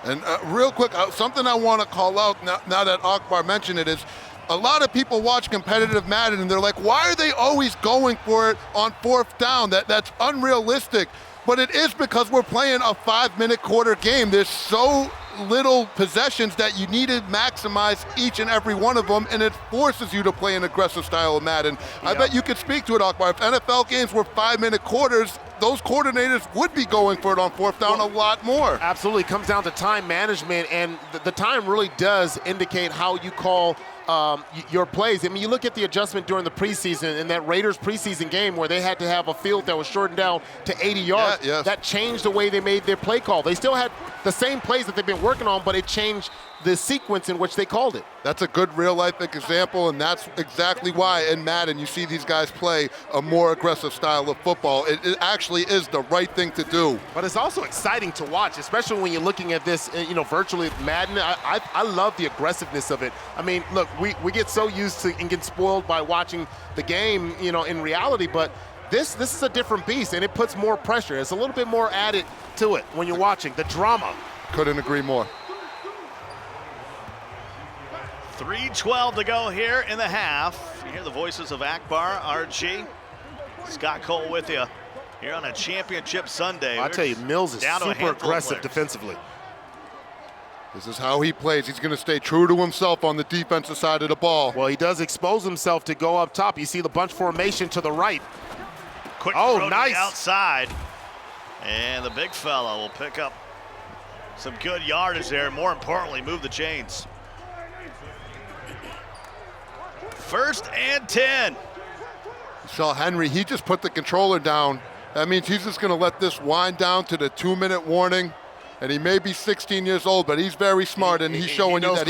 And real quick, something I want to call out now that Akbar mentioned it is, a lot of people watch competitive Madden and they're like, why are they always going for it on 4th down? That's unrealistic. But it is because we're playing a 5-minute quarter game. There's so little possessions that you need to maximize each and every one of them, and it forces you to play an aggressive style of Madden. I bet you could speak to it, Akbar. If NFL games were 5-minute quarters, those coordinators would be going for it on 4th down a lot more. Absolutely. It comes down to time management, and the time really does indicate how you call your plays. I mean, you look at the adjustment during the preseason in that Raiders preseason game where they had to have a field that was shortened down to 80 yards. Yeah, yes. That changed the way they made their play call. They still had the same plays that they've been working on, but it changed the sequence in which they called it. That's a good real-life example, and that's exactly why in Madden you see these guys play a more aggressive style of football. It actually is the right thing to do. But it's also exciting to watch, especially when you're looking at this, virtually Madden. I love the aggressiveness of it. I mean, look, we get so used to and get spoiled by watching the game, in reality, but this is a different beast, and it puts more pressure. It's a little bit more added to it when you're watching, the drama. Couldn't agree more. 3:12 to go here in the half. You hear the voices of Akbar, RG, Scott Cole with you here on a championship Sunday. I tell you, Mills is super aggressive defensively. This is how he plays. He's going to stay true to himself on the defensive side of the ball. Well, he does expose himself to go up top. You see the bunch formation to the right. Quick throw to the outside. And the big fella will pick up some good yardage there. More importantly, move the chains. 1st and 10. You saw Henry, he just put the controller down. That means he's just going to let this wind down to the 2-minute warning. And he may be 16 years old, but he's very smart, and he's showing you that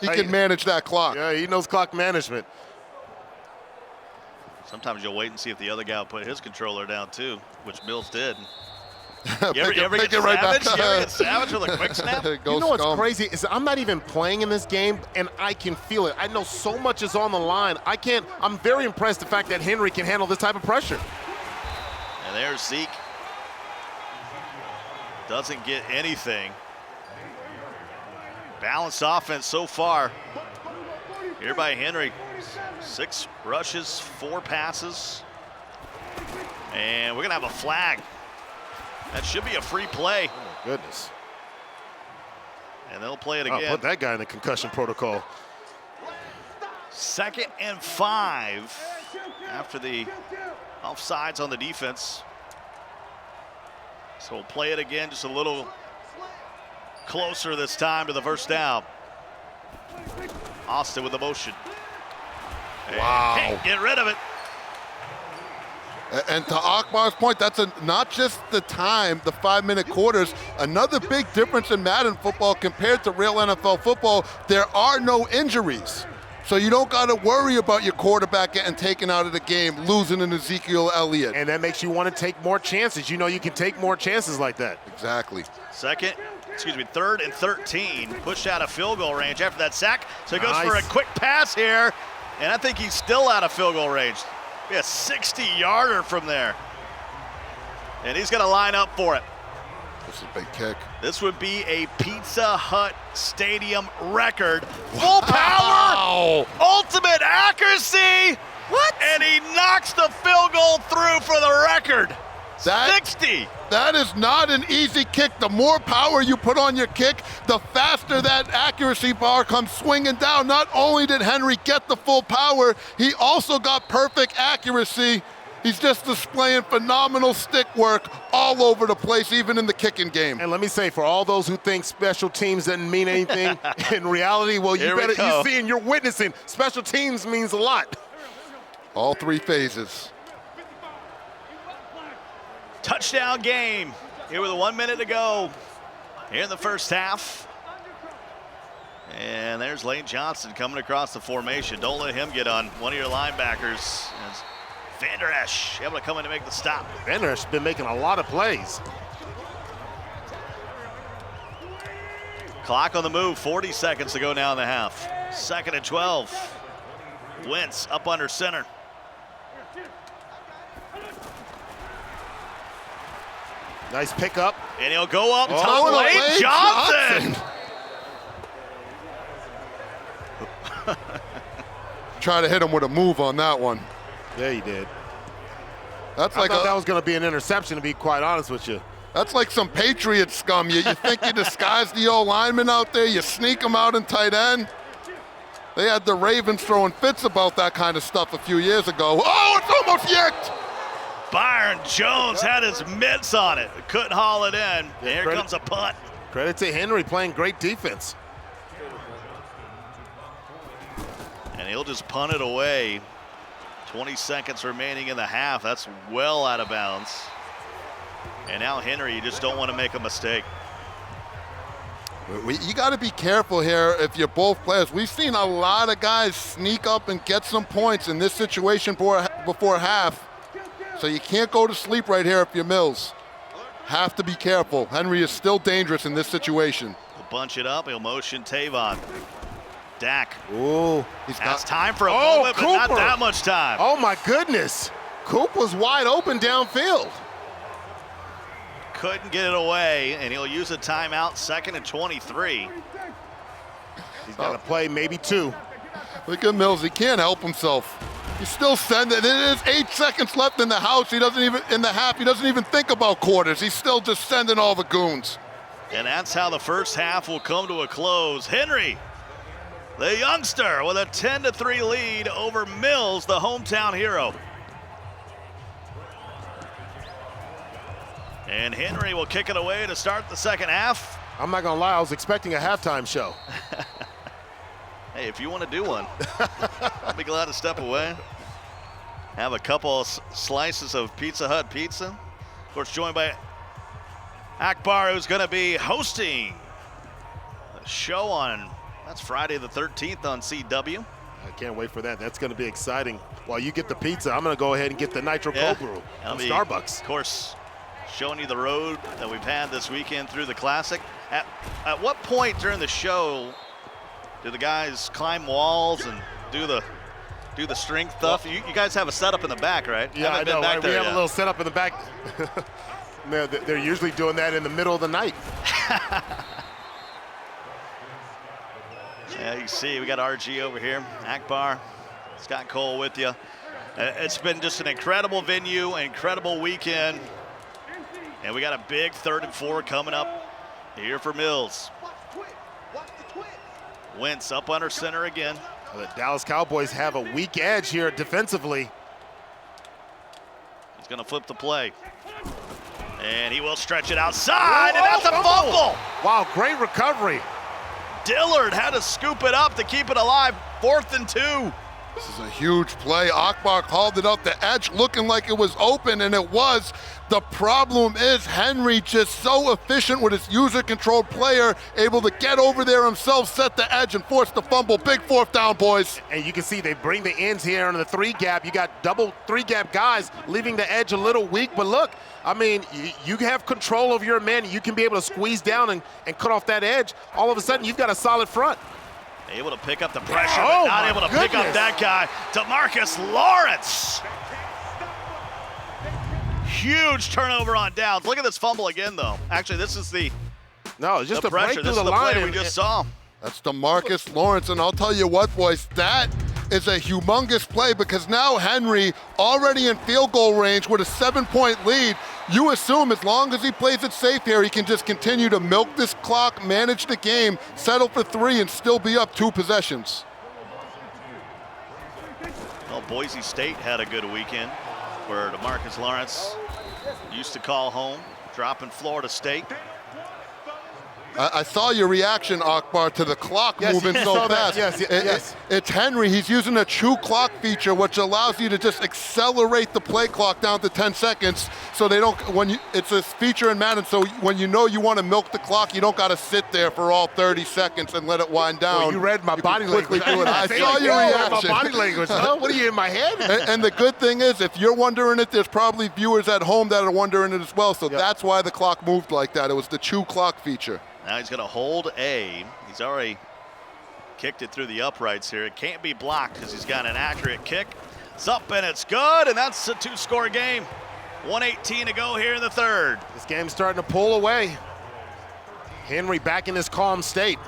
he can manage that clock. Yeah, he knows clock management. Sometimes you'll wait and see if the other guy will put his controller down too, which Mills did. You Pick ever it get right savage? back. You ever get savage with a quick snap? You know what's crazy is I'm not even playing in this game, and I can feel it. I know so much is on the line. I'm very impressed the fact that Henry can handle this type of pressure. And there's Zeke. Doesn't get anything. Balanced offense so far. Here by Henry. 6 rushes, 4 passes. And we're going to have a flag. That should be a free play. Oh, goodness. And they'll play it again. Put that guy in the concussion protocol. 2nd and 5 after the offsides on the defense. So we'll play it again, just a little closer this time to the first down. Austin with the motion. Wow. Can't get rid of it. And to Akbar's point, that's not just the time, the 5-minute quarters. Another big difference in Madden football compared to real NFL football, there are no injuries. So you don't got to worry about your quarterback getting taken out of the game, losing an Ezekiel Elliott. And that makes you want to take more chances. You know you can take more chances like that. Exactly. 3rd and 13. Pushed out of field goal range after that sack. So he goes for a quick pass here. And I think he's still out of field goal range. Be a 60-yarder from there. And he's going to line up for it. This is a big kick. This would be a Pizza Hut Stadium record. Full power, ultimate accuracy. What? And he knocks the field goal through for the record. 60. That is not an easy kick. The more power you put on your kick, the faster that accuracy bar comes swinging down. Not only did Henry get the full power, he also got perfect accuracy. He's just displaying phenomenal stick work all over the place, even in the kicking game. And let me say, for all those who think special teams doesn't mean anything, in reality, well, you see and you're witnessing, special teams means a lot. All 3 phases. Touchdown game here with 1 minute to go here in the first half. And there's Lane Johnson coming across the formation. Don't let him get on one of your linebackers. As Van Der Esch able to come in to make the stop. Van Der Esch been making a lot of plays. Clock on the move, 40 seconds to go now in the half. 2nd and 12. Wentz up under center. Nice pickup. And he'll go up top. Lane Johnson. Try to hit him with a move on that one. Yeah, he did. That's I like thought that was going to be an interception, to be quite honest with you. That's like some Patriot scum. You think you disguise the old lineman out there, you sneak them out in tight end. They had the Ravens throwing fits about that kind of stuff a few years ago. Oh, it's almost yanked! Byron Jones had his mitts on it. Couldn't haul it in. And here comes a punt. Credit to Henry playing great defense. And he'll just punt it away. 20 seconds remaining in the half. That's well out of bounds. And now Henry, you just don't want to make a mistake. You got to be careful here if you're both players. We've seen a lot of guys sneak up and get some points in this situation before half. So you can't go to sleep right here if you're Mills. Have to be careful. Henry is still dangerous in this situation. He'll bunch it up. He'll motion Tavon. Dak. Ooh. Has time for a moment, but not that much time. Oh, my goodness. Coop was wide open downfield. Couldn't get it away, and he'll use a timeout. 2nd and 23. He's got to play maybe 2. Look at Mills. He can't help himself. He's still sending. It is 8 seconds left in the house. He doesn't even, in the half, he doesn't even think about quarters. He's still just sending all the goons. And that's how the first half will come to a close. Henry, the youngster, with a 10-3 lead over Mills, the hometown hero. And Henry will kick it away to start the second half. I'm not going to lie, I was expecting a halftime show. Hey, if you want to do one, I'll be glad to step away. Have a couple slices of Pizza Hut pizza. Of course, joined by Akbar, who's going to be hosting the show on, that's Friday the 13th on CW. I can't wait for that. That's going to be exciting. While you get the pizza, I'm going to go ahead and get the Nitro Cold Brew from Starbucks. Of course, showing you the road that we've had this weekend through the Classic. At what point during the show do the guys climb walls and do the strength stuff? You guys have a setup in the back, right? Yeah, I know. Right? We have a little setup in the back. Man, they're usually doing that in the middle of the night. Yeah, you see, we got RG over here, Akbar, Scott Cole with you. It's been just an incredible venue, incredible weekend. And we got a big 3rd and 4 coming up here for Mills. Wentz up under center again. The Dallas Cowboys have a weak edge here defensively. He's going to flip the play. And he will stretch it outside, and that's a fumble. Wow, great recovery. Dillard had to scoop it up to keep it alive. 4th and 2. This is a huge play. Akbar called it up the edge looking like it was open, and it was. The problem is Henry just so efficient with his user-controlled player, able to get over there himself, set the edge, and force the fumble. Big 4th down, boys. And you can see they bring the ends here on the 3-gap. You got double 3-gap guys, leaving the edge a little weak. But look, I mean, you have control of your man. You can be able to squeeze down and cut off that edge. All of a sudden, you've got a solid front. Able to pick up the pressure, but not able to pick up that guy. DeMarcus Lawrence. Huge turnover on downs. Look at this fumble again, though. Actually, this is the just a pressure. break through This the is the line. play we just saw. That's DeMarcus Lawrence, and I'll tell you what, boys, that is a humongous play because now Henry already in field goal range with a 7-point lead. You assume as long as he plays it safe here, he can just continue to milk this clock, manage the game, settle for 3, and still be up 2 possessions. Well, Boise State had a good weekend where DeMarcus Lawrence used to call home, dropping Florida State. I saw your reaction, Akbar, to the clock moving so fast. Yes. It's Henry. He's using a true clock feature, which allows you to just accelerate the play clock down to 10 seconds. So they don't. It's a feature in Madden. So when you know you want to milk the clock, you don't got to sit there for all 30 seconds and let it wind down. Well, you read my body language. I saw your reaction. My body language. Huh? What are you in my head? And the good thing is, if you're wondering it, there's probably viewers at home that are wondering it as well. So that's why the clock moved like that. It was the true clock feature. Now he's going to hold A. He's already kicked it through the uprights here. It can't be blocked because he's got an accurate kick. It's up and it's good, and that's a 2-score game. 1:18 to go here in the third. This game's starting to pull away. Henry back in his calm state.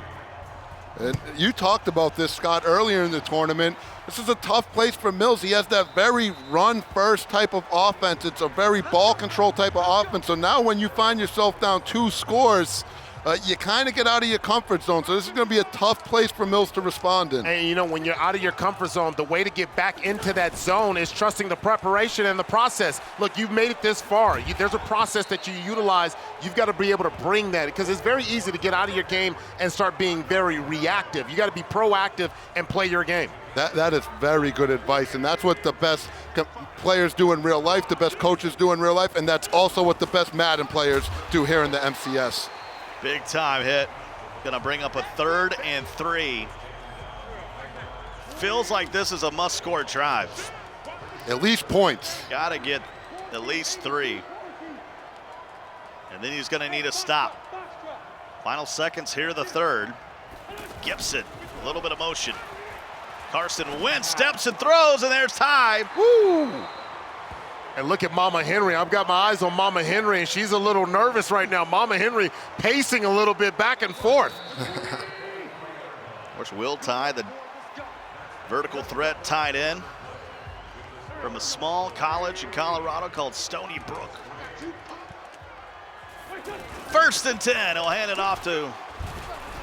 And you talked about this, Scott, earlier in the tournament. This is a tough place for Mills. He has that very run-first type of offense. It's a very ball control type of offense. So now when you find yourself down 2 scores, you kind of get out of your comfort zone. So this is going to be a tough place for Mills to respond in. And you know, when you're out of your comfort zone, the way to get back into that zone is trusting the preparation and the process. Look, you've made it this far. There's a process that you utilize. You've got to be able to bring that, because it's very easy to get out of your game and start being very reactive. You got to be proactive and play your game. That is very good advice, and that's what the best players do in real life, the best coaches do in real life, and that's also what the best Madden players do here in the MCS. Big time hit. Gonna bring up a 3rd and 3. Feels like this is a must-score drive. At least points. Gotta get at least 3. And then he's gonna need a stop. Final seconds here in the third. Gibson, a little bit of motion. Carson Wentz steps and throws, and there's time. Woo! And look at Mama Henry. I've got my eyes on Mama Henry, and she's a little nervous right now. Mama Henry pacing a little bit back and forth. Of course, Will Tye, the vertical threat tight end from a small college in Colorado called Stony Brook. 1st and 10. He'll hand it off to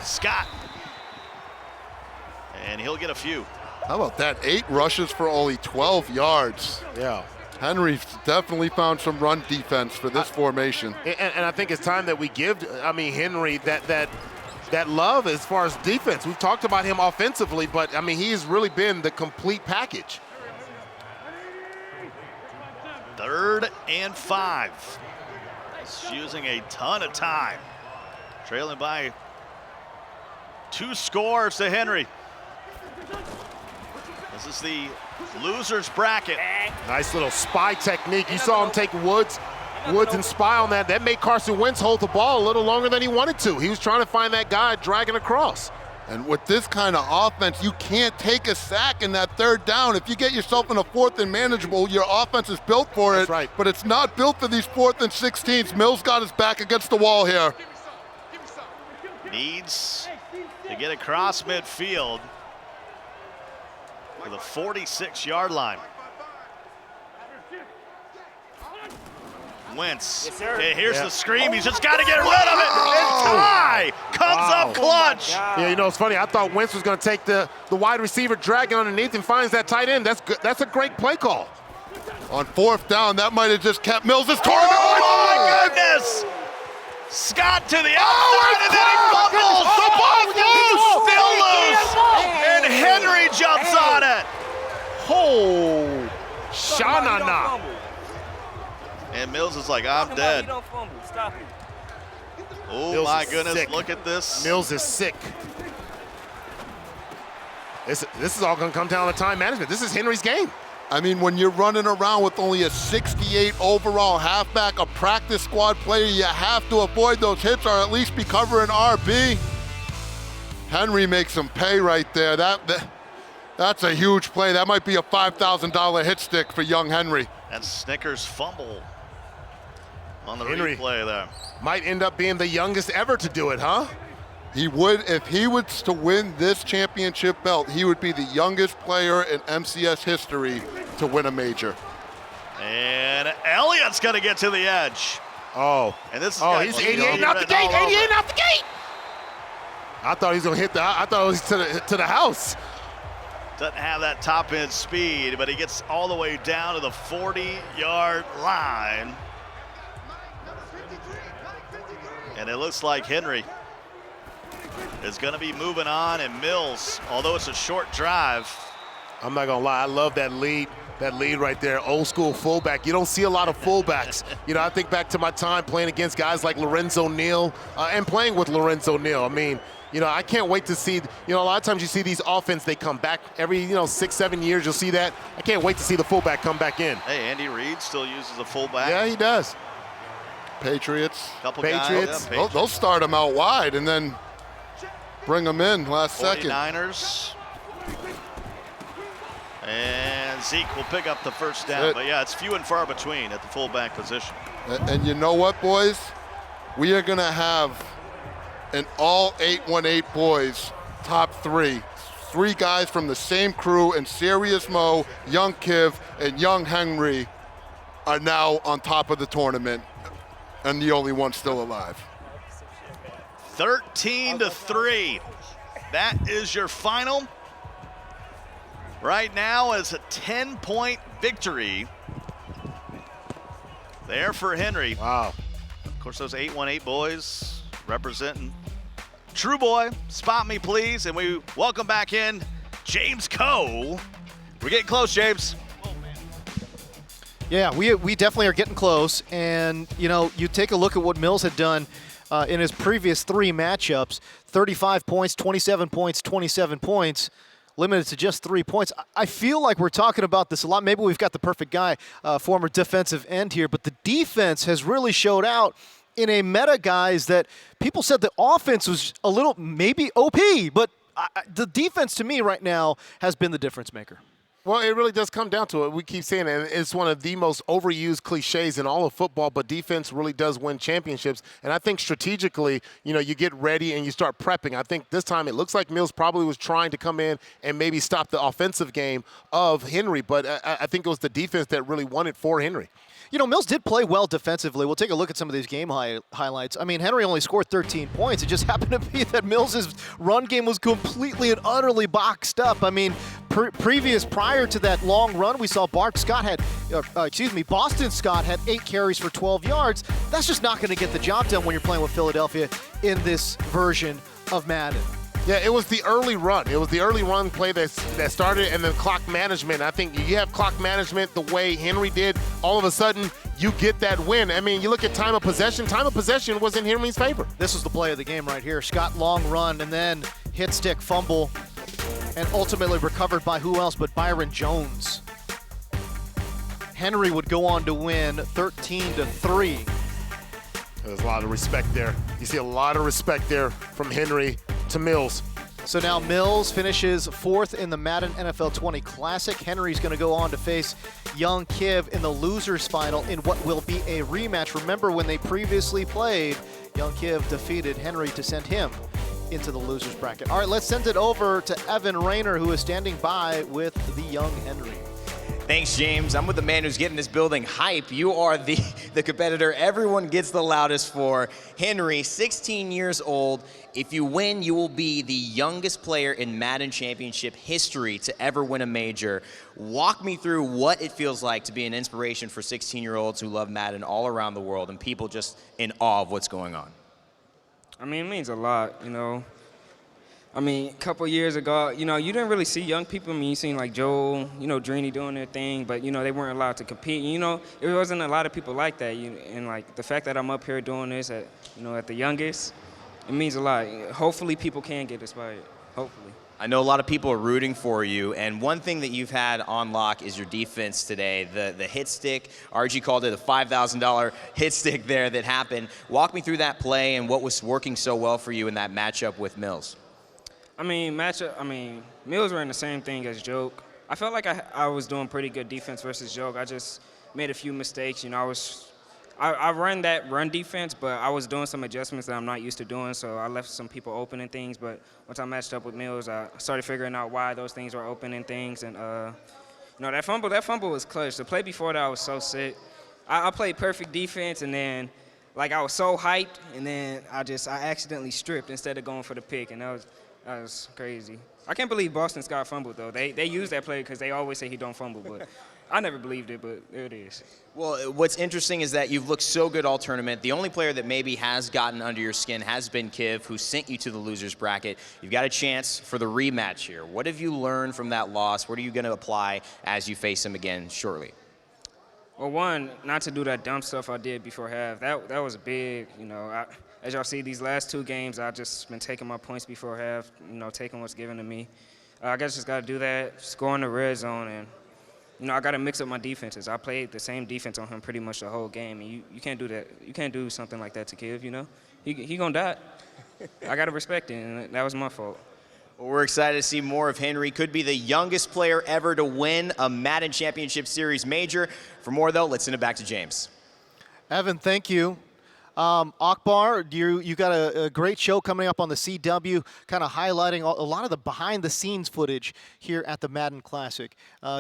Scott. And he'll get a few. How about that? 8 rushes for only 12 yards. Yeah. Henry's definitely found some run defense for this formation. And I think it's time that we give, Henry that love as far as defense. We've talked about him offensively, but, he has really been the complete package. 3rd and 5. He's using a ton of time. Trailing by 2 scores to Henry. This is the loser's bracket. Nice little spy technique. You saw him take Woods and spy on that. That made Carson Wentz hold the ball a little longer than he wanted to. He was trying to find that guy dragging across. And with this kind of offense, you can't take a sack in that 3rd down. If you get yourself in a 4th and manageable, your offense is built for it. That's right. But it's not built for these 4th and 16s. Mills got his back against the wall here. Needs to get across midfield to the 46-yard line. Wentz. Okay, here's the scream. He's just got to get rid of it. And Tye comes up clutch. Yeah, you know, it's funny. I thought Wentz was going to take the wide receiver, drag it underneath, and finds that tight end. That's good. That's a great play call. On 4th down, that might have just kept Mills' tournament. Oh, my goodness. Scott to the outside, and then he fumbles. The ball's still loose. And Henry jumps on it. Oh, Sha-na-na. And Mills is like, I'm dead. Oh, Mills my is goodness, sick. look at this. Mills is sick. This is all going to come down to time management. This is Henry's game. When you're running around with only a 68 overall halfback, a practice squad player, you have to avoid those hits or at least be covering RB. Henry makes him pay right there. That's a huge play. That might be a $5,000 hit stick for young Henry. And Snickers fumble on the Henry replay there. Might end up being the youngest ever to do it, huh? He would, if he was to win this championship belt, he would be the youngest player in MCS history to win a major. And Elliott's going to get to the edge. Oh. And this is he's 88 out the gate. 88 out the gate. I thought he was going to hit I thought it was to the house. Doesn't have that top end speed, but he gets all the way down to the 40-yard line. And it looks like Henry is going to be moving on, and Mills, although it's a short drive. I'm not gonna lie, I love that lead. That lead right there, old school fullback. You don't see a lot of fullbacks. You know, I think back to my time playing against guys like Lorenzo Neal and playing with Lorenzo Neal. I mean, you know, I can't wait to see, you know, a lot of times you see these offense, they come back every, 6-7 years, you'll see that. I can't wait to see the fullback come back in. Hey, Andy Reid still uses a fullback. Yeah, he does. Patriots. Patriots. They'll start him out wide and then bring him in last second. 49ers. And Zeke will pick up the first down. But yeah, it's few and far between at the fullback position. And you know what, boys? We are going to have an all 818 boys top three. 3 guys from the same crew, and Serious Mo, Young Kiv, and Young Henry are now on top of the tournament, and the only one still alive. 13-3. That is your final. Right now is a 10-point victory there for Henry. Wow. Of course, those 818 boys representing True Boy. Spot me, please. And we welcome back in James Coe. We're getting close, James. Yeah, we definitely are getting close. And, you know, you take a look at what Mills had done in his previous 3 matchups, 35 points, 27 points, 27 points, limited to just 3 points. I feel like we're talking about this a lot. Maybe we've got the perfect guy, former defensive end here, but the defense has really showed out in a meta, guys, that people said the offense was a little maybe OP, but the defense to me right now has been the difference maker. Well, it really does come down to it. We keep saying it. It's one of the most overused cliches in all of football, but defense really does win championships. And I think strategically, you know, you get ready and you start prepping. I think this time it looks like Mills probably was trying to come in and maybe stop the offensive game of Henry, but I think it was the defense that really won it for Henry. You know, Mills did play well defensively. We'll take a look at some of these game highlights. I mean, Henry only scored 13 points. It just happened to be that Mills' run game was completely and utterly boxed up. I mean, prior to that long run, we saw Boston Scott had 8 carries for 12 yards. That's just not going to get the job done when you're playing with Philadelphia in this version of Madden. Yeah, it was the early run. It was the early run play that started, and then clock management. I think you have clock management the way Henry did, all of a sudden you get that win. I mean, you look at time of possession. Time of possession was in Henry's favor. This was the play of the game right here. Scott long run and then hit stick fumble, and ultimately recovered by who else but Byron Jones. Henry would go on to win 13-3. There's a lot of respect there. You see a lot of respect there from Henry to Mills. So now Mills finishes 4th in the Madden NFL 20 Classic. Henry's going to go on to face Young Kiv in the losers final in what will be a rematch. Remember when they previously played, Young Kiv defeated Henry to send him into the losers bracket. All right, let's send it over to Evan Rayner, who is standing by with the young Henry. Thanks, James. I'm with the man who's getting this building hype. You are the competitor everyone gets the loudest for. Henry, 16 years old. If you win, you will be the youngest player in Madden Championship history to ever win a major. Walk me through what it feels like to be an inspiration for 16-year-olds who love Madden all around the world and people just in awe of what's going on. I mean, it means a lot, you know. I mean, a couple years ago, you know, you didn't really see young people. I mean, you seen like Joel, you know, Drini doing their thing, but, you know, they weren't allowed to compete. You know, there wasn't a lot of people like that. And, like, the fact that I'm up here doing this at, you know, at the youngest, it means a lot. Hopefully people can get inspired. Hopefully. I know a lot of people are rooting for you, and one thing that you've had on lock is your defense today. The hit stick, RG called it a $5,000 hit stick there that happened. Walk me through that play and what was working so well for you in that matchup with Mills. I mean, Mills ran the same thing as Joke. I felt like I was doing pretty good defense versus Joke. I just made a few mistakes. You know, I run that run defense, but I was doing some adjustments that I'm not used to doing, so I left some people open and things. But once I matched up with Mills, I started figuring out why those things were open and things. And, you know, that fumble was clutch. The play before that, I was so sick. I played perfect defense, and then, like, I was so hyped, and then I accidentally stripped instead of going for the pick, and that was crazy. I can't believe Boston Scott fumbled, though. They use that play because they always say he don't fumble, but I never believed it, but there it is. Well, what's interesting is that you've looked so good all tournament. The only player that maybe has gotten under your skin has been Kiv, who sent you to the losers bracket. You've got a chance for the rematch here. What have you learned from that loss? What are you going to apply as you face him again shortly? Well, one, not to do that dumb stuff I did before half. That was big. You know, as y'all see, these last 2 games, I've just been taking my points before half, you know, taking what's given to me. I guess just got to do that, score in the red zone, and you know, I got to mix up my defenses. I played the same defense on him pretty much the whole game, and you can't do that. You can't do something like that to Kiv, you know? He gonna die. I got to respect it, and that was my fault. Well, we're excited to see more of Henry. Could be the youngest player ever to win a Madden Championship Series major. For more, though, let's send it back to James. Evan, thank you. Akbar, you got a great show coming up on the CW, kind of highlighting a lot of the behind-the-scenes footage here at the Madden Classic.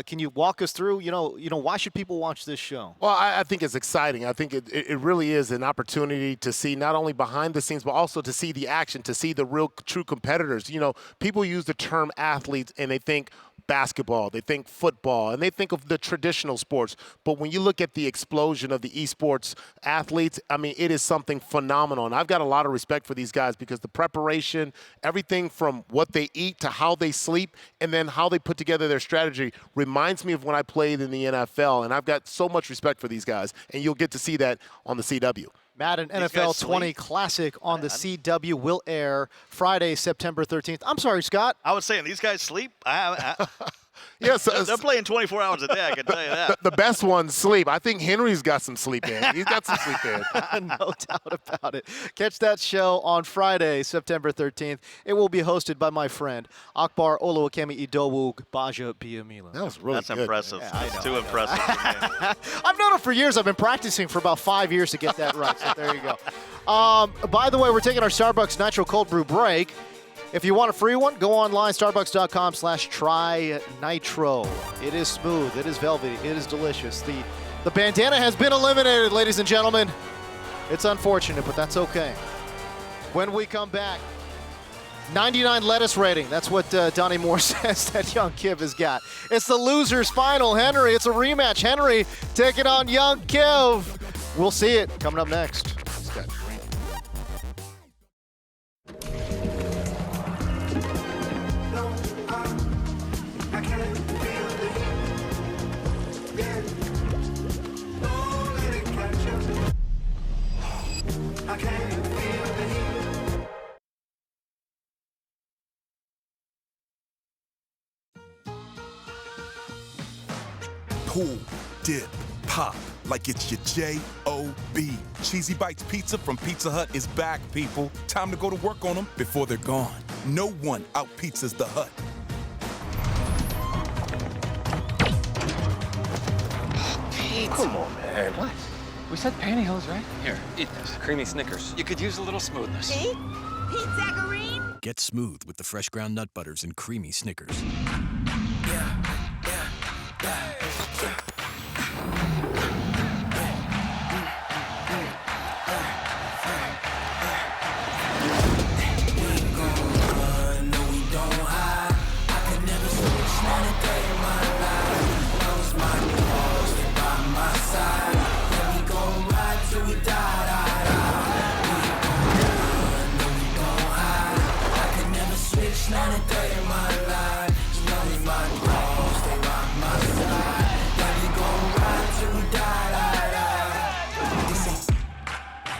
Can you walk us through, you know, why should people watch this show? Well, I think it's exciting. I think it really is an opportunity to see not only behind the scenes, but also to see the action, to see the real, true competitors. You know, people use the term athletes, and they think basketball, they think football, and they think of the traditional sports. But when you look at the explosion of the esports athletes, I mean, it is something phenomenal. And I've got a lot of respect for these guys because the preparation, everything from what they eat to how they sleep, and then how they put together their strategy reminds me of when I played in the NFL. And I've got so much respect for these guys, and you'll get to see that on the CW. Madden NFL 20 Classic on the CW will air Friday, September 13th. I'm sorry, Scott. I was saying, these guys sleep? Yes, they're playing 24 hours a day, I can tell you that. The best ones sleep. I think Henry's got some sleep in. He's got some sleep in. No doubt about it. Catch that show on Friday, September 13th. It will be hosted by my friend, Akbar Oluwakemi Idowu Baja Biamila. That was really That's impressive. Yeah, That's too impressive. I've known it for years. I've been practicing for about 5 years to get that right, so there you go. By the way, we're taking our Starbucks Nitro Cold Brew break. If you want a free one, go online, starbucks.com/try-nitro. It is smooth, it is velvety, it is delicious. The bandana has been eliminated, ladies and gentlemen. It's unfortunate, but that's okay. When we come back, 99 lettuce rating. That's what Donnie Moore says that young Kiv has got. It's the losers final, Henry. It's a rematch. Henry taking on young Kiv. We'll see it coming up next. Pull, dip, pop, like it's your J-O-B. Cheesy Bites Pizza from Pizza Hut is back, people. Time to go to work on them before they're gone. No one out-pizzas the Hut. Pete. Come on, man. What? We said pantyhose, right? Here, eat this. Creamy Snickers. You could use a little smoothness. Pete? Pete Zacharine? Get smooth with the fresh ground nut butters and creamy Snickers.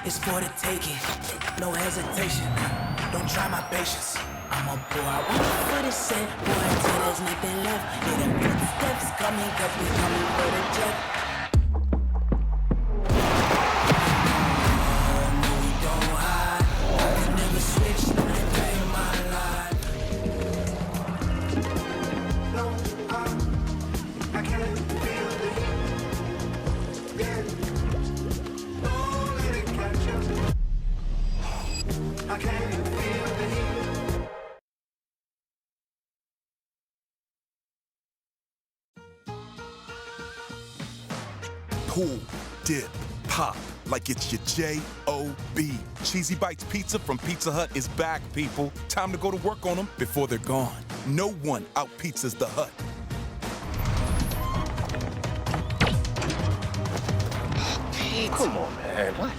It's for the taking, no hesitation. Don't try my patience. I'm a boy, I wait for the set. Boy, until there's nothing left. Hear them footsteps coming, cause we coming for the jet. No, we don't hide. I can never switch, not a day in my life. No, I can't feel the heat. Yeah. I can't feel the heat. Pull, dip, pop, like it's your J-O-B. Cheesy Bites Pizza from Pizza Hut is back, people. Time to go to work on them before they're gone. No one out-pizzas the Hut. Come on, man. What?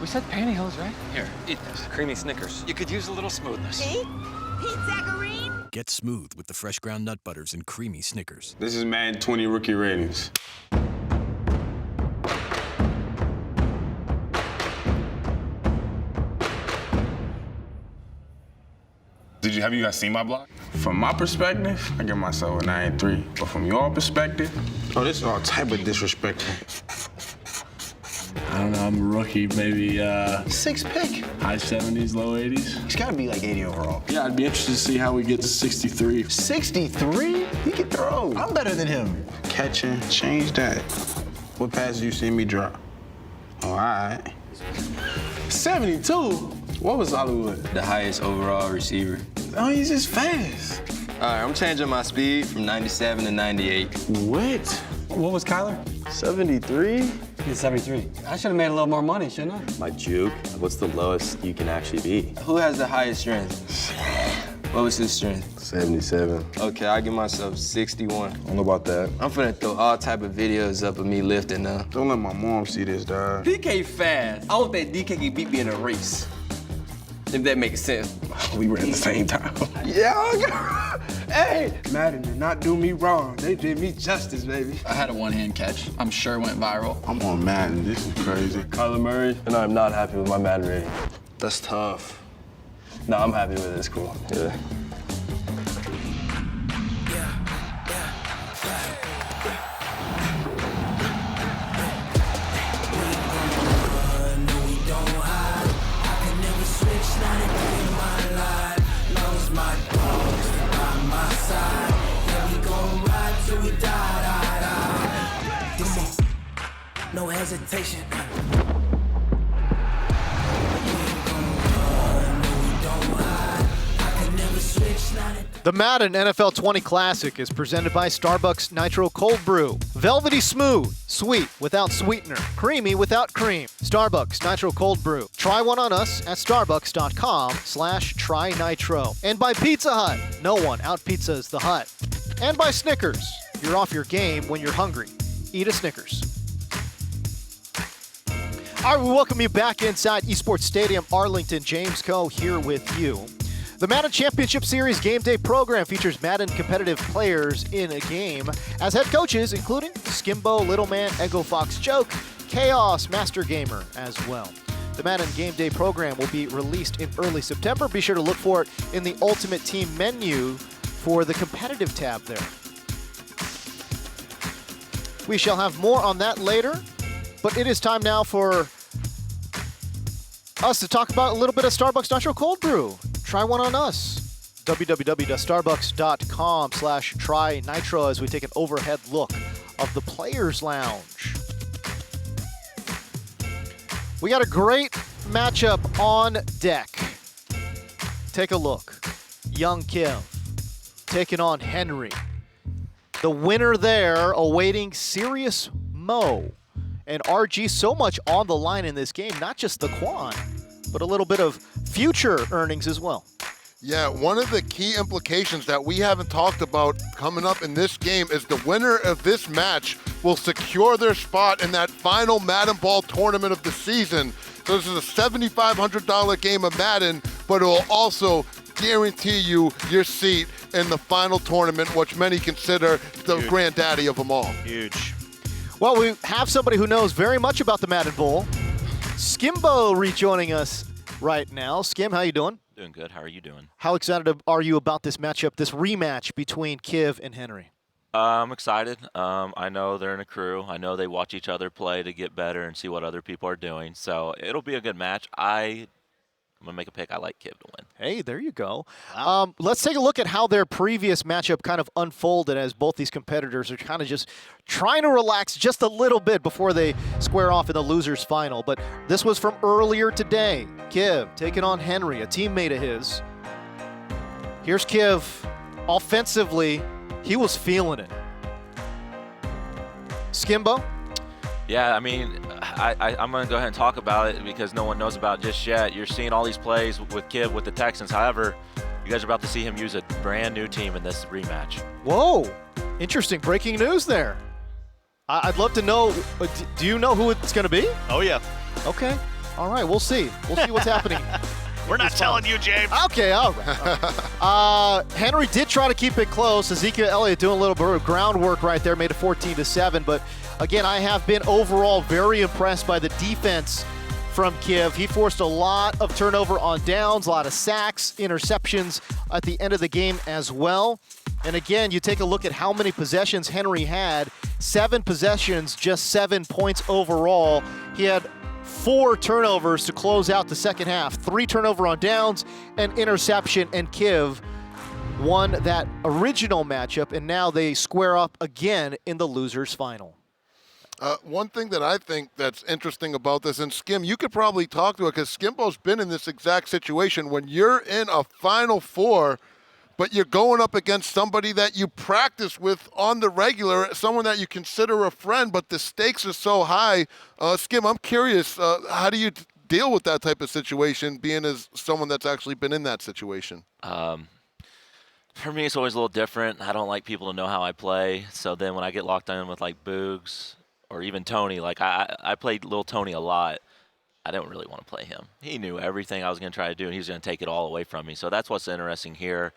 We said pantyhose, right? Here, eat this. Creamy Snickers. You could use a little smoothness. Pete? Pete Zagarine? Get smooth with the fresh ground nut butters and creamy Snickers. This is Madden 20 rookie ratings. Have you guys seen my block? From my perspective, I give myself a 9-3. But from your perspective, oh, this is all type of disrespectful. I don't know, I'm a rookie, maybe 6th pick. High 70s, low 80s. He's gotta be like 80 overall. Yeah, I'd be interested to see how we get to 63. 63? He can throw. I'm better than him. Catching, change that. What passes you see me drop? All right. 72? What was Hollywood? The highest overall receiver. Oh, he's just fast. All right, I'm changing my speed from 97 to 98. What? What was Kyler? 73? He's 73. I should have made a little more money, shouldn't I? My juke? What's the lowest you can actually be? Who has the highest strength? What was his strength? 77. Okay, I'll give myself 61. I don't know about that. I'm finna throw all type of videos up of me lifting now. Don't let my mom see this, dog. DK fast. I don't think DK can beat me in a race. If that makes sense. We ran at the same time. Yeah, hey, Madden did not do me wrong. They did me justice, baby. I had a one-hand catch. I'm sure it went viral. I'm on Madden. This is crazy. Kyler Murray, and I'm not happy with my Madden rating. That's tough. No, I'm happy with it. It's cool. Yeah. No hesitation. The Madden NFL 20 Classic is presented by Starbucks Nitro Cold Brew. Velvety smooth, sweet without sweetener, creamy without cream. Starbucks Nitro Cold Brew. Try one on us at starbucks.com/trynitro. And by Pizza Hut. No one out-pizzas the Hut. And by Snickers. You're off your game when you're hungry. Eat a Snickers. All right, we welcome you back inside Esports Stadium, Arlington. James Coe here with you. The Madden Championship Series Game Day program features Madden competitive players in a game as head coaches, including Skimbo, Little Man, Ego Fox Joke, Chaos, Master Gamer as well. The Madden Game Day program will be released in early September. Be sure to look for it in the Ultimate Team menu for the competitive tab there. We shall have more on that later, but it is time now for us to talk about a little bit of Starbucks Nitro Cold Brew. Try one on us. www.starbucks.com/trynitro as we take an overhead look of the Players Lounge. We got a great matchup on deck. Take a look. Young Kiv taking on Henry. The winner there awaiting Serious Mo. And RG so much on the line in this game, not just the Quan, but a little bit of future earnings as well. Yeah, one of the key implications that we haven't talked about coming up in this game is the winner of this match will secure their spot in that final Madden Ball tournament of the season. So this is a $7,500 game of Madden, but it will also guarantee you your seat in the final tournament, which many consider the granddaddy of them all. Huge. Well, we have somebody who knows very much about the Madden Bowl. Skimbo rejoining us right now. Skim, how you doing? Doing good. How are you doing? How excited are you about this matchup, this rematch between Kiv and Henry? I'm excited. I know they're in a crew. I know they watch each other play to get better and see what other people are doing. So it'll be a good match. I'm going to make a pick. I like Kiv to win. Hey, there you go. Wow. Let's take a look at how their previous matchup kind of unfolded as both these competitors are kind of just trying to relax just a little bit before they square off in the losers final. But this was from earlier today. Kiv taking on Henry, a teammate of his. Here's Kiv. Offensively, he was feeling it. Skimbo? Yeah, I mean, I'm going to go ahead and talk about it because no one knows about it just yet. You're seeing all these plays with Kiv with the Texans. However, you guys are about to see him use a brand new team in this rematch. Whoa, interesting breaking news there. I'd love to know, do you know who it's going to be? Oh, yeah. Okay. All right, we'll see. We'll see what's happening. We're not telling you, James. Okay, all right. Henry did try to keep it close. Ezekiel Elliott doing a little bit of groundwork right there, made it 14-7. But again, I have been overall very impressed by the defense from Kiev. He forced a lot of turnover on downs, a lot of sacks, interceptions at the end of the game as well. And again, you take a look at how many possessions Henry had. 7 possessions, just 7 points overall. He had 4 turnovers to close out the second half. 3 turnover on downs, an interception, and Kiev won that original matchup, and now they square up again in the losers final. One thing that I think that's interesting about this, and Skim, you could probably talk to it because Skimbo's been in this exact situation. When you're in a Final Four, but you're going up against somebody that you practice with on the regular, someone that you consider a friend, but the stakes are so high. Skim, I'm curious, how do you deal with that type of situation, being as someone that's actually been in that situation? For me, it's always a little different. I don't like people to know how I play. So then when I get locked in with like Boogs or even Tony, like I played Lil Tony a lot. I didn't really want to play him. He knew everything I was going to try to do, and he was going to take it all away from me. So that's what's interesting here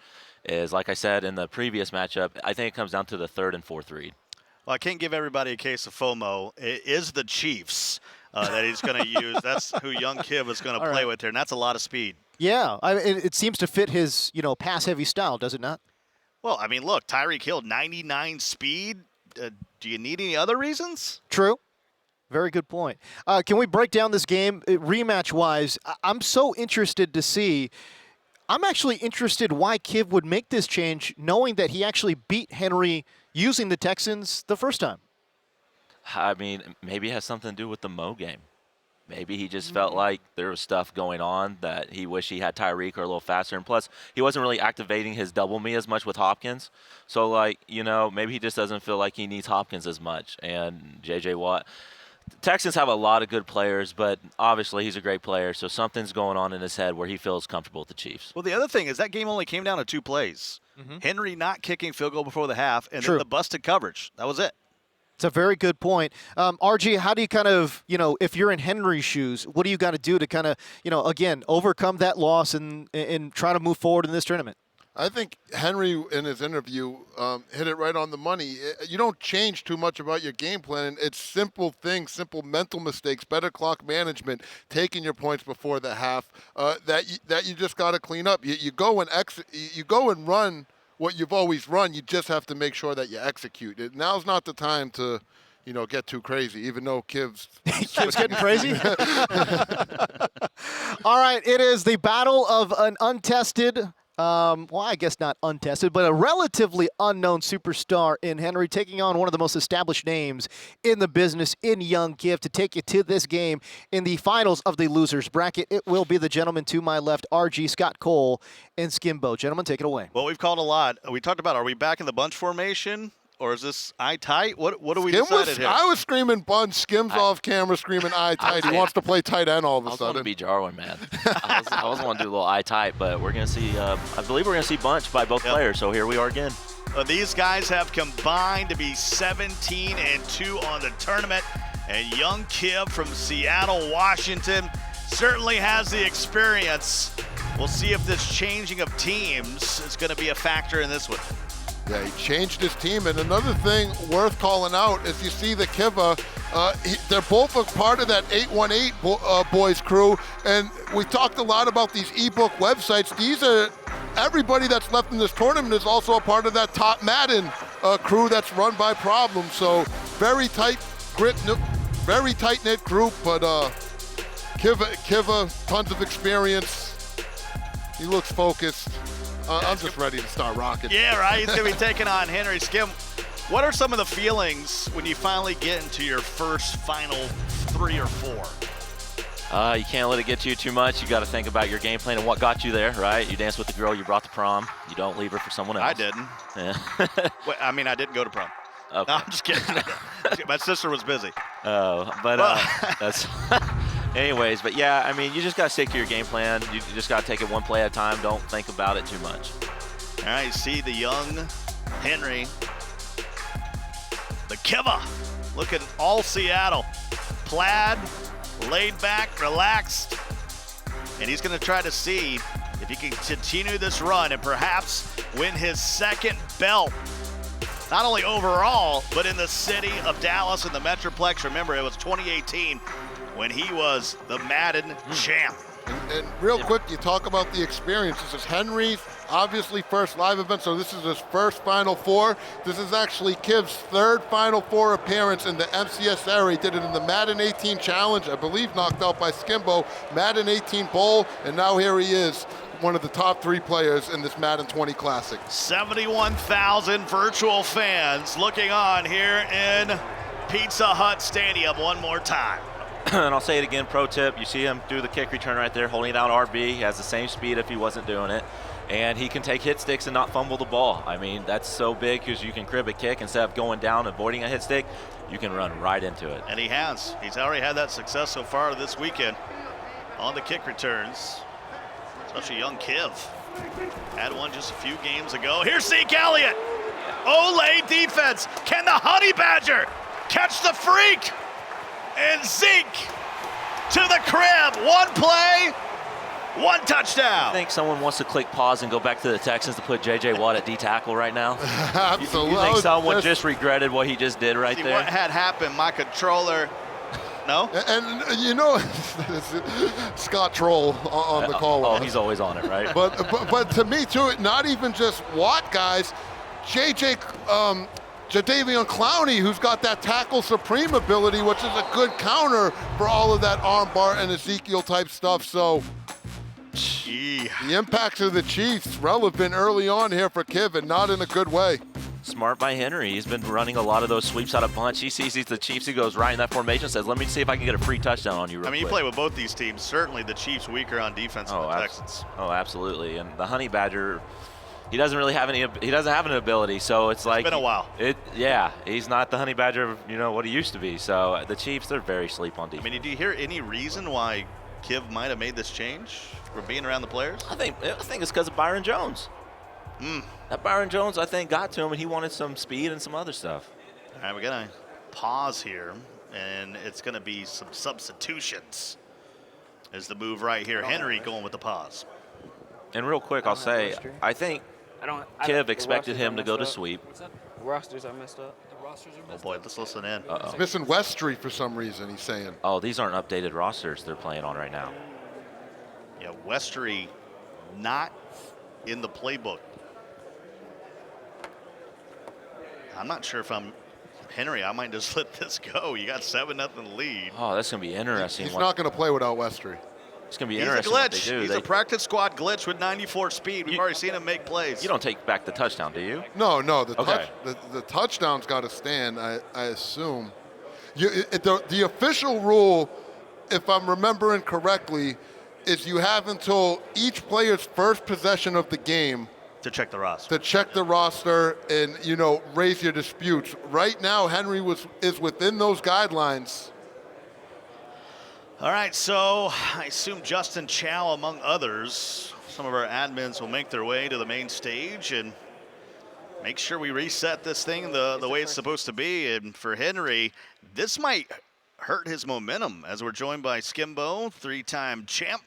is, like I said in the previous matchup, I think it comes down to the 3rd and 4th read. Well, I can't give everybody a case of FOMO. It is the Chiefs that he's going to use. That's who young Kiv is going to play with here, and that's a lot of speed. Yeah, it seems to fit his, pass-heavy style, does it not? Well, I mean, look, Tyreek Hill, 99 speed. Do you need any other reasons? True. Very good point. Can we break down this game rematch-wise? I'm so interested to see. I'm actually interested why Kiv would make this change, knowing that he actually beat Henry using the Texans the first time. I mean, maybe it has something to do with the Mo game. Maybe he just felt like there was stuff going on that he wished he had Tyreek or a little faster. And plus, he wasn't really activating his double me as much with Hopkins. So, maybe he just doesn't feel like he needs Hopkins as much. And J.J. Watt. Texans have a lot of good players, but obviously he's a great player. So something's going on in his head where he feels comfortable with the Chiefs. Well, the other thing is that game only came down to 2 plays. Henry not kicking field goal before the half, and then the busted coverage. That was it. It's a very good point. RG, how do you kind of, if you're in Henry's shoes, what do you got to do to kind of, again, overcome that loss and try to move forward in this tournament? I think Henry, in his interview, hit it right on the money. You don't change too much about your game plan. It's simple things, simple mental mistakes, better clock management, taking your points before the half that you just got to clean up. You go and run what you've always run. You just have to make sure that you execute it. Now's not the time to, get too crazy, even though Kiv's getting crazy. All right, it is the battle of an untested, I guess not untested, but a relatively unknown superstar in Henry, taking on one of the most established names in the business in young Kiv to take you to this game in the finals of the losers bracket. It will be the gentleman to my left, RG, Scott Cole, and Skimbo. Gentlemen, take it away. Well, we've called a lot. We talked about, are we back in the bunch formation? Or is this eye tight? What do we decided here? I was screaming bunch. Skim's off camera screaming eye tight. He wants to play tight end all of a sudden. I was going to be Jarwin, man. I was going to do a little eye tight, but we're going to see. I believe we're going to see bunch by both players. So here we are again. These guys have combined to be 17-2 on the tournament, and young Kiv from Seattle, Washington, certainly has the experience. We'll see if this changing of teams is going to be a factor in this one. Yeah, he changed his team. And another thing worth calling out is you see the Kiva, they're both a part of that 818 boys crew. And we talked a lot about these ebook websites. These are, everybody that's left in this tournament is also a part of that Top Madden crew that's run by Problem. So very tight-knit group, but Kiva, tons of experience. He looks focused. I'm just ready to start rocking. Yeah, right. He's going to be taking on Henry. Skim, what are some of the feelings when you finally get into your first final 3 or 4? You can't let it get to you too much. You got to think about your game plan and what got you there, right? You danced with the girl you brought to prom. You don't leave her for someone else. I didn't. Yeah. Wait, I mean, I didn't go to prom. Okay. No, I'm just kidding. My sister was busy. Oh, but that's... Anyways, but yeah, I mean, you just got to stick to your game plan. You just got to take it one play at a time. Don't think about it too much. All right, you see the young Henry, the Kiva, looking all Seattle. Plaid, laid back, relaxed. And he's going to try to see if he can continue this run and perhaps win his second belt. Not only overall, but in the city of Dallas and the Metroplex. Remember, it was 2018 when he was the Madden champ. And real quick, you talk about the experience. This is Henry's obviously first live event, so this is his first Final Four. This is actually Kiv's third Final Four appearance in the MCS era. He did it in the Madden 18 Challenge, I believe knocked out by Skimbo, Madden 18 Bowl, and now here he is, one of the top 3 players in this Madden 20 Classic. 71,000 virtual fans looking on here in Pizza Hut Stadium one more time. And I'll say it again, pro tip, you see him do the kick return right there, holding down RB. He has the same speed if he wasn't doing it. And he can take hit sticks and not fumble the ball. I mean, that's so big because you can crib a kick instead of going down, avoiding a hit stick, you can run right into it. And he has. He's already had that success so far this weekend on the kick returns. Especially young Kiv. Had one just a few games ago. Here's Zeke Elliott. Olay defense. Can the Honey Badger catch the freak? And Zeke to the crib. One play, one touchdown. I think someone wants to click pause and go back to the Texans to put J.J. Watt at D tackle right now. Absolutely. You think someone just regretted what he just did right See there? what had happened, my controller. No? And you know, Scott Troll on the call. Oh, he's always on it, right? But to me, too, not even just Watt, guys. Jadeveon Clowney, who's got that tackle supreme ability, which is a good counter for all of that armbar and Ezekiel type stuff. So the impacts of the Chiefs relevant early on here for Kiv, and not in a good way. Smart by Henry. He's been running a lot of those sweeps out of bunch. He sees the Chiefs. He goes right in that formation, says, let me see if I can get a free touchdown on you real I mean, you quick. play with both these teams. Certainly the Chiefs weaker on defense than the Texans. Oh, absolutely. And the Honey Badger, he doesn't really have any. He doesn't have an ability, so it's like. It's been a while. Yeah, he's not the Honey Badger, what he used to be. So the Chiefs, they're very sleep on defense. I mean, do you hear any reason why Kiv might have made this change for being around the players? I think it's because of Byron Jones. That Byron Jones, I think, got to him, and he wanted some speed and some other stuff. All right, we're going to pause here, and it's going to be some substitutions is the move right here. Henry going with the pause. And real quick, I'll say, I think Kiv expected him to go to sweep. The rosters are messed up. Oh, boy, let's listen in. He's missing Westry for some reason, he's saying. Oh, these aren't updated rosters they're playing on right now. Yeah, Westry not in the playbook. I'm not sure if I'm Henry. I might just let this go. You got 7-0 lead. Oh, that's going to be interesting. He's not going to play without Westry. It's going to be He's interesting a what glitch. they do. He's a practice squad glitch with 94 speed. We've already seen him make plays. You don't take back the touchdown, do you? No. The Okay. the touchdown's got to stand, I assume. The official rule, if I'm remembering correctly, is you have until each player's first possession of the game to check the roster. To check the roster and, raise your disputes. Right now, Henry is within those guidelines. All right, so I assume Justin Chow, among others, some of our admins will make their way to the main stage and make sure we reset this thing the way it's supposed to be. And for Henry, this might hurt his momentum as we're joined by Skimbo, 3-time champ.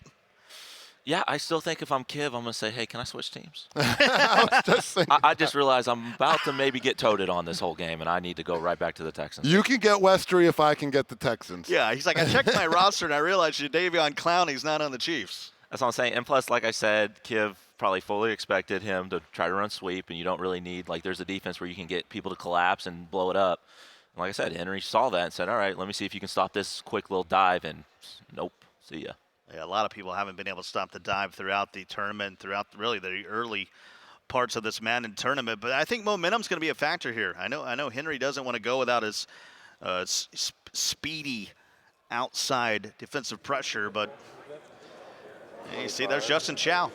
Yeah, I still think if I'm Kiv, I'm going to say, hey, can I switch teams? I just realized I'm about to maybe get toted on this whole game, and I need to go right back to the Texans. You can get Westry if I can get the Texans. Yeah, he's like, I checked my roster, and I realized Jadeveon Clowney's not on the Chiefs. That's what I'm saying. And plus, like I said, Kiv probably fully expected him to try to run sweep, and you don't really need, there's a defense where you can get people to collapse and blow it up. And like I said, Henry saw that and said, all right, let me see if you can stop this quick little dive, and nope, see ya. Yeah, a lot of people haven't been able to stop the dive throughout the tournament, throughout really the early parts of this Madden tournament. But I think momentum's going to be a factor here. I know Henry doesn't want to go without his speedy outside defensive pressure, but you see, there's Justin Chow,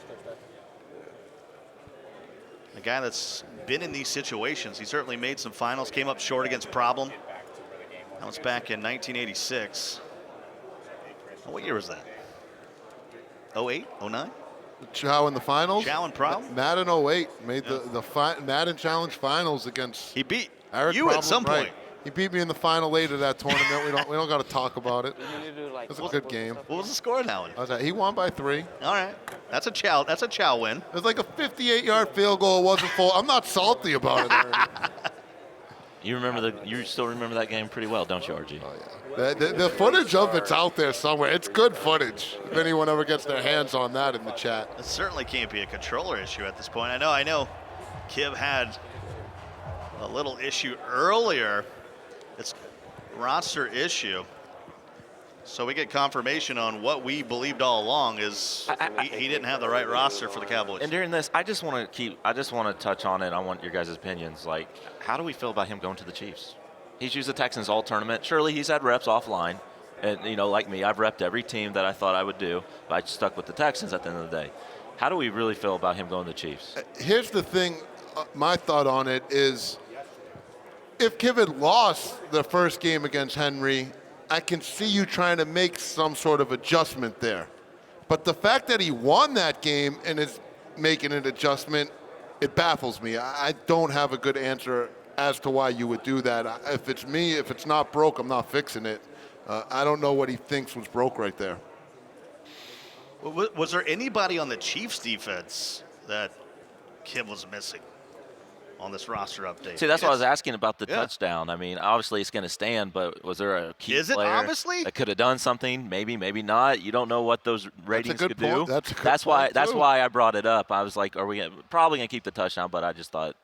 a guy that's been in these situations. He certainly made some finals, came up short against Problem. That was back in 1986. What year was that? 08, 09? Chow in the finals? Chow and Problem? Madden 08 made the Madden Challenge finals against He beat Eric you Problem, at some point. He beat me in the final 8 of that tournament. We don't got to talk about it. It was a good game. What was the score in that one? He won by 3. All right. That's a chow win. It was like a 58-yard field goal. It wasn't full. I'm not salty about it, Ernie. You still remember that game pretty well, don't you, RG? Oh, yeah. The footage of it's out there somewhere. It's good footage. If anyone ever gets their hands on that in the chat. It certainly can't be a controller issue at this point. I know Kiv had a little issue earlier. It's roster issue. So we get confirmation on what we believed all along is he didn't have the right roster for the Cowboys. And during this, I just want to touch on it. I want your guys' opinions. Like, how do we feel about him going to the Chiefs? He's used the Texans all tournament. Surely he's had reps offline. And, like me, I've repped every team that I thought I would do, but I stuck with the Texans at the end of the day. How do we really feel about him going to the Chiefs? Here's the thing. My thought on it is if Kiv had lost the first game against Henry, I can see you trying to make some sort of adjustment there. But the fact that he won that game and is making an adjustment, it baffles me. I don't have a good answer as to why you would do that. If it's me, if it's not broke, I'm not fixing it. I don't know what he thinks was broke right there. Was there anybody on the Chiefs defense that Kiv was missing on this roster update? See, that's what I was asking about the touchdown. I mean, obviously it's going to stand, but was there a key player that could have done something? Maybe, maybe not. You don't know what those ratings could do. That's why I brought it up. I was like, are we probably going to keep the touchdown? But I just thought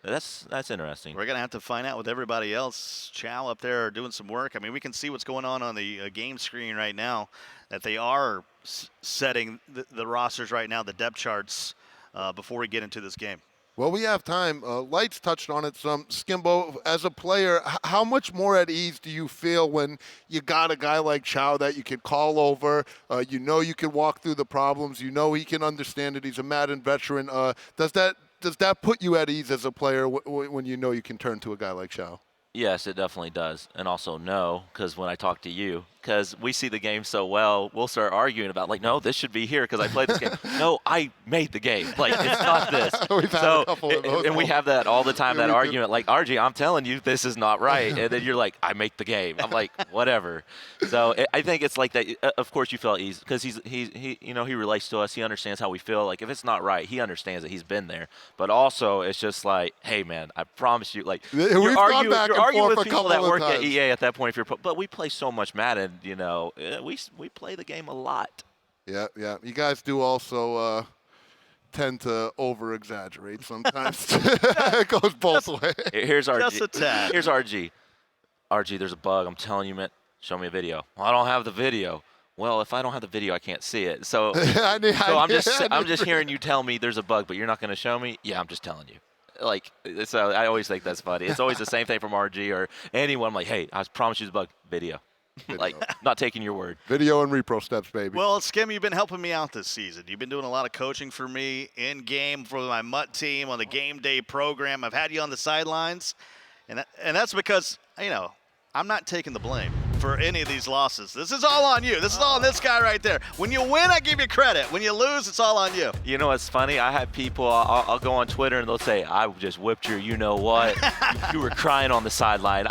that's interesting. We're going to have to find out with everybody else. Chow up there doing some work. I mean, we can see what's going on the game screen right now, that they are setting the rosters right now, the depth charts, before we get into this game. Well, we have time. Lights touched on it some. Skimbo, as a player, how much more at ease do you feel when you got a guy like Chow that you can call over, you know you can walk through the problems, you know he can understand it, he's a Madden veteran. Does that put you at ease as a player when you know you can turn to a guy like Chow? Yes, it definitely does. And also no, because when I talk to you, because we see the game so well, we'll start arguing about, like, no, this should be here because I played this game. No, I made the game. Like, it's not this. We've had a couple of those. And we have that all the time, that argument. Do. Like, RG, I'm telling you, this is not right. And then you're like, I make the game. I'm like, whatever. So I think it's like that. Of course you feel easy because he relates to us. He understands how we feel. Like, if it's not right, he understands that he's been there. But also, it's just like, hey, man, I promise you. Like, you're arguing with people that work at EA at that point. But we play so much Madden. We play the game a lot. Yeah. You guys do also tend to over-exaggerate sometimes. It goes both ways. Here's RG. Just a tad. Here's RG. RG, there's a bug. I'm telling you, man. Show me a video. Well, I don't have the video. Well, if I don't have the video, I can't see it. So, I'm just hearing you tell me there's a bug, but you're not going to show me. Yeah, I'm just telling you. Like, so I always think that's funny. It's always the same thing from RG or anyone. I'm like, hey, I promise you the bug. Video. Like, not taking your word. Video and repro steps, baby. Well, Skim, you've been helping me out this season. You've been doing a lot of coaching for me in-game for my MUT team on the game day program. I've had you on the sidelines, and that's because, I'm not taking the blame for any of these losses. This is all on you. This is all on this guy right there. When you win, I give you credit. When you lose, it's all on you. You know what's funny? I have people, I'll go on Twitter and they'll say, I just whipped your you-know-what. You were crying on the sideline.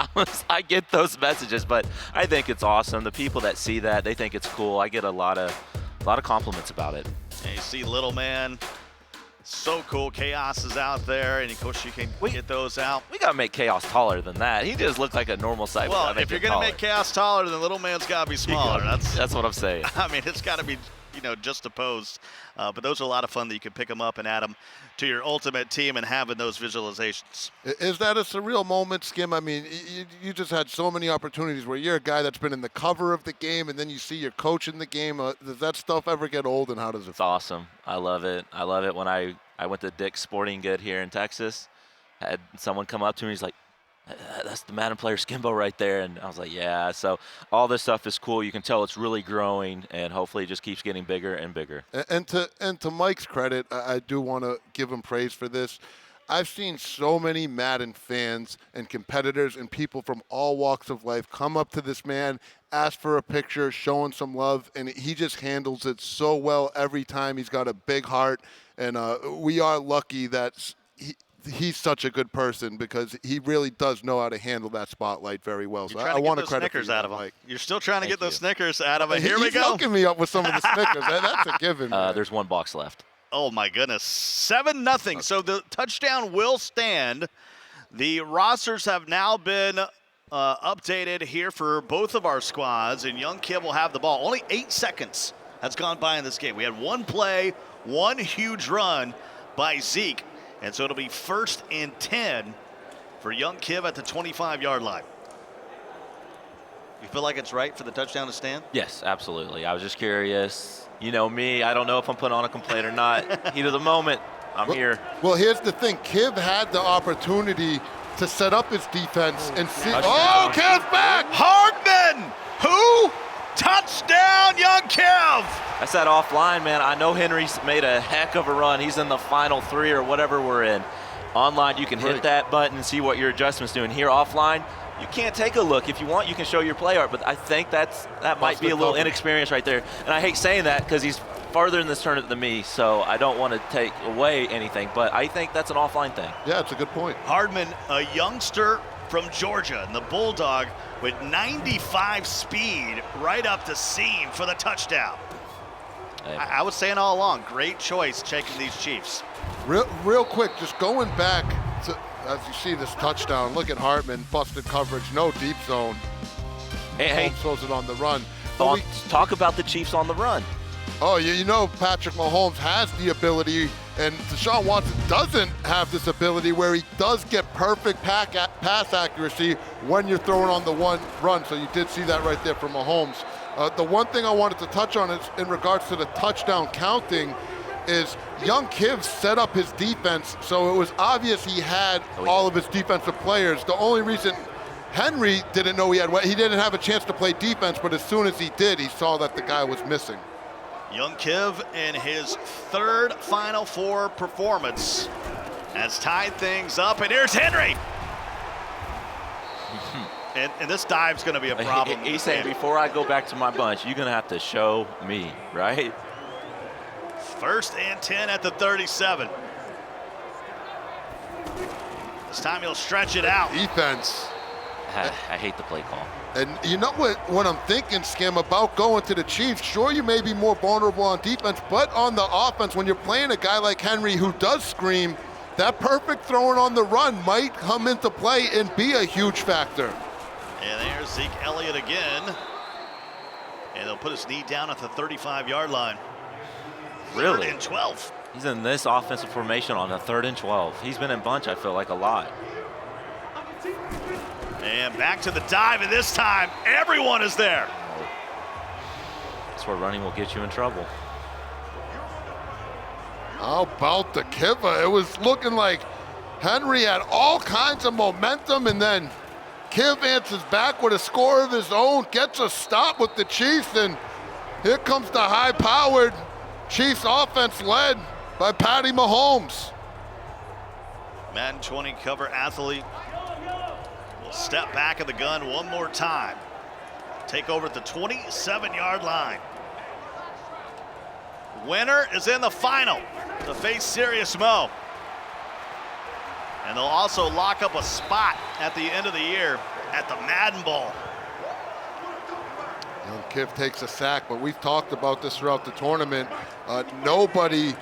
I get those messages, but I think it's awesome. The people that see that, they think it's cool. I get a lot of compliments about it. And you see Little Man. So cool. Chaos is out there, and of course you can get those out. We got to make Chaos taller than that. He just looked like a normal size. Well, if you're going to make Chaos taller, then Little Man's got to be smaller. That's what I'm saying. I mean, it's got to be, just opposed. But those are a lot of fun that you can pick them up and add them to your ultimate team and having those visualizations. Is that a surreal moment, Skim? I mean, you just had so many opportunities where you're a guy that's been in the cover of the game, and then you see your coach in the game. Does that stuff ever get old, and how does it feel? It's awesome. I love it. I love it when I went to Dick's Sporting Good here in Texas. Had someone come up to me. He's like, that's the Madden player Skimbo right there. And I was like, yeah. So all this stuff is cool. You can tell it's really growing, and hopefully it just keeps getting bigger and bigger. And to Mike's credit, I do want to give him praise for this. I've seen so many Madden fans and competitors and people from all walks of life come up to this man, ask for a picture, showing some love, and he just handles it so well every time. He's got a big heart, and we are lucky that he's such a good person because he really does know how to handle that spotlight very well. So I want to credit Snickers out of him. You're still trying to get those Snickers out of him. Here He's we go. hooking me up with some of the Snickers. That's a given. There's one box left. Oh my goodness, 7-0. So the touchdown will stand. The rosters have now been updated here for both of our squads, and Young Kiv will have the ball. Only 8 seconds has gone by in this game. We had one play, one huge run by Zeke, and so it'll be 1st and 10 for Young Kiv at the 25-yard line. You feel like it's right for the touchdown to stand? Yes, absolutely. I was just curious. You know me, I don't know if I'm putting on a complaint or not. Heat of the moment, I'm here. Well, here's the thing. Kiv had the opportunity to set up his defense and see. Oh, Kiv's back! Hardman! Who? Touchdown, Young Kiv! That's that offline, man. I know Henry's made a heck of a run. He's in the final 3 or whatever we're in. Online, you can hit that button and see what your adjustment's doing. Here, offline, you can't take a look. If you want, you can show your play art, but I think that might be a little inexperience right there. And I hate saying that because he's farther in this tournament than me, so I don't want to take away anything, but I think that's an offline thing. Yeah, it's a good point. Hardman, a youngster from Georgia, and the Bulldog with 95 speed right up the seam for the touchdown. I was saying all along, great choice taking these Chiefs. Real quick, just going back to, as you see this touchdown, look at Hartman, busted coverage, no deep zone. Hey. Throws it on the run. Talk about the Chiefs on the run. Oh, you know Patrick Mahomes has the ability, and Deshaun Watson doesn't have this ability where he does get perfect pass accuracy when you're throwing on the one run. So you did see that right there from Mahomes. The one thing I wanted to touch on is in regards to the touchdown counting is Young Kiv set up his defense, so it was obvious he had all of his defensive players. The only reason Henry didn't know he didn't have a chance to play defense, but as soon as he did, he saw that the guy was missing. Young Kiv in his 3rd Final Four performance has tied things up, and here's Henry. And this dive's going to be a problem. He's saying, before I go back to my bunch, you're going to have to show me, right? 1st and 10 at the 37. This time he'll stretch it out. Defense. I hate the play call. And you know what I'm thinking, Skim, about going to the Chiefs? Sure, you may be more vulnerable on defense, but on the offense, when you're playing a guy like Henry who does scream, that perfect throwing on the run might come into play and be a huge factor. And there's Zeke Elliott again. And they'll put his knee down at the 35-yard line. Really? 3rd and 12. He's in this offensive formation on a 3rd and 12. He's been in bunch, I feel like, a lot. And back to the dive, and this time, everyone is there. That's where running will get you in trouble. How about the Kiva? It was looking like Henry had all kinds of momentum, and then Kiv answers back with a score of his own, gets a stop with the Chiefs, and here comes the high-powered Chiefs offense led by Patty Mahomes. Madden 20 cover athlete will step back in the gun one more time. Take over at the 27-yard line. Winner is in the final to face Serious Mo. And they'll also lock up a spot at the end of the year at the Madden Bowl. Young Kiv takes a sack, but we've talked about this throughout the tournament. Nobody,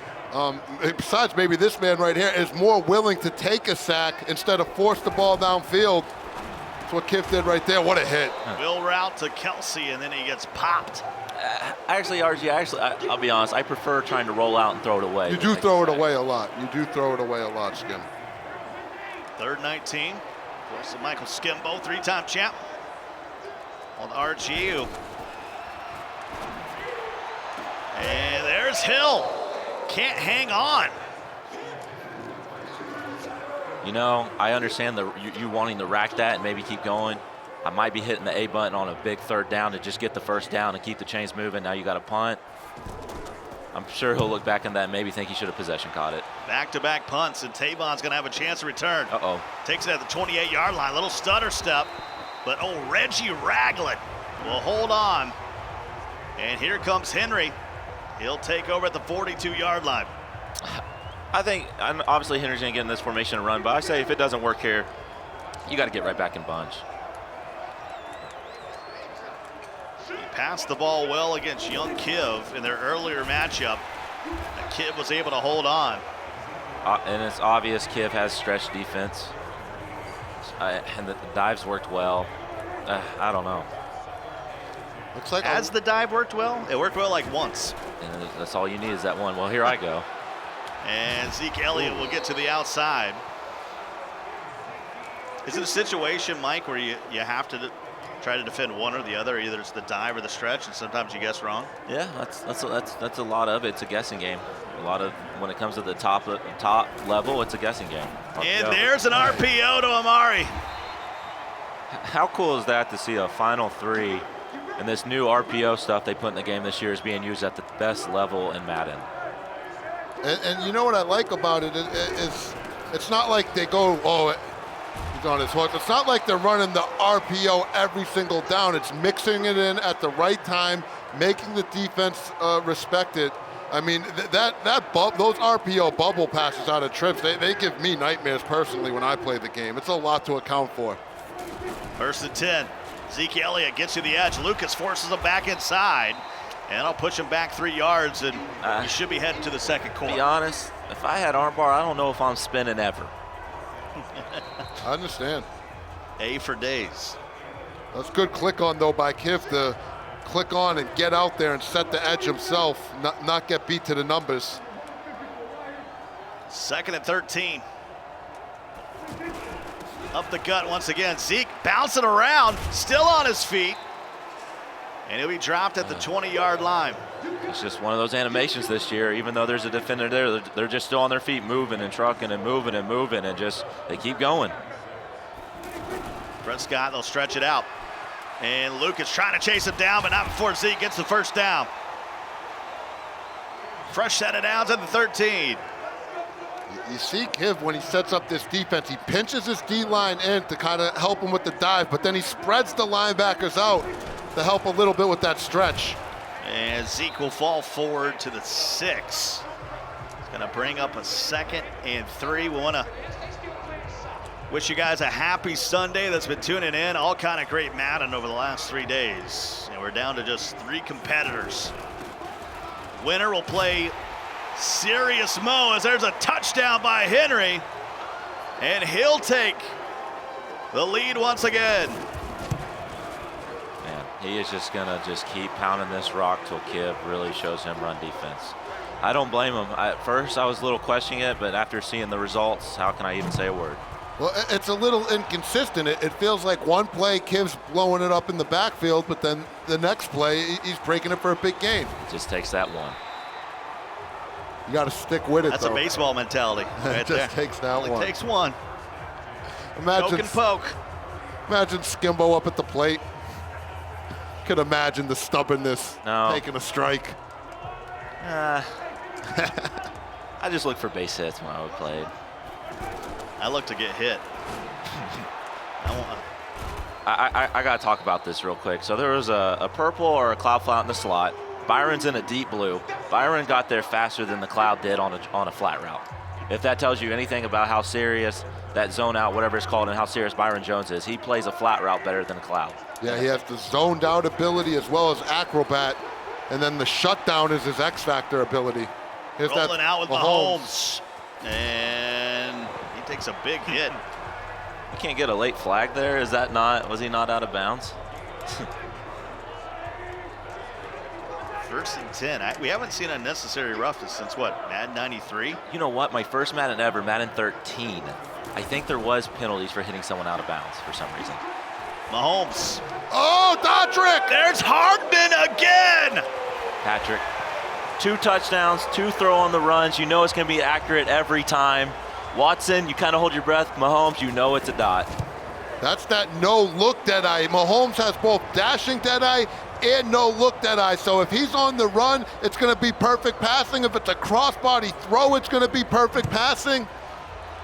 besides maybe this man right here, is more willing to take a sack instead of force the ball downfield. That's what Kiv did right there. What a hit. Will route to Kelsey, and then he gets popped. Actually, RG, I'll be honest, I prefer trying to roll out and throw it away. You do throw it away a lot. You do throw it away a lot, Skim. 3rd 19. Of course, Michael Skimbo, 3-time champ on RGU. And there's Hill. Can't hang on. You know, I understand you wanting to rack that and maybe keep going. I might be hitting the A button on a big 3rd down to just get the 1st down and keep the chains moving. Now you got to punt. I'm sure he'll look back on that and maybe think he should have possession caught it. Back-to-back punts, and Tavon's going to have a chance to return. Uh-oh. Takes it at the 28-yard line. Little stutter step. But, Reggie Ragland will hold on. And here comes Henry. He'll take over at the 42-yard line. I think, obviously Henry's going to get in this formation and run, but I say if it doesn't work here, you got to get right back in bunch. He passed the ball well against young Kiv in their earlier matchup. And Kiv was able to hold on. And it's obvious Kiv has stretch defense. And the dives worked well. I don't know. Looks like has the dive worked well? It worked well like once. And that's all you need is that one. Well, here I go. And Zeke Elliott will get to the outside. Is it a situation, Mike, where you have to try to defend one or the other? Either it's the dive or the stretch, and sometimes you guess wrong? Yeah, that's a lot of it. It's a guessing game. A lot of, when it comes to the top level, it's a guessing game. And there's an RPO to Amari. How cool is that to see a Final 3 and this new RPO stuff they put in the game this year is being used at the best level in Madden? And you know what I like about it is it's not like they go, oh, he's on his hook. It's not like they're running the RPO every single down. It's mixing it in at the right time, making the defense respect it. I mean, those RPO bubble passes out of trips, they give me nightmares personally when I play the game. It's a lot to account for. 1st and 10. Zeke Elliott gets to the edge. Lucas forces him back inside. And I'll push him back 3 yards, and you should be heading to the second quarter. To be honest, if I had armbar, I don't know if I'm spinning ever. I understand. A for days. That's good click on, though, by Kiv to click on and get out there and set the edge himself, not get beat to the numbers. 2nd and 13. Up the gut once again. Zeke bouncing around, still on his feet. And he'll be dropped at the 20-yard line. It's just one of those animations this year. Even though there's a defender there, they're just still on their feet, moving and trucking and moving and moving, and just they keep going. Prescott, they'll stretch it out. And Lucas trying to chase him down, but not before Zeke gets the first down. Fresh set of downs at the 13. You see Kiv when he sets up this defense, he pinches his D-line in to kind of help him with the dive, but then he spreads the linebackers out to help a little bit with that stretch. And Zeke will fall forward to the 6. It's going to bring up a 2nd and 3. We want to wish you guys a happy Sunday that's been tuning in. All kind of great Madden over the last 3 days. And we're down to just 3 competitors. Winner will play Serious Mo as there's a touchdown by Henry. And he'll take the lead once again. He is just going to just keep pounding this rock till Kiv really shows him run defense. I don't blame him. At first, I was a little questioning it, but after seeing the results, how can I even say a word? Well, it's a little inconsistent. It feels like one play, Kiv's blowing it up in the backfield, but then the next play, he's breaking it for a big gain. It just takes that one. You got to stick with it, That's though. a baseball mentality right It just takes that one. It takes one. Imagine, poke and poke. Imagine Skimbo up at the plate. Could imagine the stubbornness taking a strike. I just look for base hits when I would play. I look to get hit. I got to talk about this real quick. So there was a purple or a cloud flat in the slot. Byron's in a deep blue. Byron got there faster than the cloud did on a flat route. If that tells you anything about how serious that zone out, whatever it's called, and how serious Byron Jones is, he plays a flat route better than a cloud. Yeah, he has the zoned out ability as well as acrobat, and then the shutdown is his X Factor ability. Here's Rolling out with Mahomes. And he takes a big hit. You can't get a late flag there? Is that not, was he not out of bounds? 1st and 10. We haven't seen unnecessary roughness since what, Madden 93? You know what, my first Madden ever, Madden 13. I think there was penalties for hitting someone out of bounds for some reason. Mahomes. Oh, Dodrick! There's Hardman again! Patrick, 2 touchdowns, 2 throw on the runs. You know it's going to be accurate every time. Watson, you kind of hold your breath. Mahomes, you know it's a dot. That's that no-look deadeye. Mahomes has both dashing deadeye and no-look deadeye. So if he's on the run, it's going to be perfect passing. If it's a crossbody throw, it's going to be perfect passing.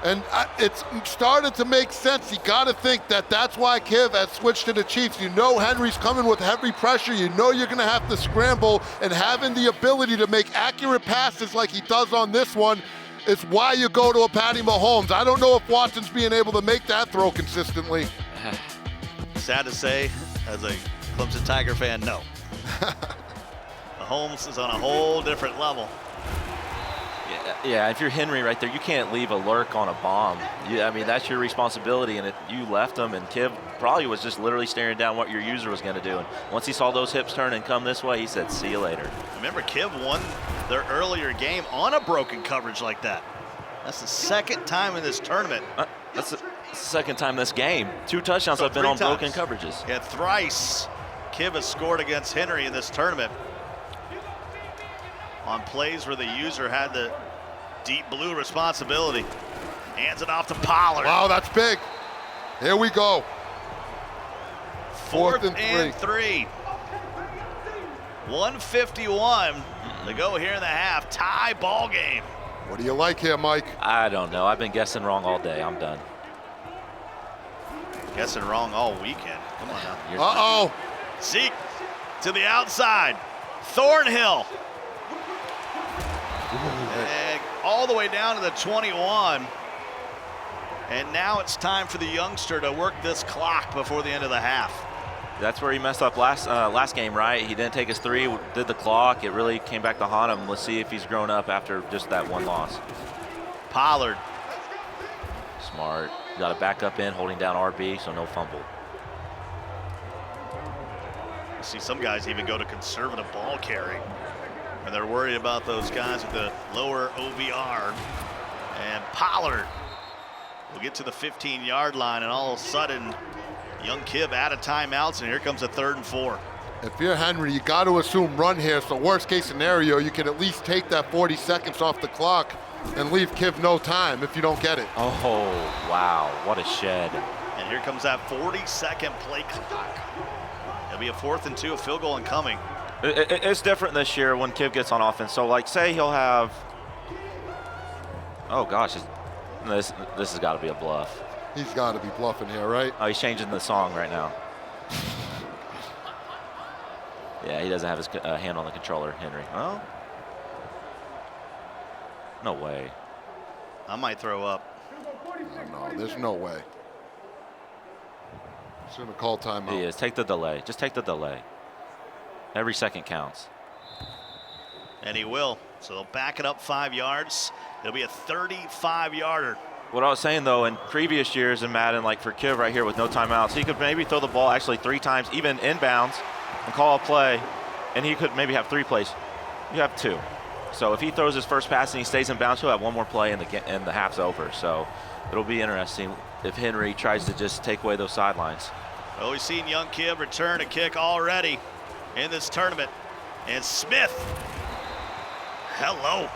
And it's started to make sense. You got to think that that's why Kiv has switched to the Chiefs. You know Henry's coming with heavy pressure. You know you're going to have to scramble, and having the ability to make accurate passes like he does on this one, It's why you go to a Patty Mahomes. I don't know if Watson's being able to make that throw consistently. Sad to say, as a Clemson Tiger fan, no. Mahomes is on a whole different level. Yeah, if you're Henry right there, you can't leave a lurk on a bomb. I mean, that's your responsibility, and you left him, and Kiv probably was just literally staring down what your user was going to do. And once he saw those hips turn and come this way, he said, see you later. Remember, Kiv won their earlier game on a broken coverage like that. That's the second time in this tournament. That's the second time this game. 2 touchdowns have been on broken coverages. Yeah, thrice Kiv has scored against Henry in this tournament on plays where the user had the deep blue responsibility. Hands it off to Pollard. Wow, that's big. Here we go. Fourth and three. 151 to go here in the half. Tie ball game. What do you like here, Mike? I don't know. I've been guessing wrong all day. I'm done. Guessing wrong all weekend. Come on now. Uh-oh. Zeke to the outside. Thornhill. And all the way down to the 21. And now it's time for the youngster to work this clock before the end of the half. That's where he messed up last game, right? He didn't take his 3, did the clock. It really came back to haunt him. Let's see if he's grown up after just that one loss. Pollard. Smart. Got to back up in, holding down RB, so no fumble. I see some guys even go to conservative ball carry, and they're worried about those guys with the lower OVR. And Pollard will get to the 15-yard line, and all of a sudden, young Kiv out of timeouts, and here comes a 3rd and 4. If you're Henry, you got to assume run here. So worst case scenario, you can at least take that 40 seconds off the clock and leave Kiv no time if you don't get it. Oh, wow, what a shed. And here comes that 40-second play clock. It'll be a 4th and 2, a field goal incoming. It's different this year when Kiv gets on offense. So, like, say he'll have, oh gosh, this has got to be a bluff. He's got to be bluffing here, right? Oh, he's changing the song right now. Yeah, he doesn't have his hand on the controller, Henry. Well, no way. I might throw up. No, there's no way. He's going to call timeout. He is. Take the delay. Just take the delay. Every second counts. And he will. So they'll back it up 5 yards. It'll be a 35-yarder. What I was saying, though, in previous years in Madden, like for Kiv right here with no timeouts, he could maybe throw the ball actually 3 times, even inbounds, and call a play, and he could maybe have 3 plays. You have 2. So if he throws his first pass and he stays in bounds, he'll have 1 more play and the half's over. So it'll be interesting if Henry tries to just take away those sidelines. Well, we've seen young Kiv return a kick already in this tournament. And Smith, hello.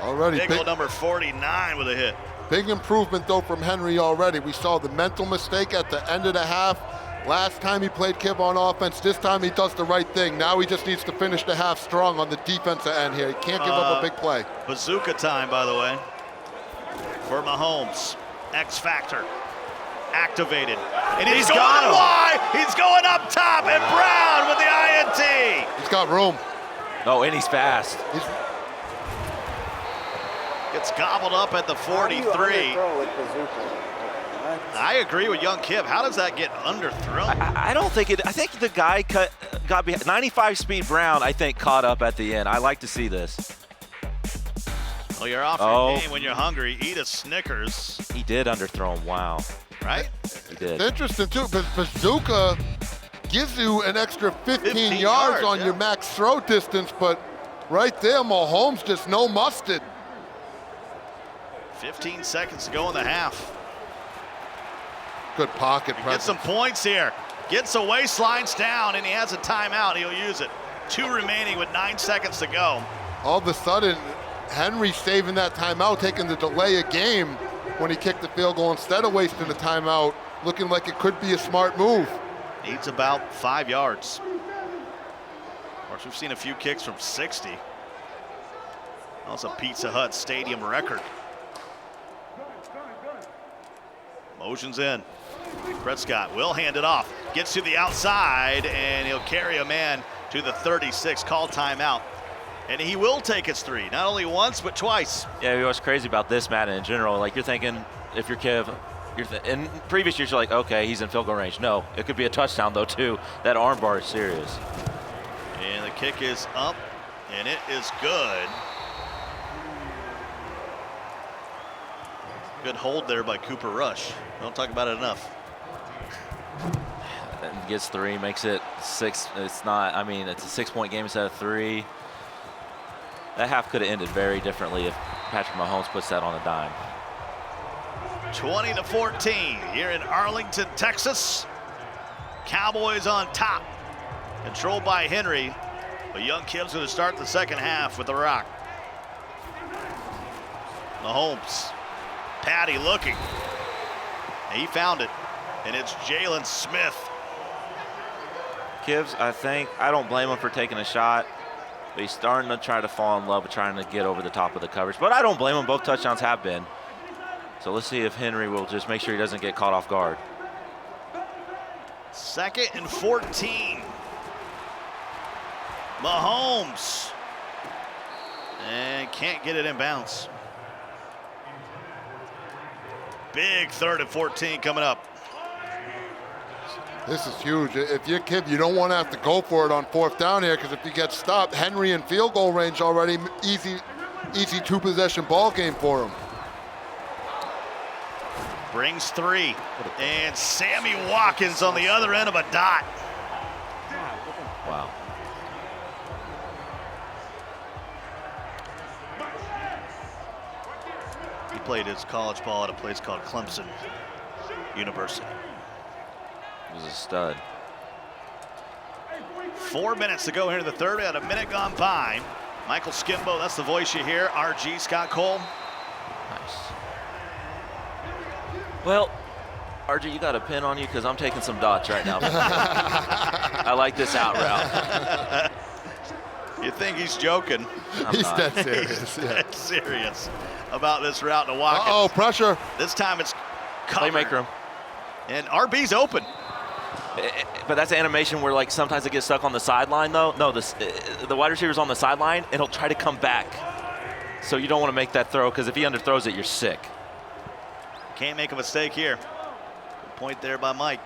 Already big old number 49 with a hit. Big improvement, though, from Henry already. We saw the mental mistake at the end of the half. Last time he played Kiv on offense. This time he does the right thing. Now he just needs to finish the half strong on the defensive end here. He can't give up a big play. Bazooka time, by the way, for Mahomes. X Factor activated. And he's going wide. He's going up top, and Brown with the INT. He's got room. Oh, and he's fast. Gets gobbled up at the 43. I agree with young Kiv. How does that get underthrown? I don't think it. I think the guy got behind. 95 speed Brown, I think, caught up at the end. I like to see this. Well, you're off your game when you're hungry. Eat a Snickers. He did underthrow him. Wow. Right? He did. It's interesting, too, because Bazooka gives you an extra 15 yards on your max throw distance, but right there, Mahomes just no mustard. 15 seconds to go in the half. Good pocket presence. Get some points here. Gets away, slides down, and he has a timeout. He'll use it. 2 remaining with 9 seconds to go. All of a sudden, Henry saving that timeout, taking the delay of game when he kicked the field goal instead of wasting the timeout, looking like it could be a smart move. Needs about 5 yards. Of course, we've seen a few kicks from 60. That's a Pizza Hut Stadium record. Motions in. Prescott will hand it off. Gets to the outside, and he'll carry a man to the 36. Call timeout. And he will take his 3, not only once, but twice. Yeah, what's crazy about this Madden in general, like you're thinking, if you're Kiv, in previous years you're like, okay, he's in field goal range. No, it could be a touchdown though too. That arm bar is serious. And the kick is up, and it is good. Good hold there by Cooper Rush. Don't talk about it enough. And gets 3, makes it 6. It's not, I mean, it's a 6-point game instead of 3. That half could have ended very differently if Patrick Mahomes puts that on a dime. 20-14 here in Arlington, Texas. Cowboys on top, controlled by Henry. But young Kiv's going to start the second half with the rock. Mahomes, Patty looking. He found it, and it's Jalen Smith. Kivs, I don't blame him for taking a shot, but he's starting to try to fall in love with trying to get over the top of the coverage. But I don't blame him. Both touchdowns have been. So let's see if Henry will just make sure he doesn't get caught off guard. 2nd and 14. Mahomes. And can't get it in bounds. Big 3rd and 14 coming up. This is huge. If you're Kiv, you don't want to have to go for it on 4th down here, because if you get stopped, Henry in field goal range already, easy 2-possession ball game for him. Brings 3, and Sammy Watkins on the other end of a dot. Wow. He played his college ball at a place called Clemson University. He was a stud. 4 minutes to go here in the third. We had a minute gone by. Michael Skimbo, that's the voice you hear. RG, Scott Cole. Nice. Well, RG, you got a pin on you because I'm taking some dots right now. I like this out route. You think he's joking? He's dead serious. He's dead serious about this route to Watkins. Uh-oh, pressure. This time it's covered. Playmaker him. And RB's open. But that's animation where, like, sometimes it gets stuck on the sideline, though. No, the wide receiver's on the sideline, and he'll try to come back. So you don't want to make that throw, because if he underthrows it, you're sick. Can't make a mistake here. Good point there by Mike.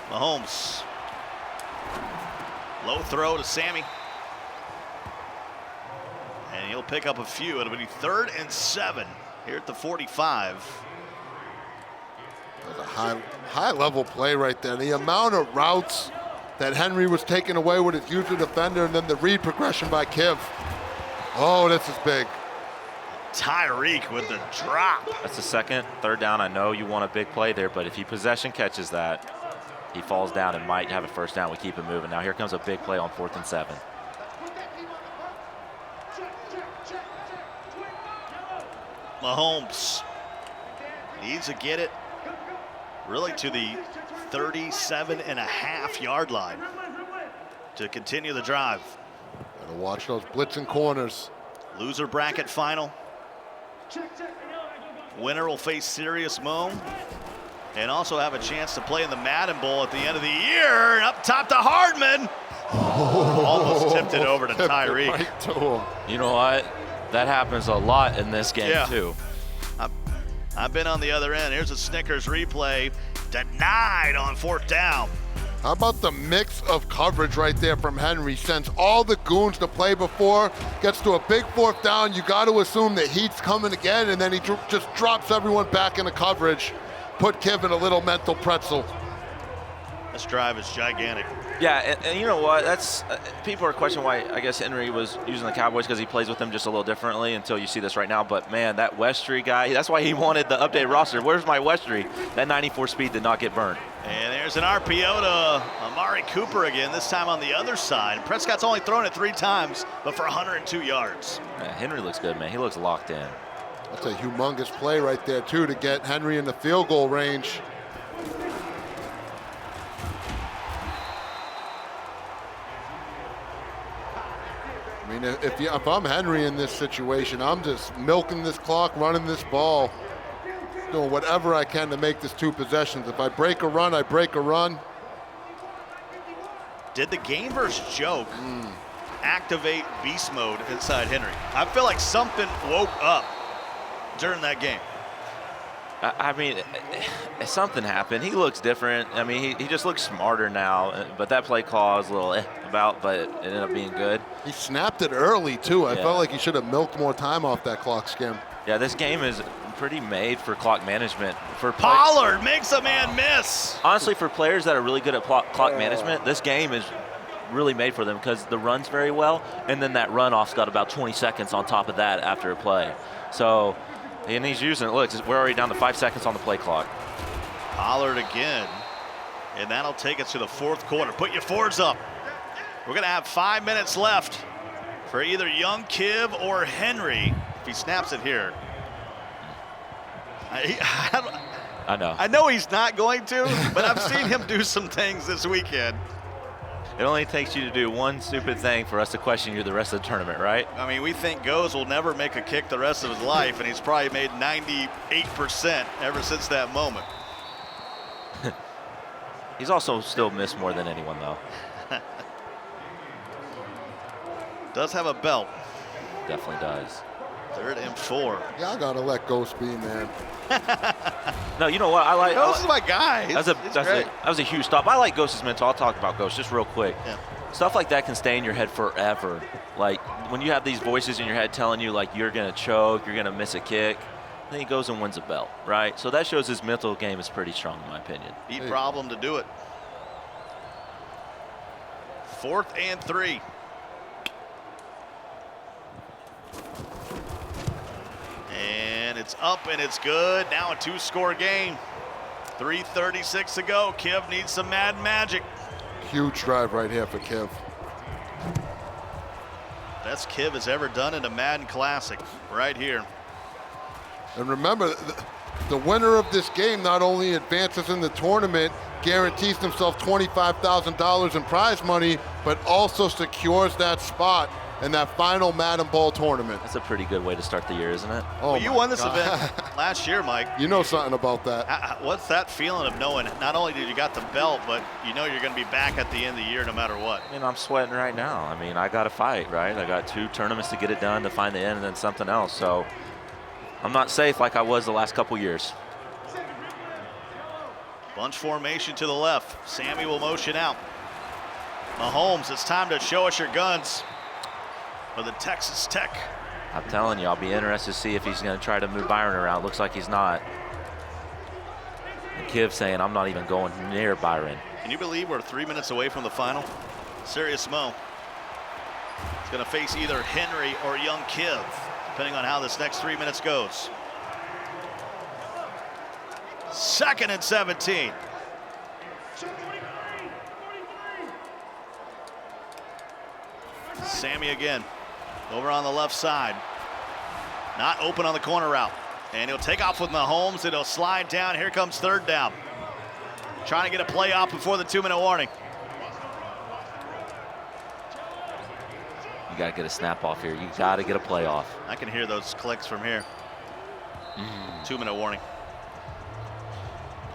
Mahomes. Low throw to Sammy. And he'll pick up a few. It'll be 3rd and 7 here at the 45. That was a high-level play right there. The amount of routes that Henry was taking away with his usual defender, and then the read progression by Kiv. Oh, this is big. Tyreek with the drop. That's the 2nd, 3rd down. I know you want a big play there, but if he possession catches that, he falls down and might have a 1st down. We keep it moving. Now here comes a big play on 4th and 7. Mahomes needs to get it really to the 37.5-yard line to continue the drive. Gotta watch those blitzing corners. Loser bracket final. Winner will face Serious Mo and also have a chance to play in the Madden Bowl at the end of the year. And up top to Hardman. Almost tipped it over to Tyreek. Right to him. You know what? That happens a lot in this game, too. I've been on the other end. Here's a Snickers replay. Denied on 4th down. How about the mix of coverage right there from Henry? Sends all the goons to play before, gets to a big 4th down. You got to assume that heat's coming again, and then he just drops everyone back into coverage. Put Kiv in a little mental pretzel. This drive is gigantic. Yeah, and you know what? That's people are questioning why I guess Henry was using the Cowboys, because he plays with them just a little differently until you see this right now. But man, that Westry guy, that's why he wanted the updated roster. Where's my Westry? That 94 speed did not get burned. And there's an RPO to Amari Cooper again, this time on the other side. Prescott's only thrown it 3 times, but for 102 yards. Yeah, Henry looks good, man. He looks locked in. That's a humongous play right there, too, to get Henry in the field goal range. I mean, if I'm Henry in this situation, I'm just milking this clock, running this ball, doing whatever I can to make this 2 possessions. If I break a run, I break a run. Did the game versus joke activate beast mode inside Henry. I feel like something woke up during that game. I mean, something happened. He looks different. I mean, he just looks smarter now. But that play call was a little about, but it ended up being good. He snapped it early, too. I felt like he should have milked more time off that clock, Skim. Yeah, this game is pretty made for clock management. Pollard makes a man miss. Honestly, for players that are really good at clock management, this game is really made for them because the run's very well, and then that runoff's got about 20 seconds on top of that after a play. So, and he's using it. Look, we're already down to 5 seconds on the play clock. Pollard again, and that'll take us to the fourth quarter. Put your fours up. We're going to have 5 minutes left for either young Kiv or Henry if he snaps it here. I know. I know he's not going to, but I've seen him do some things this weekend. It only takes you to do one stupid thing for us to question you the rest of the tournament, right? I mean, we think Goes will never make a kick the rest of his life, and he's probably made 98% ever since that moment. He's also still missed more than anyone, though. Does have a belt. Definitely does. 3rd and 4. Y'all gotta let Ghost be, man. No, you know what? I like. Ghost is my guy. That was a huge stop. I like Ghost's mental. I'll talk about Ghost just real quick. Yeah. Stuff like that can stay in your head forever. Like when you have these voices in your head telling you like you're gonna choke, you're gonna miss a kick, then he goes and wins a belt, right? So that shows his mental game is pretty strong, in my opinion. Deep problem to do it. 4th and 3. And it's up and it's good. Now a 2-score game. 3:36 to go. Kiv needs some Madden magic. Huge drive right here for Kiv. Best Kiv has ever done in a Madden Classic right here. And remember, the winner of this game not only advances in the tournament, guarantees himself $25,000 in prize money, but also secures that spot in that final Madden Bowl tournament. That's a pretty good way to start the year, isn't it? Oh, well, you won this event last year, Mike. You know something about that. What's that feeling of knowing not only did you got the belt, but you know you're going to be back at the end of the year no matter what? I mean, I'm sweating right now. I mean, I got to fight, right? I got 2 tournaments to get it done to find the end and then something else. So I'm not safe like I was the last couple years. Bunch formation to the left. Sammy will motion out. Mahomes, it's time to show us your guns for the Texas Tech. I'm telling you, I'll be interested to see if he's going to try to move Byron around. Looks like he's not. And Kiv saying, I'm not even going near Byron. Can you believe we're 3 minutes away from the final? Serious Mo. He's going to face either Henry or young Kiv, depending on how this next 3 minutes goes. 2nd and 17. Sammy again, over on the left side. Not open on the corner route. And he'll take off with Mahomes, and he'll slide down. Here comes 3rd down. Trying to get a play off before the 2-minute warning. You got to get a snap off here. You got to get a play off. I can hear those clicks from here. 2-minute warning.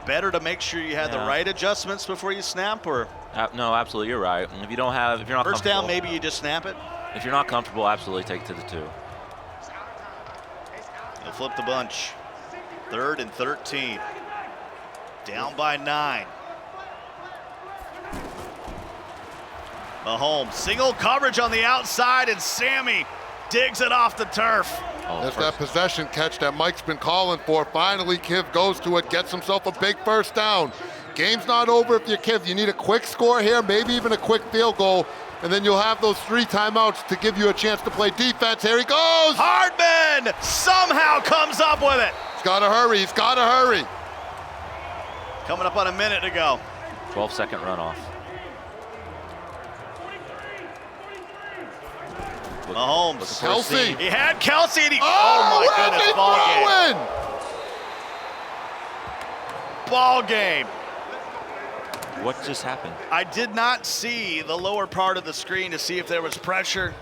Better to make sure you had the right adjustments before you snap, or? No, absolutely, you're right. If you're not first down, maybe you just snap it. If you're not comfortable, absolutely take it to the 2. He'll flip the bunch. 3rd and 13. Down by 9. Mahomes, single coverage on the outside, and Sammy digs it off the turf. That's that possession catch that Mike's been calling for. Finally, Kiv goes to it, gets himself a big first down. Game's not over if you're Kiv. You need a quick score here, maybe even a quick field goal, and then you'll have those 3 timeouts to give you a chance to play defense. Here he goes! Hardman somehow comes up with it. He's got to hurry. He's got to hurry. Coming up on a minute to go. 12-second runoff. Mahomes. Kelsey. He had Kelsey, and oh my goodness, ball game. What just happened? I did not see the lower part of the screen to see if there was pressure,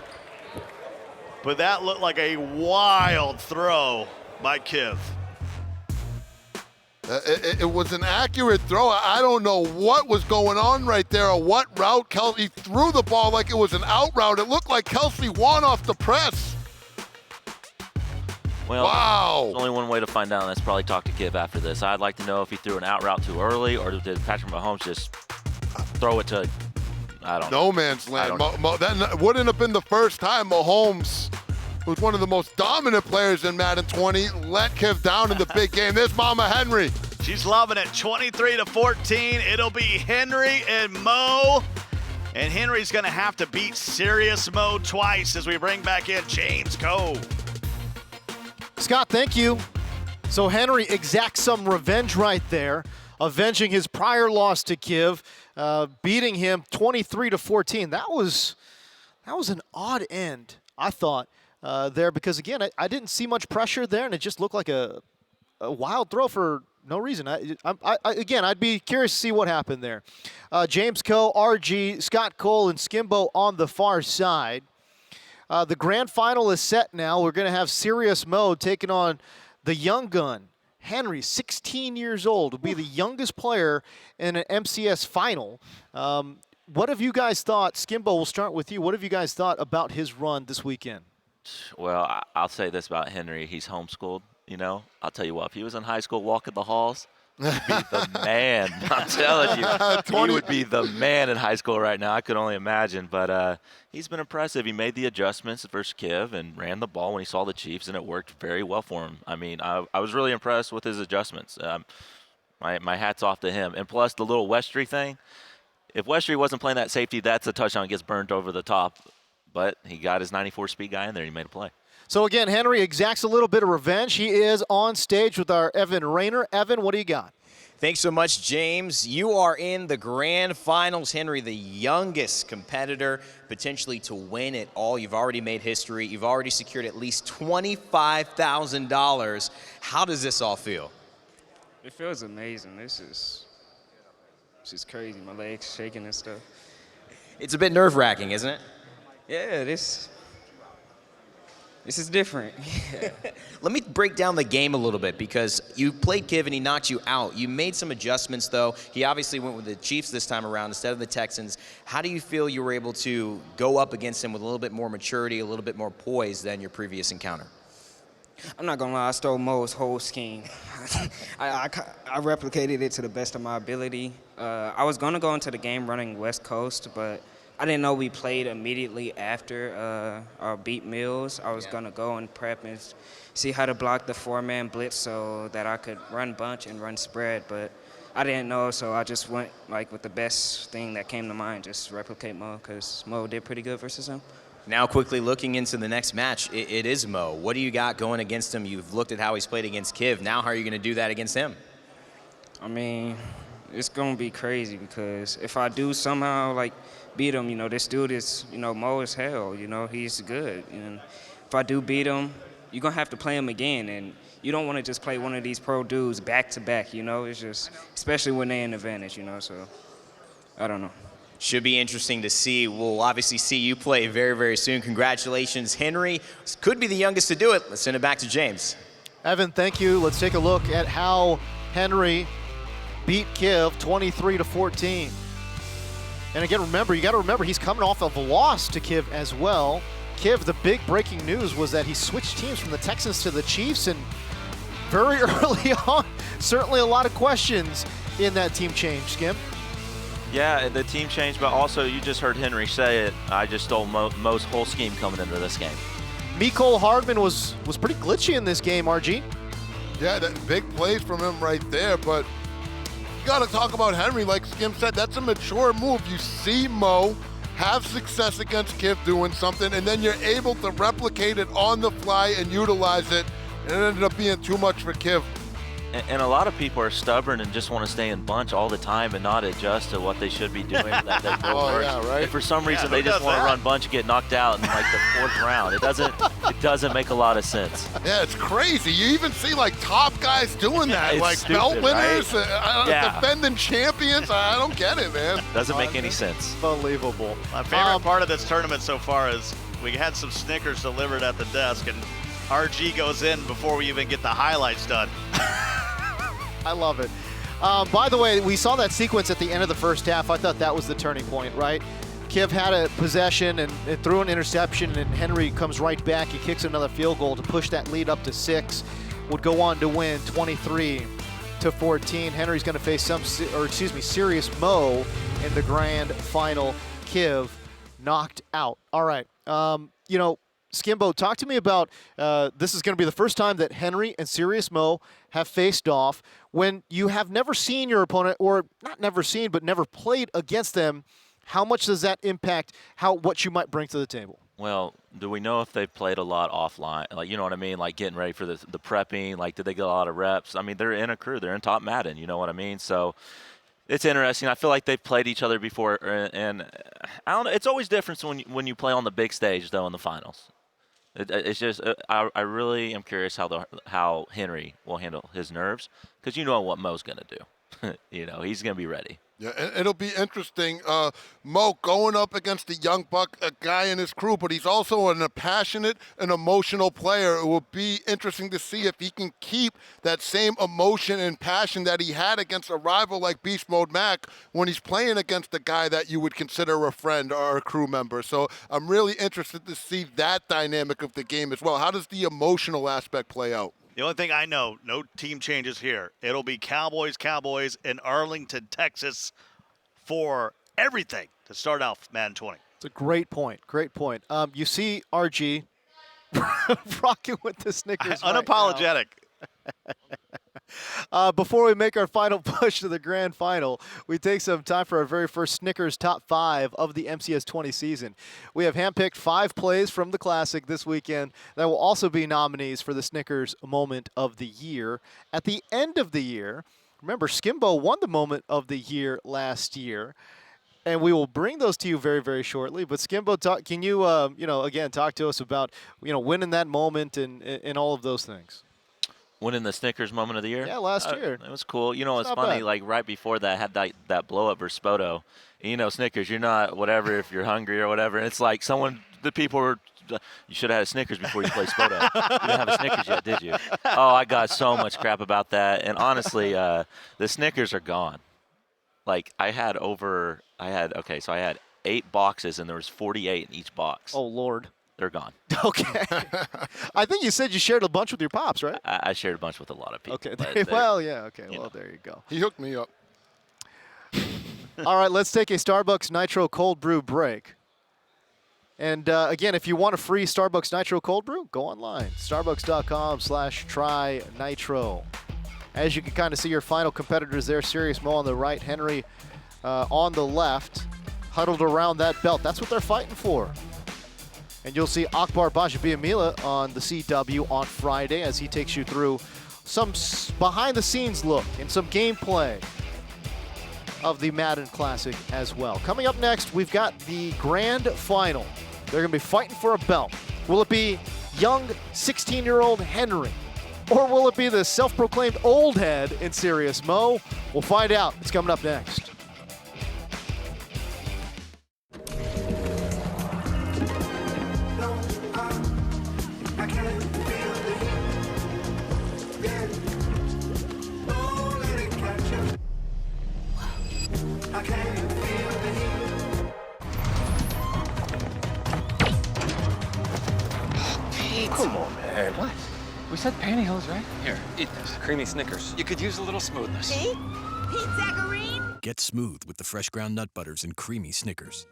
but that looked like a wild throw by Kiv. It was an accurate throw. I don't know what was going on right there or what route Kelsey threw the ball like it was an out route. It looked like Kelsey won off the press. Well, wow. There's only one way to find out, and that's probably talk to Kiv after this. I'd like to know if he threw an out route too early, or did Patrick Mahomes just throw it to, I don't know. No man's land. That wouldn't have been the first time Mahomes, who's one of the most dominant players in Madden 20, let Kiv down in the big game. There's Mama Henry. She's loving it. 23-14. It'll be Henry and Mo. And Henry's going to have to beat Serious Mo twice as we bring back in James Cole. Scott, thank you. So Henry exacts some revenge right there, avenging his prior loss to Kiv, beating him 23-14. That was an odd end, I thought, there, because again, I didn't see much pressure there, and it just looked like a wild throw for no reason. Again, I'd be curious to see what happened there. James Coe, RG, Scott Cole, and Skimbo on the far side. The grand final is set now. We're going to have Serious Mo taking on the young gun. Henry, 16 years old, will be the youngest player in an MCS final. What have you guys thought? Skimbo, we'll start with you. What have you guys thought about his run this weekend? Well, I'll say this about Henry. He's homeschooled, you know. I'll tell you what, if he was in high school walking the halls, he'd be the man. I'm telling you. He would be the man in high school right now. I could only imagine. But he's been impressive. He made the adjustments versus Kiv and ran the ball when he saw the Chiefs, and it worked very well for him. I mean, I was really impressed with his adjustments. My hat's off to him. And plus, the little Westry thing, if Westry wasn't playing that safety, that's a touchdown, gets burned over the top. But he got his 94 speed guy in there. He made a play. So, again, Henry exacts a little bit of revenge. He is on stage with our Evan Rayner. Evan, what do you got? Thanks so much, James. You are in the grand finals. Henry, the youngest competitor, potentially to win it all. You've already made history. You've already secured at least $25,000. How does this all feel? It feels amazing. This is crazy. My legs shaking and stuff. It's a bit nerve-wracking, isn't it? Yeah, this is different. Let me break down the game a little bit, because you played Kiv and he knocked you out. You made some adjustments, though. He obviously went with the Chiefs this time around instead of the Texans. How do you feel you were able to go up against him with a little bit more maturity, a little bit more poise than your previous encounter? I'm not going to lie, I stole Mo's whole scheme. I replicated it to the best of my ability. I was going to go into the game running West Coast, but I didn't know we played immediately after our beat Mills. I was going to go and prep and see how to block the four-man blitz so that I could run bunch and run spread, but I didn't know, so I just went with the best thing that came to mind, just replicate Mo, because Mo did pretty good versus him. Now quickly looking into the next match, it is Mo. What do you got going against him? You've looked at how he's played against Kiv. Now how are you going to do that against him? I mean, it's going to be crazy, because if I do somehow beat him, this dude is, Mo as hell, he's good. And if I do beat him, you're going to have to play him again. And you don't want to just play one of these pro dudes back to back, it's just, especially when they're in advantage, so I don't know. Should be interesting to see. We'll obviously see you play very, very soon. Congratulations, Henry. Could be the youngest to do it. Let's send it back to James. Evan, thank you. Let's take a look at how Henry beat Kiv 23-14. And again, you got to remember, he's coming off of a loss to Kiv as well. Kiv, the big breaking news was that he switched teams from the Texans to the Chiefs, and very early on, certainly a lot of questions in that team change, Skim. Yeah, the team changed, but also you just heard Henry say it. I just stole Mo's whole scheme coming into this game. Mecole Hardman was pretty glitchy in this game, RG. Yeah, that big plays from him right there, but you got to talk about Henry. Like Skim said, that's a mature move. You see Mo have success against Kiv doing something, and then you're able to replicate it on the fly and utilize it, and it ended up being too much for Kiv. And a lot of people are stubborn and just want to stay in bunch all the time and not adjust to what they should be doing. That they yeah, right? And for some reason, they just want to run bunch and get knocked out in the fourth round. It doesn't make a lot of sense. Yeah, it's crazy. You even see top guys doing that, stupid, belt winners, right? defending champions. I don't get it, man. Doesn't make any sense. Unbelievable. My favorite part of this tournament so far is we had some Snickers delivered at the desk, and RG goes in before we even get the highlights done. I love it. By the way, we saw that sequence at the end of the first half. I thought that was the turning point, right? Kiv had a possession and threw an interception, and Henry comes right back. He kicks another field goal to push that lead up to 6. Would go on to win 23-14. Henry's going to face Serious Mo in the grand final. Kiv knocked out. All right. Skimbo, talk to me about this is going to be the first time that Henry and Serious Mo have faced off. When you have never seen your opponent, or not never seen, but never played against them, how much does that impact what you might bring to the table? Well, do we know if they've played a lot offline? Like, you know what I mean? Like getting ready for the prepping. Like, did they get a lot of reps? I mean, they're in a crew. They're in Top Madden. You know what I mean? So it's interesting. I feel like they've played each other before, and I don't know. It's always different when you play on the big stage, though, in the finals. It's just I really am curious how Henry will handle his nerves, because you know what Mo's going to do. He's going to be ready. Yeah, and it'll be interesting. Mo going up against a young buck, a guy in his crew, but he's also a passionate and emotional player. It will be interesting to see if he can keep that same emotion and passion that he had against a rival like Beast Mode Mac when he's playing against a guy that you would consider a friend or a crew member. So I'm really interested to see that dynamic of the game as well. How does the emotional aspect play out? The only thing I know, no team changes here. It'll be Cowboys in Arlington, Texas for everything to start out Madden 20. It's a great point. Great point. You see RG rocking with the Snickers Unapologetic. Before we make our final push to the grand final, we take some time for our very first Snickers Top 5 of the MCS 20 season. We have handpicked 5 plays from the Classic this weekend that will also be nominees for the Snickers Moment of the Year. At the end of the year, remember, Skimbo won the Moment of the Year last year, and we will bring those to you very, very shortly. But Skimbo, can you, again, talk to us about, winning that moment and all of those things? Winning the Snickers Moment of the Year? Yeah, last year. It was cool. It's funny, bad. like right before that, I had that blow-up versus Spoto. And, Snickers, you're not whatever if you're hungry or whatever. And it's like the people were, you should have had a Snickers before you played Spoto. You didn't have a Snickers yet, did you? Oh, I got so much crap about that. And honestly, the Snickers are gone. Like, I had 8 boxes, and there was 48 in each box. Oh, Lord. They're gone. Okay. I think you said you shared a bunch with your pops, right? I shared a bunch with a lot of people. Okay. Well, yeah. Okay. Well, there you go. He hooked me up. All right. Let's take a Starbucks Nitro Cold Brew break. And again, if you want a free Starbucks Nitro Cold Brew, go online. Starbucks.com/try-nitro. As you can kind of see your final competitors there, Serious Mo on the right, Henry on the left, huddled around that belt. That's what they're fighting for. And you'll see Akbar Bajabiamila on the CW on Friday as he takes you through some behind-the-scenes look and some gameplay of the Madden Classic as well. Coming up next, we've got the grand final. They're going to be fighting for a belt. Will it be young 16-year-old Henry? Or will it be the self-proclaimed old head in Serious Mo? We'll find out. It's coming up next. Come on, man. What? We said pantyhose, right? Here, eat this. Creamy Snickers. You could use a little smoothness. See? Pizza-garine? Get smooth with the fresh ground nut butters and creamy Snickers.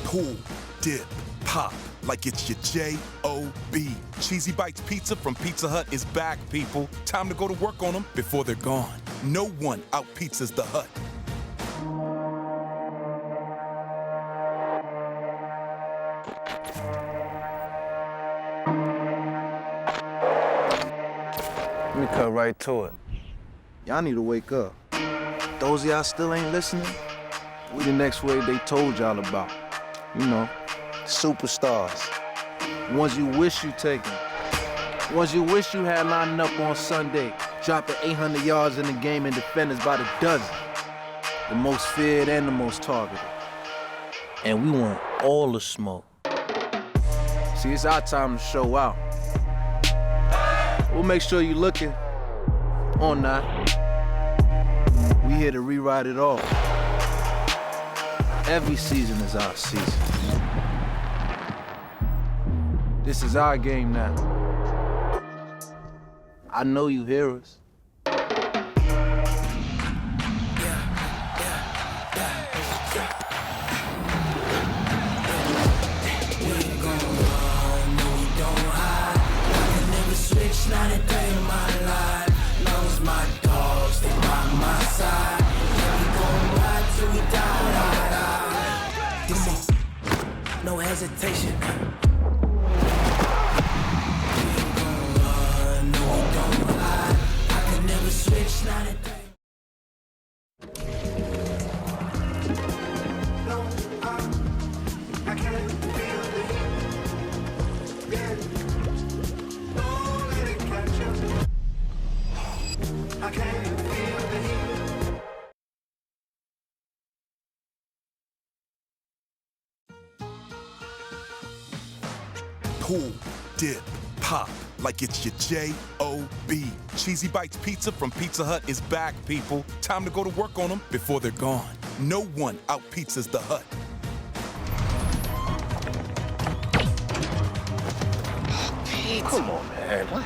Pull, dip, pop, like it's your J-O-B. Cheesy Bites Pizza from Pizza Hut is back, people. Time to go to work on them before they're gone. No one out-pizzas the Hut. Let me cut right to it. Y'all need to wake up. Those of y'all still ain't listening, we the next wave they told y'all about. Superstars. Ones you wish you taken. Ones you wish you had lining up on Sunday, dropping 800 yards in the game and defenders by the dozen. The most feared and the most targeted. And we want all the smoke. See, it's our time to show out. We'll make sure you looking on now. We here to rewrite it all. Every season is our season. This is our game now. I know you hear us. Not a day in my life, long as my dogs stay by my side. Yeah, we gon' ride till we die. No hesitation. We gon' run, no we don't hide. I can never switch, not a day. I can't feel it. Yeah. I can't feel the heat. Pull, dip, pop, like it's your J-O-B. Cheesy Bites Pizza from Pizza Hut is back, people. Time to go to work on them before they're gone. No one out-pizzas the Hut. Pete. Come on, man. What?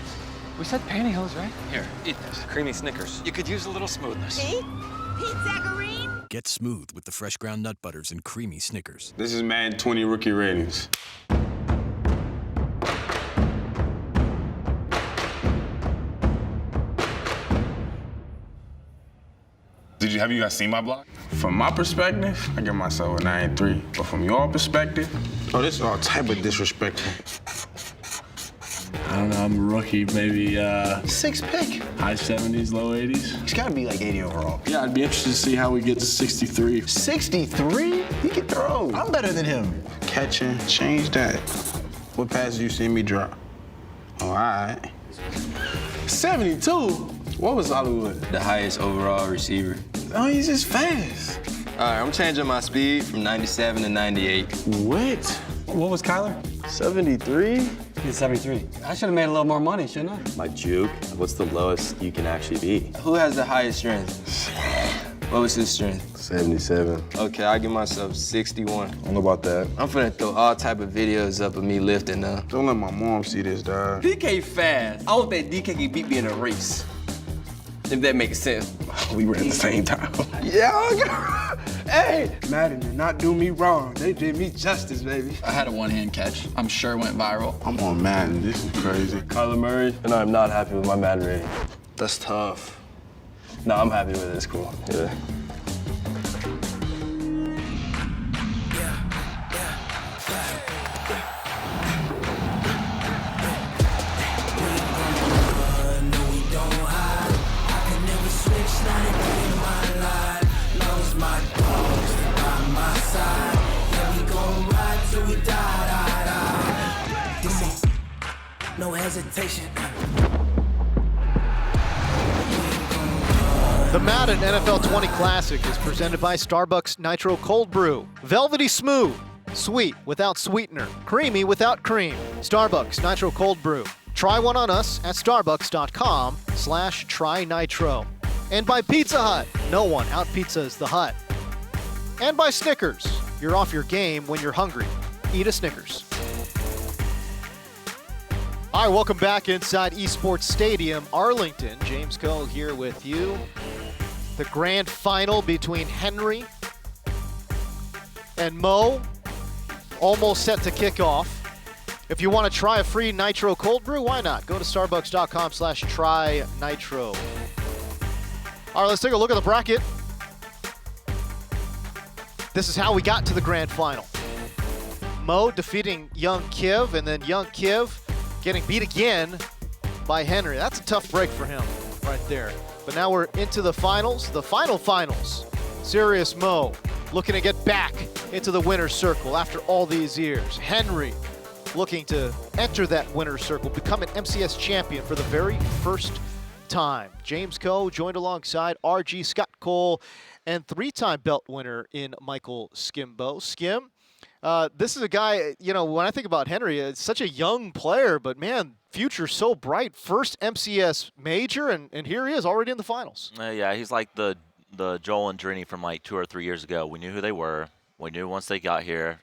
We said pantyhose, right? Here, eat this. Creamy Snickers. You could use a little smoothness. Pete? Pete Zacharine? Get smooth with the fresh ground nut butters and creamy Snickers. This is Madden 20 rookie ratings. Have you guys seen my block? From my perspective, I give myself a 9-3. But from your perspective, oh, this is all type of disrespectful. I don't know, I'm a rookie, maybe 6th pick. high 70s, low 80s. He's gotta be like 80 overall. Yeah, I'd be interested to see how we get to 63. 63? He can throw. I'm better than him. Catching, change that. What passes you seen me drop? Oh, all right. 72? What was Hollywood? The highest overall receiver. Oh, he's just fast. All right, I'm changing my speed from 97 to 98. What? What was Kyler? 73? He's 73. I should have made a little more money, shouldn't I? My juke? What's the lowest you can actually be? Who has the highest strength? What was his strength? 77. Okay, I give myself 61. I don't know about that. I'm finna throw all type of videos up of me lifting now. Don't let my mom see this, dog. DK fast. I don't think DK can beat me in a race. If that makes sense. We ran at the same time. Yeah, hey, Madden did not do me wrong. They did me justice, baby. I had a one-hand catch. I'm sure it went viral. I'm on Madden. This is crazy. Kyler Murray, and I'm not happy with my Madden rating. That's tough. No, I'm happy with it. It's cool. Yeah. No hesitation. The Madden NFL 20 Classic is presented by Starbucks Nitro Cold Brew. Velvety smooth, sweet without sweetener, creamy without cream. Starbucks Nitro Cold Brew. Try one on us at starbucks.com/trynitro. And by Pizza Hut. No one out-pizzas the Hut. And by Snickers. You're off your game when you're hungry. Eat a Snickers. All right, welcome back inside Esports Stadium, Arlington. James Coe here with you. The grand final between Henry and Mo, almost set to kick off. If you want to try a free Nitro Cold Brew, why not? Go to starbucks.com/trynitro. All right, let's take a look at the bracket. This is how we got to the grand final. Mo defeating Young Kiv, and then Young Kiv getting beat again by Henry. That's a tough break for him right there. But now we're into the finals, the finals. Serious Mo looking to get back into the winner's circle after all these years. Henry looking to enter that winner's circle, become an MCS champion for the very first time. James Coe joined alongside RG Scott Cole and 3-time belt winner in Michael Skimbo. Skim, This is a guy, when I think about Henry, it's such a young player, but man, future so bright. First MCS major, and here he is already in the finals. Yeah, he's like the Joel and Drini from like 2 or 3 years ago. We knew who they were. We knew once they got here,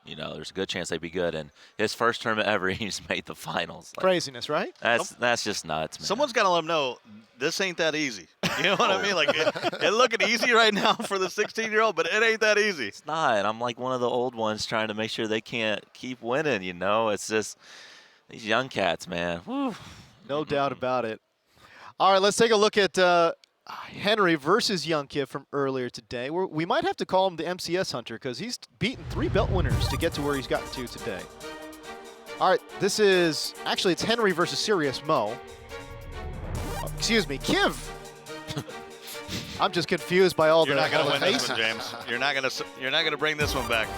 there's a good chance they'd be good. And his first tournament ever, he's made the finals. Craziness, right? That's just nuts, man. Someone's got to let him know this ain't that easy. You know what I mean? Like, it looking easy right now for the 16-year-old, but it ain't that easy. It's not. I'm like one of the old ones trying to make sure they can't keep winning, It's just these young cats, man. Whew. No doubt about it. All right, let's take a look at Henry versus Young Kiv from earlier today. We might have to call him the MCS Hunter because he's beaten 3 belt winners to get to where he's gotten to today. All right, it's Henry versus Serious Mo. Excuse me, Kiv. I'm just confused by all You're the not going to win faces. this one, James. You're not going to bring this one back.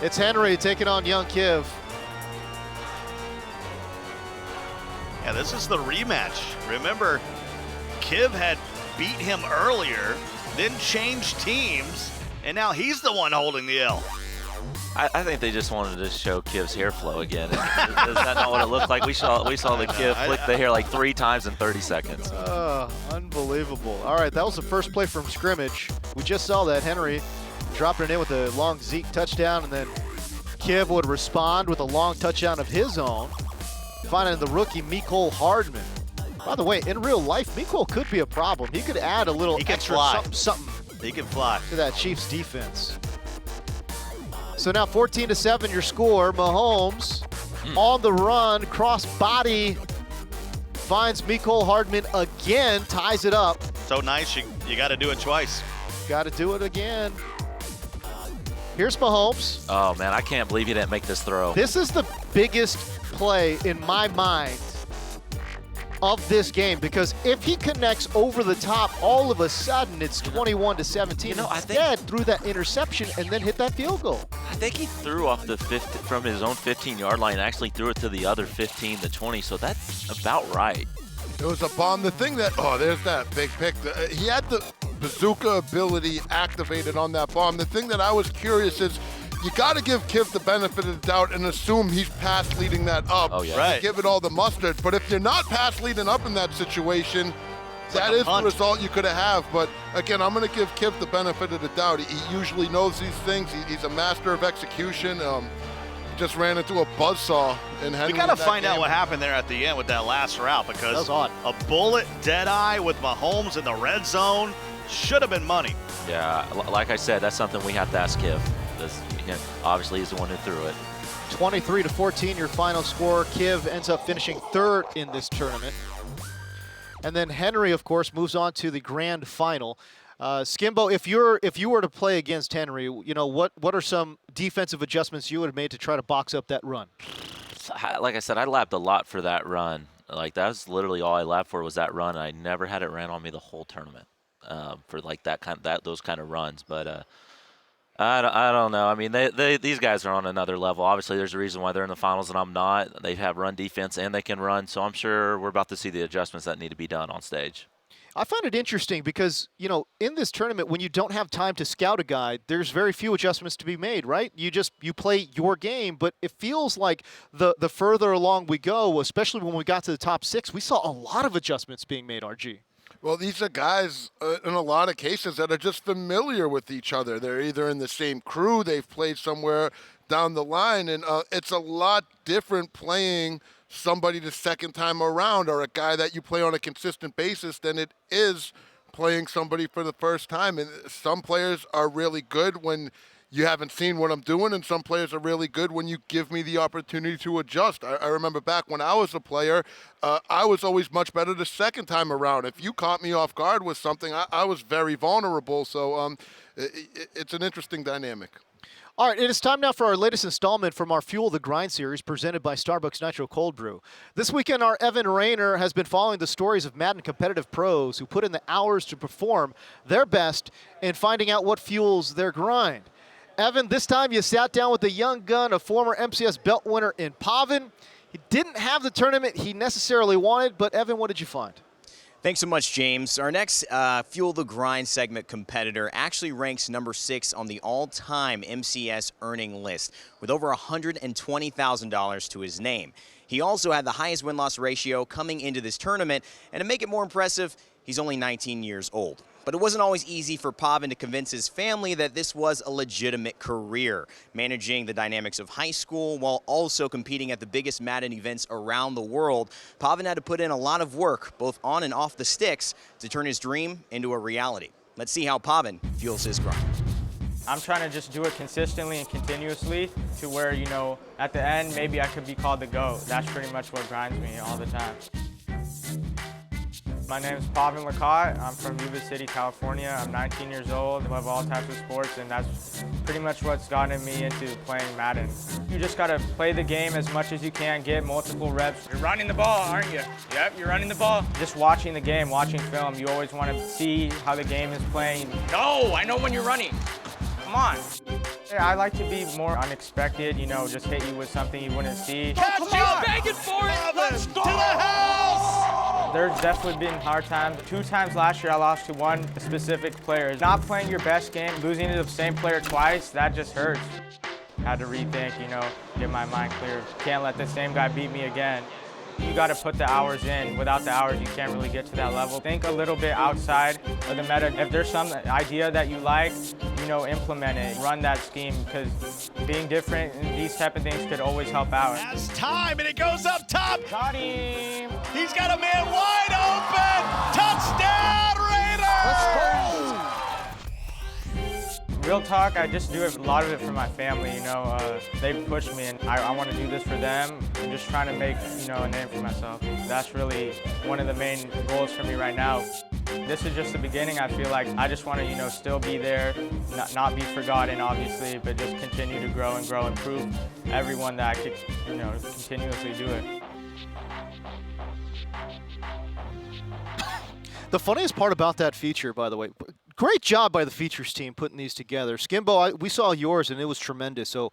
It's Henry taking on Young Kiv. Yeah, this is the rematch. Remember, Kiv had beat him earlier, then changed teams, and now he's the one holding the L. I think they just wanted to show Kiv's hair flow again. Is that not what it looked like? We saw the Kiv flick the hair like 3 times in 30 seconds. Unbelievable. All right, that was the first play from scrimmage. We just saw that Henry dropping it in with a long Zeke touchdown, and then Kiv would respond with a long touchdown of his own, finding the rookie Mecole Hardman. By the way, in real life, Mecole could be a problem. He could add a little extra something He can fly to that Chiefs defense. So now 14-7 your score. Mahomes on the run, cross body, finds Mecole Hardman again, ties it up. So nice, you got to do it twice. Got to do it again. Here's Mahomes. Oh, man, I can't believe he didn't make this throw. This is the biggest play in my mind of this game, because if he connects over the top, all of a sudden it's 21-17. I think threw that interception and then hit that field goal. I think he threw off from his own 15-yard line and actually threw it to the other 15 to 20, so that's about right. It was a bomb. The thing that, there's that big pick. He had the bazooka ability activated on that bomb. The thing that I was curious is, you got to give Kiv the benefit of the doubt and assume he's pass leading that up. Oh, yeah. Right. Give it all the mustard. But if you're not pass leading up in that situation, that is the result you could have. But again, I'm going to give Kiv the benefit of the doubt. He usually knows these things. He's a master of execution. Just ran into a buzzsaw. We got to find out what happened there at the end with that last route, because a bullet dead eye with Mahomes in the red zone should have been money. Yeah, like I said, that's something we have to ask Kiv. Obviously, he's the one who threw it. 23-14, your final score. Kiv ends up finishing 3rd in this tournament. And then Henry, of course, moves on to the grand final. Skimbo, if you were to play against Henry, what are some defensive adjustments you would have made to try to box up that run? Like I said, I lapped a lot for that run. Like, that was literally all I lapped for was that run. I never had it ran on me the whole tournament for like those kind of runs. But I don't know. I mean, these guys are on another level. Obviously, there's a reason why they're in the finals and I'm not. They have run defense and they can run, so I'm sure we're about to see the adjustments that need to be done on stage. I find it interesting because, in this tournament, when you don't have time to scout a guy, there's very few adjustments to be made, right? You play your game, but it feels like the further along we go, especially when we got to the top 6, we saw a lot of adjustments being made, RG. Well, these are guys, in a lot of cases, that are just familiar with each other. They're either in the same crew, they've played somewhere down the line, and it's a lot different playing somebody the second time around or a guy that you play on a consistent basis than it is playing somebody for the first time. And some players are really good when you haven't seen what I'm doing, and some players are really good when you give me the opportunity to adjust. I remember back when I was a player, I was always much better the second time around. If you caught me off guard with something, I was very vulnerable. So it's an interesting dynamic. All right, it is time now for our latest installment from our Fuel the Grind series presented by Starbucks Nitro Cold Brew. This weekend, our Evan Rayner has been following the stories of Madden competitive pros who put in the hours to perform their best and finding out what fuels their grind. Evan, this time you sat down with a young gun, a former MCS belt winner in Pavan. He didn't have the tournament he necessarily wanted, but Evan, what did you find? Thanks so much, James. Our next Fuel the Grind segment competitor actually ranks number 6 on the all-time MCS earning list with over $120,000 to his name. He also had the highest win-loss ratio coming into this tournament, and to make it more impressive, he's only 19 years old. But it wasn't always easy for Pavan to convince his family that this was a legitimate career, managing the dynamics of high school while also competing at the biggest Madden events around the world. Pavan had to put in a lot of work, both on and off the sticks, to turn his dream into a reality. Let's see how Pavan fuels his grind. I'm trying to just do it consistently and continuously to where, you know, at the end, maybe I could be called the GOAT. That's pretty much what grinds me all the time. My name is Pavan Lacotte. I'm from Yuba City, California. I'm 19 years old, love all types of sports, and that's pretty much what's gotten me into playing Madden. You just gotta play the game as much as you can, get multiple reps. You're running the ball, aren't you? Yep, you're running the ball. Just watching the game, watching film, you always want to see how the game is playing. No, I know when you're running. Come on. I like to be more unexpected, you know, just hit you with something you wouldn't see. Catch you begging for it! Let's go! To the house! There's definitely been hard times. 2 times last year I lost to one specific player. Not playing your best game, losing to the same player twice, that just hurts. Had to rethink, you know, get my mind clear. Can't let the same guy beat me again. You got to put the hours in. Without the hours, you can't really get to that level. Think a little bit outside of the meta. If there's some idea that you like, you know, implement it. Run that scheme, because being different in these type of things could always help out. That's time, and it goes up top. Got him. He's got a man wide open. Touchdown, Raiders! Let's go. Real talk, I just do a lot of it for my family, you know. They push me, and I want to do this for them. I'm just trying to make, you know, a name for myself. That's really one of the main goals for me right now. This is just the beginning. I feel like I just want to, you know, still be there, not be forgotten, obviously, but just continue to grow and prove everyone that I could, you know, continuously do it. The funniest part about that feature, by the way, great job by the features team putting these together. Skimbo, we saw yours, and it was tremendous. So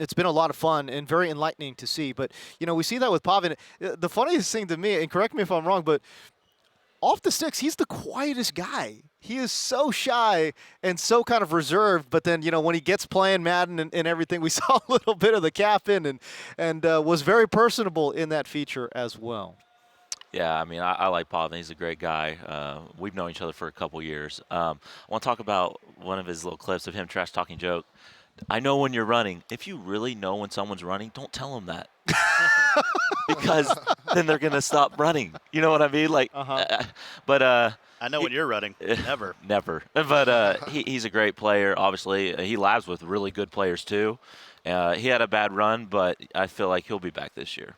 it's been a lot of fun and very enlightening to see. But, you know, we see that with Pavan. The funniest thing to me, and correct me if I'm wrong, but off the sticks, he's the quietest guy. He is so shy and so kind of reserved. But then, you know, when he gets playing Madden and everything, we saw a little bit of the cap in and was very personable in that feature as well. Yeah, I mean, I like Pavan. He's a great guy. We've known each other for a couple years. I want to talk about one of his little clips of him trash-talking joke. I know when you're running. If you really know when someone's running, don't tell them that. Because then they're going to stop running. You know what I mean? Like, but I know when you're running. Never. Never. But he's a great player, obviously. He labs with really good players, too. He had a bad run, but I feel like he'll be back this year.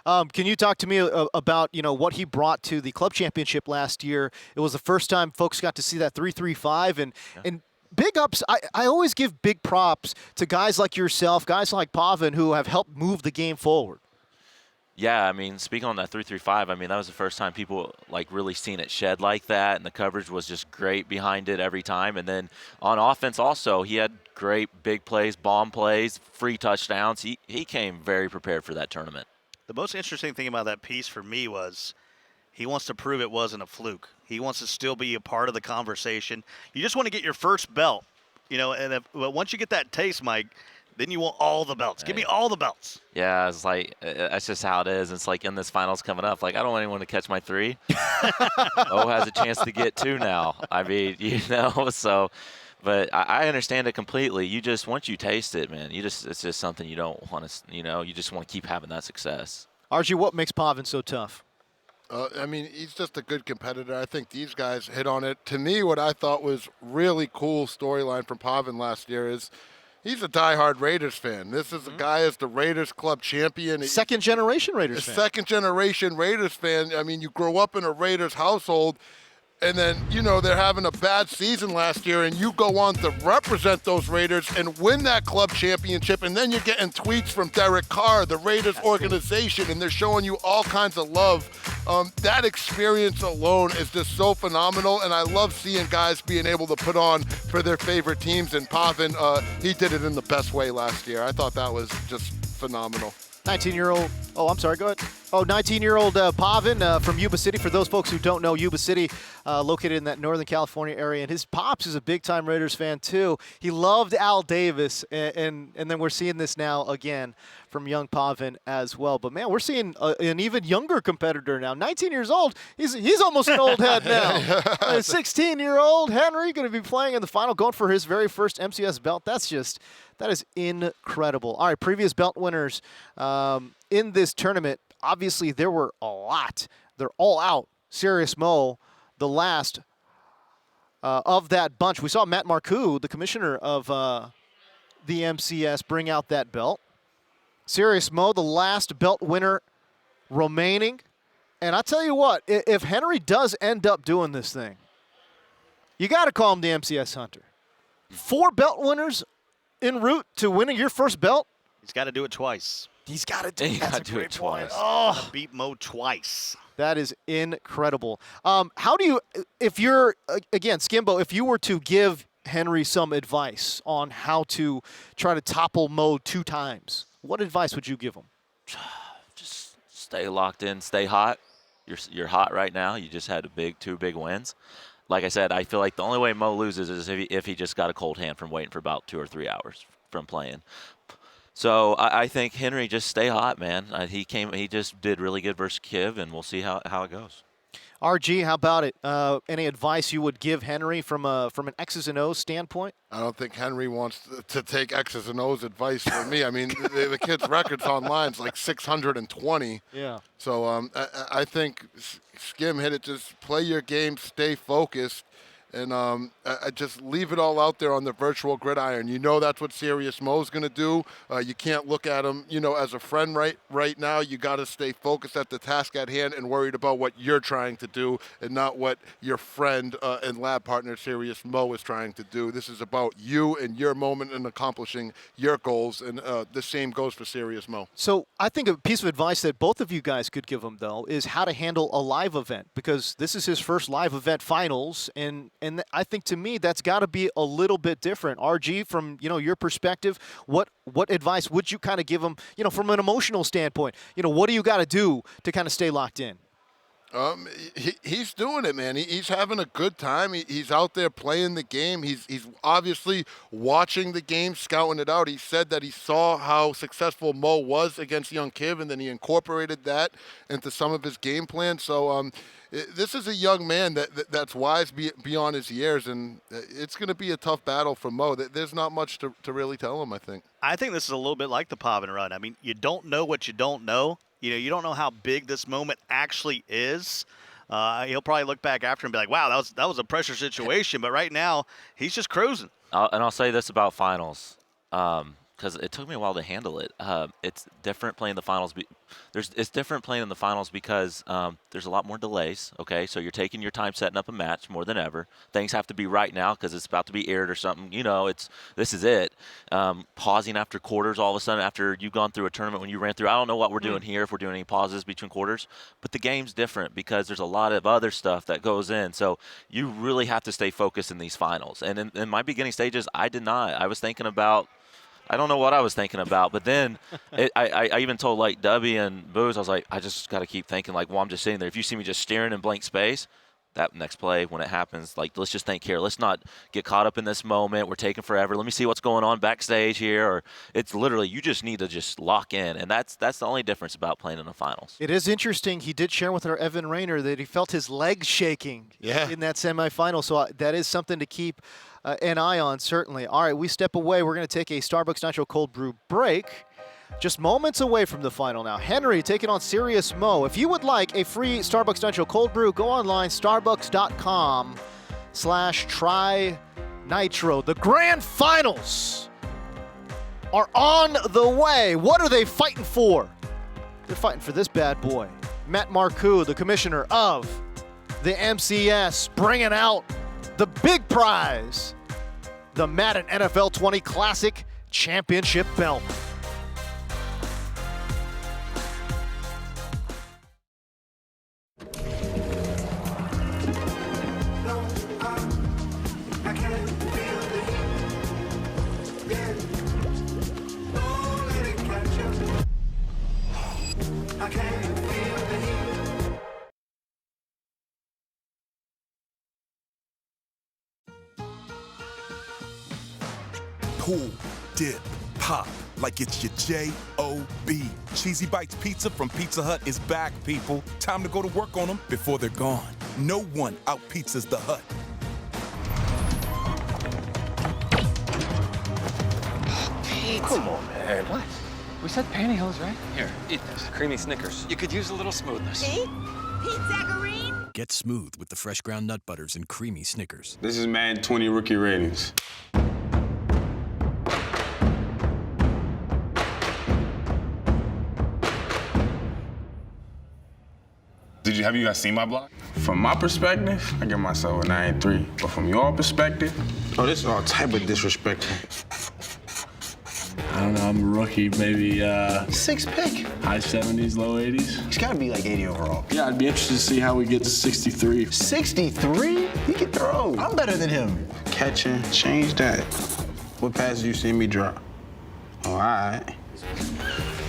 Can you talk to me about, you know, what he brought to the club championship last year? It was the first time folks got to see that 3-3-5 and big ups. I always give big props to guys like yourself, guys like Pavan, who have helped move the game forward. Yeah, I mean, speaking on that 3-3-5, I mean, that was the first time people, like, really seen it shed like that, and the coverage was just great behind it every time. And then on offense also, he had great big plays, bomb plays, free touchdowns. He came very prepared for that tournament. The most interesting thing about that piece for me was he wants to prove it wasn't a fluke. He wants to still be a part of the conversation. You just want to get your first belt, you know, and once you get that taste, Mike, then you want all the belts. Give me all the belts. Yeah, it's like, that's just how it is. It's like in this finals coming up, like, I don't want anyone to catch my 3. Has a chance to get 2 now. I mean, you know, so. But I understand it completely. You just, once you taste it, man, it's just something you don't want to, you know, you just want to keep having that success. RG, what makes Pavan so tough? I mean, he's just a good competitor. I think these guys hit on it. To me, what I thought was really cool storyline from Pavan last year is he's a diehard Raiders fan. This is a guy as the Raiders club champion. Second-generation Raiders fan. Second-generation Raiders fan. I mean, you grow up in a Raiders household, and then, you know, they're having a bad season last year, and you go on to represent those Raiders and win that club championship, and then you're getting tweets from Derek Carr, the Raiders organization, and they're showing you all kinds of love. That experience alone is just so phenomenal, and I love seeing guys being able to put on for their favorite teams, and Pavan, he did it in the best way last year. I thought that was just phenomenal. 19-year-old. Oh, I'm sorry. Go ahead. Oh, 19-year-old Pavan from Yuba City. For those folks who don't know, Yuba City, located in that Northern California area, and his pops is a big-time Raiders fan too. He loved Al Davis, and then we're seeing this now again from young Pavan as well. But man, we're seeing an even younger competitor now. 19 years old. He's almost an old head now. A 16-year-old Henry going to be playing in the final, going for his very first MCS belt. That is incredible. All right, previous belt winners in this tournament. Obviously, there were a lot. They're all out. Serious Mo, the last of that bunch. We saw Matt Marcoux, the commissioner of the MCS, bring out that belt. Serious Mo, the last belt winner remaining. And I tell you what, if Henry does end up doing this thing, you got to call him the MCS Hunter. 4 belt winners en route to winning your first belt. He's got to do it twice. He's got to do it twice. Oh, Beat Mo twice. that is incredible. How do you, if you're, again, Skimbo, if you were to give Henry some advice on how to try to topple Mo 2 times, what advice would you give him? Just stay locked in, stay hot. You're hot right now. You just had 2 big wins. Like I said, I feel like the only way Mo loses is if he just got a cold hand from waiting for about 2 or 3 hours from playing. So I think Henry, just stay hot, man. He just did really good versus Kiv, and we'll see how it goes. RG, how about it? Any advice you would give Henry from an X's and O's standpoint? I don't think Henry wants to take X's and O's advice from me. I mean, the kid's record's online. It's like 620. Yeah. So I think Skim hit it. Just play your game, stay focused, and I just leave it all out there on the virtual gridiron. You know that's what Serious Mo's going to do. You can't look at him, as a friend right now. You got to stay focused at the task at hand and worried about what you're trying to do and not what your friend and lab partner Serious Mo is trying to do. This is about you and your moment and accomplishing your goals, and the same goes for Serious Mo. So I think a piece of advice that both of you guys could give him, though, is how to handle a live event, because this is his first live event finals, and I think to me that's got to be a little bit different. RG, from your perspective, what advice would you kind of give him, from an emotional standpoint? What do you got to do to kind of stay locked in? He's doing it, man. He's having a good time. He's out there playing the game. He's obviously watching the game, scouting it out. He said that he saw how successful Mo was against young Kiv, and then he incorporated that into some of his game plan. So this is a young man that's wise beyond his years, and it's going to be a tough battle for Mo. There's not much to really tell him, I think. I think this is a little bit like the Pavan run. I mean, you don't know what you don't know. You don't know how big this moment actually is. He'll probably look back after and be like, wow, that was a pressure situation. But right now, he's just cruising. And I'll say this about finals, because it took me a while to handle it. It's different playing the finals. It's different playing in the finals because there's a lot more delays, okay? So you're taking your time setting up a match more than ever. Things have to be right now because it's about to be aired or something. This is it. Pausing after quarters all of a sudden after you've gone through a tournament when you ran through. I don't know what we're doing here, if we're doing any pauses between quarters. But the game's different because there's a lot of other stuff that goes in. So you really have to stay focused in these finals. And in my beginning stages, I did not. I was thinking about – I don't know what I was thinking about, but then I even told like Dubby and Booze, I was like, I just got to keep thinking like, well, I'm just sitting there. If you see me just staring in blank space, that next play when it happens, like let's just think here. Let's not get caught up in this moment. We're taking forever. Let me see what's going on backstage here. Or it's literally you just need to just lock in, and that's the only difference about playing in the finals. It is interesting. He did share with our Evan Rayner that he felt his legs shaking in that semifinal, so that is something to keep an eye on, certainly. All right, we step away. We're going to take a Starbucks Nitro Cold Brew break. Just moments away from the final now. Henry taking on Serious Mo. If you would like a free Starbucks Nitro Cold Brew, go online, starbucks.com/try-nitro. The grand finals are on the way. What are they fighting for? They're fighting for this bad boy. Matt Marcoux, the commissioner of the MCS, bringing out the big prize, the Madden NFL 20 Classic Championship belt. I can't feel cool, dip, pop, like it's your J.O.B. Cheesy Bites Pizza from Pizza Hut is back, people. Time to go to work on them before they're gone. No one out-pizzas the Hut. Pete. Come on, man. What? We said pantyhose, right? Here, eat this. Creamy Snickers. You could use a little smoothness. Pete? Pete Zacharine? Get smooth with the fresh ground nut butters and creamy Snickers. This is Madden 20 rookie ratings. Have you guys seen my block? From my perspective, I give myself a 9-3. But from your perspective, oh, this is all type of disrespectful. I don't know, I'm a rookie, maybe 6th pick. high 70s, low 80s. He's got to be like 80 overall. Yeah, I'd be interested to see how we get to 63. 63? He can throw. I'm better than him. Catching, change that. What passes you seen me drop? All right.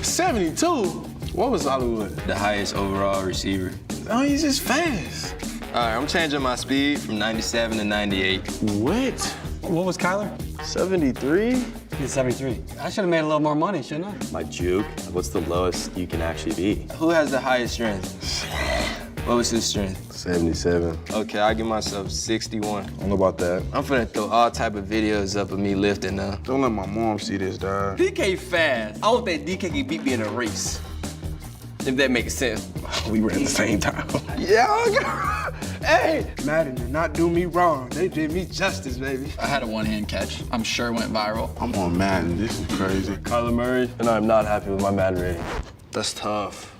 72? What was Hollywood? The highest overall receiver. Oh, he's just fast. All right, I'm changing my speed from 97 to 98. What? What was Kyler? 73? He's 73. I should have made a little more money, shouldn't I? My juke? What's the lowest you can actually be? Who has the highest strength? What was his strength? 77. Okay, I give myself 61. I don't know about that. I'm finna throw all type of videos up of me lifting now. Don't let my mom see this, dog. DK fast. I don't think DK can beat me in a race. If that makes sense. We ran the same time. Yeah, hey, Madden did not do me wrong. They did me justice, baby. I had a one-hand catch. I'm sure it went viral. I'm on Madden. This is crazy. Kyler Murray, and I'm not happy with my Madden rating. That's tough.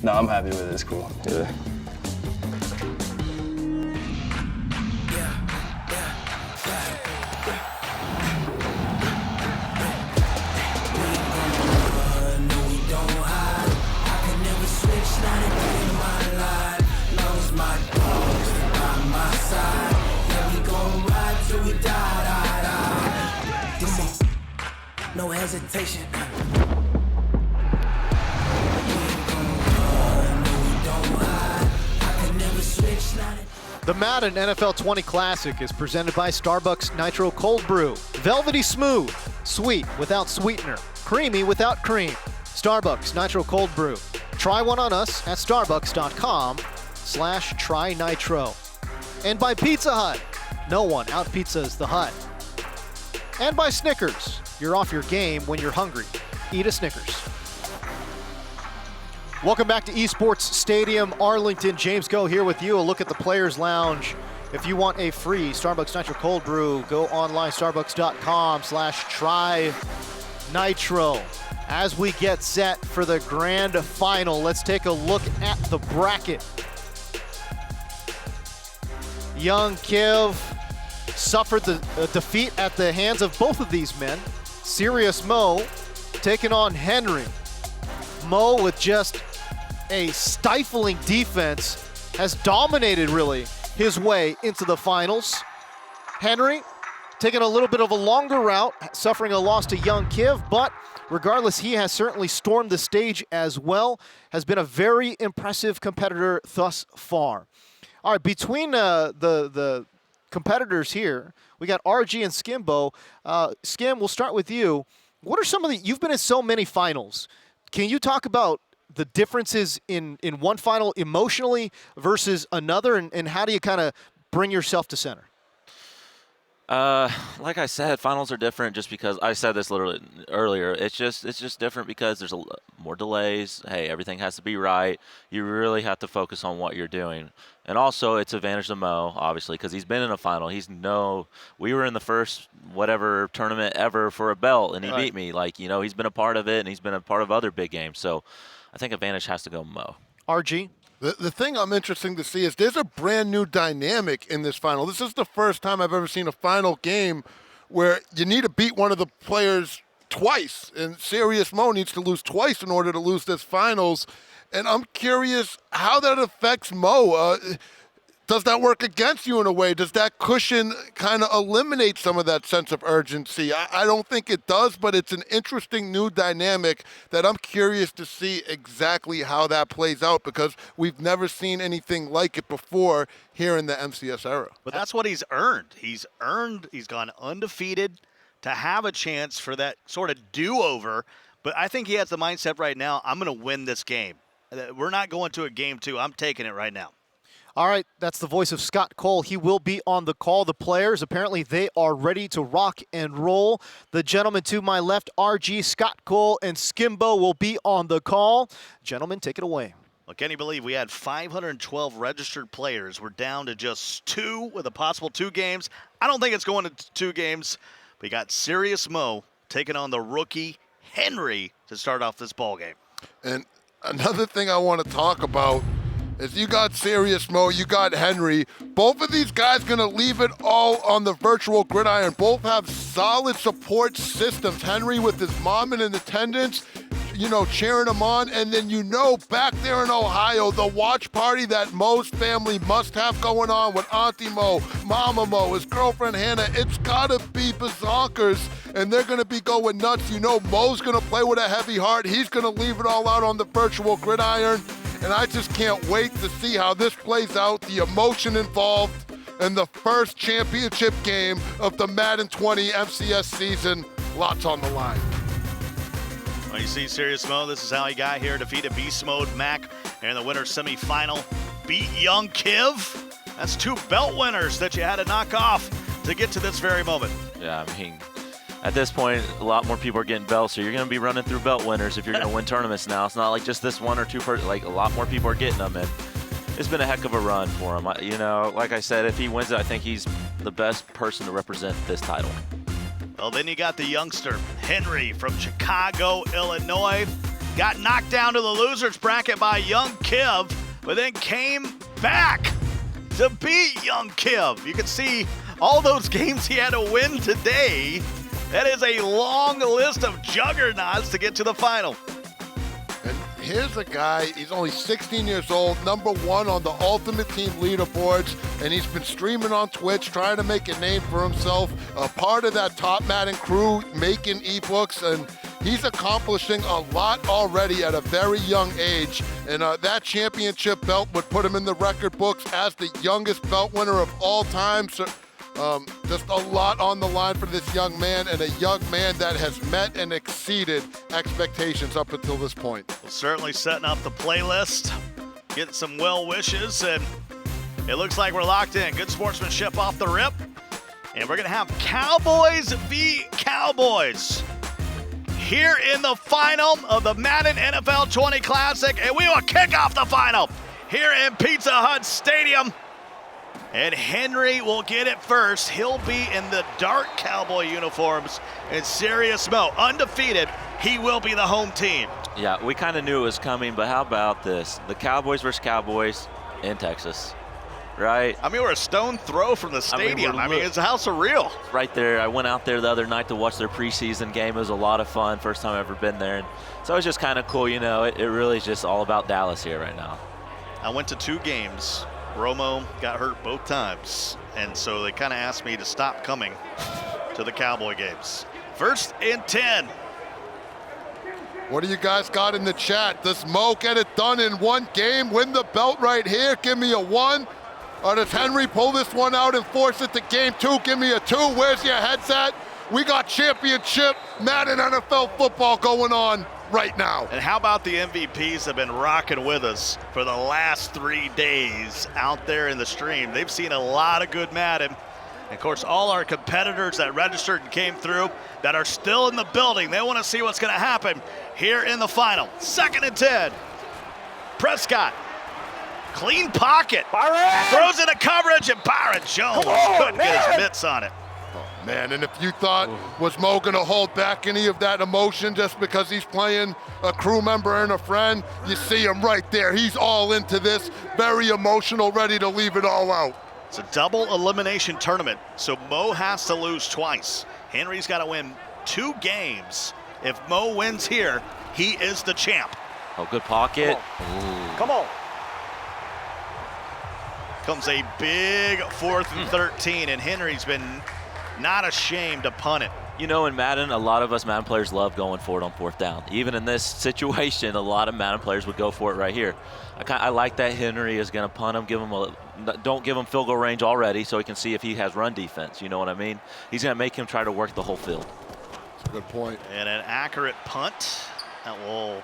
No, I'm happy with it. It's cool. Yeah. No hesitation. The Madden NFL 20 Classic is presented by Starbucks Nitro Cold Brew. Velvety smooth, sweet without sweetener, creamy without cream. Starbucks Nitro Cold Brew. Try one on us at starbucks.com/trynitro. And by Pizza Hut. No one out-pizzas the Hut. And by Snickers. You're off your game when you're hungry. Eat a Snickers. Welcome back to Esports Stadium, Arlington. James Go here with you. A look at the Players Lounge. If you want a free Starbucks Nitro Cold Brew, go online, starbucks.com/trynitro. As we get set for the grand final, let's take a look at the bracket. Young Kiv suffered the defeat at the hands of both of these men. Serious Mo taking on Henry. Mo, with just a stifling defense, has dominated really his way into the finals. Henry taking a little bit of a longer route, suffering a loss to Young Kiv, but regardless, he has certainly stormed the stage as well, has been a very impressive competitor thus far. All right, between the competitors here, we got RG and Skimbo. Skim, we'll start with you. What are some of you've been in so many finals. Can you talk about the differences in one final emotionally versus another, and how do you kind of bring yourself to center? Like I said, finals are different just because I said this literally earlier. It's just different because there's more delays. Hey, everything has to be right. You really have to focus on what you're doing. And also, it's advantage to Mo, obviously, because he's been in a final. We were in the first whatever tournament ever for a belt, and he beat me. Like, he's been a part of it, and he's been a part of other big games. So I think advantage has to go Mo. RG? The thing I'm interested to see is there's a brand new dynamic in this final. This is the first time I've ever seen a final game where you need to beat one of the players twice, and Serious Mo needs to lose twice in order to lose this finals. And I'm curious how that affects Mo. Does that work against you in a way? Does that cushion kind of eliminate some of that sense of urgency? I don't think it does, but it's an interesting new dynamic that I'm curious to see exactly how that plays out, because we've never seen anything like it before here in the MCS era. But that's what he's earned. He's gone undefeated to have a chance for that sort of do-over. But I think he has the mindset right now, I'm going to win this game. We're not going to a game 2. I'm taking it right now. All right, that's the voice of Scott Cole. He will be on the call. The players, apparently they are ready to rock and roll. The gentleman to my left, RG, Scott Cole, and Skimbo will be on the call. Gentlemen, take it away. Well, can you believe we had 512 registered players? We're down to just 2 with a possible 2 games. I don't think it's going to 2 games. We got Serious Mo taking on the rookie Henry to start off this ball game. And another thing I want to talk about is you got Serious Mo, you got Henry. Both of these guys going to leave it all on the virtual gridiron. Both have solid support systems. Henry with his mom in attendance, you know, cheering him on. And then, you know, back there in Ohio, the watch party that Mo's family must have going on with Auntie Mo, Mama Mo, his girlfriend Hannah. It's got to be bazonkers, and they're going to be going nuts. You know, Mo's going to play with a heavy heart. He's going to leave it all out on the virtual gridiron. And I just can't wait to see how this plays out, the emotion involved, and the first championship game of the Madden 20 FCS season. Lots on the line. Well, you see Serious Mo, this is how he got here. Defeated Beast Mode Mac in the winner's semifinal. Beat Young Kiv. That's 2 belt winners that you had to knock off to get to this very moment. Yeah, I mean, at this point, a lot more people are getting belts, so you're going to be running through belt winners if you're going to win tournaments now. It's not like just this 1 or 2 person. Like, a lot more people are getting them, and it's been a heck of a run for him. You know, like I said, if he wins it, I think he's the best person to represent this title. Well, then you got the youngster, Henry from Chicago, Illinois. Got knocked down to the loser's bracket by Young Kiv, but then came back to beat Young Kiv. You can see all those games he had to win today. That is a long list of juggernauts to get to the final. And here's a guy, he's only 16 years old, #1 on the Ultimate Team leaderboards, and he's been streaming on Twitch, trying to make a name for himself, a part of that Top Madden crew, making ebooks, and he's accomplishing a lot already at a very young age. And that championship belt would put him in the record books as the youngest belt winner of all time. So, just a lot on the line for this young man, and a young man that has met and exceeded expectations up until this point. Well, certainly setting up the playlist, getting some well wishes, and it looks like we're locked in. Good sportsmanship off the rip. And we're going to have Cowboys v. Cowboys here in the final of the Madden NFL 20 Classic, and we will kick off the final here in Pizza Hut Stadium. And Henry will get it first. He'll be in the dark Cowboy uniforms. And Serious Mo, undefeated, he will be the home team. Yeah, we kind of knew it was coming, but how about this? The Cowboys versus Cowboys in Texas, right? I mean, we're a stone throw from the stadium. I mean, it's how surreal. Right there. I went out there the other night to watch their preseason game. It was a lot of fun. First time I've ever been there. And so it was just kind of cool. You know, it really is just all about Dallas here right now. I went to 2 games. Romo got hurt both times, and so they kind of asked me to stop coming to the Cowboy games. 1st and 10. What do you guys got in the chat? Does Mo get it done in 1 game, win the belt right here? Give me a 1. Or does Henry pull this one out and force it to game 2? Give me a 2. Where's your heads at? We got championship Madden NFL football going on right now. And how about the MVPs have been rocking with us for the last 3 days out there in the stream? They've seen a lot of good Madden. And of course, all our competitors that registered and came through that are still in the building, they want to see what's going to happen here in the final. 2nd and 10. Prescott, clean pocket, Byron throws into coverage, and Byron Jones couldn't get his mitts on it. Man, and if you thought, was Mo going to hold back any of that emotion just because he's playing a crew member and a friend, you see him right there. He's all into this, very emotional, ready to leave it all out. It's a double elimination tournament, so Mo has to lose twice. Henry's got to win 2 games. If Mo wins here, he is the champ. Oh, good pocket. Come on. Comes a big 4th and 13, and Henry's been not ashamed to punt it. You know, in Madden, a lot of us Madden players love going for it on 4th down. Even in this situation, a lot of Madden players would go for it right here. I like that Henry is going to punt him, don't give him field goal range already so he can see if he has run defense. You know what I mean? He's going to make him try to work the whole field. That's a good point. And an accurate punt that will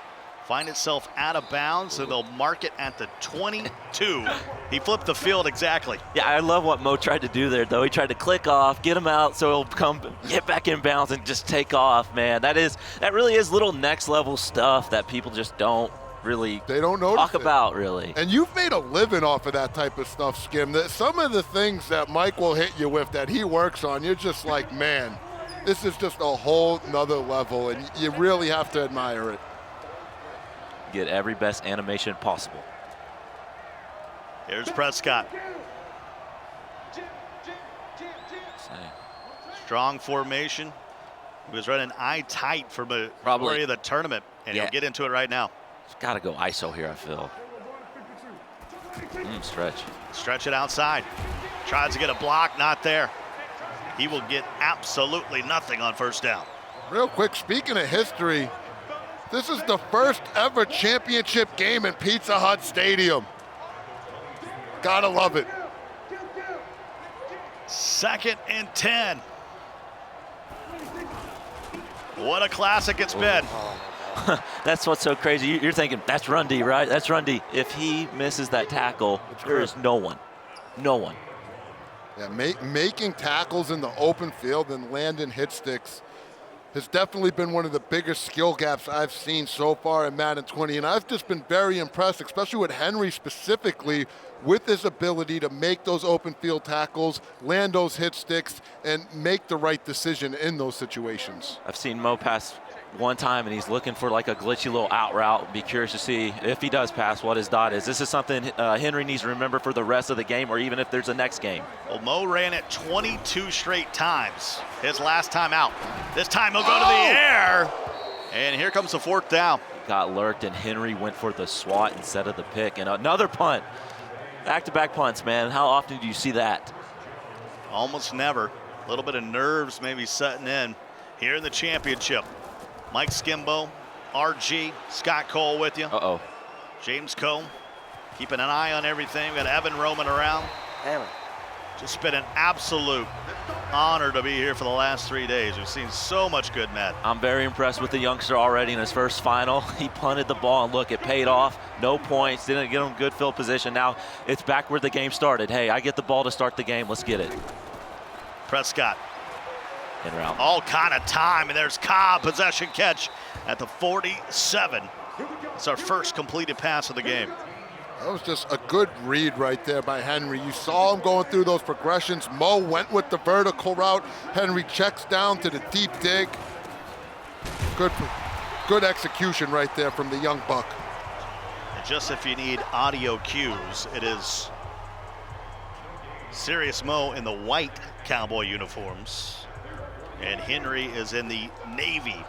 find itself out of bounds, so they'll mark it at the 22. He flipped the field exactly. Yeah, I love what Mo tried to do there, though. He tried to click off, get him out so he'll get back in bounds and just take off, man. That really is little next level stuff that people just don't really talk about, really. And you've made a living off of that type of stuff, Skim. Some of the things that Mike will hit you with that he works on, you're just like, man, this is just a whole nother level, and you really have to admire it. Get every best animation possible. Here's Prescott. Strong formation. He was running eye tight for the majority of the tournament, and he'll get into it right now. He's got to go ISO here, I feel. Stretch. Stretch it outside. Tries to get a block, not there. He will get absolutely nothing on 1st down. Real quick, speaking of history, this is the first ever championship game in Pizza Hut Stadium. Gotta love it. 2nd and 10. What a classic it's been. That's what's so crazy. You're thinking, that's run D, right? That's run D. If he misses that tackle, there is no one. No one. Yeah, making tackles in the open field and landing hit sticks has definitely been one of the biggest skill gaps I've seen so far in Madden 20. And I've just been very impressed, especially with Henry specifically, with his ability to make those open field tackles, land those hit sticks, and make the right decision in those situations. I've seen Mo pass one time, and he's looking for like a glitchy little out route. Be curious to see if he does pass what his dot is. This is something Henry needs to remember for the rest of the game, or even if there's a next game. Well, Mo ran it 22 straight times his last time out. This time he'll go to the air, and here comes the 4th down. Got lurked, and Henry went for the swat instead of the pick, and another punt. Back-to-back punts, man. How often do you see that? Almost never. A little bit of nerves maybe setting in here in the championship. Mike Skimbo, RG, Scott Cole with you. Uh-oh. James Coe, keeping an eye on everything. We've got Evan roaming around. Damn it. Just been an absolute honor to be here for the last 3 days. We've seen so much good Madden. I'm very impressed with the youngster already in his first final. He punted the ball, and look, it paid off. No points, didn't get him good field position. Now it's back where the game started. Hey, I get the ball to start the game. Let's get it. Prescott. In route. All kind of time, and there's Cobb, possession catch at the 47. It's our first completed pass of the game. That was just a good read right there by Henry. You saw him going through those progressions. Mo went with the vertical route. Henry checks down to the deep dig. Good execution right there from the young buck. And just if you need audio cues, it is Serious Mo in the white Cowboy uniforms, and Henry is in the navy.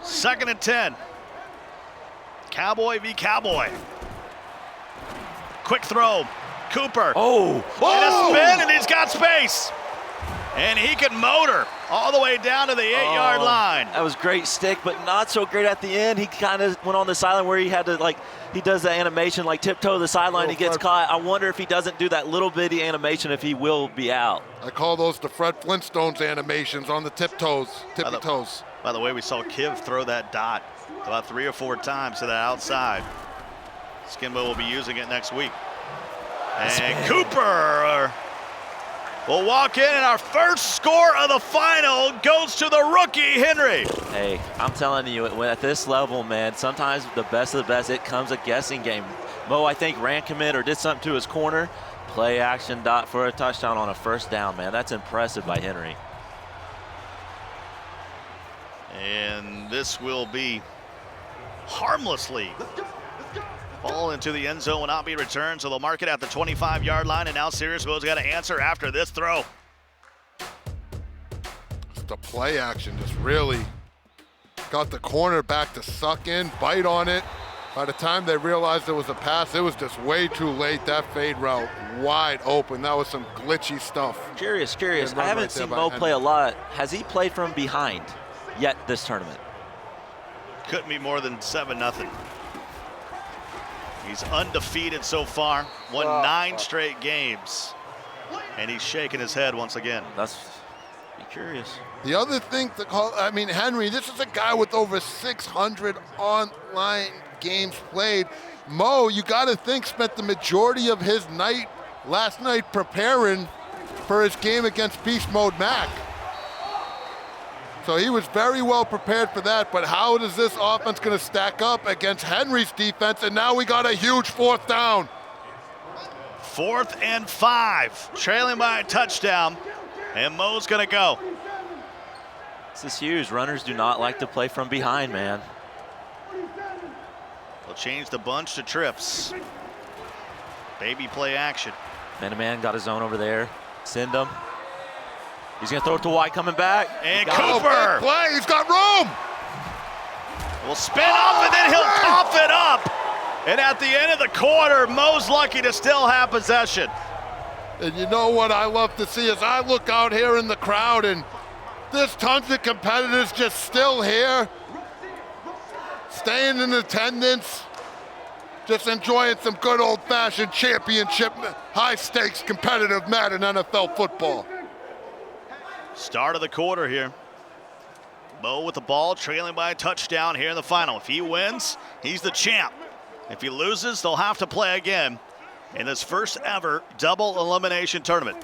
2nd and 10. Cowboy v. Cowboy. Quick throw. Cooper. Oh! And a spin, and he's got space. And he can motor all the way down to the 8-yard line. That was great stick, but not so great at the end. He kind of went on the sideline where he had to, like, he does the animation, like tiptoe to the sideline, he gets caught. I wonder if he doesn't do that little bitty animation, if he will be out. I call those the Fred Flintstones animations on the tippy toes. By the way, we saw Kiv throw that dot about 3 or 4 times to the outside. Skimbo will be using it next week. And Cooper will walk in, and our first score of the final goes to the rookie, Henry. Hey, I'm telling you, at this level, man, sometimes the best of the best, it comes a guessing game. Mo, I think, ran commit or did something to his corner. Play action dot for a touchdown on a 1st down, man. That's impressive by Henry. And this will be harmlessly fall into the end zone, will not be returned, so they'll mark it at the 25-yard line, and now Serious Mo's got to answer after this throw. The play action just really got the cornerback to suck in, bite on it, By the time they realized it was a pass, it was just way too late. That fade route wide open. That was some glitchy stuff. Curious. I haven't seen Mo play a lot. Has he played from behind yet this tournament? Couldn't be more than 7-0. He's undefeated so far, won 9 straight games, and he's shaking his head once again. Be curious. The other thing to call, I mean, Henry, this is a guy with over 600 online games played. Mo, you got to think, spent the majority of his night last night preparing for his game against Beast Mode Mac. So he was very well prepared for that, but how is this offense going to stack up against Henry's defense? And now we got a huge 4th down. 4th and 5, trailing by a touchdown, and Mo's going to go. This is huge. Runners do not like to play from behind, man. They'll change the bunch to trips. Baby play action. Man-to-man got his own over there. Send him. He's going to throw it to White coming back. And Cooper. Play, he's got room. Will spin up and then he'll cough it up. And at the end of the quarter, Mo's lucky to still have possession. And you know what I love to see is I look out here in the crowd and there's tons of competitors just still here, staying in attendance, just enjoying some good old-fashioned championship, high-stakes competitive Madden NFL football. Start of the quarter here. Mo with the ball, trailing by a touchdown here in the final. If he wins, he's the champ. If he loses, they'll have to play again in this first ever double elimination tournament.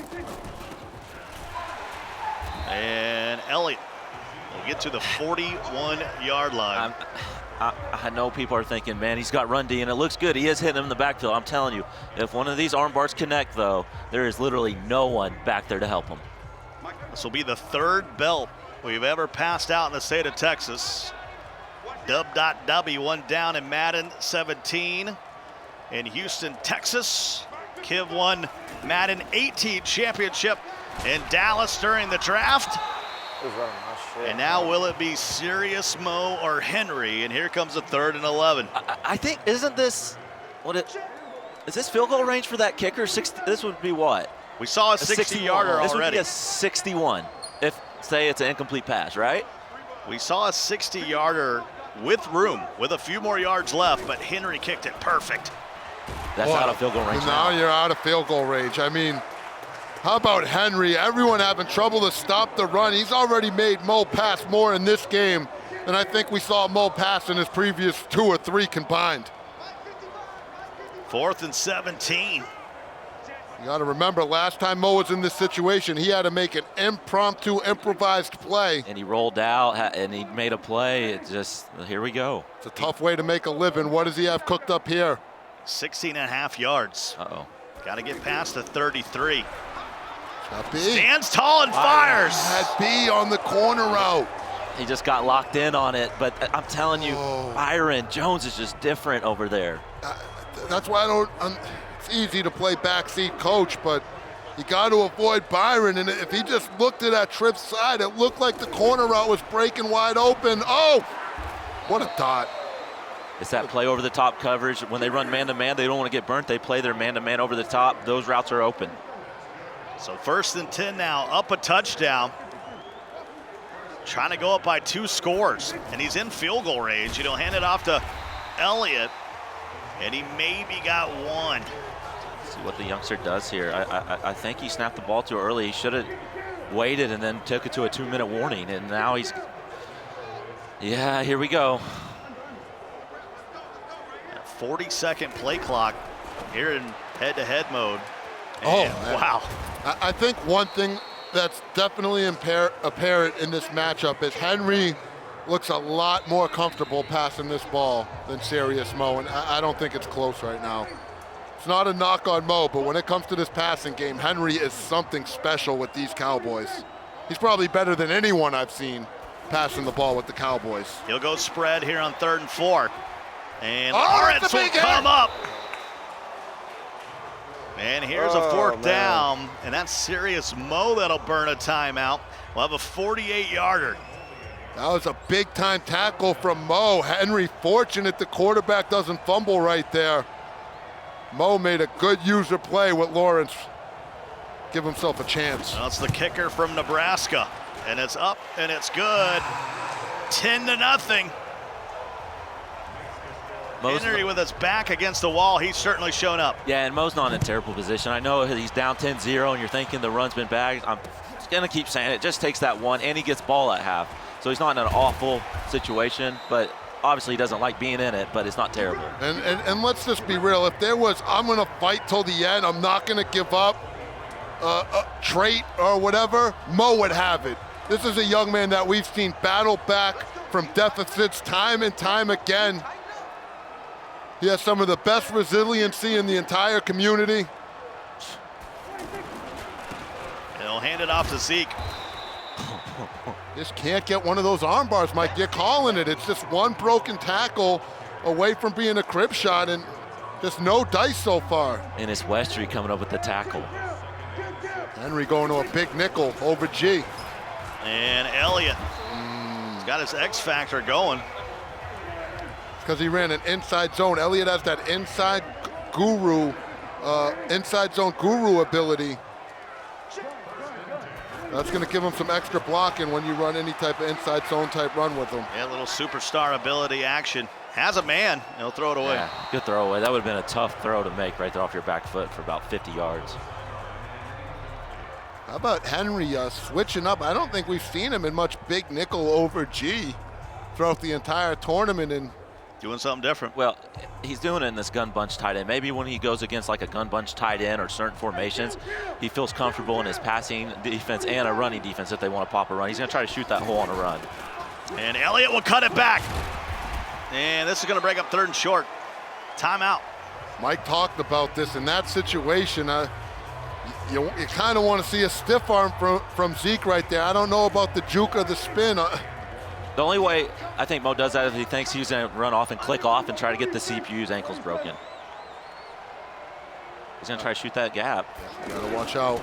And Elliott will get to the 41-yard line. I know people are thinking, man, he's got run D, and it looks good. He is hitting him in the backfield. I'm telling you, if one of these arm bars connect, though, there is literally no one back there to help him. This will be the 3rd belt we've ever passed out in the state of Texas. Dub.W, one down in Madden 17 in Houston, Texas. Kiv won Madden 18 championship in Dallas during the draft. And now will it be Serious Mo or Henry? And here comes a 3rd and 11. I think, isn't this, is this field goal range for that kicker? This would be what? We saw a 60-yarder already. This would be a 61 if, say, it's an incomplete pass, right? We saw a 60-yarder with room, with a few more yards left, but Henry kicked it perfect. That's out of field goal range now. You're out of field goal range. I mean, how about Henry? Everyone having trouble to stop the run. He's already made Mo pass more in this game than I think we saw Mo pass in his previous 2 or 3 combined. 4th and 17. You got to remember, last time Mo was in this situation, he had to make an impromptu, improvised play. And he rolled out, and he made a play. It just, here we go. It's a tough way to make a living. What does he have cooked up here? 16.5 yards. Uh-oh. Got to get past the 33. B. Stands tall and fires. Had B on the corner route. He just got locked in on it, but I'm telling you, Byron Jones is just different over there. That's why it's easy to play backseat coach, but you got to avoid Byron. And if he just looked at that trip side, it looked like the corner route was breaking wide open. Oh, what a dot. It's that play over the top coverage. When they run man-to-man, they don't want to get burnt. They play their man-to-man over the top. Those routes are open. So 1st and 10 now, up a touchdown. Trying to go up by 2 scores, and he's in field goal range. You know, hand it off to Elliott, and he maybe got 1. See what the youngster does here. I think he snapped the ball too early. He should have waited and then took it to a 2-minute warning, and now he's, yeah, here we go. 40-second play clock here in head-to-head mode. And wow. I think one thing that's definitely apparent in this matchup is Henry looks a lot more comfortable passing this ball than Serious Mo, and I don't think it's close right now. It's not a knock on Mo, but when it comes to this passing game, Henry is something special with these Cowboys. He's probably better than anyone I've seen passing the ball with the Cowboys. He'll go spread here on 3rd and 4. And Lawrence will come up. And here's a 4th down, and that's Serious Mo that'll burn a timeout. We'll have a 48-yarder. That was a big-time tackle from Mo. Henry fortunate the quarterback doesn't fumble right there. Mo made a good user play with Lawrence. Give himself a chance. That's the kicker from Nebraska. And it's up and it's good. 10-0. Henry with his back against the wall, he's certainly shown up. Yeah, and Mo's not in a terrible position. I know he's down 10-0 and you're thinking the run's been bagged. I'm gonna keep saying it just takes that one, and he gets ball at half. So he's not in an awful situation, but obviously he doesn't like being in it, but it's not terrible. And let's just be real. If there was, I'm gonna fight till the end, I'm not gonna give up a trait or whatever, Mo would have it. This is a young man that we've seen battle back from deficits time and time again. He has some of the best resiliency in the entire community. He'll hand it off to Zeke. Just can't get one of those arm bars, Mike. You're calling it. It's just one broken tackle away from being a crib shot, and just no dice so far. And it's Westry coming up with the tackle. Henry going to a big nickel over G. And Elliott. He's got his X factor going. Because he ran an inside zone. Elliott has that inside zone guru ability. That's going to give him some extra blocking when you run any type of inside zone type run with him. Yeah, a little superstar ability action. Has a man, he'll throw it away. Yeah, good throw away. That would have been a tough throw to make right there off your back foot for about 50 yards. How about Henry switching up? I don't think we've seen him in much big nickel over G throughout the entire tournament, and doing something different. Well, he's doing it in this gun bunch tight end. Maybe when he goes against like a gun bunch tight end or certain formations, he feels comfortable in his passing defense and a running defense if they want to pop a run. He's going to try to shoot that hole on a run. And Elliott will cut it back. And this is going to break up 3rd and short. Timeout. Mike talked about this in that situation. You kind of want to see a stiff arm from Zeke right there. I don't know about the juke or the spin. The only way I think Mo does that is if he thinks he's going to run off and click off and try to get the CPU's ankles broken. He's going to try to shoot that gap. You gotta watch out.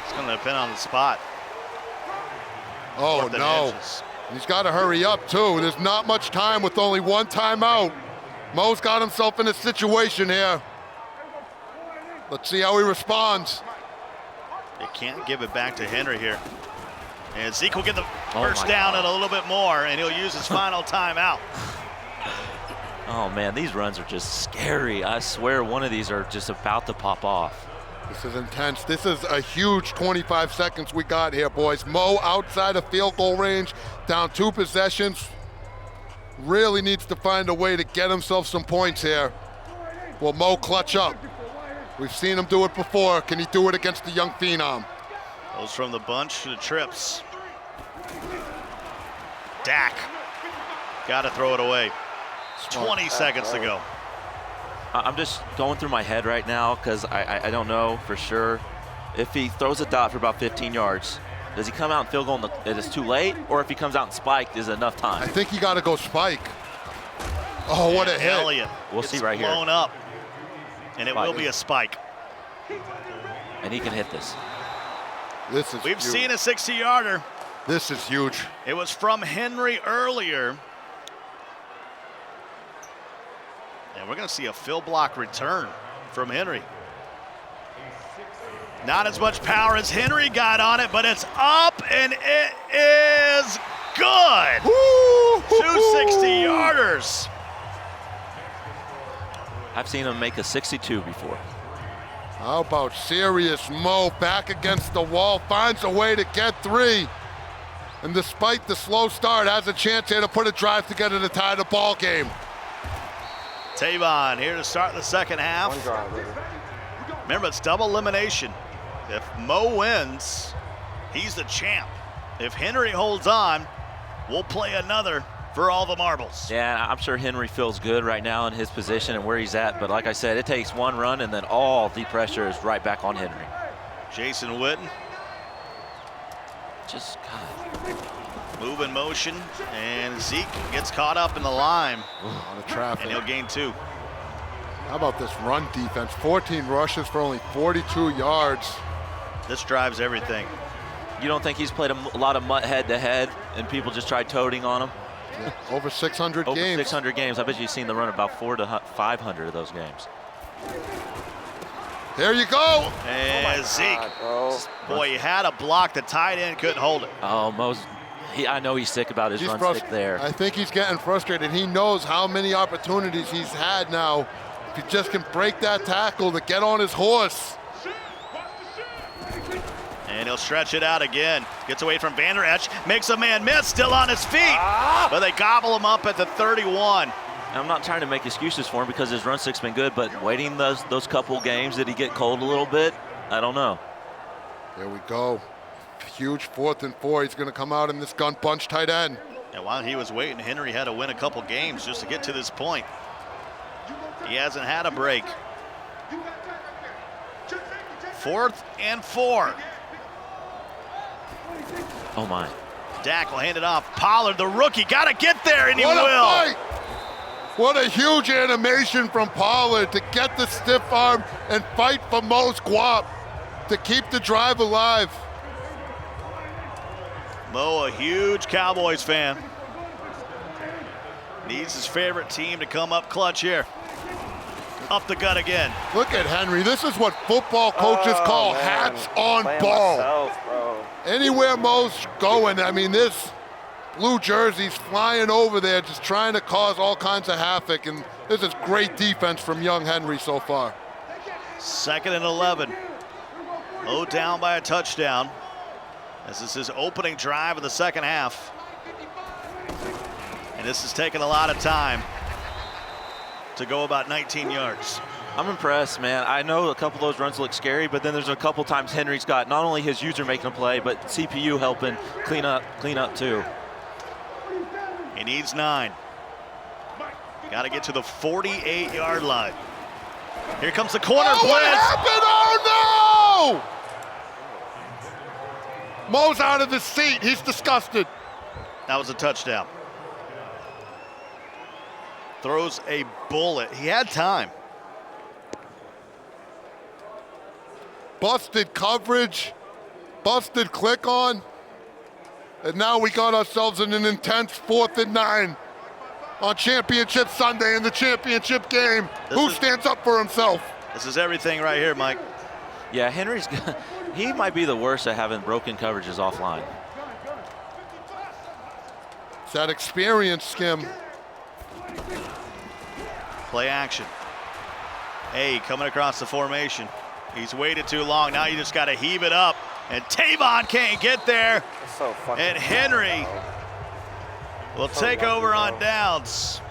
It's going to depend on the spot. Oh, no. He's got to hurry up, too. There's not much time with only one timeout. Mo's got himself in a situation here. Let's see how he responds. They can't give it back to Henry here. And Zeke will get the first down and a little bit more, and he'll use his final timeout. Oh, man, these runs are just scary. I swear one of these are just about to pop off. This is intense. This is a huge 25 seconds we got here, boys. Mo outside of field goal range, down 2 possessions. Really needs to find a way to get himself some points here. Will Mo clutch up? We've seen him do it before. Can he do it against the young phenom? Goes from the bunch to the trips. Dak. Got to throw it away. 20 seconds to go. I'm just going through my head right now because I don't know for sure. If he throws a dot for about 15 yards, does he come out and field goal and it's too late? Or if he comes out and spiked, is it enough time? I think he got to go spike. Oh, what a hit. Elliott. We'll see right here. Blown up. And it will be a spike. And he can hit this. We've seen a 60-yarder. This is huge. It was from Henry earlier. And we're going to see a fill block return from Henry. Not as much power as Henry got on it, but it's up and it is good. 2 60-yarders. I've seen him make a 62 before. How about serious Mo back against the wall, finds a way to get 3. And despite the slow start, has a chance here to put a drive together to tie the ball game. Pavan here to start the second half. Remember, it's double elimination. If Mo wins, he's the champ. If Henry holds on, we'll play another for all the marbles. Yeah, I'm sure Henry feels good right now in his position and where he's at. But like I said, it takes one run and then all the pressure is right back on Henry. Jason Witten. Just, God. Move in motion, and Zeke gets caught up in the line. A lot of traffic. And he'll gain 2. How about this run defense? 14 rushes for only 42 yards. This drives everything. You don't think he's played a lot of mutt head-to-head and people just tried toting on him? Yeah, over 600 over games. 600 games. I bet you've seen the run about 400 to 500 of those games. There you go. And Zeke. Boy, he had a block. The tight end couldn't hold it. Oh, I know he's sick about his run stick there. I think he's getting frustrated. He knows how many opportunities he's had now. If he just can break that tackle to get on his horse. And he'll stretch it out again. Gets away from Van Der Esch. Makes a man miss. Still on his feet. But they gobble him up at the 31. I'm not trying to make excuses for him because his run stick's been good, but waiting those couple games, did he get cold a little bit? I don't know. There we go. Huge 4th and 4. He's going to come out in this gun bunch tight end. And while he was waiting, Henry had to win a couple games just to get to this point. He hasn't had a break. 4th and 4. Oh my. Dak will hand it off. Pollard, the rookie, got to get there, and he What will. A fight. What a huge animation from Pollard to get the stiff arm and fight for Mo's guap to keep the drive alive. Mo, a huge Cowboys fan. Needs his favorite team to come up clutch here. Up the gut again. Look at Henry. This is what football coaches call hats on ball. Anywhere Mo's going, I mean, this blue jersey's flying over there just trying to cause all kinds of havoc, and this is great defense from young Henry so far. 2nd and 11. Mo down by a touchdown. This is his opening drive of the second half. And this has taken a lot of time to go about 19 yards. I'm impressed, man. I know a couple of those runs look scary, but then there's a couple times Henry's got not only his user making a play, but CPU helping clean up too. He needs 9. Got to get to the 48-yard line. Here comes the corner blitz. What happened? Oh, no! Mo's out of his seat. He's disgusted. That was a touchdown. Throws a bullet. He had time. Busted coverage, busted click on, and now we got ourselves in an intense 4th and 9 on Championship Sunday in the championship game. Who stands up for himself? This is everything right here, Mike. Yeah, he might be the worst at having broken coverages offline. It's that experience, Skim. Play action. Hey, coming across the formation. He's waited too long. Now you just got to heave it up. And Pavan can't get there. And Henry will take over on downs.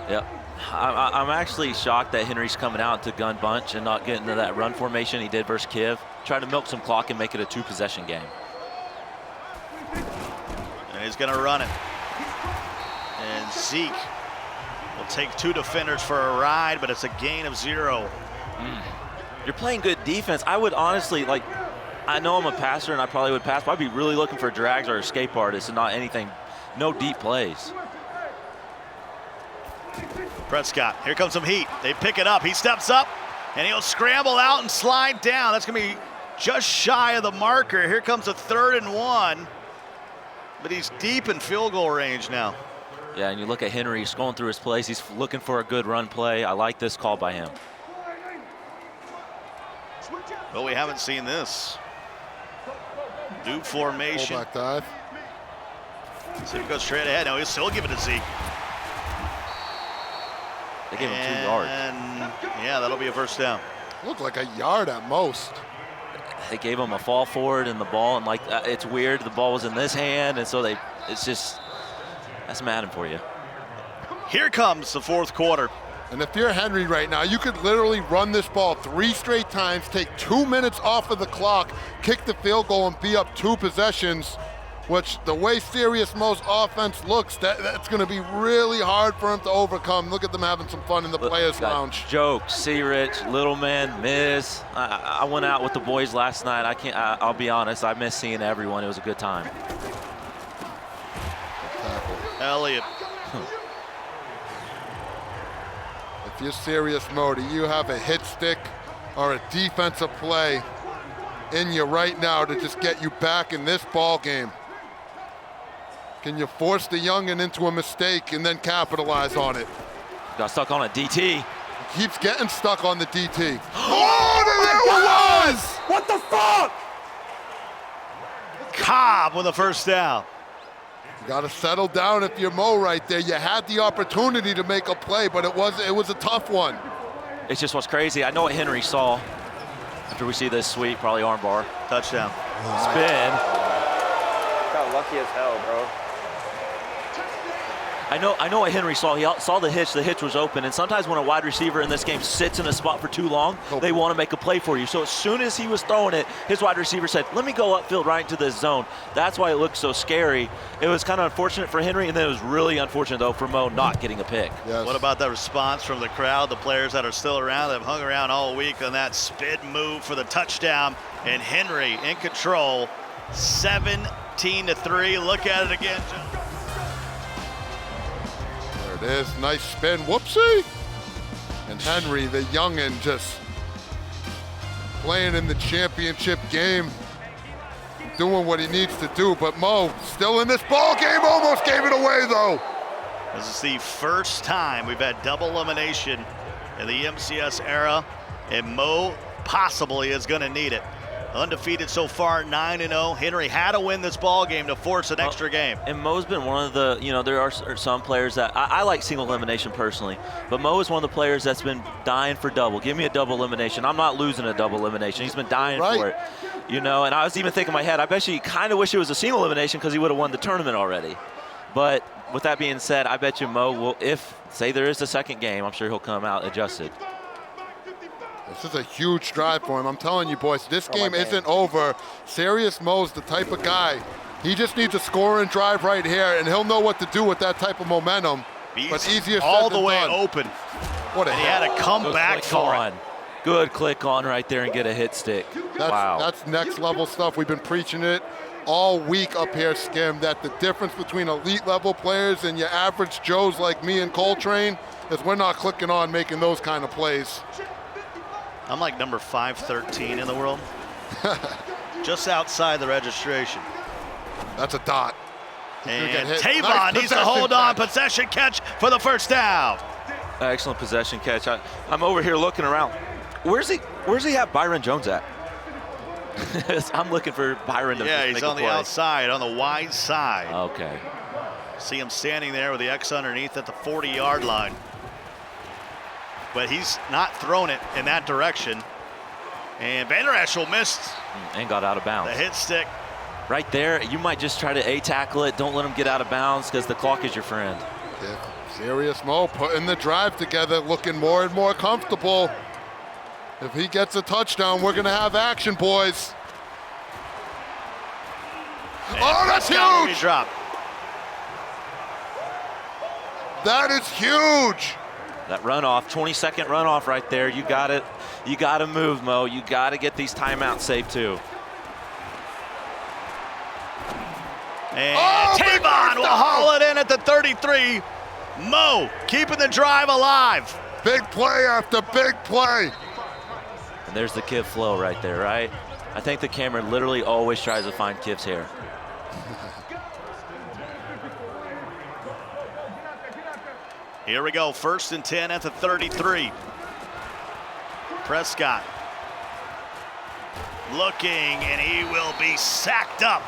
Yep. I'm actually shocked that Henry's coming out to gun bunch and not getting to that run formation he did versus Kiv. Trying to milk some clock and make it a 2-possession game. And he's going to run it. And Zeke will take 2 defenders for a ride, but it's a gain of 0. You're playing good defense. I would honestly, I know I'm a passer and I probably would pass, but I'd be really looking for drags or escape artists and not anything, no deep plays. Prescott, here comes some heat. They pick it up. He steps up, and he'll scramble out and slide down. That's going to be just shy of the marker. Here comes a 3rd and 1, but he's deep in field goal range now. Yeah, and you look at Henry, he's going through his plays. He's looking for a good run play. I like this call by him. Well, we haven't seen this. New formation. Fullback dive. See if he goes straight ahead. No, he'll still give it to Zeke. They gave him 2 yards. And yeah, that'll be a first down. Looked like a yard at most. They gave him a fall forward in the ball, and it's weird. The ball was in this hand, and so it's just, that's Madden for you. Here comes the 4th quarter. And if you're Henry right now, you could literally run this ball 3 straight times, take 2 minutes off of the clock, kick the field goal, and be up 2 possessions, which the way Serious Mo's offense looks, that's going to be really hard for him to overcome. Look at them having some fun in the Players Lounge. Joke, see Rich, Little Man, Miz. I went out with the boys last night. I'll be honest, I miss seeing everyone. It was a good time. Elliott. If you're Serious Mo, do you have a hit stick or a defensive play in you right now to just get you back in this ball game. Can you force the youngin into a mistake and then capitalize on it? Got stuck on a DT. He keeps getting stuck on the DT. Oh, there it was! What the fuck? Cobb with a first down. You got to settle down if you're Mo right there. You had the opportunity to make a play, but it was a tough one. It's just what's crazy. I know what Henry saw. After we see this sweep, probably armbar. Touchdown. Spin. Got lucky as hell, bro. I know what Henry saw. He saw the hitch. The hitch was open. And sometimes when a wide receiver in this game sits in a spot for too long, they want to make a play for you. So as soon as he was throwing it, his wide receiver said, let me go upfield right into this zone. That's why it looked so scary. It was kind of unfortunate for Henry, and then it was really unfortunate, though, for Mo not getting a pick. Yes. What about the response from the crowd, the players that are still around, that have hung around all week on that spin move for the touchdown, and Henry in control, 17-3. Look at it again, John. There it is, nice spin, whoopsie. And Henry, the youngin', just playing in the championship game, doing what he needs to do. But Mo, still in this ball game, almost gave it away though. This is the first time we've had double elimination in the MCS era, and Mo possibly is going to need it. Undefeated so far, 9-0. Henry had to win this ball game to force an extra game. And Mo's been one of the, there are some players that, I like single elimination personally, but Mo is one of the players that's been dying for double. Give me a double elimination. I'm not losing a double elimination. He's been dying for it. And I was even thinking in my head, I bet you kind of wish it was a single elimination because he would have won the tournament already. But with that being said, I bet you Mo will, if, say there is a second game, I'm sure he'll come out adjusted. This is a huge drive for him. I'm telling you, boys, this game isn't over. Serious Mo's the type of guy. He just needs a score and drive right here, and he'll know what to do with that type of momentum. But easier all said the way than done. open. What a and he had to come back for it. Good click on right there and get a hit stick. Wow. That's next level stuff. We've been preaching it all week up here, Skim, that the difference between elite level players and your average Joes like me and Coltrane is we're not clicking on making those kind of plays. I'm like number 513 in the world. Just outside the registration. That's a dot. And Pavan needs to hold on. Possession catch for the first down. Excellent possession catch. I'm over here looking around. Where's he have Byron Jones at? I'm looking for Byron to Yeah, make he's a on the play. outside, on the wide side. Okay. See him standing there with the X underneath at the 40-yard line. But he's not thrown it in that direction. And Vander Esch missed. And got out of bounds. The hit stick. Right there, you might just try to A-tackle it. Don't let him get out of bounds because the clock is your friend. Yeah, Serious Mo putting the drive together, looking more and more comfortable. If he gets a touchdown, we're going to have action, boys. And oh, that's huge! Drop. That is huge! That runoff, 20-second runoff right there. You got it. You got to move, Mo. You got to get these timeouts saved too. And Pavan will haul it in at the 33. Mo keeping the drive alive. Big play after big play. And there's the Kiv flow right there, right? I think the camera literally always tries to find Kiv's hair. Here we go, 1st and 10 at the 33. Prescott looking, and he will be sacked up.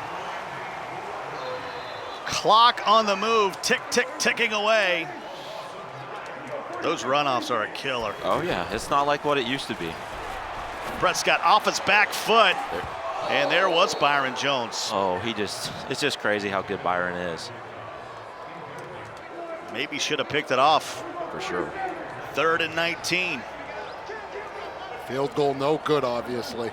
Clock on the move, tick, tick, ticking away. Those runoffs are a killer. Oh yeah, it's not like what it used to be. Prescott off his back foot, and there was Byron Jones. Oh, it's just crazy how good Byron is. Maybe should have picked it off. For sure. 3rd and 19. Field goal no good, obviously.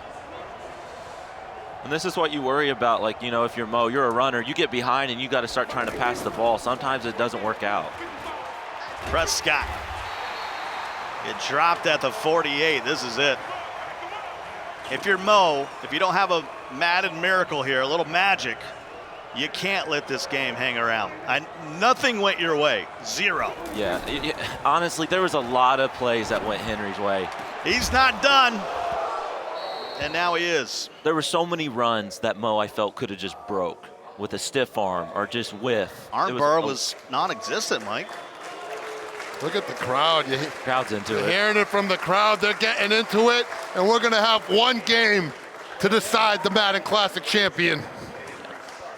And this is what you worry about, like, if you're Mo, you're a runner, you get behind and you got to start trying to pass the ball. Sometimes it doesn't work out. Prescott. It dropped at the 48. This is it. If you're Mo, if you don't have a Madden miracle here, a little magic, you can't let this game hang around. Nothing went your way. 0. Yeah, honestly, there was a lot of plays that went Henry's way. He's not done. and now he is. There were so many runs that Mo, I felt, could have just broke with a stiff arm or just whiff. Armbar was non-existent, Mike. Look at the crowd. Crowd's into You're it. hearing it from the crowd. They're getting into it, and we're going to have one game to decide the Madden Classic champion.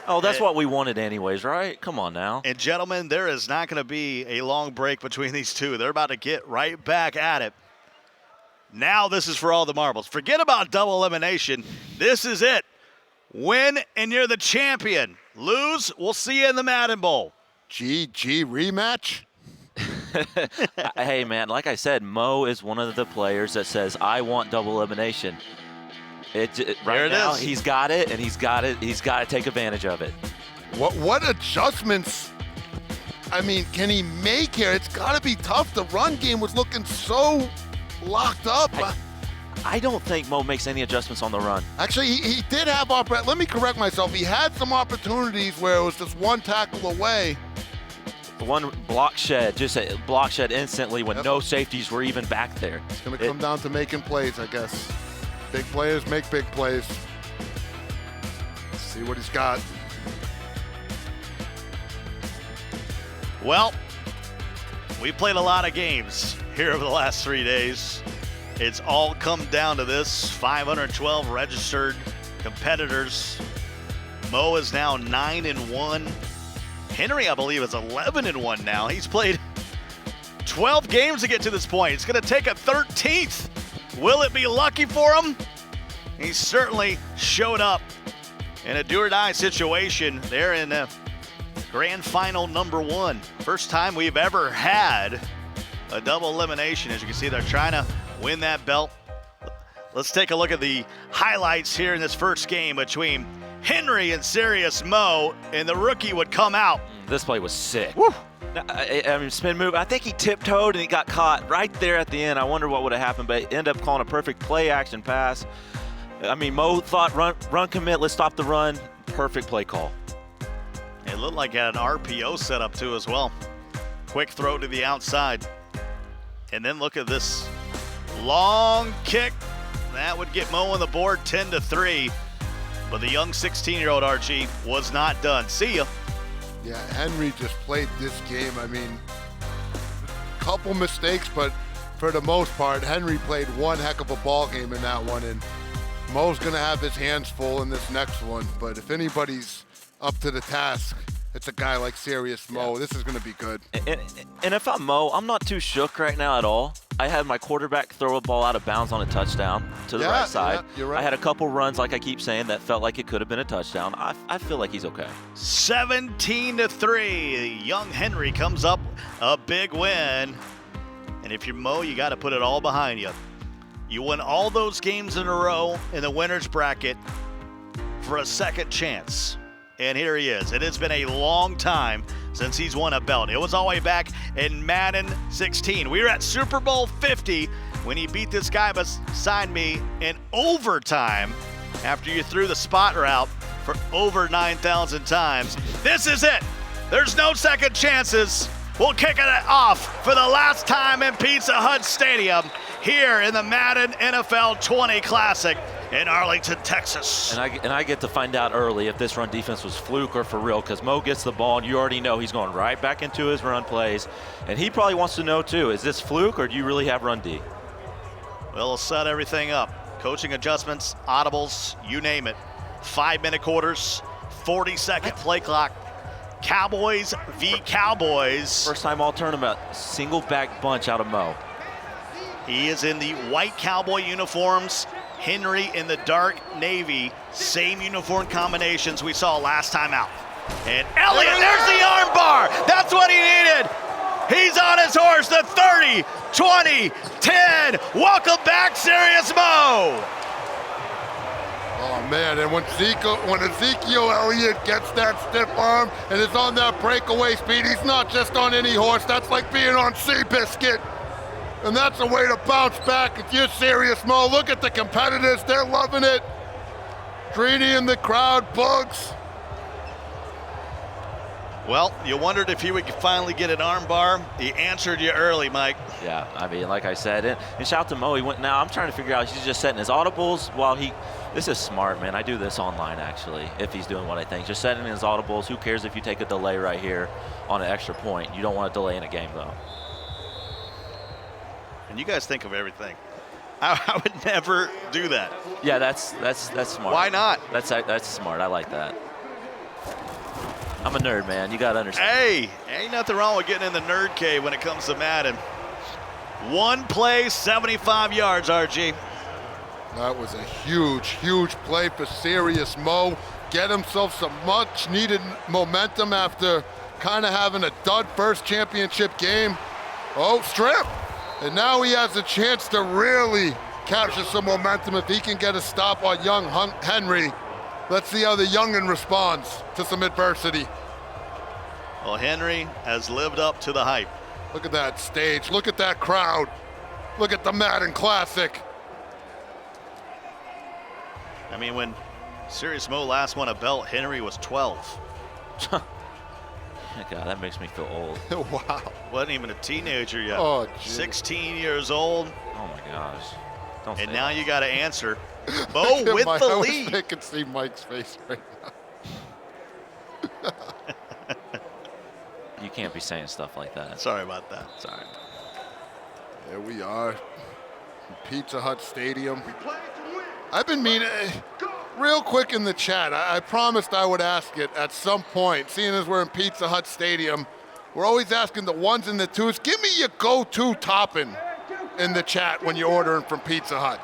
Oh, that's what we wanted anyways, right? Come on now. And gentlemen, there is not going to be a long break between these two. They're about to get right back at it. Now this is for all the marbles. Forget about double elimination. This is it. Win, and you're the champion. Lose, we'll see you in the Madden Bowl. GG rematch? Hey, man, like I said, Mo is one of the players that says, I want double elimination. Right now, he's got it, and he's got to take advantage of it. What adjustments, I mean, can he make here? It's got to be tough. The run game was looking so locked up. I don't think Mo makes any adjustments on the run. Actually, he did have, let me correct myself. He had some opportunities where it was just one tackle away. One block shed, just a block shed instantly when no safeties were even back there. It's going to come down to making plays, I guess. Big players make big plays. Let's see what he's got. Well, we played a lot of games here over the last 3 days. It's all come down to this. 512 registered competitors. Mo is now 9-1. Henry, I believe, is 11-1 now. He's played 12 games to get to this point. It's going to take a 13th. Will it be lucky for him? He certainly showed up in a do-or-die situation there in grand final #1. First time we've ever had a double elimination. As you can see, they're trying to win that belt. Let's take a look at the highlights here in this first game between Henry and Serious Mo, and the rookie would come out. This play was sick. Woo! I mean, spin move. I think he tiptoed and he got caught right there at the end. I wonder what would have happened, but he ended up calling a perfect play action pass. I mean, Mo thought run commit, let's stop the run. Perfect play call. It looked like it had an RPO set up too as well. Quick throw to the outside. And then look at this long kick. That would get Mo on the board 10-3. But the young 16-year-old Archie was not done. See ya. Yeah, Henry just played this game. I mean, couple mistakes, but for the most part, Henry played one heck of a ball game in that one. And Mo's going to have his hands full in this next one. But if anybody's up to the task, it's a guy like Serious Mo. This is going to be good. And if I'm Mo, I'm not too shook right now at all. I had my quarterback throw a ball out of bounds on a touchdoung to the right side. Yeah, you're right. I had a couple runs, like I keep saying, that felt like it could have been a touchdown. I feel like he's okay. 17-3. Young Henry comes up a big win. And if you're Mo, you got to put it all behind you. You win all those games in a row in the winner's bracket for a second chance. And here he is. It has been a long time since he's won a belt. It was all the way back in Madden 16. We were at Super Bowl 50 when he beat this guy beside me in overtime after you threw the spot route for over 9,000 times. This is it. There's no second chances. We'll kick it off for the last time in Pizza Hut Stadium here in the Madden NFL 20 Classic in Arlington, Texas. And I get to find out early if this run defense was fluke or for real, because Mo gets the ball and you already know he's going right back into his run plays. And he probably wants to know too, is this fluke or do you really have run D? We'll set everything up. Coaching adjustments, audibles, you name it. 5-minute quarters, 40-second play clock. Cowboys v. Cowboys. First time all tournament, single back bunch out of Mo. He is in the white Cowboy uniforms. Henry in the dark navy, same uniform combinations we saw last time out. And Elliott, there's the arm bar. That's what he needed. He's on his horse, the 30, 20, 10. Welcome back, Serious Mo. Oh, man, and when Ezekiel Elliott gets that stiff arm and is on that breakaway speed, he's not just on any horse. That's like being on Seabiscuit. And that's a way to bounce back if you're Serious Mo. Look at the competitors. They're loving it. Drini in the crowd, Bugs. Well, you wondered if he would finally get an arm bar. He answered you early, Mike. Yeah, I mean, like I said, and shout out to Mo. He went. Now I'm trying to figure out. He's just setting his audibles while he. This is smart, man. I do this online actually. If he's doing what I think, just setting his audibles. Who cares if you take a delay right here on an extra point? You don't want to delay in a game though. And you guys think of everything. I would never do that. Yeah, that's smart. Why not? That's smart. I like that. I'm a nerd, man. You got to understand. Hey, ain't nothing wrong with getting in the nerd cave when it comes to Madden. One play, 75 yards, RG. That was a huge, huge play for Serious Mo. Get himself some much-needed momentum after kind of having a dud first championship game. Oh, strip. And now he has a chance to really capture some momentum if he can get a stop on young Henry. Let's see how the youngin responds to some adversity. Well, Henry has lived up to the hype. Look at that stage. Look at that crowd. Look at the Madden Classic. I mean, when Serious Mo last won a belt, Henry was 12. God, that makes me feel old. Wow. Wasn't even a teenager yet. Oh, geez. 16 years old. Oh, my gosh. Don't and say now that. you got to answer. Mo with the lead. I can see Mike's face right now. You can't be saying stuff like that. Sorry about that. Sorry. There we are. Pizza Hut Stadium. I've been meaning, real quick in the chat, I promised I would ask it at some point, seeing as we're in Pizza Hut Stadium. We're always asking the ones and the twos. Give me your go-to topping in the chat when you're ordering from Pizza Hut.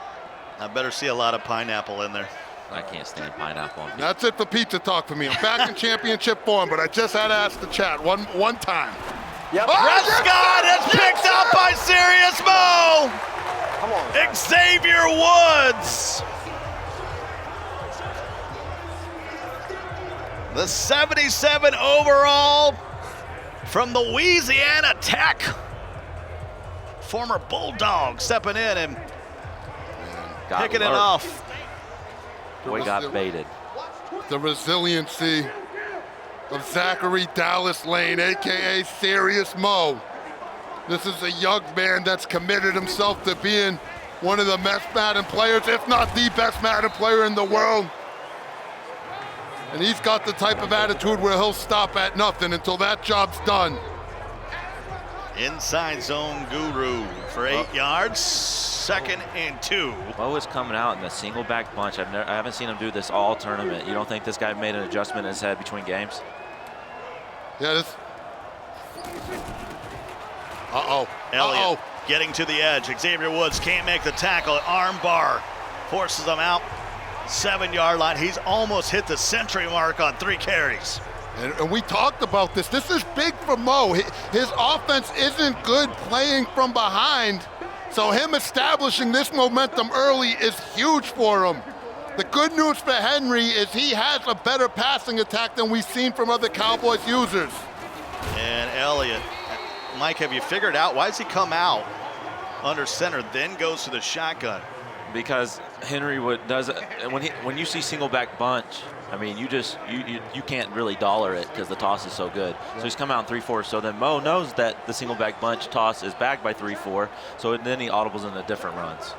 I better see a lot of pineapple in there. I can't stand pineapple on pizza. That's it for pizza talk for me. I'm back in championship form, but I just had to ask the chat one time. Yep. Prescott is picked up by Serious Mo. Come on. Xavier Woods. The 77 overall from the Louisiana Tech. Former Bulldog stepping in and picking it off. Boy got baited. The resiliency of Zachary Dallas Lane, AKA Serious Mo. This is a young man that's committed himself to being one of the best Madden players, if not the best Madden player in the world. And he's got the type of attitude where he'll stop at nothing until that job's done. Inside zone guru for 8 yards, 2nd and 2. Mo is coming out in the single back bunch. I haven't seen him do this all tournament. You don't think this guy made an adjustment in his head between games? Yeah, this. Elliott getting to the edge. Xavier Woods can't make the tackle. Arm bar forces him out. 7-yard line. He's almost hit the century mark on 3 carries. And we talked about this. This is big for Mo. His offense isn't good playing from behind, so him establishing this momentum early is huge for him. The good news for Henry is he has a better passing attack than we've seen from other Cowboys users. And Elliott. Mike, have you figured out why does he come out under center, then goes to the shotgun? Because Henry does when you see single back bunch, I mean, you can't really dollar it because the toss is so good. So he's come out in 3-4. So then Mo knows that the single back bunch toss is backed by 3-4. So then he audibles into different runs.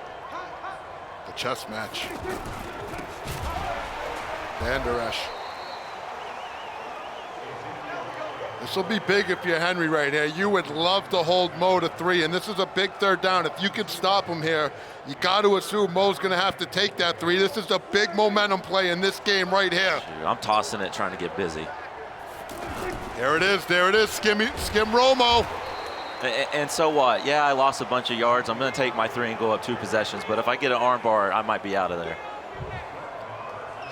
The chess match. Vander Esch. This will be big if you're Henry right here. You would love to hold Mo to 3, and this is a big 3rd down. If you can stop him here, you got to assume Mo's going to have to take that 3. This is a big momentum play in this game right here. I'm tossing it, trying to get busy. There it is, Skim Romo. And so what? Yeah, I lost a bunch of yards. I'm going to take my 3 and go up 2 possessions, but if I get an arm bar, I might be out of there.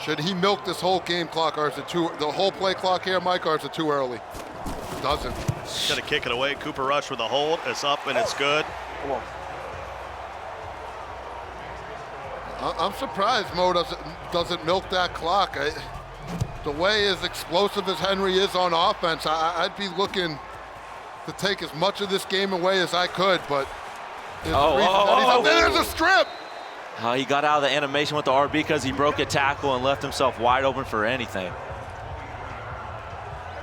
Should he milk this whole game clock, or is it the whole play clock here, Mike, or is it too early? Doesn't. Gonna kick it away. Cooper Rush with a hold. It's up and it's good. Come on. I'm surprised Mo doesn't milk that clock. The way as explosive as Henry is on offense, I'd be looking to take as much of this game away as I could, but there's a strip. He got out of the animation with the RB because he broke a tackle and left himself wide open for anything.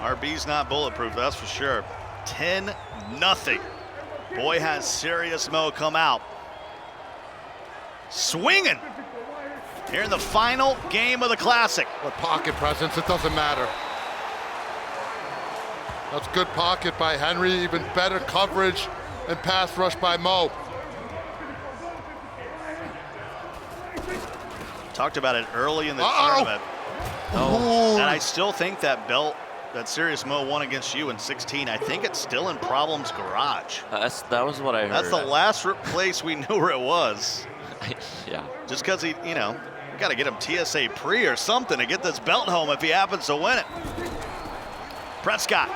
RB's not bulletproof, that's for sure. 10-0. Boy, has Serious Mo come out. Swinging here in the final game of the Classic. What pocket presence, it doesn't matter. That's good pocket by Henry, even better coverage and pass rush by Mo. Talked about it early in the tournament. And I still think that belt that Serious Mo won against you in 16, I think it's still in Problem's garage. That was what I heard. That's the last place we knew where it was. Yeah. Just because he, you know, we got to get him TSA pre or something to get this belt home if he happens to win it. Prescott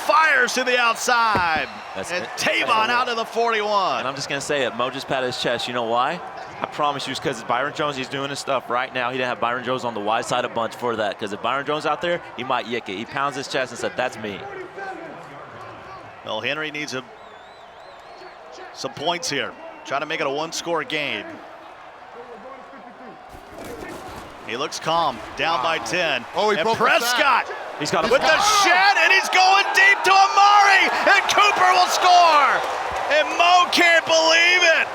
fires to the outside. And Pavan out to the 41. And I'm just going to say it. Mo just patted his chest. You know why? I promise you it's because Byron Jones, he's doing his stuff right now. He didn't have Byron Jones on the wide side a bunch for that, because if Byron Jones out there, he might yick it. He pounds his chest and said, that's me. Well, Henry needs some points here. Trying to make it a one-score game. He looks calm, down by 10. Oh, he and broke Prescott he's got with the shed, and he's going deep to Amari, and Cooper will score. And Mo can't believe it.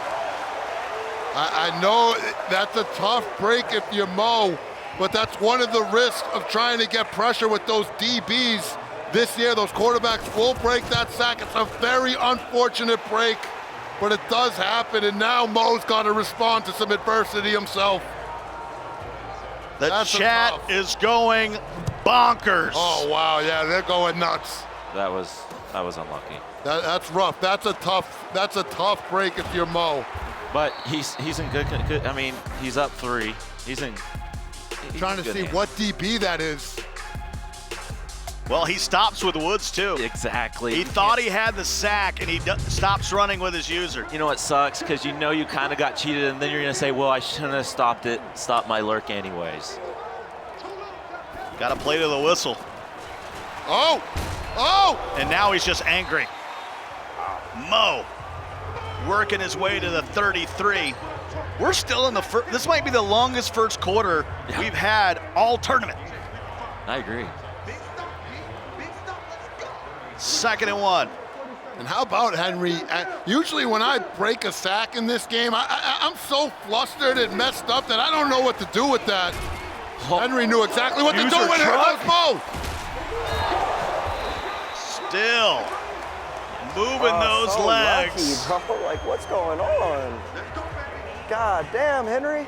I know that's a tough break if you're Mo, but that's one of the risks of trying to get pressure with those DBs this year. Those quarterbacks will break that sack. It's a very unfortunate break, but it does happen, and now Mo's got to respond to some adversity himself. The chat is going bonkers. Oh, wow, yeah, they're going nuts. That was unlucky. That's rough. That's a tough break if you're Mo. But he's in good. I mean, he's up 3. He's trying to see what DB that is. Well, he stops with Woods too. Exactly. He thought he had the sack, and he stops running with his user. You know what sucks? Because you know you kind of got cheated, and then you're going to say, well, I shouldn't have stopped my lurk anyways. Got to play to the whistle. Oh! And now he's just angry. Mo working his way to the 33. We're still in the first. This might be the longest first quarter we've had all tournament. I agree. 2nd and 1. And how about Henry? Usually when I break a sack in this game, I'm so flustered and messed up that I don't know what to do with that. Henry knew exactly what to do when it was Mo. Still moving those legs. Lucky, bro. Like, what's going on? God damn, Henry.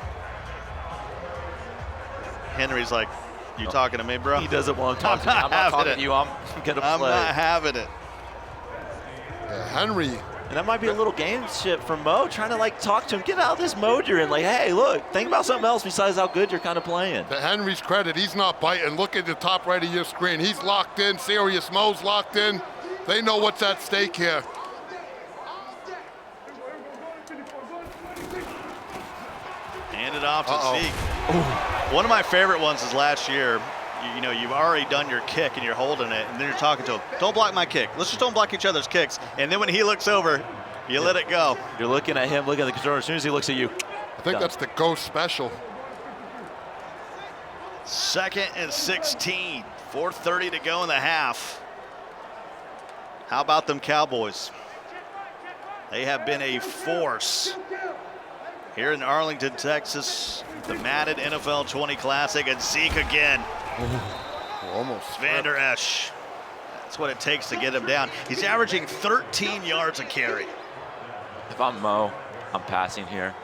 Henry's like, you talking to me, bro? He doesn't want to talk to me. I'm not talking to you. I'm going to play. I'm not having it. Yeah, Henry. And that might be a little gameship from Mo, trying to like talk to him, get out of this mode you're in. Like, hey, look, think about something else besides how good you're kind of playing. To Henry's credit, he's not biting. Look at the top right of your screen. He's locked in. Serious Mo's locked in. They know what's at stake here. Hand it off to Zeke. One of my favorite ones is last year. You know, you've already done your kick and you're holding it, and then you're talking to him. Don't block my kick. Let's just don't block each other's kicks. And then when he looks over, you let it go. You're looking at him, looking at the controller. As soon as he looks at you, I think that's the ghost special. 2nd and 16. 4:30 to go in the half. How about them Cowboys? They have been a force here in Arlington, Texas. The Madden NFL 20 Classic, and Zeke again. Almost. Vander Esch. That's what it takes to get him down. He's averaging 13 yards a carry. If I'm Mo, I'm passing here.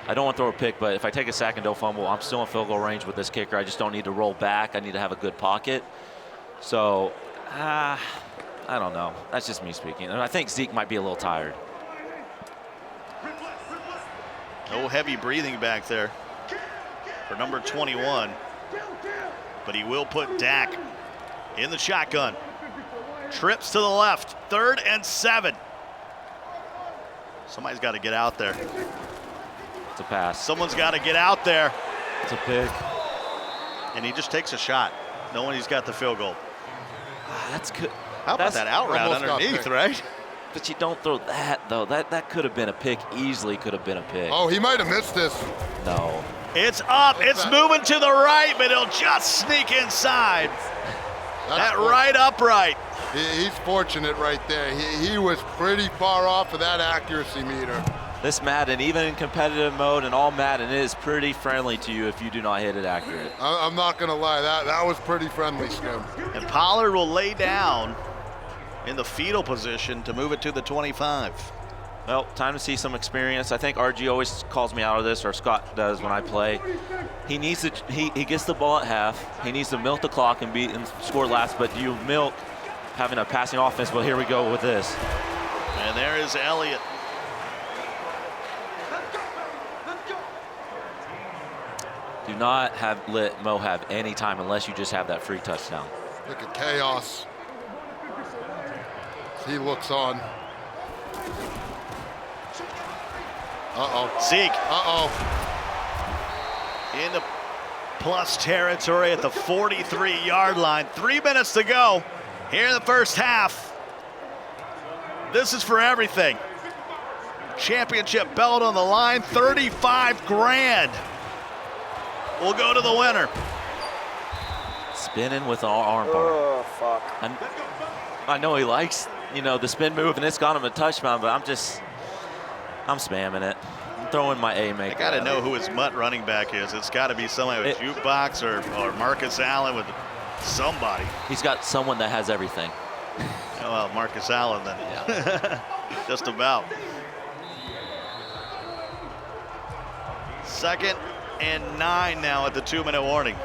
I don't want to throw a pick, but if I take a sack and don't fumble, I'm still in field goal range with this kicker. I just don't need to roll back. I need to have a good pocket. So, I don't know. That's just me speaking. And I think Zeke might be a little tired. No heavy breathing back there for number 21. But he will put Dak in the shotgun. Trips to the left. 3rd and 7. Somebody's got to get out there. It's a pass. Someone's got to get out there. It's a pick. And he just takes a shot, knowing he's got the field goal. That's good. How about that out route underneath, right? But you don't throw that, though. That could have been a pick. Easily could have been a pick. Oh, he might have missed this. No. It's up. It's moving to the right, but it'll just sneak inside. That right upright. He's fortunate right there. He was pretty far off of that accuracy meter. This Madden, even in competitive mode and all Madden, is pretty friendly to you if you do not hit it accurate. I'm not going to lie. That was pretty friendly, Skim. And Pollard will lay down in the fetal position to move it to the 25. Well, time to see some experience. I think RG always calls me out of this, or Scott does when I play. He needs to, he gets the ball at half. He needs to milk the clock and score last, but you milk having a passing offense. Well, here we go with this. And there is Elliott. Do not let Mo have any time unless you just have that free touchdown. Look at chaos. He looks on. Uh-oh. Zeke. Uh-oh. In the plus territory at the 43-yard line. 3 minutes to go here in the first half. This is for everything. Championship belt on the line, 35 grand. We'll go to the winner. Spinning with an arm bar. Oh, fuck. I know he likes, the spin move, and it's got him a touchdown, but I'm spamming it. I'm throwing my A maker. I got to know who his mutt running back is. It's got to be somebody with jukebox or Marcus Allen with somebody. He's got someone that has everything. Oh, well, Marcus Allen then. Yeah. Just about. 2nd and 9 now at the 2-minute warning.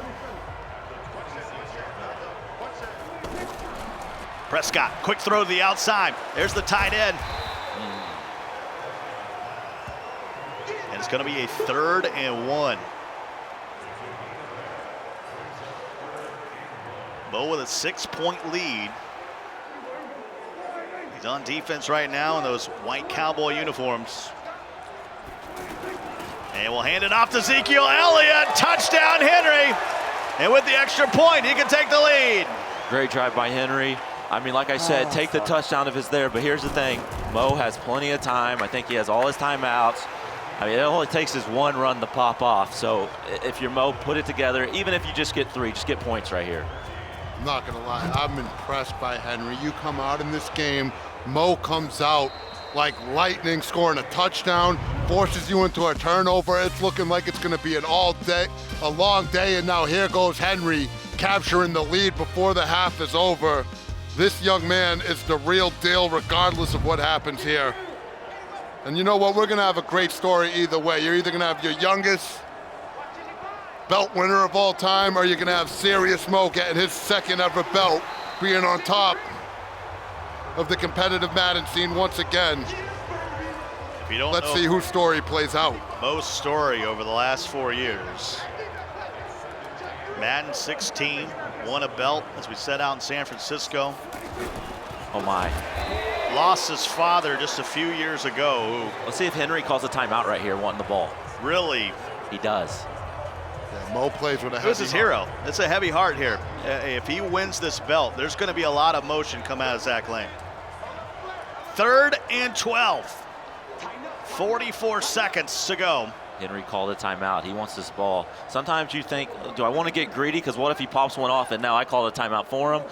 Prescott, quick throw to the outside. There's the tight end. And it's going to be a 3rd and 1. Bo with a 6-point lead. He's on defense right now in those white cowboy uniforms. And we'll hand it off to Ezekiel Elliott. Touchdown, Henry. And with the extra point, he can take the lead. Great drive by Henry. I mean, like I said, take the touchdown if it's there. But here's the thing. Mo has plenty of time. I think he has all his timeouts. I mean, it only takes his one run to pop off. So if you're Mo, put it together. Even if you just get 3, just get points right here. I'm not going to lie. I'm impressed by Henry. You come out in this game, Mo comes out like lightning, scoring a touchdown, forces you into a turnover. It's looking like it's going to be a long day, and now here goes Henry capturing the lead before the half is over. This young man is the real deal regardless of what happens here. And you know what? We're going to have a great story either way. You're either going to have your youngest belt winner of all time, or you're going to have Serious Mo getting his 2nd ever belt, being on top of the competitive Madden scene once again. If you don't Let's see whose story plays out. Mo's story over the last 4 years. Madden 16, won a belt, as we said, out in San Francisco. Oh my. Lost his father just a few years ago. Let's see if Henry calls a timeout right here wanting the ball. Really? He does. Yeah, Mo plays with a heavy heart. This is hero. It's a heavy heart here. If he wins this belt, there's going to be a lot of motion come out of Zach Lane. 3rd and 12. 44 seconds to go. Henry called a timeout. He wants this ball. Sometimes you think, do I want to get greedy? Because what if he pops one off and now I call a timeout for him?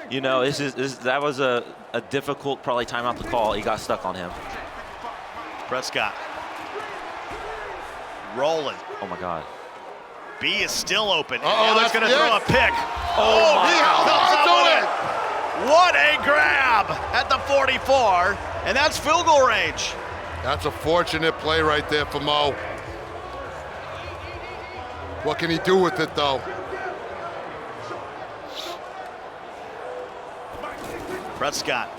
That was a difficult probably timeout to call. He got stuck on him. Prescott. Rolling. Oh my God. B is still open. Now he's going to throw a pick. He held on to it. What a grab at the 44, and that's field goal range. That's a fortunate play right there for Mo. What can he do with it, though? Prescott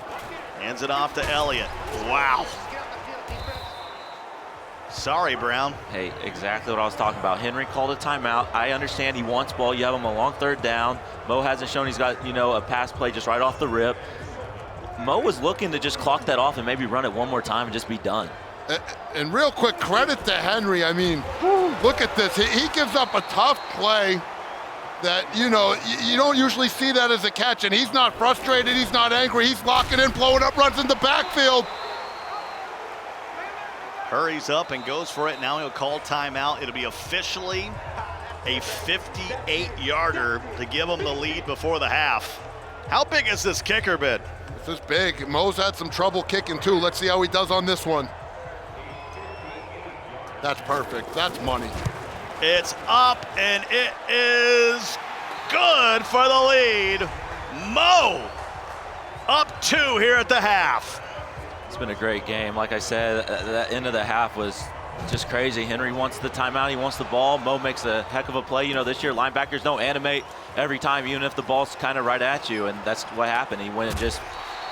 hands it off to Elliott. Wow. Sorry, Brown. Hey, exactly what I was talking about. Henry called a timeout. I understand he wants ball. You have him a long 3rd down. Mo hasn't shown he's got, a pass play just right off the rip. Mo was looking to just clock that off and maybe run it one more time and just be done. And real quick, credit to Henry. I mean, look at this. He gives up a tough play that, you don't usually see that as a catch, and he's not frustrated. He's not angry. He's locking in, blowing up runs in the backfield. Hurries up and goes for it. Now he'll call timeout. It'll be officially a 58-yarder to give him the lead before the half. How big has this kicker been? This is big. Mo's had some trouble kicking too. Let's see how he does on this one. That's perfect. That's money. It's up, and it is good for the lead. Mo up 2 here at the half. It's been a great game. Like I said, that end of the half was just crazy. Henry wants the timeout. He wants the ball. Mo makes a heck of a play. You know, this year linebackers don't animate every time, even if the ball's kind of right at you, and that's what happened. He went and just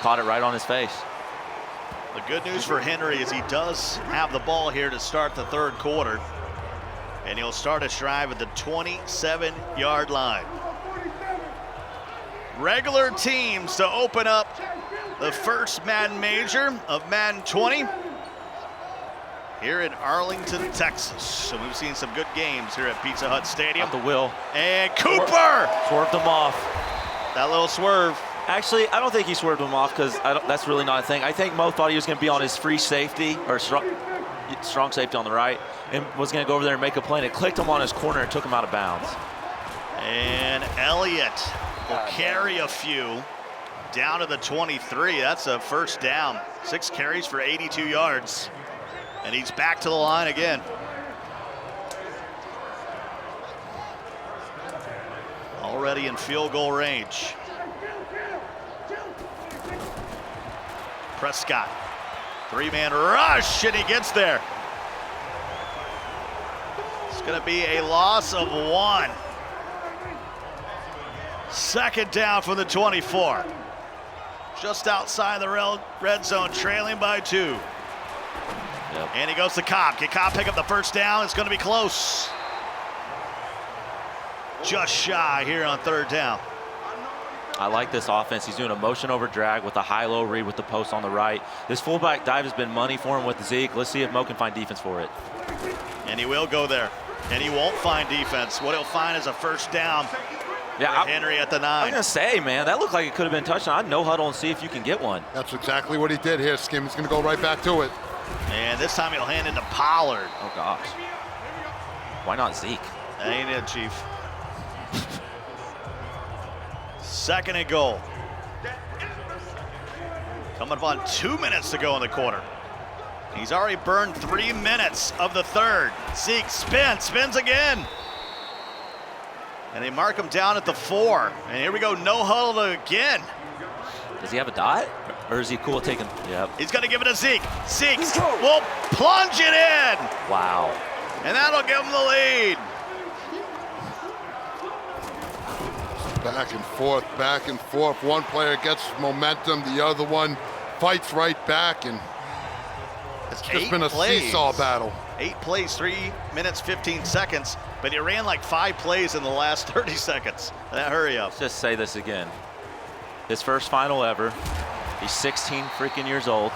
caught it right on his face. The good news for Henry is he does have the ball here to start the third quarter, and he'll start his drive at the 27-yard line. Regular teams to open up the first Madden Major of Madden 20 here in Arlington, Texas. So we've seen some good games here at Pizza Hut Stadium. At the will. And Cooper! Swerved him off. That little swerve. Actually, I don't think he swerved him off because that's really not a thing. I think Mo thought he was going to be on his free safety or strong safety on the right and was going to go over there and make a play. And it clicked him on his corner and took him out of bounds. And Elliott will carry a few down to the 23. That's a first down. 6 carries for 82 yards. And he's back to the line again. Already in field goal range. Prescott, 3-man rush, and he gets there. It's going to be a loss of 1. Second down from the 24. Just outside the red zone, trailing by 2. Yep. And he goes to Cobb. Can Cobb pick up the first down? It's going to be close. Just shy here on third down. I like this offense. He's doing a motion over drag with a high-low read with the post on the right. This fullback dive has been money for him with Zeke. Let's see if Mo can find defense for it. And he will go there. And he won't find defense. What he'll find is a first down. Yeah, Henry at the 9. I was going to say, man, that looked like it could have been touchdown. I'd no huddle and see if you can get one. That's exactly what he did here, Skim. He's going to go right back to it. And this time he'll hand it to Pollard. Oh, gosh. Why not Zeke? That ain't it, Chief. Second and goal. Coming up on 2 minutes to go in the quarter. He's already burned 3 minutes of the third. Zeke spins again. And they mark him down at the 4. And here we go, no huddle again. Does he have a dot? Or is he cool taking? Yep. He's going to give it to Zeke. Zeke will plunge it in. Wow. And that'll give him the lead. Back and forth, back and forth. One player gets momentum, the other one fights right back, and it's just been a seesaw battle. 8 plays, 3 minutes, 15 seconds, but he ran like 5 plays in the last 30 seconds. That hurry up. Let's just say this again. His first final ever. He's 16 freaking years old,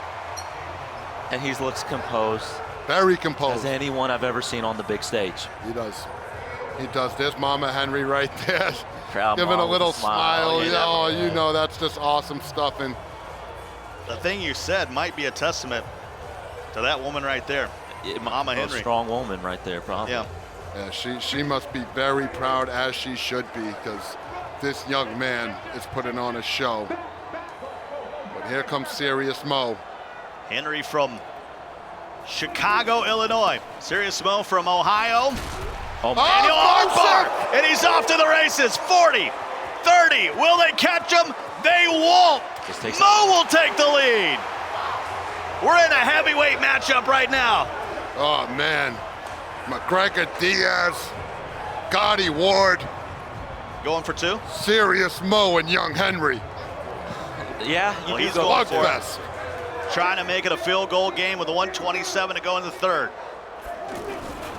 and he looks composed. Very composed. As anyone I've ever seen on the big stage. He does. He does. There's Mama Henry right there. Crowd giving a little smile. Yeah, you know, that's just awesome stuff. And the thing you said might be a testament to that woman right there. Mama Henry. A strong woman right there, probably. Yeah, she must be very proud, as she should be, because this young man is putting on a show. But here comes Serious Mo. Henry from Chicago, Illinois. Serious Mo from Ohio. Oh, Daniel Armbar, and he's off to the races. 40, 30, will they catch him? They won't. Mo will take the lead. We're in a heavyweight matchup right now. Oh, man. McGregor Diaz, Gotti Ward. Going for 2? Serious Mo and Young Henry. Yeah, he's going for it. Trying to make it a field goal game with a 1:27 to go in the third.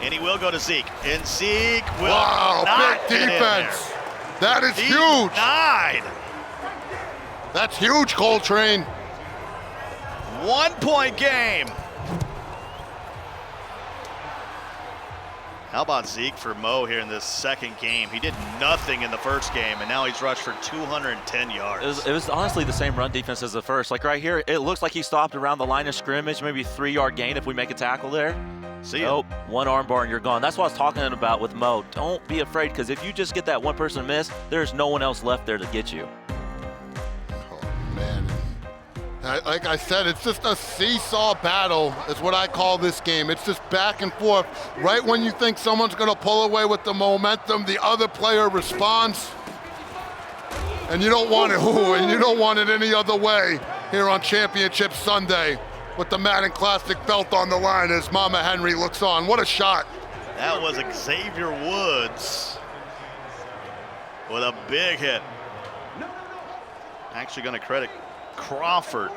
And he will go to Zeke. And Zeke will not big defense. That is huge. Denied. That's huge, Coltrane. 1 point game. How about Zeke for Mo here in this second game? He did nothing in the first game, and now he's rushed for 210 yards. It was honestly the same run defense as the first. Like right here, it looks like he stopped around the line of scrimmage, maybe 3-yard gain if we make a tackle there. See ya. Nope, 1 arm bar and you're gone. That's what I was talking about with Mo. Don't be afraid, because if you just get that one person miss, there's no one else left there to get you. Like I said, it's just a seesaw battle is what I call this game. It's just back and forth. Right when you think someone's going to pull away with the momentum, the other player responds. And you don't want it and you don't want it any other way here on Championship Sunday with the Madden Classic belt on the line as Mama Henry looks on. What a shot. That was Xavier Woods with a big hit. Actually going to credit Crawford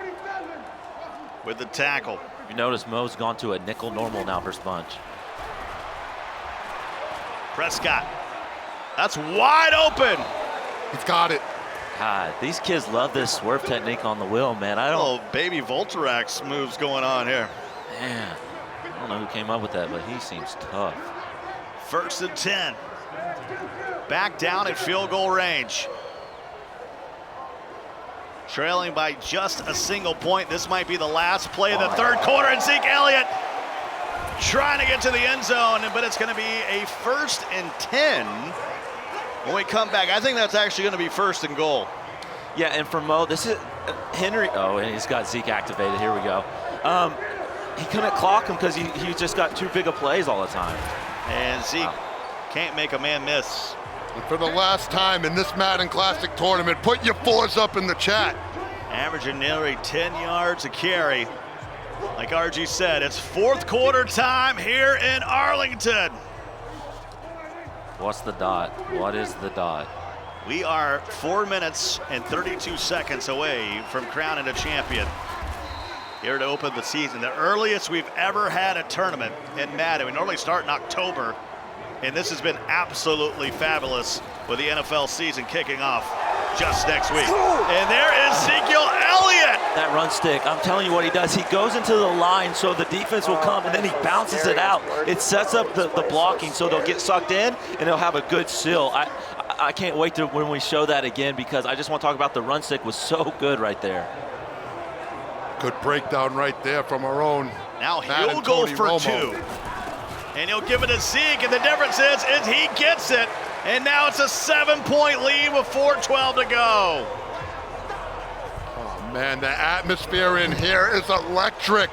with the tackle. You notice Mo's gone to a nickel normal now for Sponge. Prescott, that's wide open. He's got it. God, these kids love this swerve technique on the wheel, man. Baby Volterax moves going on here. Man, I don't know who came up with that, but he seems tough. 1st and 10. Back down at field goal range. Trailing by just a single point. This might be the last play of the third quarter, and Zeke Elliott trying to get to the end zone, but it's going to be a 1st and 10 when we come back. I think that's actually going to be 1st and goal. Yeah, and for Mo, this is Henry. Oh, and he's got Zeke activated. Here we go. He couldn't clock him because he just got too big of plays all the time. And Zeke can't make a man miss. And for the last time in this Madden Classic tournament, put your 4s up in the chat. Averaging nearly 10 yards a carry. Like RG said, it's 4th quarter time here in Arlington. What's the dot? What is the dot? We are 4 minutes and 32 seconds away from crowning a champion. Here to open the season, the earliest we've ever had a tournament in Madden. We normally start in October, and this has been absolutely fabulous with the NFL season kicking off just next week. And there is Ezekiel Elliott. That run stick, I'm telling you what he does. He goes into the line so the defense will come, and then he bounces it out. It sets up the blocking so they'll get sucked in, and they'll have a good seal. I can't wait to when we show that again, because I just want to talk about the run stick was so good right there. Good breakdown right there from our own. Now he'll go for Romo. 2. And he'll give it to Zeke, and the difference is he gets it. And now it's a 7-point lead with 4:12 to go. Oh man, the atmosphere in here is electric.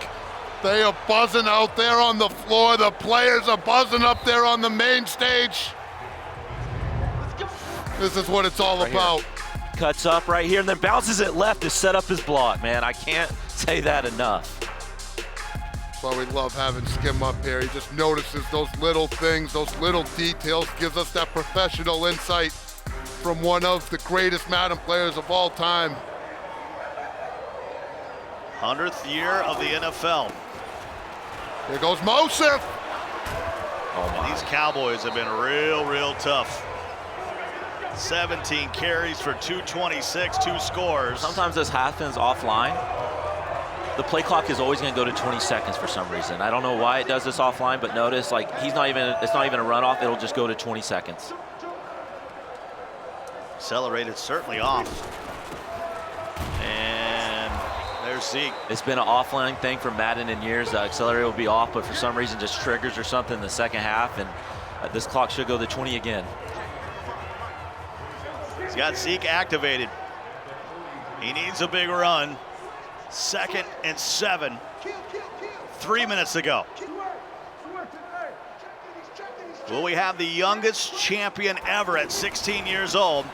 They are buzzing out there on the floor. The players are buzzing up there on the main stage. This is what it's all about. Here. Cuts up right here and then bounces it left to set up his block, man. I can't say that enough. That's why we love having Skim up here. He just notices those little things, those little details, gives us that professional insight from one of the greatest Madden players of all time. 100th year of the NFL. Here goes Mosif. Oh my. These Cowboys have been real tough. 17 carries for 226, 2 scores. Sometimes this happens offline. The play clock is always going to go to 20 seconds for some reason. I don't know why it does this offline, but notice like it's not even a runoff. It'll just go to 20 seconds. Accelerated certainly off. And there's Zeke. It's been an offline thing for Madden in years. The accelerator will be off, but for some reason just triggers or something in the second half, and this clock should go to 20 again. He's got Zeke activated. He needs a big run. 2nd and 7. 3 minutes to go. Will we have the youngest champion ever at 16 years old?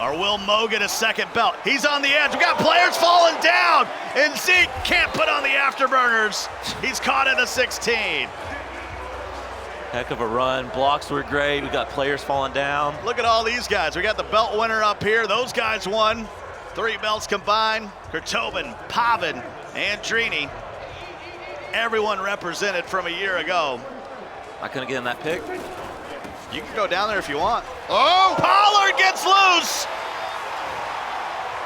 Or will Mo get a second belt? He's on the edge. We got players falling down. And Zeke can't put on the afterburners. He's caught at the 16. Heck of a run. Blocks were great. We got players falling down. Look at all these guys. We got the belt winner up here. Those guys won. 3 belts combined. Kurtobin, Pavan, and Drini. Everyone represented from a year ago. I couldn't get in that pick. You can go down there if you want. Oh! Pollard gets loose.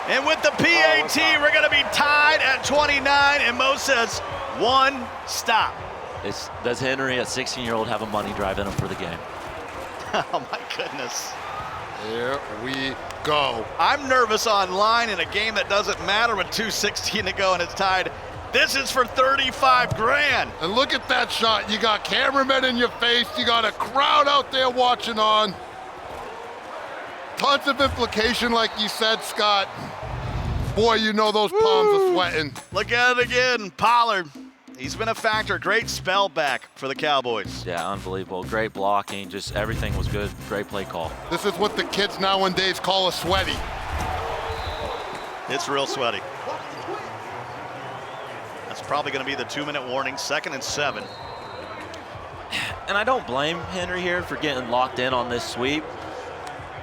And with the PAT, we're going to be tied at 29. And Mo says, 1 stop. Does Henry, a 16-year-old, have a money drive in him for the game? Oh, my goodness. Here we go. I'm nervous online in a game that doesn't matter with 2:16 to go and it's tied. This is for 35 grand. And look at that shot. You got cameramen in your face. You got a crowd out there watching on. Tons of implication, like you said, Scott. Boy, you know those palms are sweating. Look at it again, Pollard. He's been a factor. Great spell back for the Cowboys. Yeah, unbelievable. Great blocking. Just everything was good. Great play call. This is what the kids nowadays call a sweaty. It's real sweaty. That's probably going to be the 2-minute warning, 2nd and 7. And I don't blame Henry here for getting locked in on this sweep.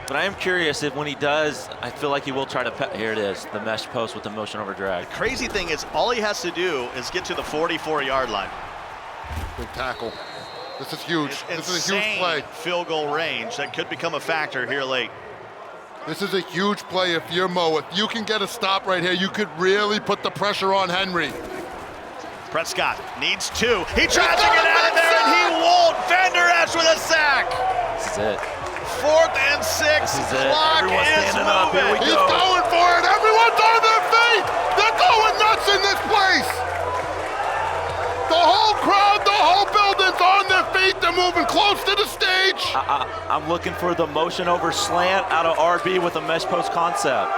But I am curious if when he does, I feel like he will try to, here it is, the mesh post with the motion over drag. The crazy thing is all he has to do is get to the 44-yard line. Good tackle. This is huge. This is a huge play. Field goal range that could become a factor here late. This is a huge play if you're Mo. If you can get a stop right here, you could really put the pressure on Henry. Prescott needs 2. He tries to get out of there, and he won't. Vander Esch with a sack. This is it. 4th and 6. Clock is moving. He's going for it. Everyone's on their feet. They're going nuts in this place. The whole crowd, the whole building's on their feet. They're moving close to the stage. I'm looking for the motion over slant out of RB with a mesh post concept.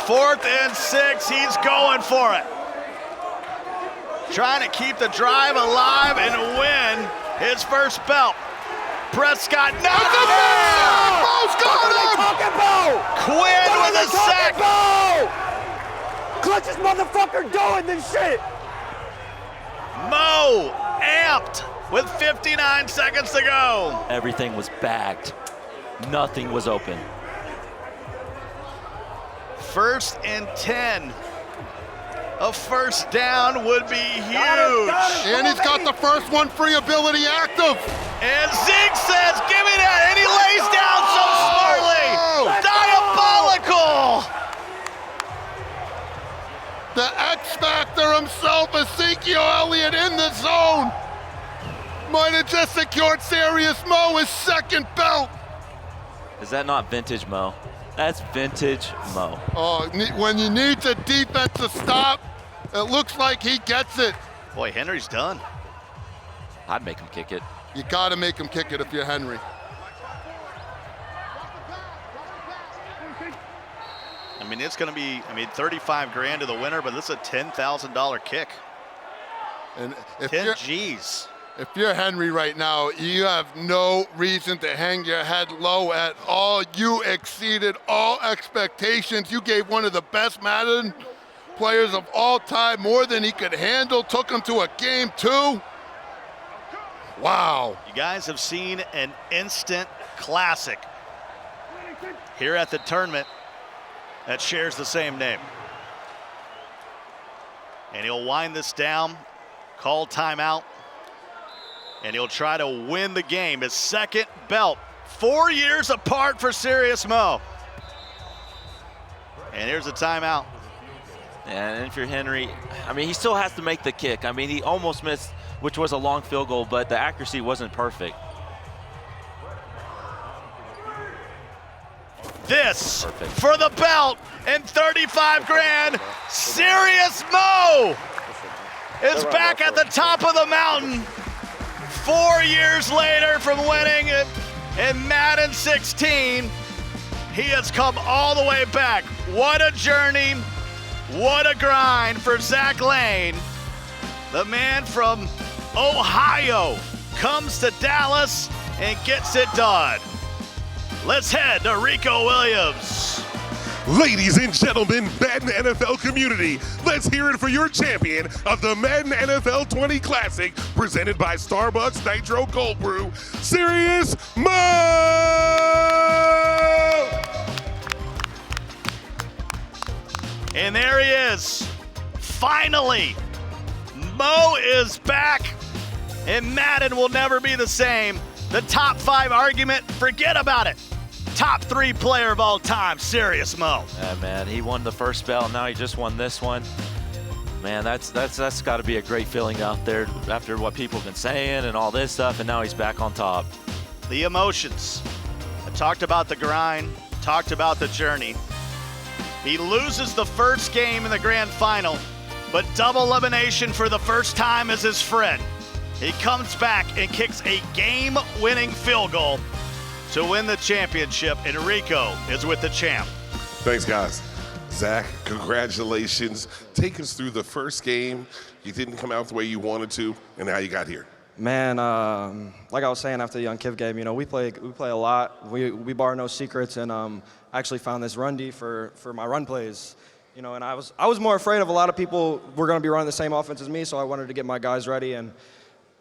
4th and 6. He's going for it. Trying to keep the drive alive and win his first belt. Prescott, no! Mo's got him! Quinn with a sack! Clutch's motherfucker doing this shit! Mo amped with 59 seconds to go. Everything was bagged. Nothing was open. 1st and 10. A first down would be huge. And he's got the first one free ability active. And Zeke says, give me that. And he lays down so smartly. Diabolical. The X Factor himself, Ezekiel Elliott in the zone. Might have just secured Serious Mo his 2nd belt. Is that not vintage Mo? That's vintage Mo. Oh, when you need the defense to stop, it looks like he gets it. Boy, Henry's done. I'd make him kick it. You gotta make him kick it if you're Henry. I mean, it's gonna be, 35 grand to the winner, but this is a $10,000 kick. And if 10 G's. If you're Henry right now, you have no reason to hang your head low at all. You exceeded all expectations. You gave one of the best Madden players of all time more than he could handle, took him to a game 2. Wow. You guys have seen an instant classic here at the tournament that shares the same name. And he'll wind this down, call timeout, and he'll try to win the game. His 2nd belt, 4 years apart for Serious Mo. And here's a timeout. And if you're Henry, he still has to make the kick. He almost missed, which was a long field goal, but the accuracy wasn't perfect. This for the belt and 35 grand. Serious Mo is back at the top of the mountain 4 years later from winning it in Madden 16. He has come all the way back. What a journey. What a grind for Zach Lane. The man from Ohio comes to Dallas and gets it done. Let's head to Rico Williams. Ladies and gentlemen, Madden NFL community, let's hear it for your champion of the Madden NFL 20 Classic, presented by Starbucks Nitro Cold Brew, Serious Mo! And there he is. Finally, Mo is back, and Madden will never be the same. The top 5 argument, forget about it. Top 3 player of all time, Serious Mo. Yeah, man, he won the first belt, now he just won this one. Man, that's got to be a great feeling out there after what people have been saying and all this stuff, and now he's back on top. The emotions. I talked about the grind, talked about the journey. He loses the first game in the grand final, but double elimination for the first time is his friend. He comes back and kicks a game-winning field goal to win the championship, and Rico is with the champ. Thanks, guys. Zach, congratulations. Take us through the first game. You didn't come out the way you wanted to, and now you got here. Man, like I was saying after the Young Kiv game, we play a lot. We bar no secrets, and I actually found this run D for my run plays. And I was more afraid of a lot of people were going to be running the same offense as me, so I wanted to get my guys ready. And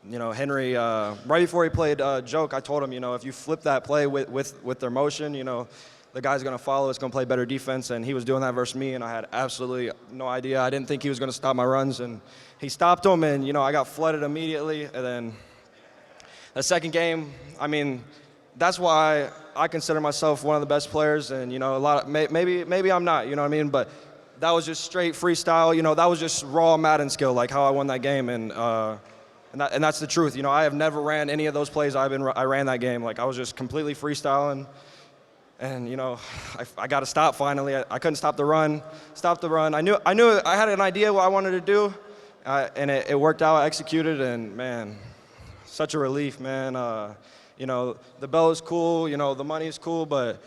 Henry, right before he played joke, I told him, if you flip that play with their motion, the guy's going to follow. It's going to play better defense, and he was doing that versus me, and I had absolutely no idea. I didn't think he was going to stop my runs, and he stopped them, and I got flooded immediately. And then the second game, that's why I consider myself one of the best players, and maybe I'm not, but that was just straight freestyle. That was just raw Madden skill, like how I won that game, and that's the truth. I have never ran any of those plays I ran that game. Like I was just completely freestyling. And I got to stop finally. I couldn't stop the run. I knew I had an idea what I wanted to do, and it worked out. I executed, and man, such a relief, man. The bell is cool. The money is cool, but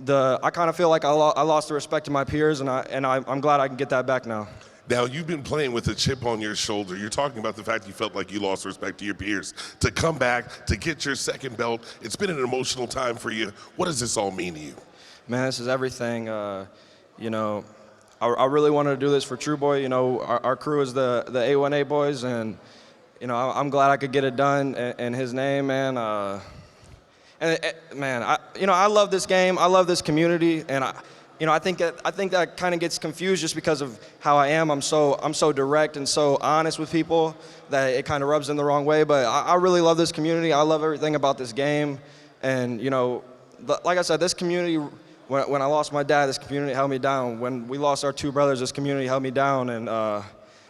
I kind of feel like I lost the respect of my peers, and I'm glad I can get that back now. Now, you've been playing with a chip on your shoulder. You're talking about the fact you felt like you lost respect to your peers. To come back, to get your second belt, it's been an emotional time for you. What does this all mean to you? Man, this is everything. I really wanted to do this for True Boy. Our crew is the A1A boys, and, I'm glad I could get it done in his name, man. I love this game. I love this community, and I think that kind of gets confused just because of how I am. I'm so direct and so honest with people that it kind of rubs them the wrong way. But I really love this community. I love everything about this game. And, like I said, this community, when I lost my dad, this community held me down. When we lost our two brothers, this community held me down. And, I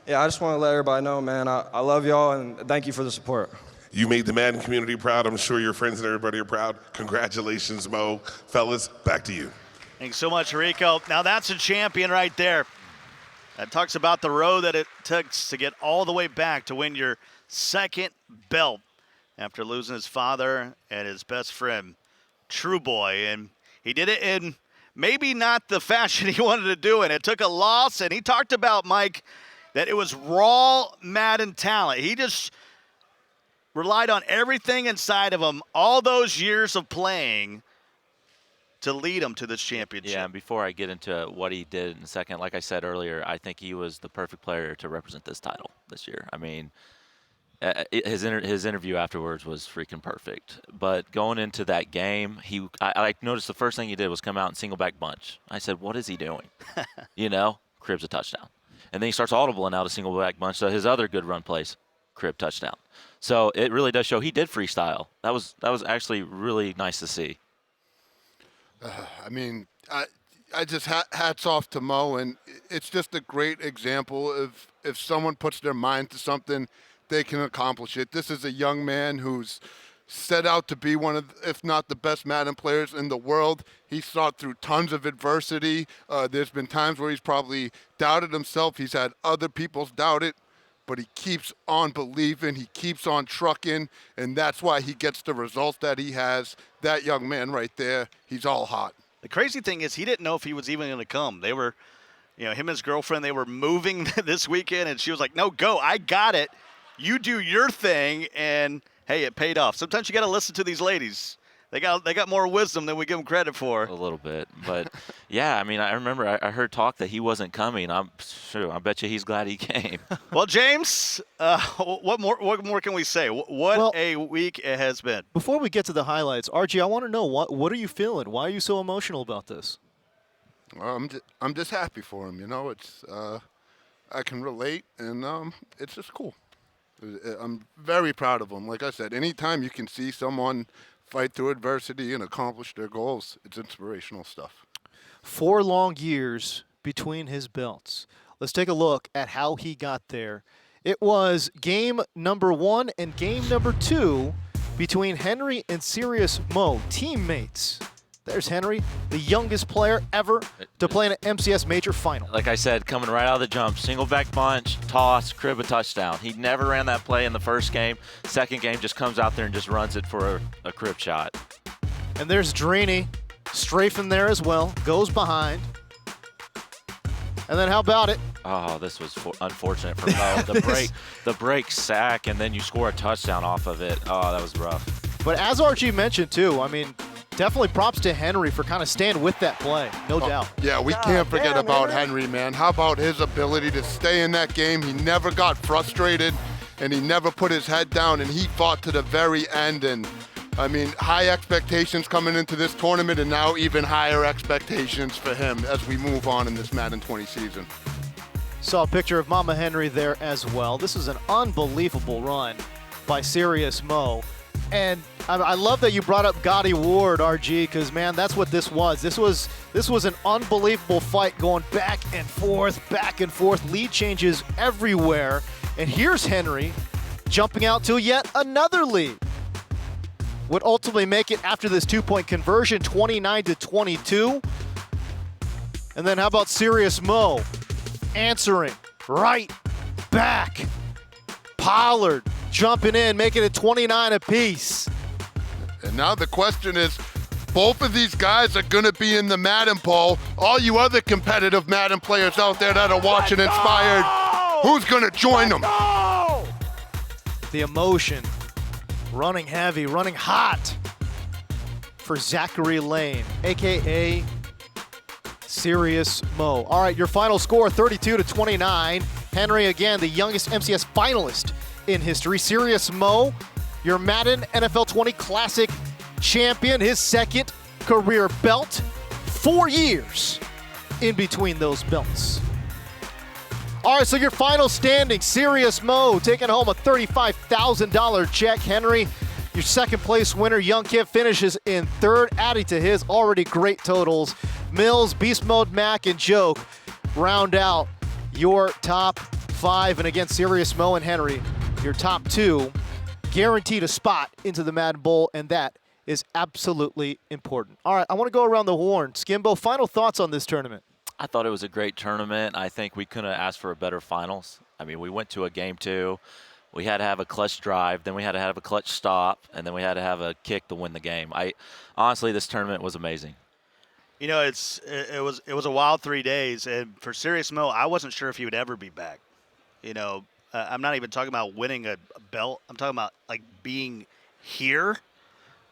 just want to let everybody know, man, I love y'all, and thank you for the support. You made the Madden community proud. I'm sure your friends and everybody are proud. Congratulations, Mo. Fellas, back to you. Thanks so much, Rico. Now that's a champion right there. That talks about the road that it takes to get all the way back to win your second belt after losing his father and his best friend, True Boy. And he did it in maybe not the fashion he wanted to do it. It took a loss, and he talked about, Mike, that it was raw Madden talent. He just relied on everything inside of him, all those years of playing, to lead him to this championship. Yeah, and before I get into what he did in a second, like I said earlier, I think he was the perfect player to represent this title this year. His interview afterwards was freaking perfect. But going into that game, I noticed the first thing he did was come out and single back bunch. I said, what is he doing? Crib's a touchdown. And then he starts audibling out a single back bunch. So his other good run plays, crib touchdown. So it really does show he did freestyle. That was actually really nice to see. I just hats off to Mo, and it's just a great example of if someone puts their mind to something, they can accomplish it. This is a young man who's set out to be one of, if not the best Madden players in the world. He's fought through tons of adversity. There's been times where he's probably doubted himself. He's had other people's doubt it, but he keeps on believing. He keeps on trucking, and that's why he gets the results that he has. That young man right there, he's all hot. The crazy thing is he didn't know if he was even going to come. They were, him and his girlfriend, they were moving this weekend, and she was like, no, go. I got it. You do your thing, and, hey, it paid off. Sometimes you got to listen to these ladies. They got more wisdom than we give them credit for. A little bit. But, yeah, I remember I heard talk that he wasn't coming. I bet you he's glad he came. Well, James, what more can we say? What a week it has been. Before we get to the highlights, RG, I want to know, what are you feeling? Why are you so emotional about this? Well, I'm just happy for him. It's I can relate, and it's just cool. I'm very proud of him. Like I said, anytime you can see someone fight through adversity and accomplish their goals, it's inspirational stuff. 4 long years between his belts. Let's take a look at how he got there. It was game number 1 and game number 2 between Henry and Serious Mo, teammates. There's Henry, the youngest player ever to play in an MCS major final. Like I said, coming right out of the jump, single back bunch, toss, crib a touchdown. He never ran that play in the first game. Second game, just comes out there and just runs it for a crib shot. And there's Drini, strafing there as well, goes behind. And then how about it? Oh, this was unfortunate for Mo. The break sack, and then you score a touchdown off of it. Oh, that was rough. But as RG mentioned too, I mean, definitely props to Henry for kind of staying with that play, no doubt. Yeah, we can't forget about Henry, man. How about his ability to stay in that game? He never got frustrated, and he never put his head down, and he fought to the very end. And I mean, high expectations coming into this tournament, and now even higher expectations for him as we move on in this Madden 20 season. Saw a picture of Mama Henry there as well. This is an unbelievable run by Serious Mo. And I love that you brought up Gotti Ward, RG, because, man, that's what this was. This was an unbelievable fight going back and forth, lead changes everywhere. And here's Henry jumping out to yet another lead. Would ultimately make it after this two-point conversion, 29-22. And then how about Serious Mo answering right back. Pollard jumping in, making it 29 apiece. And now the question is, both of these guys are going to be in the Madden poll. All you other competitive Madden players out there that are watching Inspired, who's going to join them? The emotion, running heavy, running hot for Zachary Lane, a.k.a. Serious Mo. All right, your final score, 32-29. Henry, again, the youngest MCS finalist in history. Serious Mo, your Madden NFL 20 Classic champion, his second career belt. 4 years in between those belts. All right, so your final standing, Serious Mo taking home a $35,000 check. Henry, your second place winner. Young Kid finishes in third, adding to his already great totals. Mills, Beast Mode, Mac, and Joke round out your top 5. And again, Serious Mo and Henry, your top 2, guaranteed a spot into the Madden Bowl, and that is absolutely important. All right, I want to go around the horn. Skimbo, final thoughts on this tournament? I thought it was a great tournament. I think we couldn't have asked for a better finals. I mean, we went to a game 2. We had to have a clutch drive, then we had to have a clutch stop, and then we had to have a kick to win the game. Honestly, this tournament was amazing. You know, it was a wild 3 days, and for Serious Mo, I wasn't sure if he would ever be back. You know, I'm not even talking about winning a belt. I'm talking about, like, being here.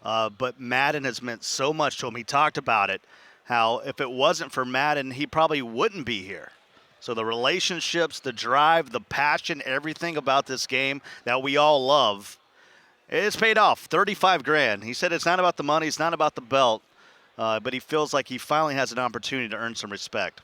But Madden has meant so much to him. He talked about it, how if it wasn't for Madden, he probably wouldn't be here. So the relationships, the drive, the passion, everything about this game that we all love, it's paid off. 35 grand. He said it's not about the money, it's not about the belt, but he feels like he finally has an opportunity to earn some respect.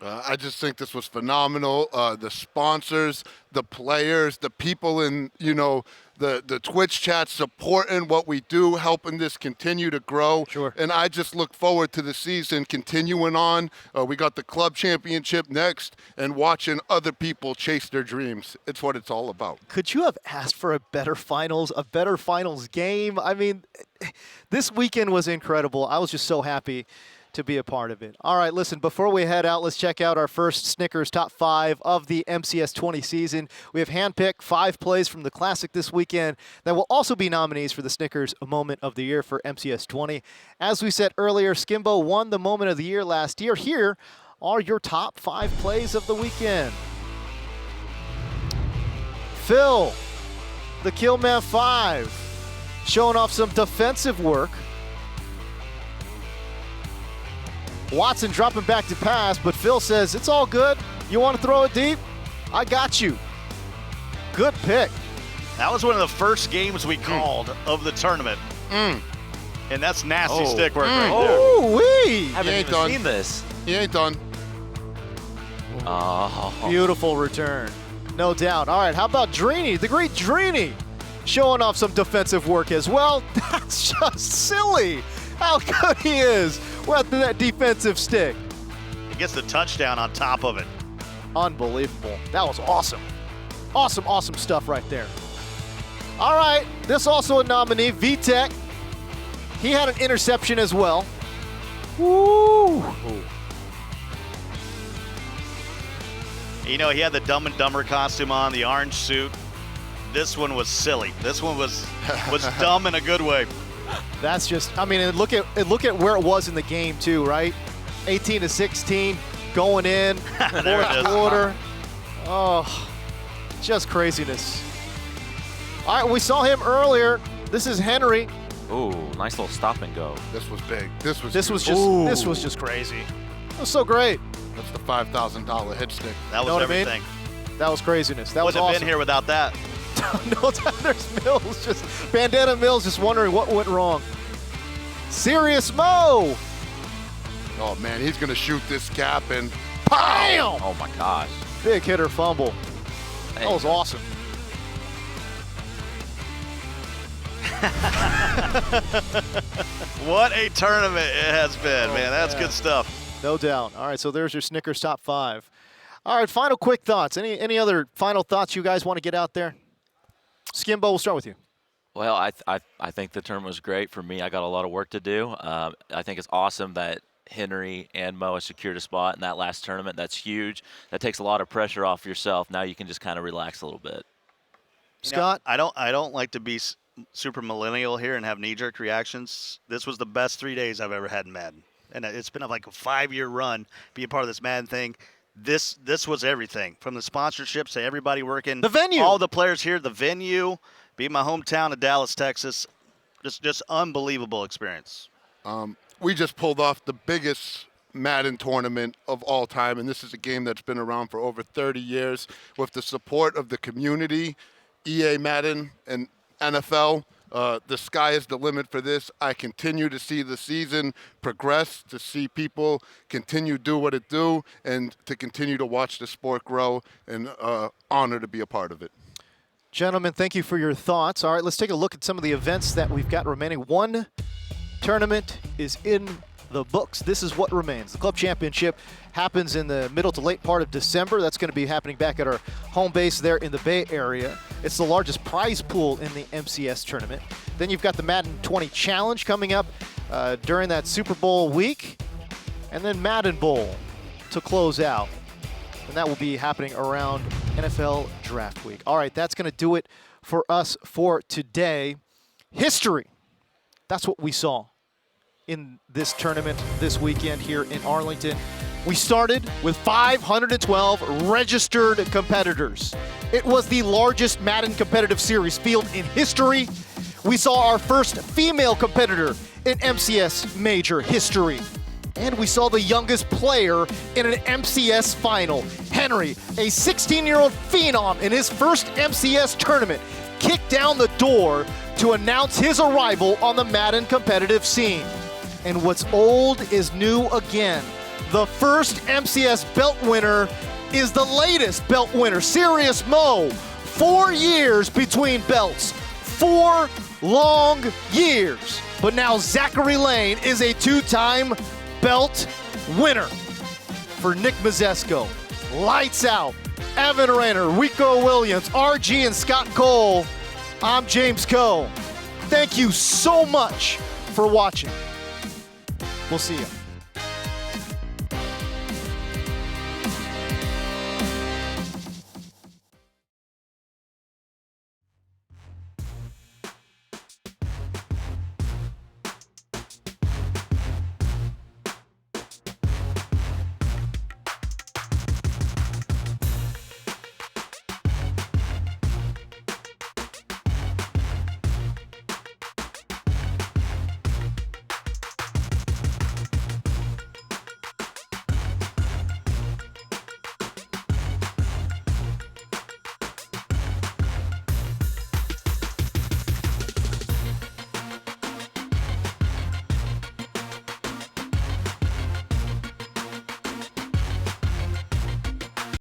I just think this was phenomenal. The sponsors, the players, the people in, the Twitch chat supporting what we do, helping this continue to grow. Sure. And I just look forward to the season continuing on. We got the club championship next, and watching other people chase their dreams. It's what it's all about. Could you have asked for a better finals game? I mean, this weekend was incredible. I was just so happy to be a part of it. All right, listen, before we head out, let's check out our first Snickers top 5 of the MCS 20 season. We have handpicked 5 plays from the Classic this weekend that will also be nominees for the Snickers Moment of the Year for MCS 20. As we said earlier, Skimbo won the Moment of the Year last year. Here are your top 5 plays of the weekend. Phil, the Killman 5, showing off some defensive work. Watson dropping back to pass, but Phil says, it's all good. You want to throw it deep? I got you. Good pick. That was one of the first games we called of the tournament. And that's nasty stick work right there. Oh-wee. Haven't even seen this. He ain't done. Oh. Beautiful return. No doubt. All right, how about Drini, the great Drini, showing off some defensive work as well? That's just silly. How good he is with that defensive stick. He gets the touchdown on top of it. Unbelievable. That was awesome. Awesome, awesome stuff right there. All right, this also a nominee, VTech. He had an interception as well. Woo! You know, he had the Dumb and Dumber costume on, the orange suit. This one was silly. This one was dumb in a good way. That's just, I mean, and look at where it was in the game too, right? 18-16, going in, fourth quarter. Oh, just craziness. All right, we saw him earlier. This is Henry. Ooh, nice little stop and go. This was big. This was just crazy. It was so great. That's the $5,000 hit stick. That was know what everything. I mean? That was craziness. That was Wouldn't awesome. have been here without that. No, there's Mills, Bandana Mills just wondering what went wrong. Serious Mo. Oh, man, he's going to shoot this cap and bam! Oh, my gosh. Big hitter fumble. That was awesome. What a tournament it has been, man. That's good stuff. No doubt. All right, so there's your Snickers top 5. All right, final quick thoughts. Any other final thoughts you guys want to get out there? Skimbo, we'll start with you. Well, I think the tournament was great. For me, I got a lot of work to do. I think it's awesome that Henry and Mo have secured a spot in that last tournament. That's huge. That takes a lot of pressure off yourself. Now you can just kind of relax a little bit. Scott? You know, I don't like to be super millennial here and have knee-jerk reactions. This was the best 3 days I've ever had in Madden. And it's been like a 5-year run being part of this Madden thing. This was everything, from the sponsorships to everybody working. The venue. All the players here, the venue, being my hometown of Dallas, Texas. Just unbelievable experience. We just pulled off the biggest Madden tournament of all time, and this is a game that's been around for over 30 years. With the support of the community, EA Madden and NFL, the sky is the limit for this. I continue to see the season progress, to see people continue to do what it do, and to continue to watch the sport grow, and honor to be a part of it. Gentlemen, thank you for your thoughts. All right, let's take a look at some of the events that we've got remaining. One tournament is in the books. This is what remains. The Club Championship happens in the middle to late part of December. That's going to be happening back at our home base there in the Bay Area. It's the largest prize pool in the MCS tournament. Then you've got the Madden 20 Challenge coming up during that Super Bowl week. And then Madden Bowl to close out. And that will be happening around NFL Draft Week. All right, that's going to do it for us for today. History. That's what we saw in this tournament this weekend here in Arlington. We started with 512 registered competitors. It was the largest Madden competitive series field in history. We saw our first female competitor in MCS major history. And we saw the youngest player in an MCS final. Henry, a 16-year-old phenom in his first MCS tournament, kicked down the door to announce his arrival on the Madden competitive scene. And what's old is new again. The first MCS belt winner is the latest belt winner, Serious Mo. 4 years between belts. 4 long years. But now Zachary Lane is a 2-time belt winner. For Nick Mazesco, Lights Out, Evan Rayner, Rico Williams, RG, and Scott Cole, I'm James Coe. Thank you so much for watching. We'll see you.